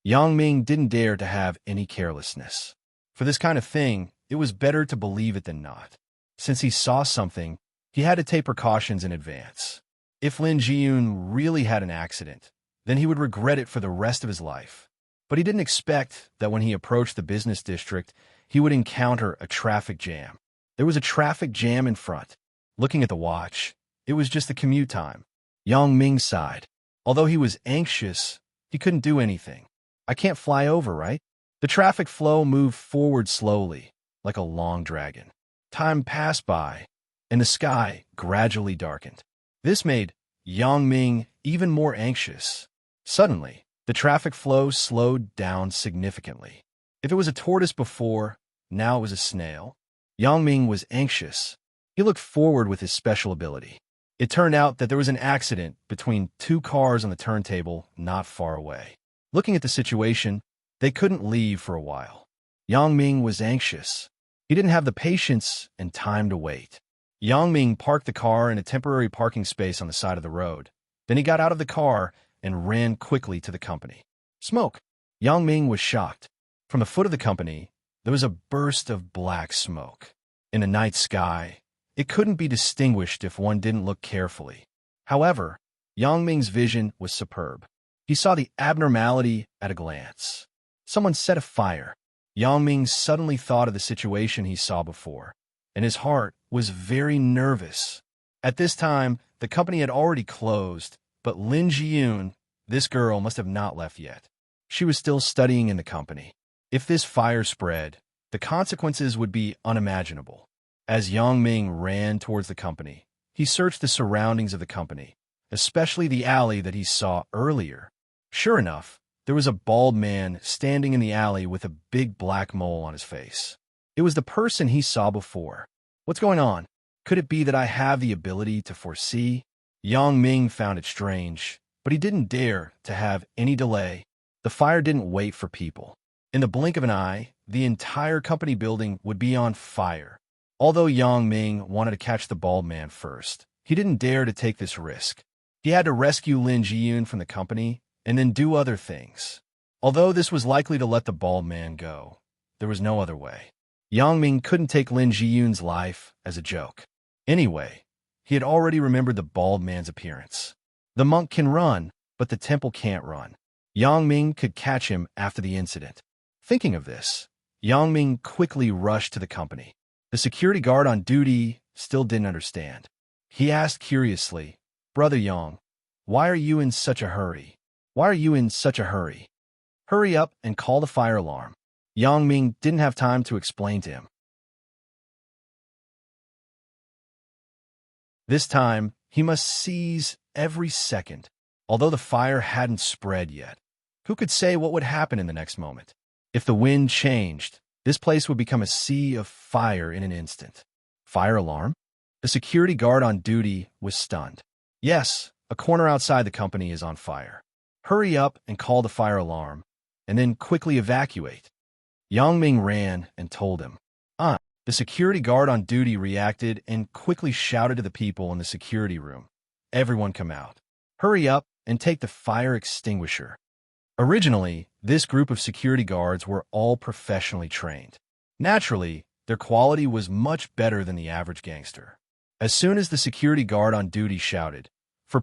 S1: Yang Ming didn't dare to have any carelessness. For this kind of thing, it was better to believe it than not. Since he saw something, he had to take precautions in advance. If Lin Jiyun really had an accident, then he would regret it for the rest of his life. But he didn't expect that when he approached the business district, he would encounter a traffic jam. There was a traffic jam in front. Looking at the watch, it was just the commute time. Yang Ming sighed. Although he was anxious, he couldn't do anything. "I can't fly over, right?" The traffic flow moved forward slowly, like a long dragon. Time passed by, and the sky gradually darkened. This made Yang Ming even more anxious. Suddenly, the traffic flow slowed down significantly. If it was a tortoise before, now it was a snail. Yang Ming was anxious. He looked forward with his special ability. It turned out that there was an accident between two cars on the turntable not far away. Looking at the situation, they couldn't leave for a while. Yang Ming was anxious. He didn't have the patience and time to wait. Yang Ming parked the car in a temporary parking space on the side of the road. Then he got out of the car and ran quickly to the company. Smoke! Yang Ming was shocked. From the foot of the company, there was a burst of black smoke. In the night sky, it couldn't be distinguished if one didn't look carefully. However, Yang Ming's vision was superb. He saw the abnormality at a glance. Someone set a fire. Yang Ming suddenly thought of the situation he saw before, and his heart was very nervous. At this time, the company had already closed, but Lin Jiyun, this girl, must have not left yet. She was still studying in the company. If this fire spread, the consequences would be unimaginable. As Yang Ming ran towards the company, he searched the surroundings of the company, especially the alley that he saw earlier. Sure enough, there was a bald man standing in the alley with a big black mole on his face. It was the person he saw before. What's going on? Could it be that I have the ability to foresee? Yang Ming found it strange, but he didn't dare to have any delay. The fire didn't wait for people. In the blink of an eye, the entire company building would be on fire. Although Yang Ming wanted to catch the bald man first, he didn't dare to take this risk. He had to rescue Lin Jiyun from the company and then do other things. Although this was likely to let the bald man go, there was no other way. Yang Ming couldn't take Lin Jiyun's life as a joke. Anyway, he had already remembered the bald man's appearance. The monk can run, but the temple can't run. Yang Ming could catch him after the incident. Thinking of this, Yang Ming quickly rushed to the company. The security guard on duty still didn't understand. He asked curiously, "Brother Yang, why are you in such a hurry? Why are you in such a hurry? Hurry up and call the fire alarm." Yang Ming didn't have time to explain to him. This time, he must seize every second. Although the fire hadn't spread yet, who could say what would happen in the next moment? If the wind changed, this place would become a sea of fire in an instant. Fire alarm? The security guard on duty was stunned. Yes, a corner outside the company is on fire. Hurry up and call the fire alarm, and then quickly evacuate. Yang Ming ran and told him. The security guard on duty reacted and quickly shouted to the people in the security room. Everyone come out. Hurry up and take the fire extinguisher. Originally, this group of security guards were all professionally trained. Naturally, their quality was much better than the average gangster. As soon as the security guard on duty shouted,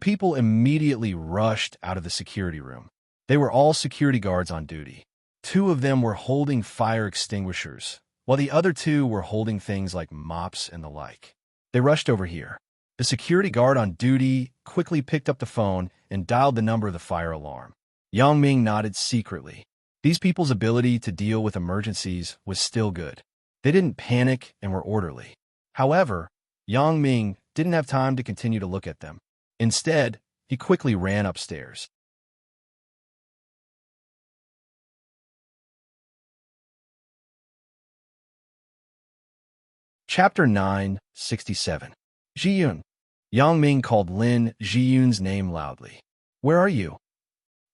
S1: people immediately rushed out of the security room. They were all security guards on duty. 2 of them were holding fire extinguishers, while the other 2 were holding things like mops and the like. They rushed over here. The security guard on duty quickly picked up the phone and dialed the number of the fire alarm. Yang Ming nodded secretly. These people's ability to deal with emergencies was still good. They didn't panic and were orderly. However, Yang Ming didn't have time to continue to look at them. Instead, he quickly ran upstairs. Chapter 967. Jiyun. Yang Ming called Lin Jiyun's name loudly. "Where are you?"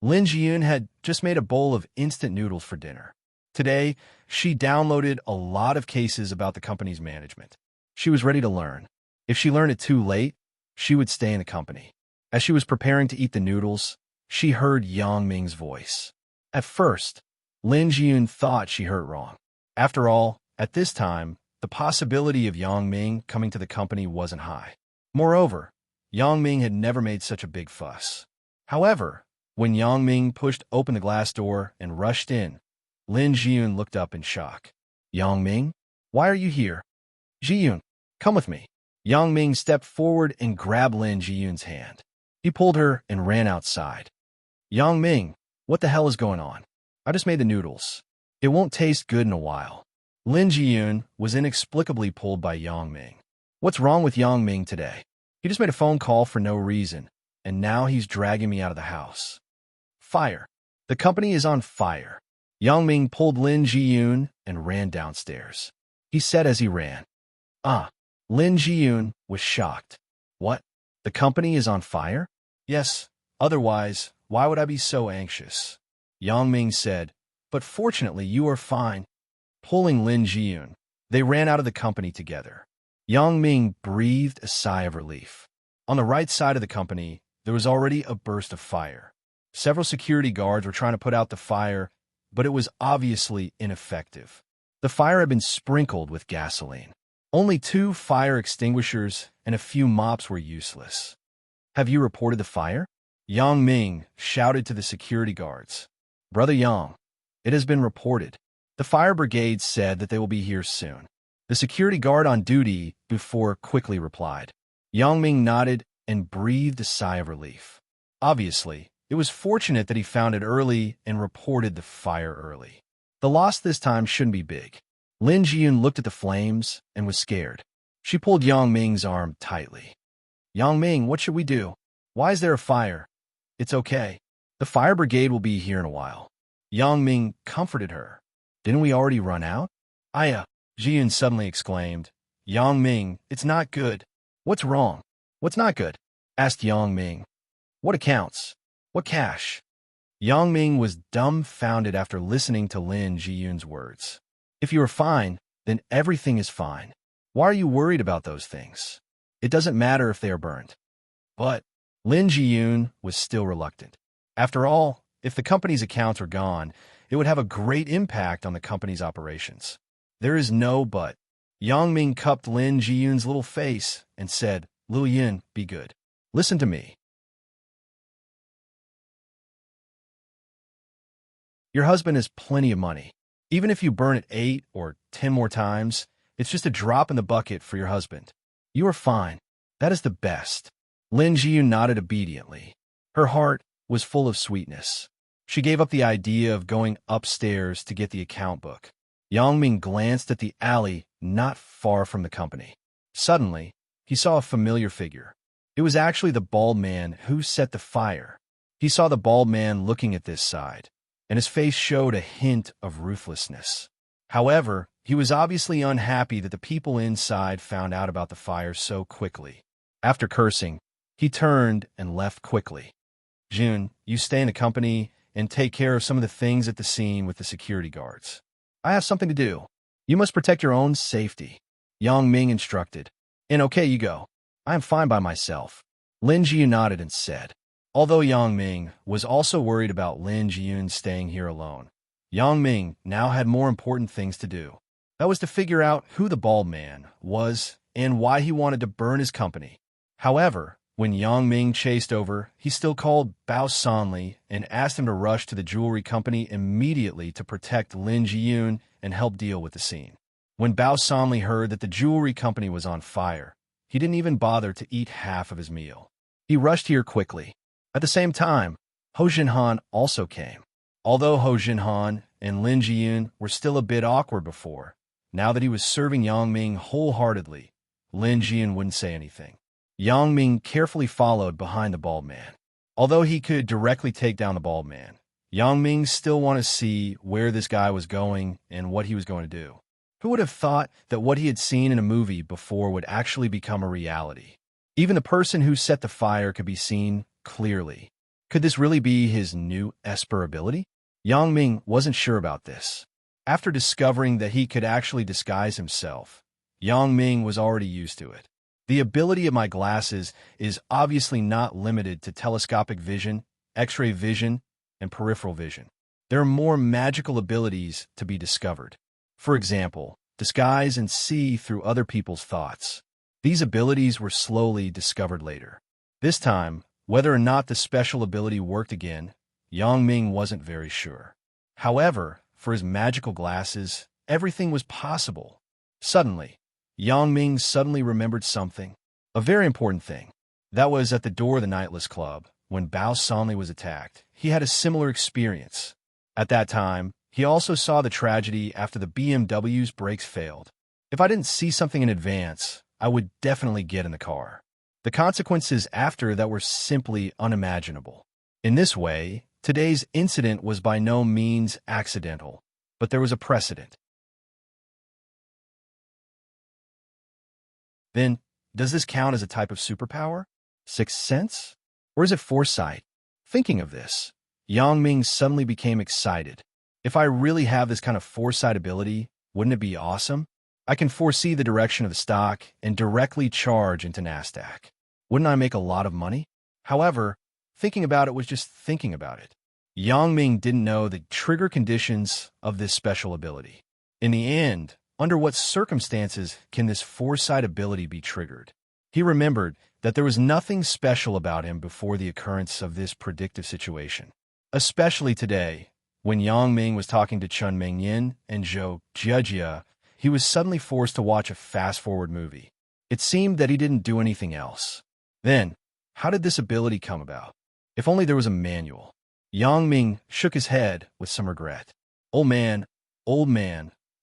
S1: Lin Jiyun had just made a bowl of instant noodles for dinner. Today, she downloaded a lot of cases about the company's management. She was ready to learn. If she learned it too late, she would stay in the company. As she was preparing to eat the noodles, she heard Yang Ming's voice. At first, Lin Jiyun thought she heard wrong. After all, at this time, the possibility of Yang Ming coming to the company wasn't high. Moreover, Yang Ming had never made such a big fuss. However, when Yang Ming pushed open the glass door and rushed in, Lin Jiyun looked up in shock. "Yang Ming? Why are you here?" "Jiyun, come with me." Yang Ming stepped forward and grabbed Lin Jiyun's hand. He pulled her and ran outside. "Yang Ming, what the hell is going on? I just made the noodles. It won't taste good in a while." Lin Jiyun was inexplicably pulled by Yang Ming. What's wrong with Yang Ming today? He just made a phone call for no reason, and now he's dragging me out of the house. Fire. The company is on fire. Yang Ming pulled Lin Jiyun and ran downstairs. He said as he ran. Lin Jiyun was shocked. "What? The company is on fire?" "Yes, otherwise, why would I be so anxious?" Yang Ming said, "But fortunately you are fine." Pulling Lin Jiyun, they ran out of the company together. Yang Ming breathed a sigh of relief. On the right side of the company, there was already a burst of fire. Several security guards were trying to put out the fire, but it was obviously ineffective. The fire had been sprinkled with gasoline. Only 2 fire extinguishers and a few mops were useless. "Have you reported the fire?" Yang Ming shouted to the security guards. "Brother Yang, it has been reported. The fire brigade said that they will be here soon." The security guard on duty before quickly replied. Yang Ming nodded and breathed a sigh of relief. Obviously, it was fortunate that he found it early and reported the fire early. The loss this time shouldn't be big. Lin Jiyun looked at the flames and was scared. She pulled Yang Ming's arm tightly. "Yang Ming, what should we do? Why is there a fire?" "It's okay. The fire brigade will be here in a while." Yang Ming comforted her. "Didn't we already run out?" Jiyun suddenly exclaimed. "Yang Ming, it's not good." "What's wrong? What's not good?" asked Yang Ming. "What accounts? What cash?" Yang Ming was dumbfounded after listening to Lin Jiyun's words. "If you are fine, then everything is fine. Why are you worried about those things?" It doesn't matter if they are burned. But Lin Jiyun was still reluctant. After all, if the company's accounts were gone, it would have a great impact on the company's operations. There is no but. Yang Ming cupped Lin Jiyun's little face and said, "Liu Yin, be good. Listen to me. Your husband has plenty of money. Even if you burn it 8 or 10 more times, it's just a drop in the bucket for your husband. You are fine. That is the best." Lin Jiyun nodded obediently. Her heart was full of sweetness. She gave up the idea of going upstairs to get the account book. Yang Ming glanced at the alley not far from the company. Suddenly, he saw a familiar figure. It was actually the bald man who set the fire. He saw the bald man looking at this side, and his face showed a hint of ruthlessness. However, he was obviously unhappy that the people inside found out about the fire so quickly. After cursing, he turned and left quickly. "Jun, you stay in the company and take care of some of the things at the scene with the security guards. I have something to do. You must protect your own safety," Yang Ming instructed. "And okay, you go. I am fine by myself." Lin Jiyun nodded and said. Although Yang Ming was also worried about Lin Jiyun staying here alone, Yang Ming now had more important things to do. That was to figure out who the bald man was and why he wanted to burn his company. However, when Yang Ming chased over, he still called Bao Sanli and asked him to rush to the jewelry company immediately to protect Lin Jiyun and help deal with the scene. When Bao Sanli heard that the jewelry company was on fire, he didn't even bother to eat half of his meal. He rushed here quickly. At the same time, Ho Jinhan also came. Although Ho Jinhan and Lin Jiyun were still a bit awkward before, now that he was serving Yang Ming wholeheartedly, Lin Jiyun wouldn't say anything. Yang Ming carefully followed behind the bald man. Although he could directly take down the bald man, Yang Ming still wanted to see where this guy was going and what he was going to do. Who would have thought that what he had seen in a movie before would actually become a reality? Even the person who set the fire could be seen clearly. Could this really be his new Esper ability? Yang Ming wasn't sure about this. After discovering that he could actually disguise himself, Yang Ming was already used to it. The ability of my glasses is obviously not limited to telescopic vision, X-ray vision, and peripheral vision. There are more magical abilities to be discovered. For example, disguise and see through other people's thoughts. These abilities were slowly discovered later. This time, whether or not the special ability worked again, Yang Ming wasn't very sure. However, for his magical glasses, everything was possible. Suddenly, Yang Ming suddenly remembered something, a very important thing. That was at the door of the Nightless Club, when Bao Sanli was attacked. He had a similar experience. At that time, he also saw the tragedy after the BMW's brakes failed. If I didn't see something in advance, I would definitely get in the car. The consequences after that were simply unimaginable. In this way, today's incident was by no means accidental, but there was a precedent. Then, does this count as a type of superpower? Sixth sense? Or is it foresight? Thinking of this, Yang Ming suddenly became excited. If I really have this kind of foresight ability, wouldn't it be awesome? I can foresee the direction of the stock and directly charge into NASDAQ. Wouldn't I make a lot of money? However, thinking about it was just thinking about it. Yang Ming didn't know the trigger conditions of this special ability. In the end, under what circumstances can this foresight ability be triggered? He remembered that there was nothing special about him before the occurrence of this predictive situation. Especially today, when Yang Ming was talking to Chun Mengyin and Zhou Jiejia, he was suddenly forced to watch a fast-forward movie. It seemed that he didn't do anything else. Then, how did this ability come about? If only there was a manual. Yang Ming shook his head with some regret. Old man,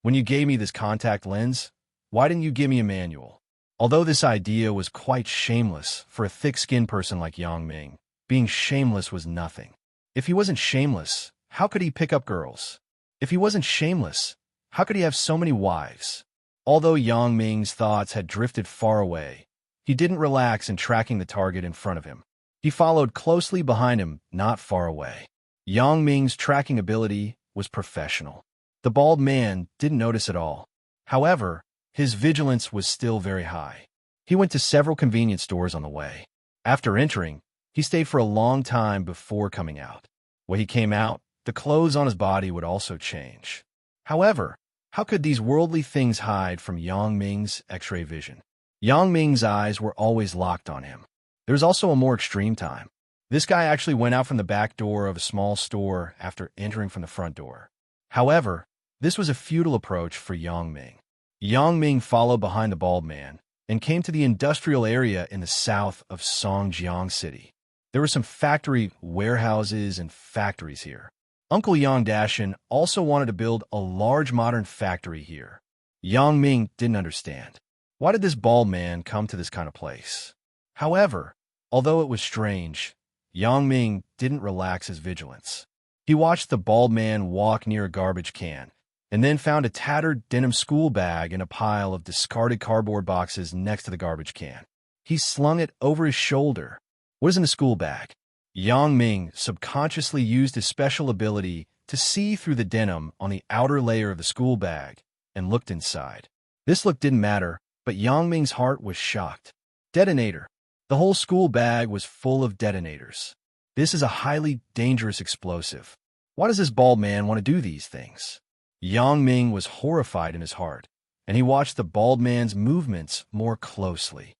S1: when you gave me this contact lens, why didn't you give me a manual? Although this idea was quite shameless for a thick-skinned person like Yang Ming, being shameless was nothing. If he wasn't shameless, how could he pick up girls? If he wasn't shameless, how could he have so many wives? Although Yang Ming's thoughts had drifted far away, he didn't relax in tracking the target in front of him. He followed closely behind him, not far away. Yang Ming's tracking ability was professional. The bald man didn't notice at all. However, his vigilance was still very high. He went to several convenience stores on the way. After entering, he stayed for a long time before coming out. When he came out, the clothes on his body would also change. However, how could these worldly things hide from Yang Ming's X-ray vision? Yang Ming's eyes were always locked on him. There was also a more extreme time. This guy actually went out from the back door of a small store after entering from the front door. However, this was a futile approach for Yang Ming. Yang Ming followed behind the bald man and came to the industrial area in the south of Songjiang City. There were some factory warehouses and factories here. Uncle Yang Dashin also wanted to build a large modern factory here. Yang Ming didn't understand. Why did this bald man come to this kind of place? However, although it was strange, Yang Ming didn't relax his vigilance. He watched the bald man walk near a garbage can and then found a tattered denim school bag in a pile of discarded cardboard boxes next to the garbage can. He slung it over his shoulder. What is in the school bag? Yang Ming subconsciously used his special ability to see through the denim on the outer layer of the school bag and looked inside. This look didn't matter, but Yang Ming's heart was shocked. Detonator. The whole school bag was full of detonators. This is a highly dangerous explosive. Why does this bald man want to do these things? Yang Ming was horrified in his heart, and he watched the bald man's movements more closely.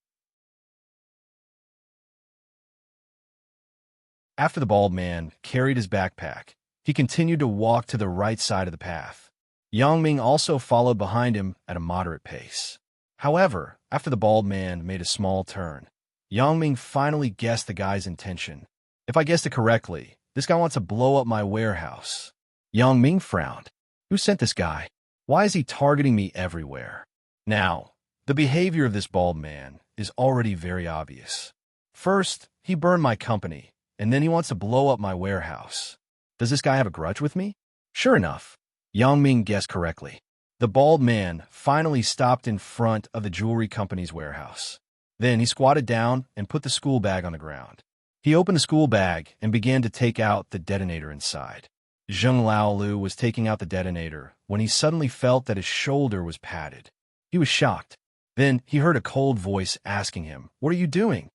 S1: After the bald man carried his backpack, he continued to walk to the right side of the path. Yang Ming also followed behind him at a moderate pace. However, after the bald man made a small turn, Yang Ming finally guessed the guy's intention. If I guessed it correctly, this guy wants to blow up my warehouse. Yang Ming frowned. Who sent this guy? Why is he targeting me everywhere? Now, the behavior of this bald man is already very obvious. First, he burned my company, and then he wants to blow up my warehouse. Does this guy have a grudge with me? Sure enough, Yang Ming guessed correctly. The bald man finally stopped in front of the jewelry company's warehouse. Then he squatted down and put the school bag on the ground. He opened the school bag and began to take out the detonator inside. Zheng Laolu was taking out the detonator when he suddenly felt that his shoulder was padded. He was shocked. Then he heard a cold voice asking him, "What are you doing?"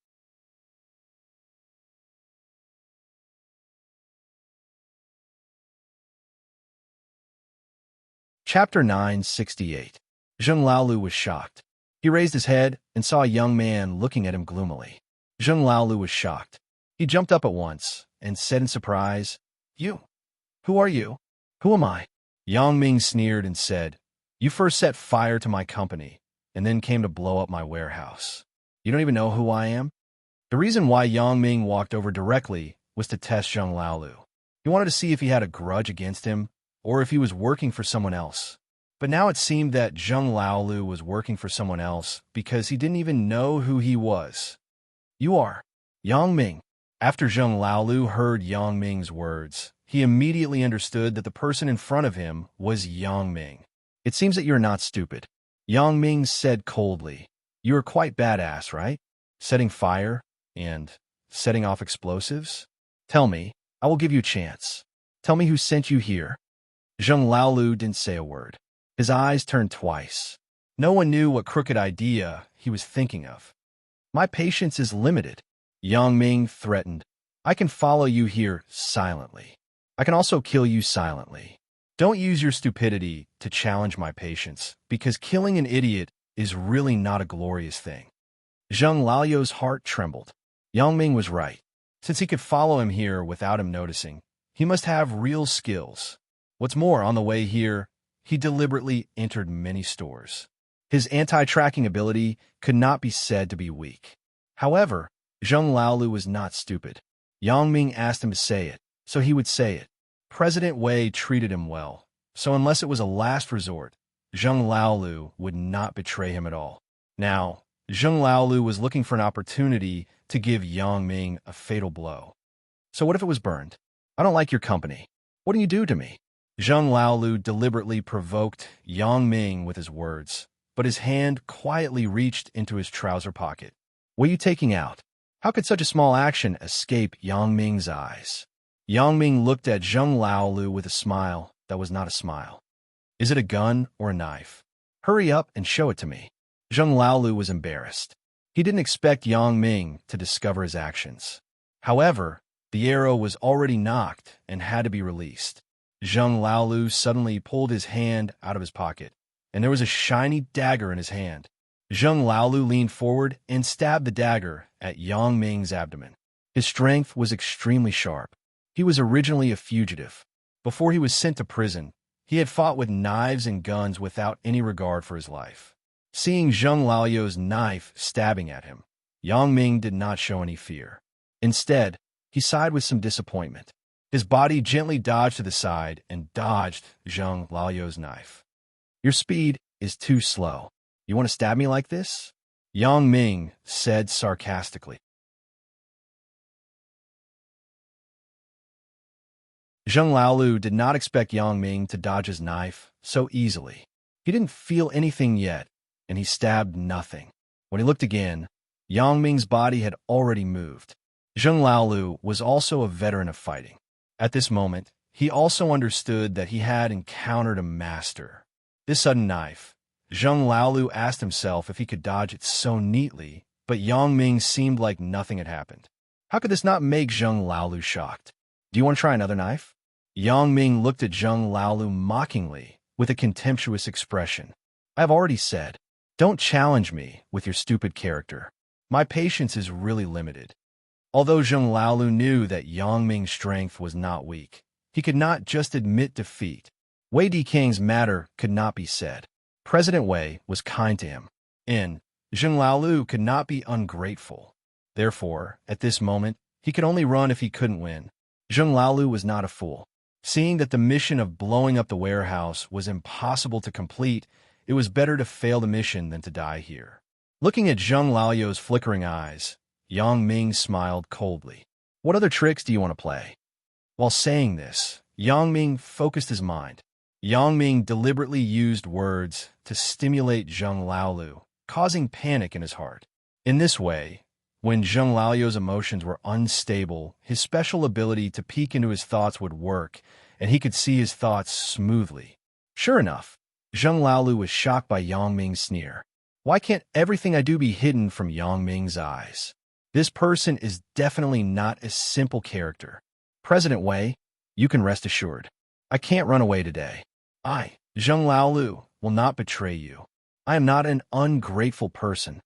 S1: Chapter 968. Zheng Laolu was shocked. He raised his head and saw a young man looking at him gloomily. Zheng Laolu was shocked. He jumped up at once and said in surprise, "You? Who are you? Who am I?" Yang Ming sneered and said, "You first set fire to my company and then came to blow up my warehouse. You don't even know who I am?" The reason why Yang Ming walked over directly was to test Zheng Laolu. He wanted to see if he had a grudge against him or if he was working for someone else. But now it seemed that Zheng Laolu was working for someone else because he didn't even know who he was. "You are Yang Ming." After Zheng Laolu heard Yang Ming's words, he immediately understood that the person in front of him was Yang Ming. "It seems that you're not stupid," Yang Ming said coldly. "You are quite badass, right? Setting fire and setting off explosives? Tell me, I will give you a chance. Tell me who sent you here." Zheng Laolu didn't say a word. His eyes turned twice. No one knew what crooked idea he was thinking of. "My patience is limited," Yang Ming threatened. "I can follow you here silently. I can also kill you silently. Don't use your stupidity to challenge my patience, because killing an idiot is really not a glorious thing." Zheng Lao's heart trembled. Yang Ming was right. Since he could follow him here without him noticing, he must have real skills. What's more, on the way here, he deliberately entered many stores. His anti-tracking ability could not be said to be weak. However, Zheng Laolu was not stupid. Yang Ming asked him to say it, so he would say it. President Wei treated him well, so unless it was a last resort, Zheng Laolu would not betray him at all. Now, Zheng Laolu was looking for an opportunity to give Yang Ming a fatal blow. "So what if it was burned? I don't like your company. What do you do to me?" Zheng Laolu deliberately provoked Yang Ming with his words, but his hand quietly reached into his trouser pocket. "What are you taking out?" How could such a small action escape Yang Ming's eyes? Yang Ming looked at Zheng Laolu with a smile that was not a smile. "Is it a gun or a knife? Hurry up and show it to me." Zheng Laolu was embarrassed. He didn't expect Yang Ming to discover his actions. However, the arrow was already knocked and had to be released. Zheng Laolu suddenly pulled his hand out of his pocket, and there was a shiny dagger in his hand. Zheng Laolu leaned forward and stabbed the dagger at Yang Ming's abdomen. His strength was extremely sharp. He was originally a fugitive. Before he was sent to prison, he had fought with knives and guns without any regard for his life. Seeing Zheng Lao's knife stabbing at him, Yang Ming did not show any fear. Instead, he sighed with some disappointment. His body gently dodged to the side and dodged Zheng Lao's knife. "Your speed is too slow. You want to stab me like this?" Yang Ming said sarcastically. Zheng Laolu did not expect Yang Ming to dodge his knife so easily. He didn't feel anything yet, and he stabbed nothing. When he looked again, Yang Ming's body had already moved. Zheng Laolu was also a veteran of fighting. At this moment, he also understood that he had encountered a master. This sudden knife, Zheng Laolu asked himself if he could dodge it so neatly, but Yang Ming seemed like nothing had happened. How could this not make Zheng Laolu shocked? "Do you want to try another knife?" Yang Ming looked at Zheng Laolu mockingly, with a contemptuous expression. "I have already said, don't challenge me with your stupid character. My patience is really limited." Although Zheng Laolu knew that Yang Ming's strength was not weak, he could not just admit defeat. Wei Dikang's matter could not be said. President Wei was kind to him, and Zheng Laolu could not be ungrateful. Therefore, at this moment, he could only run if he couldn't win. Zheng Laolu was not a fool. Seeing that the mission of blowing up the warehouse was impossible to complete, it was better to fail the mission than to die here. Looking at Zheng Lao's flickering eyes, Yang Ming smiled coldly. "What other tricks do you want to play?" While saying this, Yang Ming focused his mind. Yang Ming deliberately used words to stimulate Zheng Laolu, causing panic in his heart. In this way, when Zheng Lao's emotions were unstable, his special ability to peek into his thoughts would work, and he could see his thoughts smoothly. Sure enough, Zheng Laolu was shocked by Yang Ming's sneer. Why can't everything I do be hidden from Yang Ming's eyes? This person is definitely not a simple character. President Wei, you can rest assured. I can't run away today. I, Zheng Laolu, will not betray you. I am not an ungrateful person.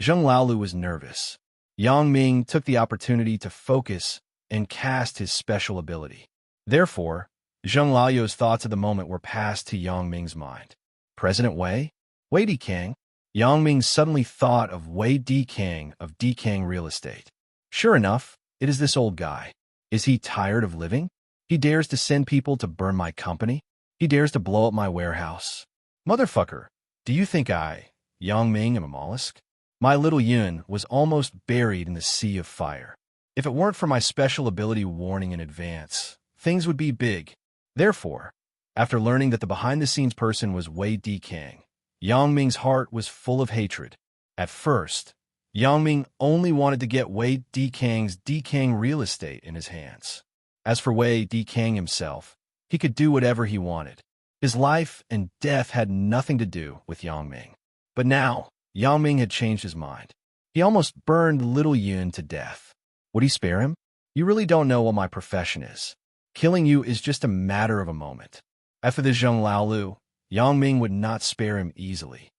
S1: Zheng Laolu was nervous. Yang Ming took the opportunity to focus and cast his special ability. Therefore, Zheng Lao's thoughts at the moment were passed to Yang Ming's mind. President Wei? Wei Dikang? Yang Ming suddenly thought of Wei Dikang of Dikang Real Estate. Sure enough, it is this old guy. Is he tired of living? He dares to send people to burn my company? He dares to blow up my warehouse. Motherfucker, do you think I, Yang Ming, am a mollusk? My little Yun was almost buried in the sea of fire. If it weren't for my special ability warning in advance, things would be big. Therefore, after learning that the behind-the-scenes person was Wei Dikang, Yang Ming's heart was full of hatred. At first, Yang Ming only wanted to get Wei Dikang's Dikang Real Estate in his hands. As for Wei Dikang himself, he could do whatever he wanted. His life and death had nothing to do with Yang Ming. But now, Yang Ming had changed his mind. He almost burned little Yun to death. Would he spare him? You really don't know what my profession is. Killing you is just a matter of a moment. After this Zheng Laolu, Yang Ming would not spare him easily.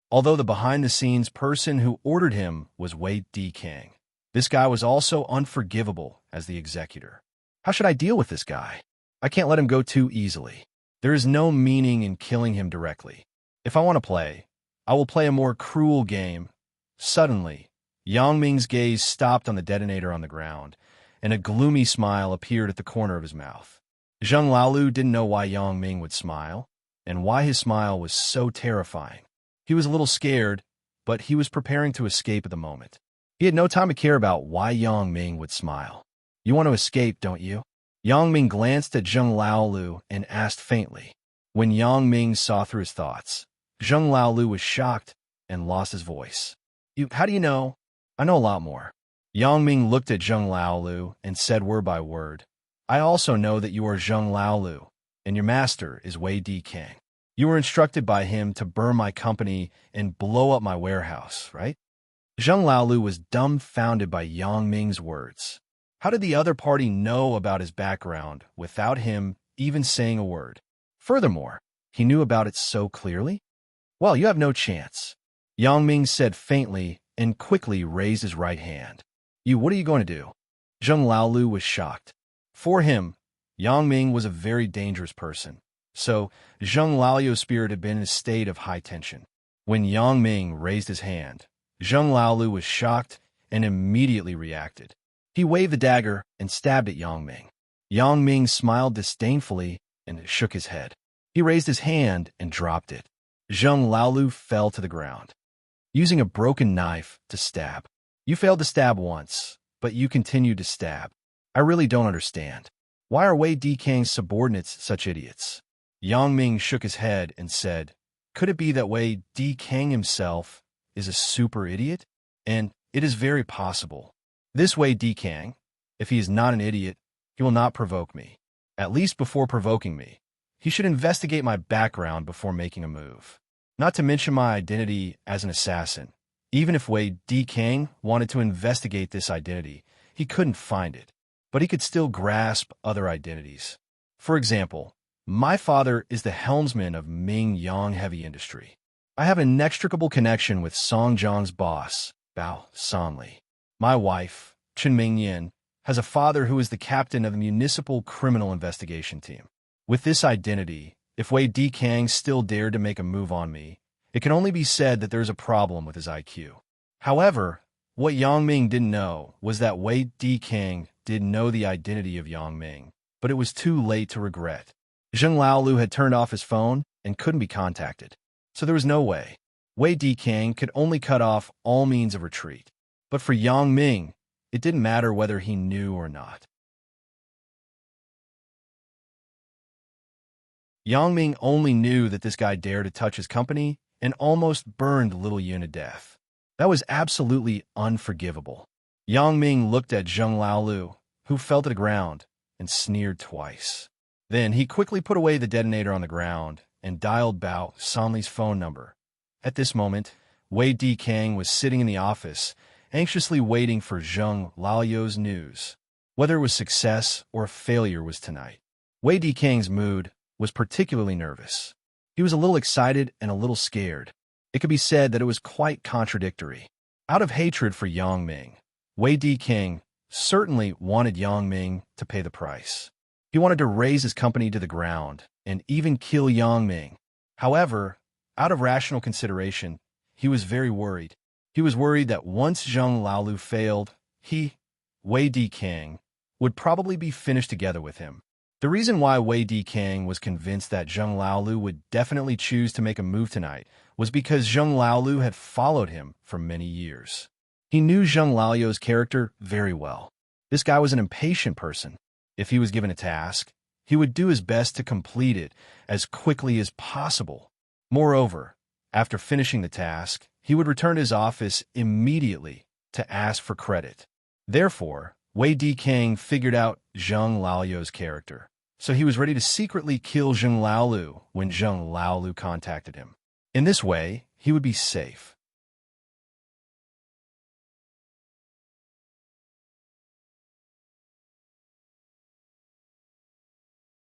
S1: Although the behind-the-scenes person who ordered him was Wei Dikang, this guy was also unforgivable as the executor. How should I deal with this guy? I can't let him go too easily. There is no meaning in killing him directly. If I want to play, I will play a more cruel game. Suddenly, Yang Ming's gaze stopped on the detonator on the ground, and a gloomy smile appeared at the corner of his mouth. Zheng Laolu didn't know why Yang Ming would smile, and why his smile was so terrifying. He was a little scared, but he was preparing to escape at the moment. He had no time to care about why Yang Ming would smile. You want to escape, don't you? Yang Ming glanced at Zheng Laolu and asked faintly. When Yang Ming saw through his thoughts, Zheng Laolu was shocked and lost his voice. How do you know? I know a lot more. Yang Ming looked at Zheng Laolu and said word by word, I also know that you are Zheng Laolu, and your master is Wei Dikang. You were instructed by him to burn my company and blow up my warehouse, right? Zheng Laolu was dumbfounded by Yang Ming's words. How did the other party know about his background without him even saying a word? Furthermore, he knew about it so clearly? Well, you have no chance. Yang Ming said faintly and quickly raised his right hand. What are you going to do? Zheng Laolu was shocked. For him, Yang Ming was a very dangerous person. So, Zheng Laolu's spirit had been in a state of high tension. When Yang Ming raised his hand, Zheng Laolu was shocked and immediately reacted. He waved the dagger and stabbed at Yang Ming. Yang Ming smiled disdainfully and shook his head. He raised his hand and dropped it. Zheng Laolu fell to the ground. Using a broken knife to stab. You failed to stab once, but you continued to stab. I really don't understand. Why are Wei Dikang's subordinates such idiots? Yang Ming shook his head and said, could it be that Wei Dikang himself is a super idiot? And it is very possible. This Wei Dikang, if he is not an idiot, he will not provoke me. At least before provoking me. He should investigate my background before making a move. Not to mention my identity as an assassin. Even if Wei Dikang wanted to investigate this identity, he couldn't find it. But he could still grasp other identities. For example, my father is the helmsman of Ming Yang Heavy Industry. I have an inextricable connection with Song Zhang's boss, Bao Sanli. My wife, Chen Mingyan, has a father who is the captain of the Municipal Criminal Investigation Team. With this identity, if Wei Dikang still dared to make a move on me, it can only be said that there is a problem with his IQ. However, what Yang Ming didn't know was that Wei Dikang did know the identity of Yang Ming, but it was too late to regret. Zheng Laolu had turned off his phone and couldn't be contacted, so there was no way. Wei Dikang could only cut off all means of retreat. But for Yang Ming, it didn't matter whether he knew or not. Yang Ming only knew that this guy dared to touch his company and almost burned little Yun to death. That was absolutely unforgivable. Yang Ming looked at Zheng Laolu, who fell to the ground, and sneered twice. Then he quickly put away the detonator on the ground and dialed Bao Sanli's phone number. At this moment, Wei Dikang was sitting in the office, anxiously waiting for Zheng Laolu's news. Whether it was success or failure was tonight. Wei Dikang's mood was particularly nervous. He was a little excited and a little scared. It could be said that it was quite contradictory. Out of hatred for Yang Ming, Wei Dikang certainly wanted Yang Ming to pay the price. He wanted to raise his company to the ground and even kill Yang Ming. However, out of rational consideration, he was very worried. He was worried that once Zheng Laolu failed, he, Wei Dikang, would probably be finished together with him. The reason why Wei Dikang was convinced that Zheng Laolu would definitely choose to make a move tonight was because Zheng Laolu had followed him for many years. He knew Zheng Laolu's character very well. This guy was an impatient person. If he was given a task, he would do his best to complete it as quickly as possible. Moreover, after finishing the task, he would return to his office immediately to ask for credit. Therefore, Wei Dikang figured out Zheng Laolu's character, so he was ready to secretly kill Zheng Laolu when Zheng Laolu contacted him. In this way, he would be safe.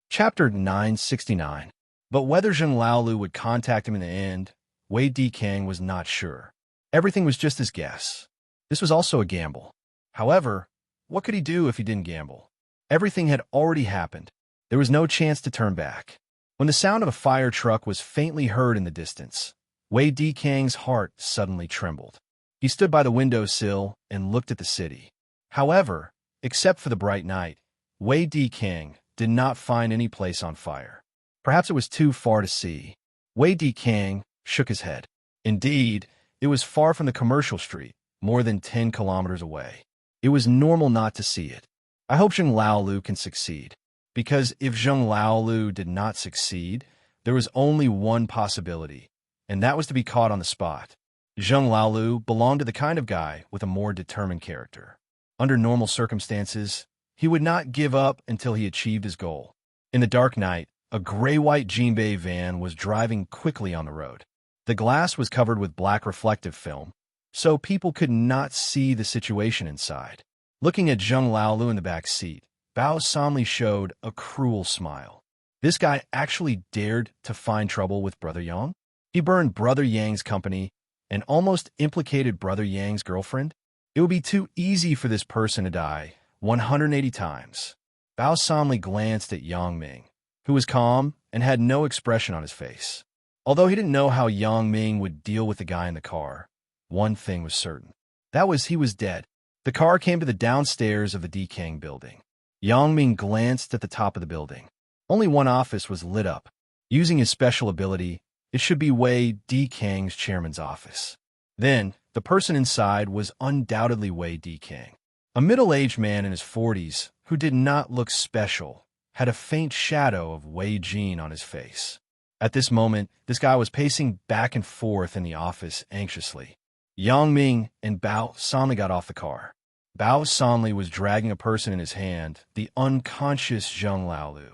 S1: Chapter 969. But whether Zheng Laolu would contact him in the end, Wei Dikang was not sure. Everything was just his guess. This was also a gamble. However, what could he do if he didn't gamble? Everything had already happened. There was no chance to turn back. When the sound of a fire truck was faintly heard in the distance, Wei Dikang's heart suddenly trembled. He stood by the windowsill and looked at the city. However, except for the bright night, Wei Dikang did not find any place on fire. Perhaps it was too far to see. Wei Dikang shook his head. Indeed, it was far from the commercial street, more than 10 kilometers away. It was normal not to see it. I hope Zheng Laolu can succeed. Because if Zheng Laolu did not succeed, there was only one possibility, and that was to be caught on the spot. Zheng Laolu belonged to the kind of guy with a more determined character. Under normal circumstances, he would not give up until he achieved his goal. In the dark night, A gray-white Jinbei van was driving quickly on the road. The glass was covered with black reflective film, so people could not see the situation inside. Looking at Zheng Laolu in the back seat, Bao Sanli showed a cruel smile. This guy actually dared to find trouble with Brother Yang? He burned Brother Yang's company and almost implicated Brother Yang's girlfriend? It would be too easy for this person to die 180 times. Bao Sanli glanced at Yang Ming, who was calm and had no expression on his face. Although he didn't know how Yang Ming would deal with the guy in the car, one thing was certain. That was he was dead. The car came to the downstairs of the D. Kang building. Yang Ming glanced at the top of the building. Only one office was lit up. Using his special ability, it should be Wei D. Kang's chairman's office. Then, the person inside was undoubtedly Wei D. Kang. A middle-aged man in his 40s who did not look special, had a faint shadow of Wei Jin on his face. At this moment, this guy was pacing back and forth in the office anxiously. Yang Ming and Bao Sanli got off the car. Bao Sanli was dragging a person in his hand, the unconscious Zheng Laolu.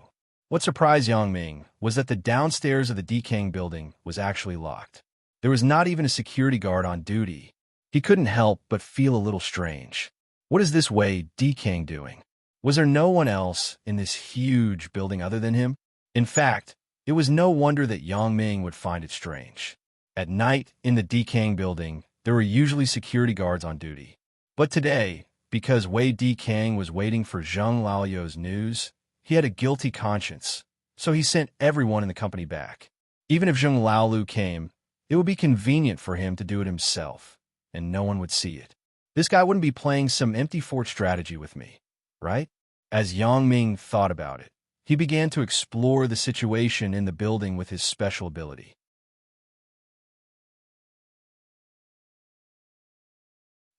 S1: What surprised Yang Ming was that the downstairs of the D. Kang building was actually locked. There was not even a security guard on duty. He couldn't help but feel a little strange. What is this Wei D. Kang doing? Was there no one else in this huge building other than him? In fact, it was no wonder that Yang Ming would find it strange. At night, in the D. Kang building, there were usually security guards on duty. But today, because Wei D. Kang was waiting for Zheng Laoyu's news, he had a guilty conscience, so he sent everyone in the company back. Even if Zheng Laolu came, it would be convenient for him to do it himself, and no one would see it. This guy wouldn't be playing some empty fort strategy with me, right? As Yang Ming thought about it, he began to explore the situation in the building with his special ability.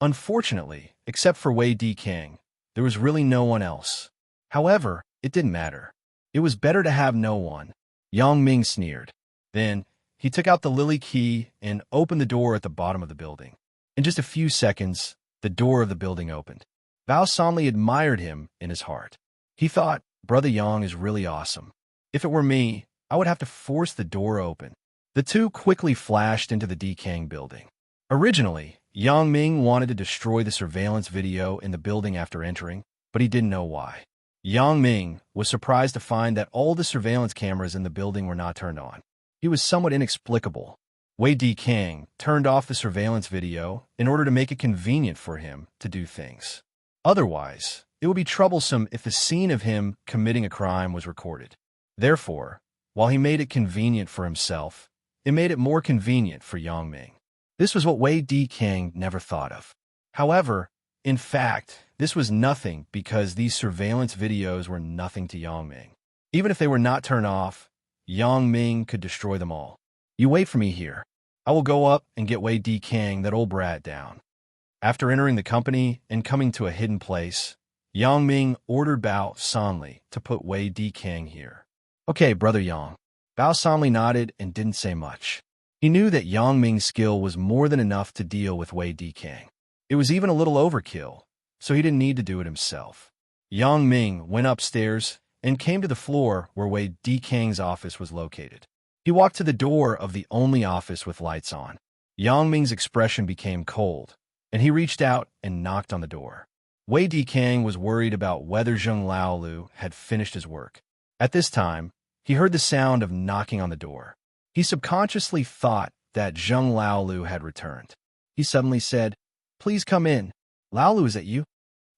S1: Unfortunately, except for Wei D. Kang, there was really no one else. However, it didn't matter. It was better to have no one. Yang Ming sneered. Then, he took out the lily key and opened the door at the bottom of the building. In just a few seconds, the door of the building opened. Bao Sanli admired him in his heart. He thought, Brother Yang is really awesome. If it were me, I would have to force the door open. The two quickly flashed into the D. Kang building. Originally, Yang Ming wanted to destroy the surveillance video in the building after entering, but he didn't know why. Yang Ming was surprised to find that all the surveillance cameras in the building were not turned on. He was somewhat inexplicable. Wei D. Kang turned off the surveillance video in order to make it convenient for him to do things. Otherwise, it would be troublesome if the scene of him committing a crime was recorded. Therefore, while he made it convenient for himself, it made it more convenient for Yang Ming. This was what Wei D. Kang never thought of. However, in fact, this was nothing because these surveillance videos were nothing to Yang Ming. Even if they were not turned off, Yang Ming could destroy them all. You wait for me here. I will go up and get Wei D. Kang, that old brat, down. After entering the company and coming to a hidden place, Yang Ming ordered Bao Sanli to put Wei D. Kang here. Okay, Brother Yang. Bao Sanli nodded and didn't say much. He knew that Yang Ming's skill was more than enough to deal with Wei D. Kang. It was even a little overkill, so he didn't need to do it himself. Yang Ming went upstairs and came to the floor where Wei D. Kang's office was located. He walked to the door of the only office with lights on. Yang Ming's expression became cold, and he reached out and knocked on the door. Wei D. Kang was worried about whether Zheng Laolu had finished his work. At this time, he heard the sound of knocking on the door. He subconsciously thought that Zheng Laolu had returned. He suddenly said, "Please come in. Laolu, is that you?"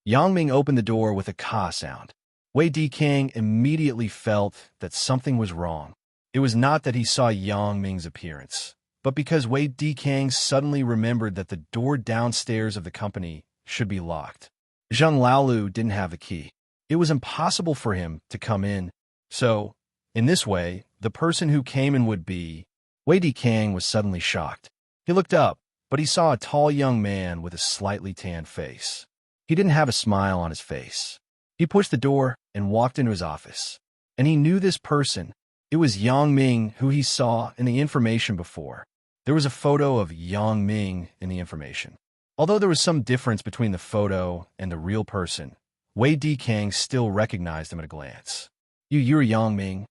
S1: Yang Ming opened the door with a ka sound. Wei D. Kang immediately felt that something was wrong. It was not that he saw Yang Ming's appearance, but because Wei D. Kang suddenly remembered that the door downstairs of the company should be locked. Zheng Laolu didn't have the key. It was impossible for him to come in, so, in this way, the person who came in would be... Wei D. Kang was suddenly shocked. He looked up, but he saw a tall young man with a slightly tanned face. He didn't have a smile on his face. He pushed the door and walked into his office. And he knew this person. It was Yang Ming, who he saw in the information before. There was a photo of Yang Ming in the information. Although there was some difference between the photo and the real person, Wei D. Kang still recognized him at a glance. You're Yang Ming.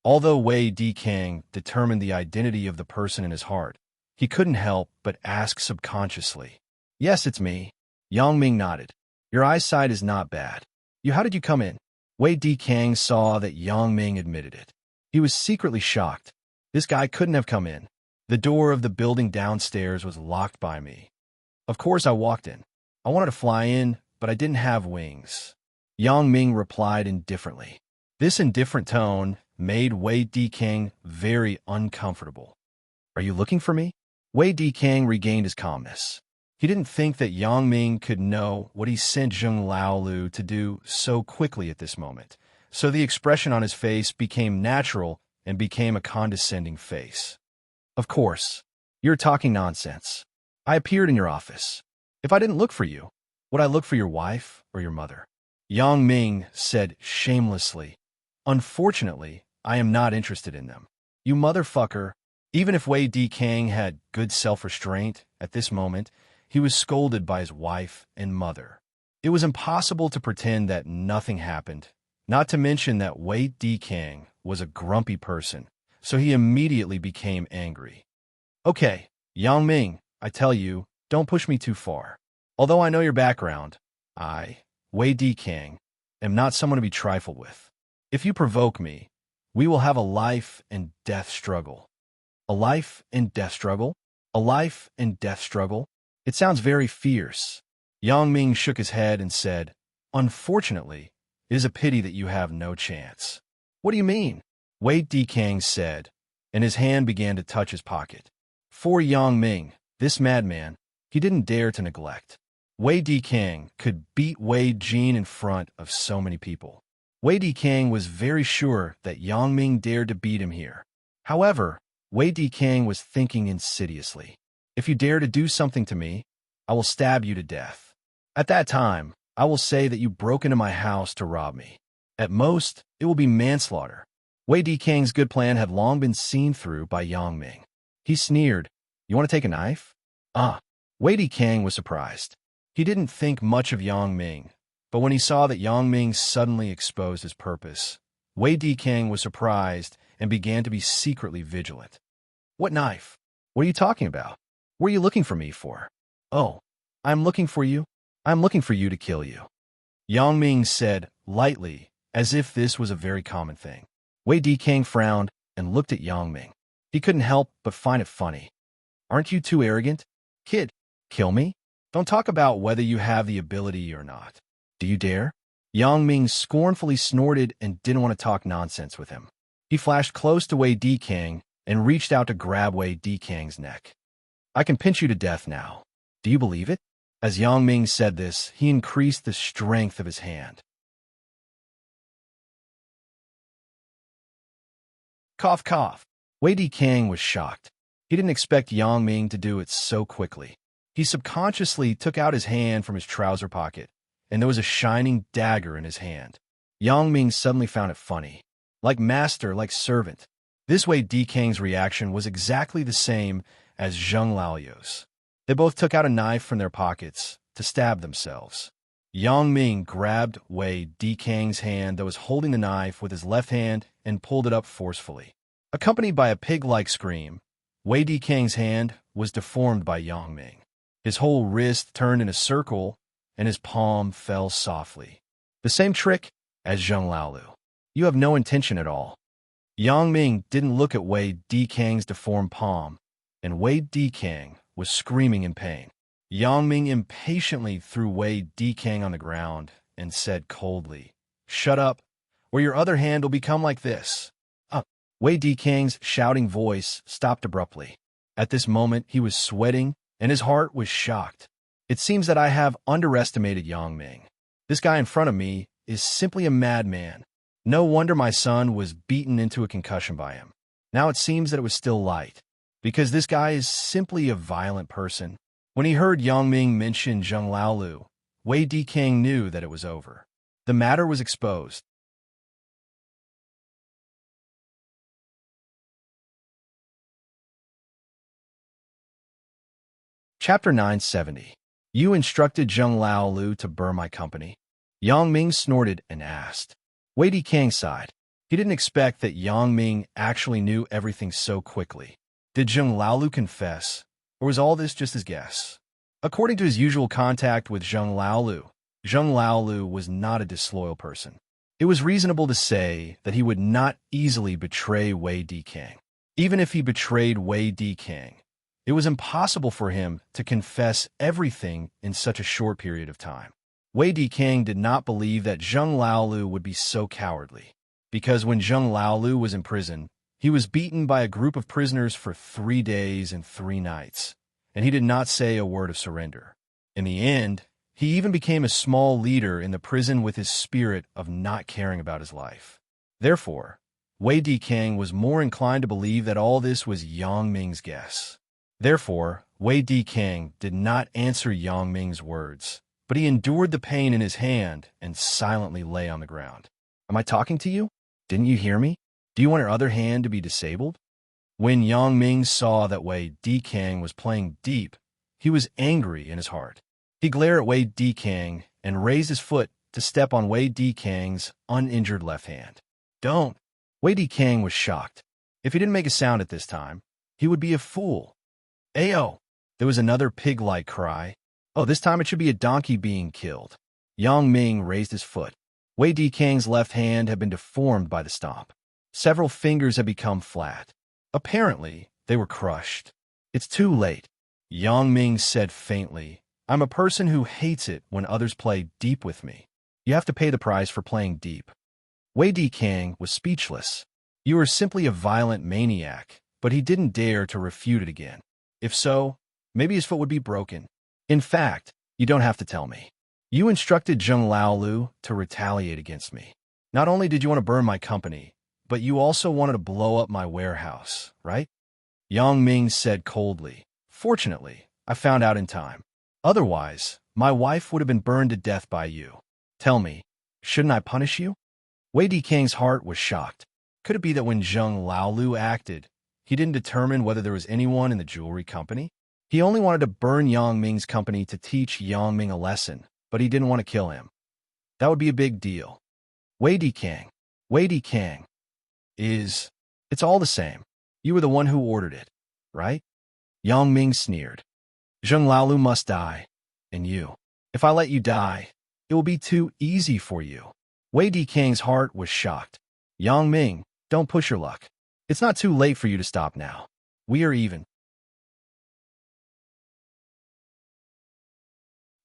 S1: Although Wei Dikang determined the identity of the person in his heart, he couldn't help but ask subconsciously. Yes, it's me. Yang Ming nodded. Your eyesight is not bad. How did you come in? Wei Dikang saw that Yang Ming admitted it. He was secretly shocked. This guy couldn't have come in. The door of the building downstairs was locked by me. Of course I walked in. I wanted to fly in, but I didn't have wings. Yang Ming replied indifferently. This indifferent tone made Wei Dikang very uncomfortable. Are you looking for me? Wei Dikang regained his calmness. He didn't think that Yang Ming could know what he sent Zheng Laolu to do so quickly at this moment, so the expression on his face became natural and became a condescending face. Of course, you're talking nonsense. I appeared in your office. If I didn't look for you, would I look for your wife or your mother? Yang Ming said shamelessly. Unfortunately, I am not interested in them. You motherfucker. Even if Wei Dikang had good self-restraint, at this moment, he was scolded by his wife and mother. It was impossible to pretend that nothing happened, not to mention that Wei Dikang was a grumpy person, so he immediately became angry. Okay, Yang Ming, I tell you, don't push me too far. Although I know your background, I, Wei Dikang, am not someone to be trifled with. If you provoke me, we will have a life and death struggle. A life and death struggle? A life and death struggle? It sounds very fierce. Yang Ming shook his head and said, Unfortunately, it is a pity that you have no chance. What do you mean? Wei Dikang said, and his hand began to touch his pocket. For Yang Ming, this madman, he didn't dare to neglect. Wei Dikang could beat Wei Jin in front of so many people. Wei Dikang was very sure that Yang Ming dared to beat him here. However, Wei Dikang was thinking insidiously. If you dare to do something to me, I will stab you to death. At that time, I will say that you broke into my house to rob me. At most, it will be manslaughter. Wei Dikang's good plan had long been seen through by Yang Ming. He sneered, You want to take a knife? Wei Dikang was surprised. He didn't think much of Yang Ming, but when he saw that Yang Ming suddenly exposed his purpose, Wei Dikang was surprised and began to be secretly vigilant. What knife? What are you talking about? What are you looking for me for? Oh, I'm looking for you. I'm looking for you to kill you. Yang Ming said, lightly, as if this was a very common thing. Wei Dikang frowned and looked at Yang Ming. He couldn't help but find it funny. Aren't you too arrogant? Kid, kill me? Don't talk about whether you have the ability or not. Do you dare? Yang Ming scornfully snorted and didn't want to talk nonsense with him. He flashed close to Wei Dikang and reached out to grab Wei Dikang's neck. I can pinch you to death now. Do you believe it? As Yang Ming said this, he increased the strength of his hand. Cough, cough. Wei Dikang was shocked. He didn't expect Yang Ming to do it so quickly. He subconsciously took out his hand from his trouser pocket, and there was a shining dagger in his hand. Yang Ming suddenly found it funny. Like master, like servant. This Wei Dikang's reaction was exactly the same as Zheng Laoyu's. They both took out a knife from their pockets to stab themselves. Yang Ming grabbed Wei Dikang's hand that was holding the knife with his left hand and pulled it up forcefully. Accompanied by a pig-like scream, Wei Dikang's hand was deformed by Yang Ming. His whole wrist turned in a circle, and his palm fell softly. The same trick as Zheng Laolu. You have no intention at all. Yang Ming didn't look at Wei Dikang's deformed palm, and Wei Dikang was screaming in pain. Yang Ming impatiently threw Wei Dikang on the ground and said coldly, Shut up, or your other hand will become like this. Wei Dikang's shouting voice stopped abruptly. At this moment, he was sweating, and his heart was shocked. It seems that I have underestimated Yang Ming. This guy in front of me is simply a madman. No wonder my son was beaten into a concussion by him. Now it seems that it was still light, because this guy is simply a violent person. When he heard Yang Ming mention Zheng Laolu, Wei Dikang knew that it was over. The matter was exposed. Chapter 970. You instructed Zheng Laolu to burn my company? Yang Ming snorted and asked. Wei Dikang sighed. He didn't expect that Yang Ming actually knew everything so quickly. Did Zheng Laolu confess, or was all this just his guess? According to his usual contact with Zheng Laolu was not a disloyal person. It was reasonable to say that he would not easily betray Wei Dikang. Even if he betrayed Wei Dikang, it was impossible for him to confess everything in such a short period of time. Wei Dikang did not believe that Zheng Laolu would be so cowardly, because when Zheng Laolu was in prison, he was beaten by a group of prisoners for 3 days and 3 nights, and he did not say a word of surrender. In the end, he even became a small leader in the prison with his spirit of not caring about his life. Therefore, Wei Dikang was more inclined to believe that all this was Yang Ming's guess. Therefore, Wei Dikang did not answer Yang Ming's words, but he endured the pain in his hand and silently lay on the ground. Am I talking to you? Didn't you hear me? Do you want your other hand to be disabled? When Yang Ming saw that Wei Dikang was playing deep, he was angry in his heart. He glared at Wei Dikang and raised his foot to step on Wei Dikang's uninjured left hand. Don't! Wei Dikang was shocked. If he didn't make a sound at this time, he would be a fool. Ayo! There was another pig-like cry. Oh, this time it should be a donkey being killed. Yang Ming raised his foot. Wei Dikang's left hand had been deformed by the stomp. Several fingers had become flat. Apparently, they were crushed. It's too late. Yang Ming said faintly, I'm a person who hates it when others play deep with me. You have to pay the price for playing deep. Wei Dikang was speechless. You are simply a violent maniac, but he didn't dare to refute it again. If so, maybe his foot would be broken. In fact, you don't have to tell me. You instructed Zheng Laolu to retaliate against me. Not only did you want to burn my company, but you also wanted to blow up my warehouse, right? Yang Ming said coldly. Fortunately, I found out in time. Otherwise, my wife would have been burned to death by you. Tell me, shouldn't I punish you? Wei Dikang's heart was shocked. Could it be that when Zheng Laolu acted, he didn't determine whether there was anyone in the jewelry company? He only wanted to burn Yang Ming's company to teach Yang Ming a lesson, but he didn't want to kill him. That would be a big deal. Wei Dikang it's all the same. You were the one who ordered it, right? Yang Ming sneered. Zheng Laolu must die, and you. If I let you die, it will be too easy for you. Wei Dikang's heart was shocked. Yang Ming, don't push your luck. It's not too late for you to stop now. We are even.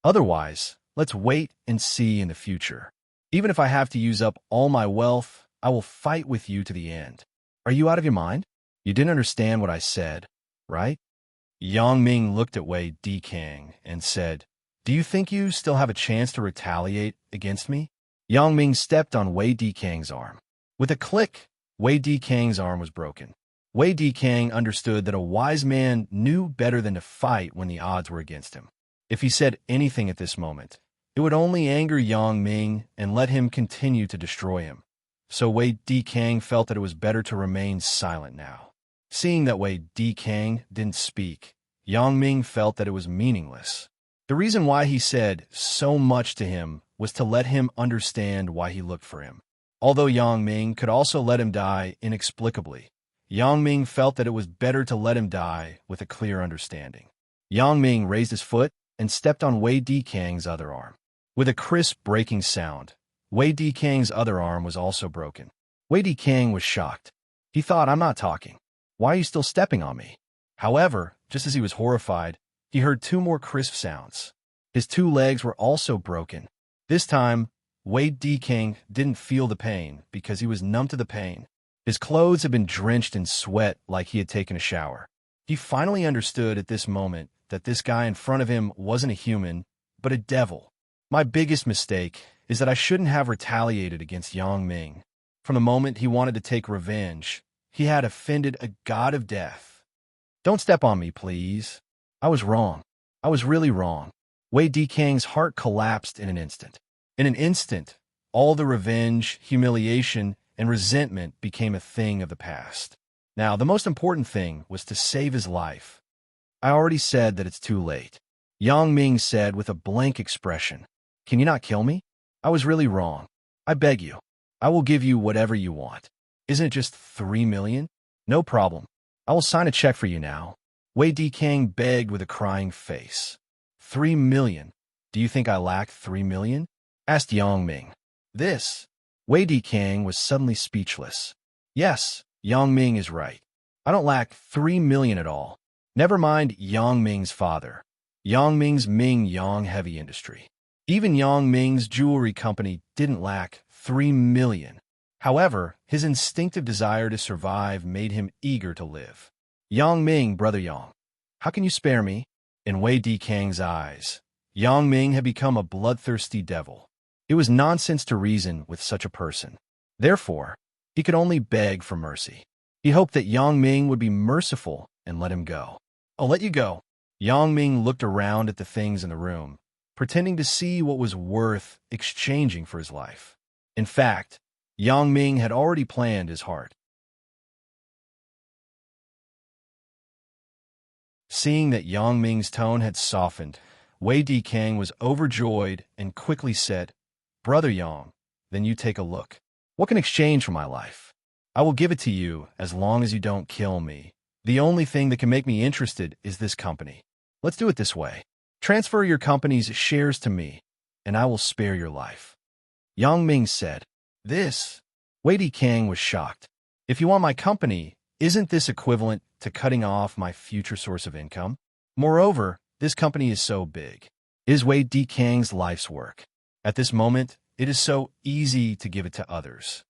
S1: Otherwise, let's wait and see in the future. Even if I have to use up all my wealth, I will fight with you to the end. Are you out of your mind? You didn't understand what I said, right? Yang Ming looked at Wei Dikang and said, Do you think you still have a chance to retaliate against me? Yang Ming stepped on Wei Dikang's arm. With a click, Wei Dikang's arm was broken. Wei Dikang understood that a wise man knew better than to fight when the odds were against him. If he said anything at this moment, it would only anger Yang Ming and let him continue to destroy him. So Wei Dikang felt that it was better to remain silent now. Seeing that Wei Dikang didn't speak, Yang Ming felt that it was meaningless. The reason why he said so much to him was to let him understand why he looked for him. Although Yang Ming could also let him die inexplicably, Yang Ming felt that it was better to let him die with a clear understanding. Yang Ming raised his foot and stepped on Wei Dikang's other arm. With a crisp breaking sound, Wei Dikang's other arm was also broken. Wei Dikang was shocked. He thought, I'm not talking. Why are you still stepping on me? However, just as he was horrified, he heard 2 more crisp sounds. His 2 legs were also broken. This time, Wei Dikang didn't feel the pain because he was numb to the pain. His clothes had been drenched in sweat like he had taken a shower. He finally understood at this moment that this guy in front of him wasn't a human, but a devil. My biggest mistake is that I shouldn't have retaliated against Yang Ming. From the moment he wanted to take revenge, he had offended a god of death. Don't step on me, please. I was wrong. I was really wrong. Wei Dikang's heart collapsed in an instant. In an instant, all the revenge, humiliation, and resentment became a thing of the past. Now, the most important thing was to save his life. I already said that it's too late. Yang Ming said with a blank expression, Can you not kill me? I was really wrong. I beg you. I will give you whatever you want. Isn't it just 3 million? No problem. I will sign a check for you now. Wei Dikang begged with a crying face. 3 million? Do you think I lack 3 million? Asked Yang Ming. This. Wei Dikang was suddenly speechless. Yes, Yang Ming is right. I don't lack 3 million at all. Never mind Yang Ming's father. Yang Ming's Ming Yang Heavy Industry. Even Yang Ming's jewelry company didn't lack 3 million. However, his instinctive desire to survive made him eager to live. Yang Ming, brother Yang, how can you spare me? In Wei Dikang's eyes, Yang Ming had become a bloodthirsty devil. It was nonsense to reason with such a person. Therefore, he could only beg for mercy. He hoped that Yang Ming would be merciful and let him go. I'll let you go. Yang Ming looked around at the things in the room, pretending to see what was worth exchanging for his life. In fact, Yang Ming had already planned his heart. Seeing that Yang Ming's tone had softened, Wei Dikang was overjoyed and quickly said, Brother Yang, then you take a look. What can exchange for my life? I will give it to you as long as you don't kill me. The only thing that can make me interested is this company. Let's do it this way. Transfer your company's shares to me, and I will spare your life. Yang Ming said. This. Wei Dikang was shocked. If you want my company, isn't this equivalent to cutting off my future source of income? Moreover, this company is so big. It is Wei Dikang's life's work. At this moment, it is so easy to give it to others.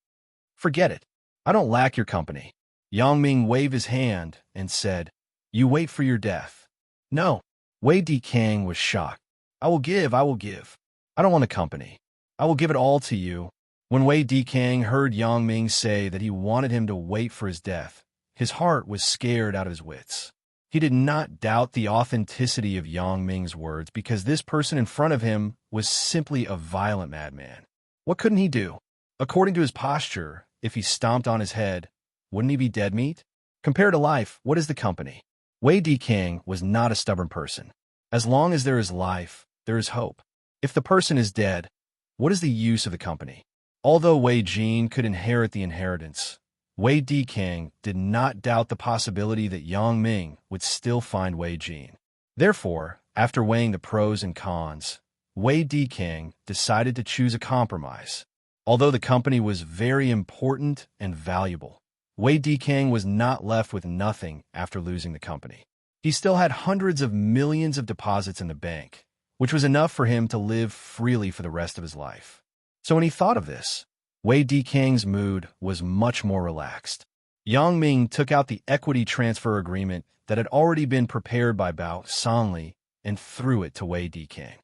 S1: Forget it. I don't lack your company. Yang Ming waved his hand and said, You wait for your death. No. Wei Dikang was shocked. I will give. I don't want a company. I will give it all to you. When Wei Dikang heard Yang Ming say that he wanted him to wait for his death, his heart was scared out of his wits. He did not doubt the authenticity of Yang Ming's words because this person in front of him was simply a violent madman. What couldn't he do? According to his posture, if he stomped on his head, wouldn't he be dead meat? Compared to life, what is the company? Wei Dikang was not a stubborn person. As long as there is life, there is hope. If the person is dead, what is the use of the company? Although Wei Jin could inherit the inheritance, Wei Dikang did not doubt the possibility that Yang Ming would still find Wei Jin. Therefore, after weighing the pros and cons, Wei Dikang decided to choose a compromise. Although the company was very important and valuable, Wei Dikang was not left with nothing after losing the company. He still had hundreds of millions of deposits in the bank, which was enough for him to live freely for the rest of his life. So when he thought of this, Wei Dikang's mood was much more relaxed. Yang Ming took out the equity transfer agreement that had already been prepared by Bao Sanli and threw it to Wei Dikang.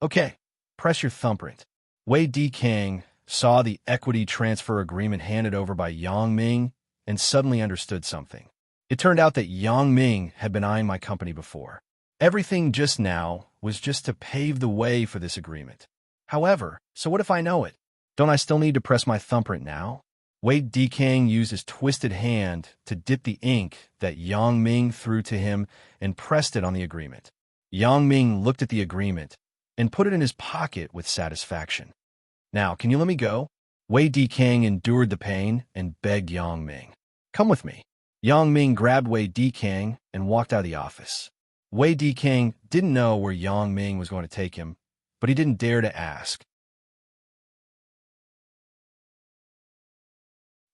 S1: Okay, press your thumbprint. Wei Dikang saw the equity transfer agreement handed over by Yang Ming and suddenly understood something. It turned out that Yang Ming had been eyeing my company before. Everything just now was just to pave the way for this agreement. However, so what if I know it? Don't I still need to press my thumbprint now? Wei Dikang used his twisted hand to dip the ink that Yang Ming threw to him and pressed it on the agreement. Yang Ming looked at the agreement and put it in his pocket with satisfaction. Now, can you let me go? Wei Dikang endured the pain and begged Yang Ming. Come with me. Yang Ming grabbed Wei Dikang and walked out of the office. Wei Dikang didn't know where Yang Ming was going to take him, but he didn't dare to ask.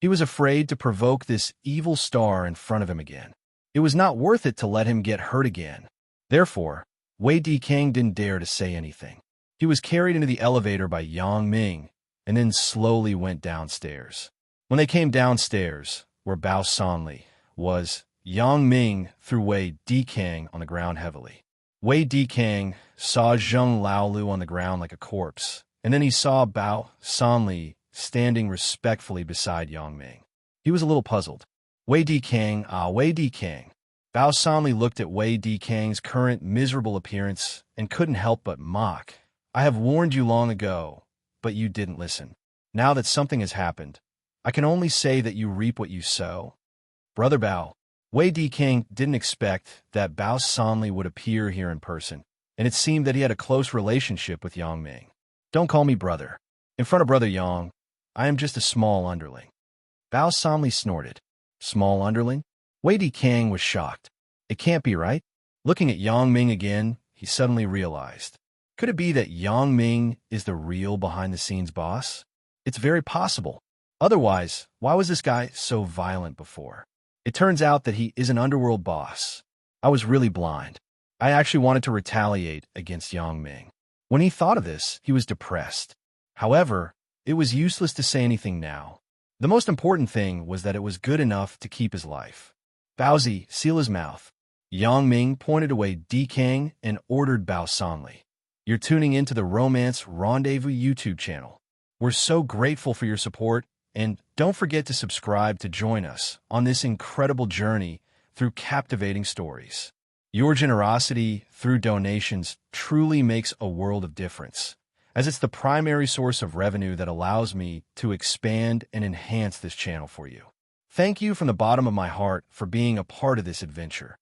S1: He was afraid to provoke this evil star in front of him again. It was not worth it to let him get hurt again. Therefore, Wei Dikang didn't dare to say anything. He was carried into the elevator by Yang Ming and then slowly went downstairs. When they came downstairs, where Bao Sanli was, Yang Ming threw Wei Dikang on the ground heavily. Wei Dikang saw Zheng Laolu on the ground like a corpse, and then he saw Bao Sanli standing respectfully beside Yang Ming. He was a little puzzled. Wei Dikang, Wei Dikang. Bao Sanli looked at Wei Dikang's current miserable appearance and couldn't help but mock. I have warned you long ago, but you didn't listen. Now that something has happened, I can only say that you reap what you sow. Brother Bao, Wei Dikang didn't expect that Bao Sanli would appear here in person, and it seemed that he had a close relationship with Yang Ming. Don't call me brother. In front of Brother Yang, I am just a small underling. Bao solemnly snorted. Small underling? Wei Dikang was shocked. It can't be right. Looking at Yang Ming again, he suddenly realized. Could it be that Yang Ming is the real behind-the-scenes boss? It's very possible. Otherwise, why was this guy so violent before? It turns out that he is an underworld boss. I was really blind. I actually wanted to retaliate against Yang Ming. When he thought of this, he was depressed. However, it was useless to say anything now. The most important thing was that it was good enough to keep his life. Baozi, seal his mouth. Yang Ming pointed away Dikang and ordered Bao solemnly. You're tuning into the Romance Rendezvous YouTube channel. We're so grateful for your support, and don't forget to subscribe to join us on this incredible journey through captivating stories. Your generosity through donations truly makes a world of difference, as it's the primary source of revenue that allows me to expand and enhance this channel for you. Thank you from the bottom of my heart for being a part of this adventure.